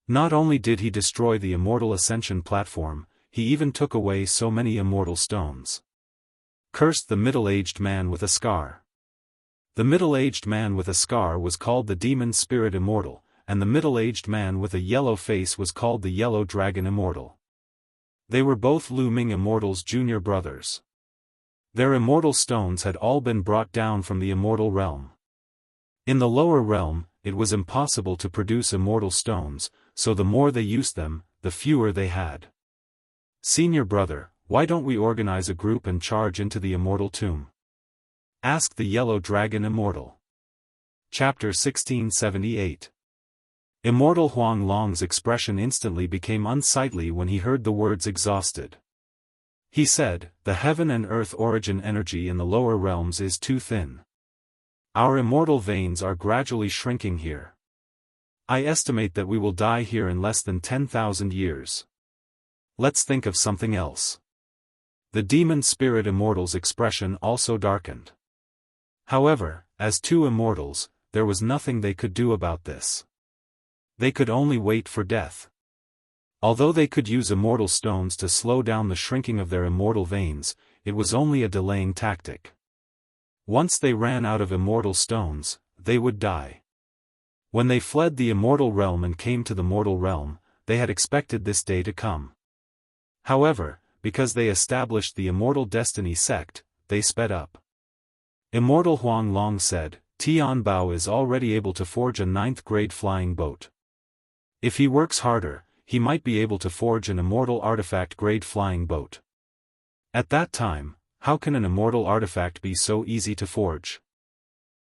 Not only did he destroy the Immortal Ascension platform, he even took away so many immortal stones," cursed the middle-aged man with a scar. The middle-aged man with a scar was called the Demon Spirit Immortal, and the middle-aged man with a yellow face was called the Yellow Dragon Immortal. They were both Lu Ming Immortal's junior brothers. Their immortal stones had all been brought down from the immortal realm. In the lower realm, it was impossible to produce immortal stones, so the more they used them, the fewer they had. "Senior brother, why don't we organize a group and charge into the immortal tomb?" asked the Yellow Dragon Immortal. Chapter 1678. Immortal Huang Long's expression instantly became unsightly when he heard the words exhausted. He said, "The heaven and earth origin energy in the lower realms is too thin. Our immortal veins are gradually shrinking here. I estimate that we will die here in less than 10,000 years. Let's think of something else." The Demon Spirit Immortal's expression also darkened. However, as 2 immortals, there was nothing they could do about this. They could only wait for death. Although they could use immortal stones to slow down the shrinking of their immortal veins, it was only a delaying tactic. Once they ran out of immortal stones, they would die. When they fled the immortal realm and came to the mortal realm, they had expected this day to come. However, because they established the Immortal Destiny sect, they sped up. Immortal Huang Long said, Tian Bao is already able to forge a 9th-grade flying boat. If he works harder, he might be able to forge an immortal artifact-grade flying boat. At that time, how can an immortal artifact be so easy to forge?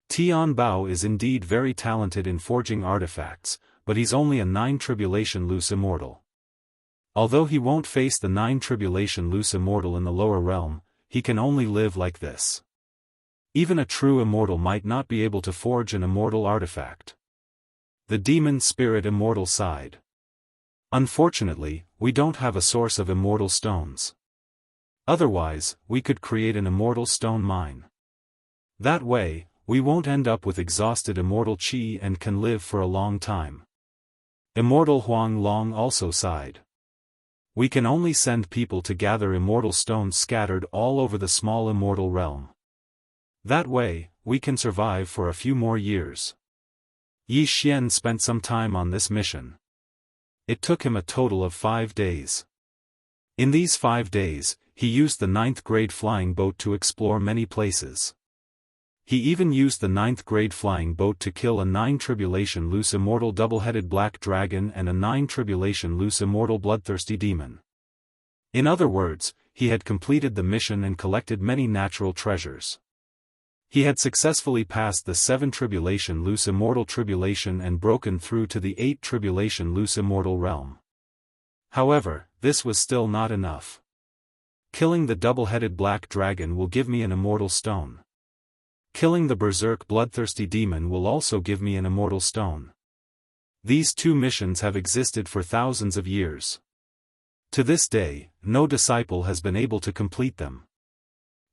Tian Bao is indeed very talented in forging artifacts, but he's only a 9 tribulation loose immortal. Although he won't face the 9 tribulation loose immortal in the lower realm, he can only live like this. Even a true immortal might not be able to forge an immortal artifact. The demon spirit immortal sighed. Unfortunately, we don't have a source of immortal stones. Otherwise, we could create an immortal stone mine. That way, we won't end up with exhausted immortal chi and can live for a long time. Immortal Huang Long also sighed. We can only send people to gather immortal stones scattered all over the small immortal realm. That way, we can survive for a few more years. Yi Xian spent some time on this mission. It took him a total of 5 days. In these 5 days, he used the 9th-grade flying boat to explore many places. He even used the 9th-grade flying boat to kill a 9 tribulation loose immortal double-headed black dragon and a 9 tribulation loose immortal bloodthirsty demon. In other words, he had completed the mission and collected many natural treasures. He had successfully passed the 7 tribulation loose immortal tribulation and broken through to the 8 tribulation loose immortal realm. However, this was still not enough. Killing the double-headed black dragon will give me an immortal stone. Killing the berserk bloodthirsty demon will also give me an immortal stone. These 2 missions have existed for thousands of years. To this day, no disciple has been able to complete them.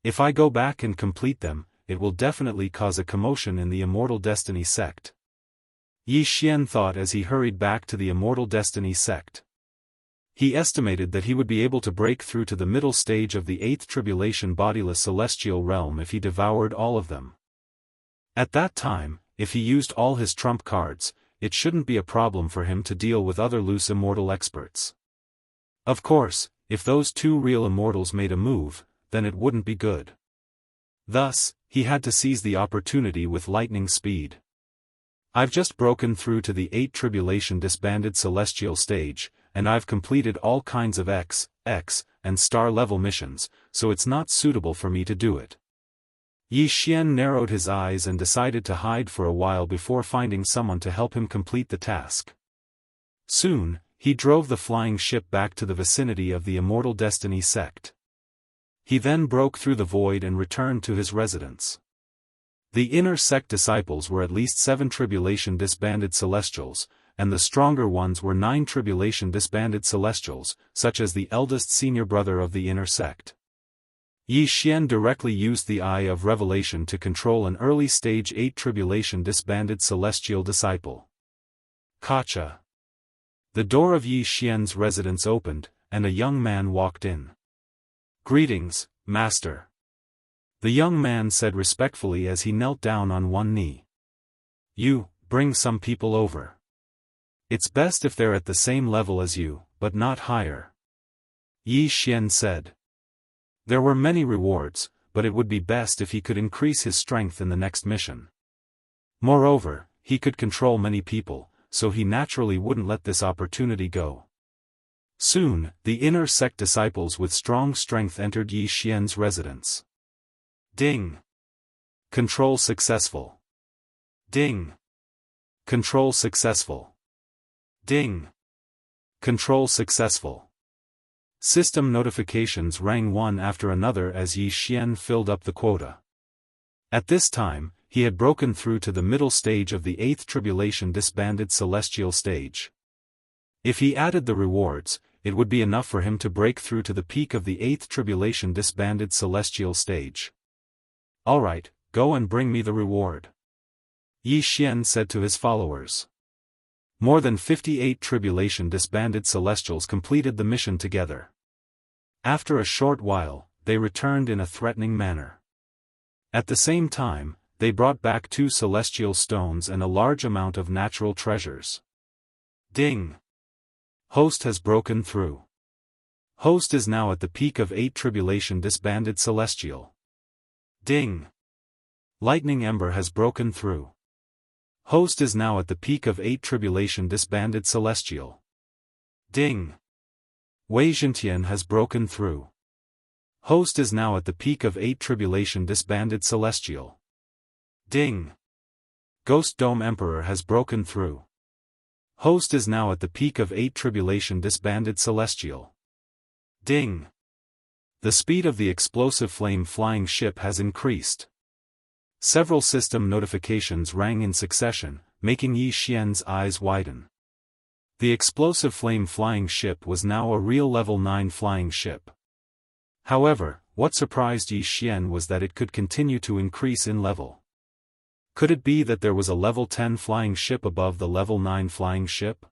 If I go back and complete them, it will definitely cause a commotion in the Immortal Destiny sect. Yi Xian thought as he hurried back to the Immortal Destiny sect. He estimated that he would be able to break through to the middle stage of the 8th tribulation bodiless celestial realm if he devoured all of them. At that time, if he used all his trump cards, it shouldn't be a problem for him to deal with other loose immortal experts. Of course, if those 2 real immortals made a move, then it wouldn't be good. Thus, he had to seize the opportunity with lightning speed. I've just broken through to the 8 tribulation disbanded celestial stage, and I've completed all kinds of X, and star level missions, so it's not suitable for me to do it. Yi Xian narrowed his eyes and decided to hide for a while before finding someone to help him complete the task. Soon, he drove the flying ship back to the vicinity of the Immortal Destiny sect. He then broke through the void and returned to his residence. The inner sect disciples were at least 7 tribulation disbanded celestials, and the stronger ones were 9 tribulation disbanded celestials, such as the eldest senior brother of the inner sect. Yi Xian directly used the Eye of Revelation to control an early stage 8 tribulation disbanded celestial disciple. Kacha. The door of Yi Xian's residence opened, and a young man walked in. Greetings, Master. The young man said respectfully as he knelt down on one knee. You, bring some people over. It's best if they're at the same level as you, but not higher. Yi Xian said. There were many rewards, but it would be best if he could increase his strength in the next mission. Moreover, he could control many people, so he naturally wouldn't let this opportunity go. Soon, the inner sect disciples with strong strength entered Yi Xian's residence. Ding! Control successful. Ding! Control successful. Ding! Control successful. System notifications rang one after another as Yi Xian filled up the quota. At this time, he had broken through to the middle stage of the 8th tribulation disbanded celestial stage. If he added the rewards, it would be enough for him to break through to the peak of the 8th tribulation disbanded celestial stage. Alright, go and bring me the reward. Yi Xian said to his followers. More than 58 tribulation disbanded celestials completed the mission together. After a short while, they returned in a threatening manner. At the same time, they brought back 2 celestial stones and a large amount of natural treasures. Ding! Host has broken through. Host is now at the peak of 8 tribulation disbanded celestial. Ding! Lightning ember has broken through. Host is now at the peak of 8 tribulation disbanded celestial. Ding! Wei Zhentian has broken through. Host is now at the peak of 8 tribulation disbanded celestial. Ding! Ghost Dome Emperor has broken through. Host is now at the peak of 8 tribulation disbanded celestial. Ding! The speed of the explosive flame flying ship has increased. Several system notifications rang in succession, making Yi Xian's eyes widen. The explosive flame flying ship was now a real level 9 flying ship. However, what surprised Yi Xian was that it could continue to increase in level. Could it be that there was a level 10 flying ship above the level 9 flying ship?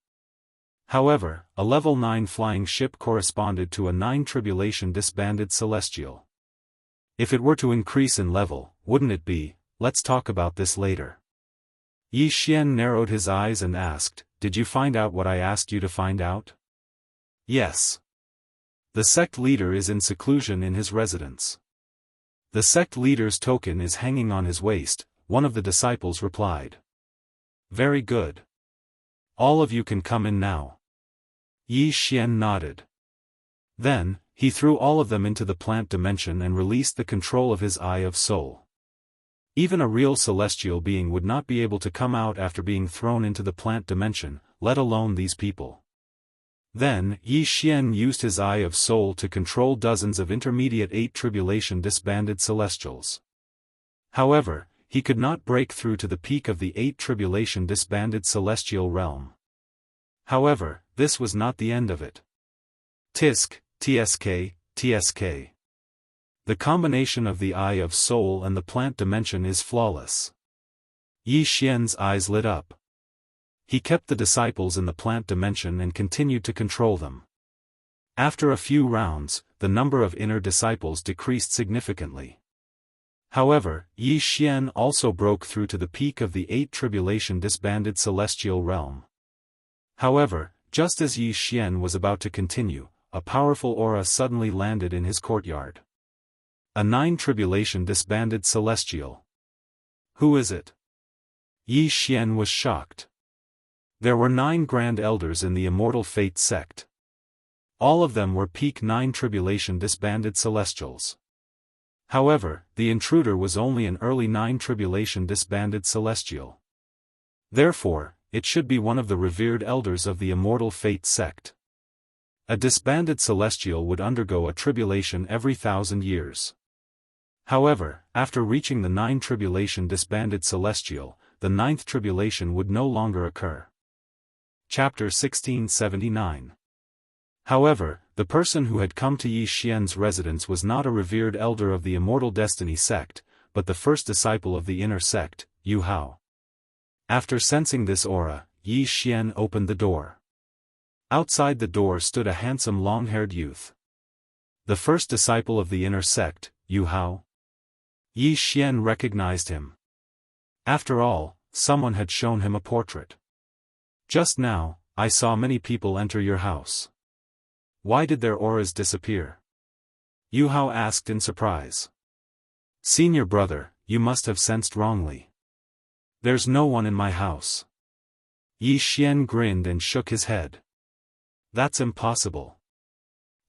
However, a level 9 flying ship corresponded to a 9 tribulation disbanded celestial. If it were to increase in level, wouldn't it be? Let's talk about this later. Yi Xian narrowed his eyes and asked, "Did you find out what I asked you to find out?" "Yes. The sect leader is in seclusion in his residence. The sect leader's token is hanging on his waist," one of the disciples replied. "Very good. All of you can come in now." Yi Xian nodded. Then, he threw all of them into the plant dimension and released the control of his Eye of Soul. Even a real celestial being would not be able to come out after being thrown into the plant dimension, let alone these people. Then, Yi Xian used his Eye of Soul to control dozens of intermediate 8 tribulation disbanded celestials. However, he could not break through to the peak of the 8 tribulation disbanded celestial realm. However, this was not the end of it. Tisk, tsk, tsk. The combination of the Eye of Soul and the plant dimension is flawless. Yi Xian's eyes lit up. He kept the disciples in the plant dimension and continued to control them. After a few rounds, the number of inner disciples decreased significantly. However, Yi Xian also broke through to the peak of the 8 tribulation disbanded celestial realm. However, just as Yi Xian was about to continue, a powerful aura suddenly landed in his courtyard. A 9 tribulation disbanded celestial. Who is it? Yi Xian was shocked. There were 9 grand elders in the Immortal Fate sect. All of them were peak 9 tribulation disbanded celestials. However, the intruder was only an early 9 tribulation disbanded celestial. Therefore, it should be one of the revered elders of the Immortal Fate sect. A disbanded celestial would undergo a tribulation every 1,000 years. However, after reaching the 9 tribulation disbanded celestial, the 9th tribulation would no longer occur. Chapter 1679. However, the person who had come to Yi Xian's residence was not a revered elder of the Immortal Destiny sect, but the first disciple of the inner sect, Yu Hao. After sensing this aura, Yi Xian opened the door. Outside the door stood a handsome long-haired youth. The first disciple of the inner sect, Yu Hao. Yi Xian recognized him. After all, someone had shown him a portrait. "Just now, I saw many people enter your house. Why did their auras disappear?" Yu Hao asked in surprise. "Senior brother, you must have sensed wrongly. There's no one in my house." Yi Xian grinned and shook his head. "That's impossible.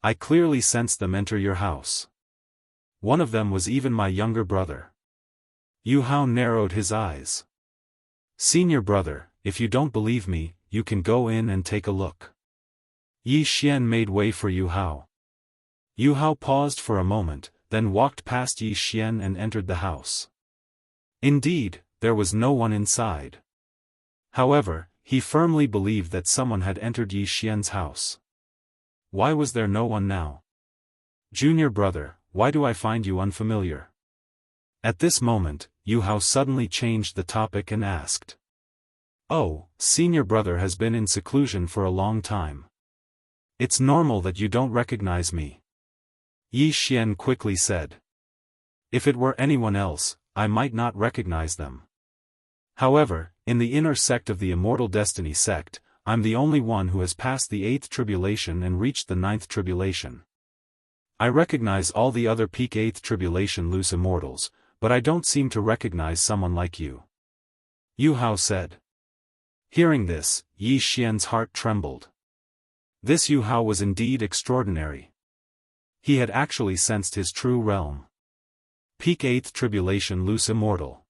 I clearly sensed them enter your house. One of them was even my younger brother." Yu Hao narrowed his eyes. "Senior brother, if you don't believe me, you can go in and take a look." Yi Xian made way for Yu Hao. Yu Hao paused for a moment, then walked past Yi Xian and entered the house. Indeed, there was no one inside. However, he firmly believed that someone had entered Yi Xian's house. Why was there no one now? "Junior brother, why do I find you unfamiliar?" At this moment, Yu Hao suddenly changed the topic and asked. "Oh, senior brother has been in seclusion for a long time. It's normal that you don't recognize me," Yi Xian quickly said. "If it were anyone else, I might not recognize them. However, in the inner sect of the Immortal Destiny sect, I'm the only one who has passed the 8th tribulation and reached the 9th tribulation. I recognize all the other peak 8th tribulation loose immortals, but I don't seem to recognize someone like you. Yu Hao said. Hearing this, Yi Xian's heart trembled. This Yu Hao was indeed extraordinary. He had actually sensed his true realm. Peak 8th tribulation loose immortal.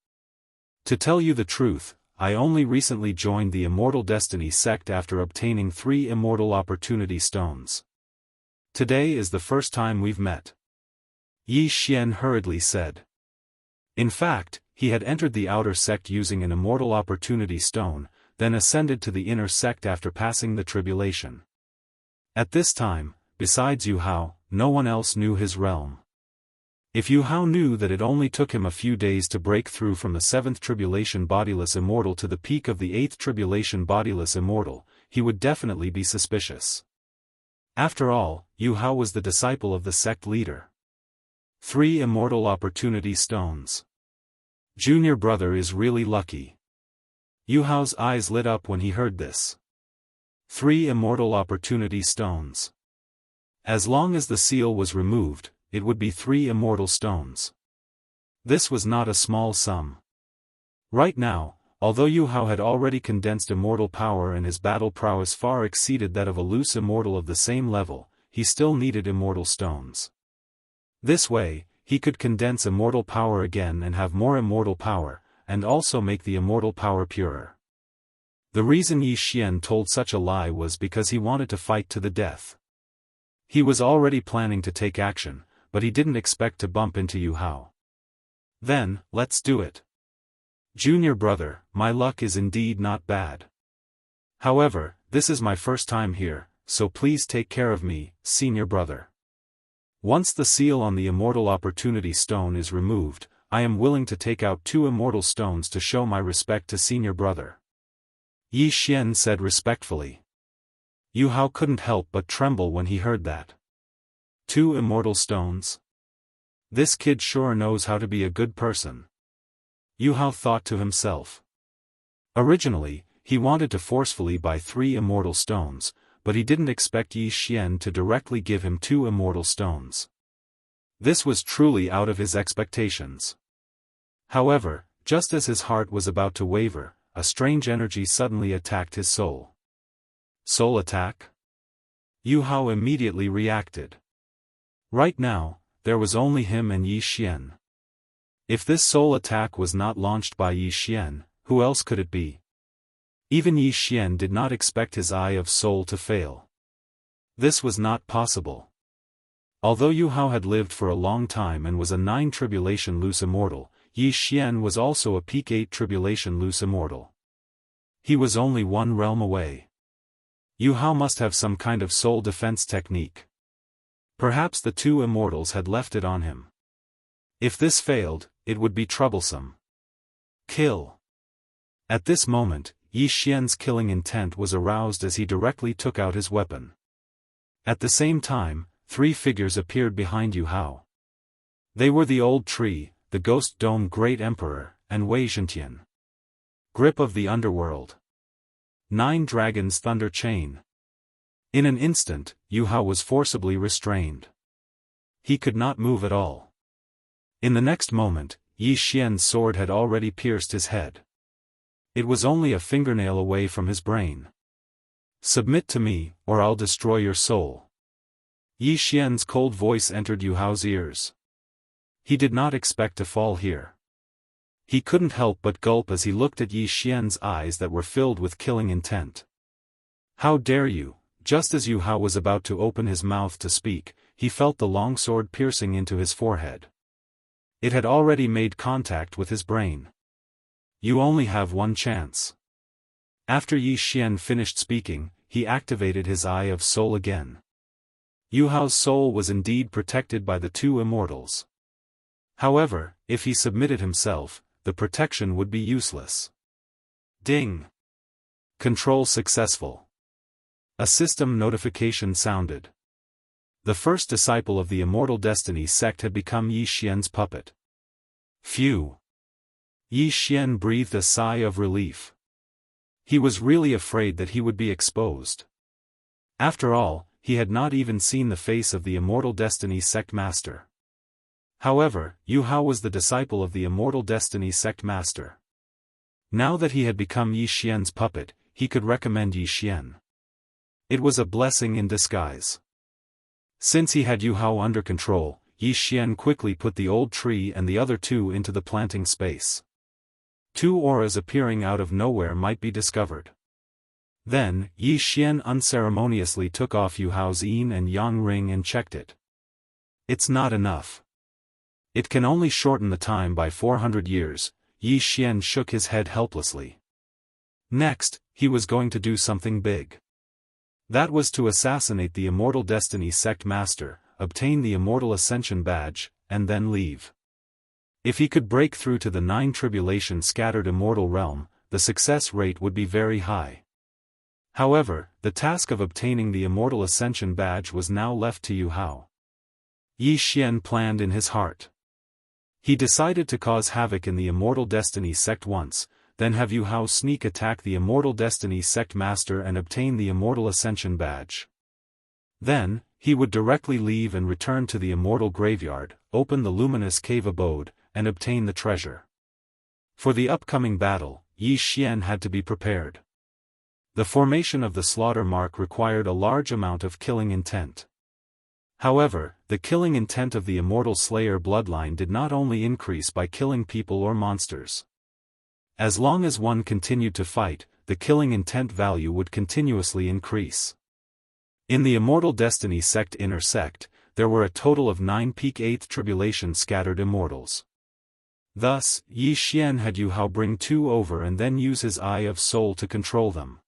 To tell you the truth, I only recently joined the Immortal Destiny sect after obtaining 3 Immortal Opportunity Stones. Today is the first time we've met. Yi Xian hurriedly said. In fact, he had entered the outer sect using an Immortal Opportunity Stone, then ascended to the inner sect after passing the tribulation. At this time, besides Yu Hao, no one else knew his realm. If Yu Hao knew that it only took him a few days to break through from the 7th tribulation bodiless immortal to the peak of the 8th tribulation bodiless immortal, he would definitely be suspicious. After all, Yu Hao was the disciple of the sect leader. 3 Immortal Opportunity Stones. Junior brother is really lucky. Yu Hao's eyes lit up when he heard this. 3 Immortal Opportunity Stones. As long as the seal was removed, it would be 3 immortal stones. This was not a small sum. Right now, although Yu Hao had already condensed immortal power and his battle prowess far exceeded that of a loose immortal of the same level, he still needed immortal stones. This way, he could condense immortal power again and have more immortal power, and also make the immortal power purer. The reason Yi Xian told such a lie was because he wanted to fight to the death. He was already planning to take action, but he didn't expect to bump into Yu Hao. Then, let's do it. Junior brother, my luck is indeed not bad. However, this is my first time here, so please take care of me, senior brother. Once the seal on the Immortal Opportunity Stone is removed, I am willing to take out 2 immortal stones to show my respect to senior brother. Yi Xian said respectfully. Yu Hao couldn't help but tremble when he heard that. 2 immortal stones? This kid sure knows how to be a good person. Yu Hao thought to himself. Originally, he wanted to forcefully buy 3 immortal stones, but he didn't expect Yi Xian to directly give him 2 immortal stones. This was truly out of his expectations. However, just as his heart was about to waver, a strange energy suddenly attacked his soul. Soul attack? Yu Hao immediately reacted. Right now, there was only him and Yi Xian. If this soul attack was not launched by Yi Xian, who else could it be? Even Yi Xian did not expect his Eye of Soul to fail. This was not possible. Although Yu Hao had lived for a long time and was a 9 tribulation loose immortal, Yi Xian was also a peak 8 tribulation loose immortal. He was only 1 realm away. Yu Hao must have some kind of soul defense technique. Perhaps the 2 immortals had left it on him. If this failed, it would be troublesome. Kill. At this moment, Yi Xian's killing intent was aroused as he directly took out his weapon. At the same time, 3 figures appeared behind Yu Hao. They were the Old Tree, the Ghost Dome Great Emperor, and Wei Zhentian. Grip of the Underworld. 9 Dragons Thunder Chain. In an instant, Yu Hao was forcibly restrained. He could not move at all. In the next moment, Yi Xian's sword had already pierced his head. It was only a fingernail away from his brain. Submit to me, or I'll destroy your soul. Yi Xian's cold voice entered Yu Hao's ears. He did not expect to fall here. He couldn't help but gulp as he looked at Yi Xian's eyes that were filled with killing intent. How dare you? Just as Yu Hao was about to open his mouth to speak, he felt the long sword piercing into his forehead. It had already made contact with his brain. You only have 1 chance. After Yi Xian finished speaking, he activated his Eye of Soul again. Yu Hao's soul was indeed protected by the 2 immortals. However, if he submitted himself, the protection would be useless. Ding! Control successful. A system notification sounded. The first disciple of the Immortal Destiny sect had become Yi Xian's puppet. Phew! Yi Xian breathed a sigh of relief. He was really afraid that he would be exposed. After all, he had not even seen the face of the Immortal Destiny sect master. However, Yu Hao was the disciple of the Immortal Destiny sect master. Now that he had become Yi Xian's puppet, he could recommend Yi Xian. It was a blessing in disguise. Since he had Yu Hao under control, Yi Xian quickly put the old tree and the other two into the planting space. Two auras appearing out of nowhere might be discovered. Then, Yi Xian unceremoniously took off Yu Hao's yin and yang ring and checked it. It's not enough. It can only shorten the time by 400 years, Yi Xian shook his head helplessly. Next, he was going to do something big. That was to assassinate the Immortal Destiny sect master, obtain the Immortal Ascension badge, and then leave. If he could break through to the 9 tribulation scattered immortal realm, the success rate would be very high. However, the task of obtaining the Immortal Ascension badge was now left to Yu Hao. Yi Xian planned in his heart. He decided to cause havoc in the Immortal Destiny sect once, then have Yu Hao sneak attack the Immortal Destiny sect master and obtain the Immortal Ascension badge. Then, he would directly leave and return to the Immortal Graveyard, open the Luminous Cave Abode, and obtain the treasure. For the upcoming battle, Yi Xian had to be prepared. The formation of the slaughter mark required a large amount of killing intent. However, the killing intent of the Immortal Slayer bloodline did not only increase by killing people or monsters. As long as one continued to fight, the killing intent value would continuously increase. In the Immortal Destiny sect inner sect, there were a total of 9 peak 8th tribulation scattered immortals. Thus, Yi Xian had Yu Hao bring 2 over and then use his Eye of Soul to control them.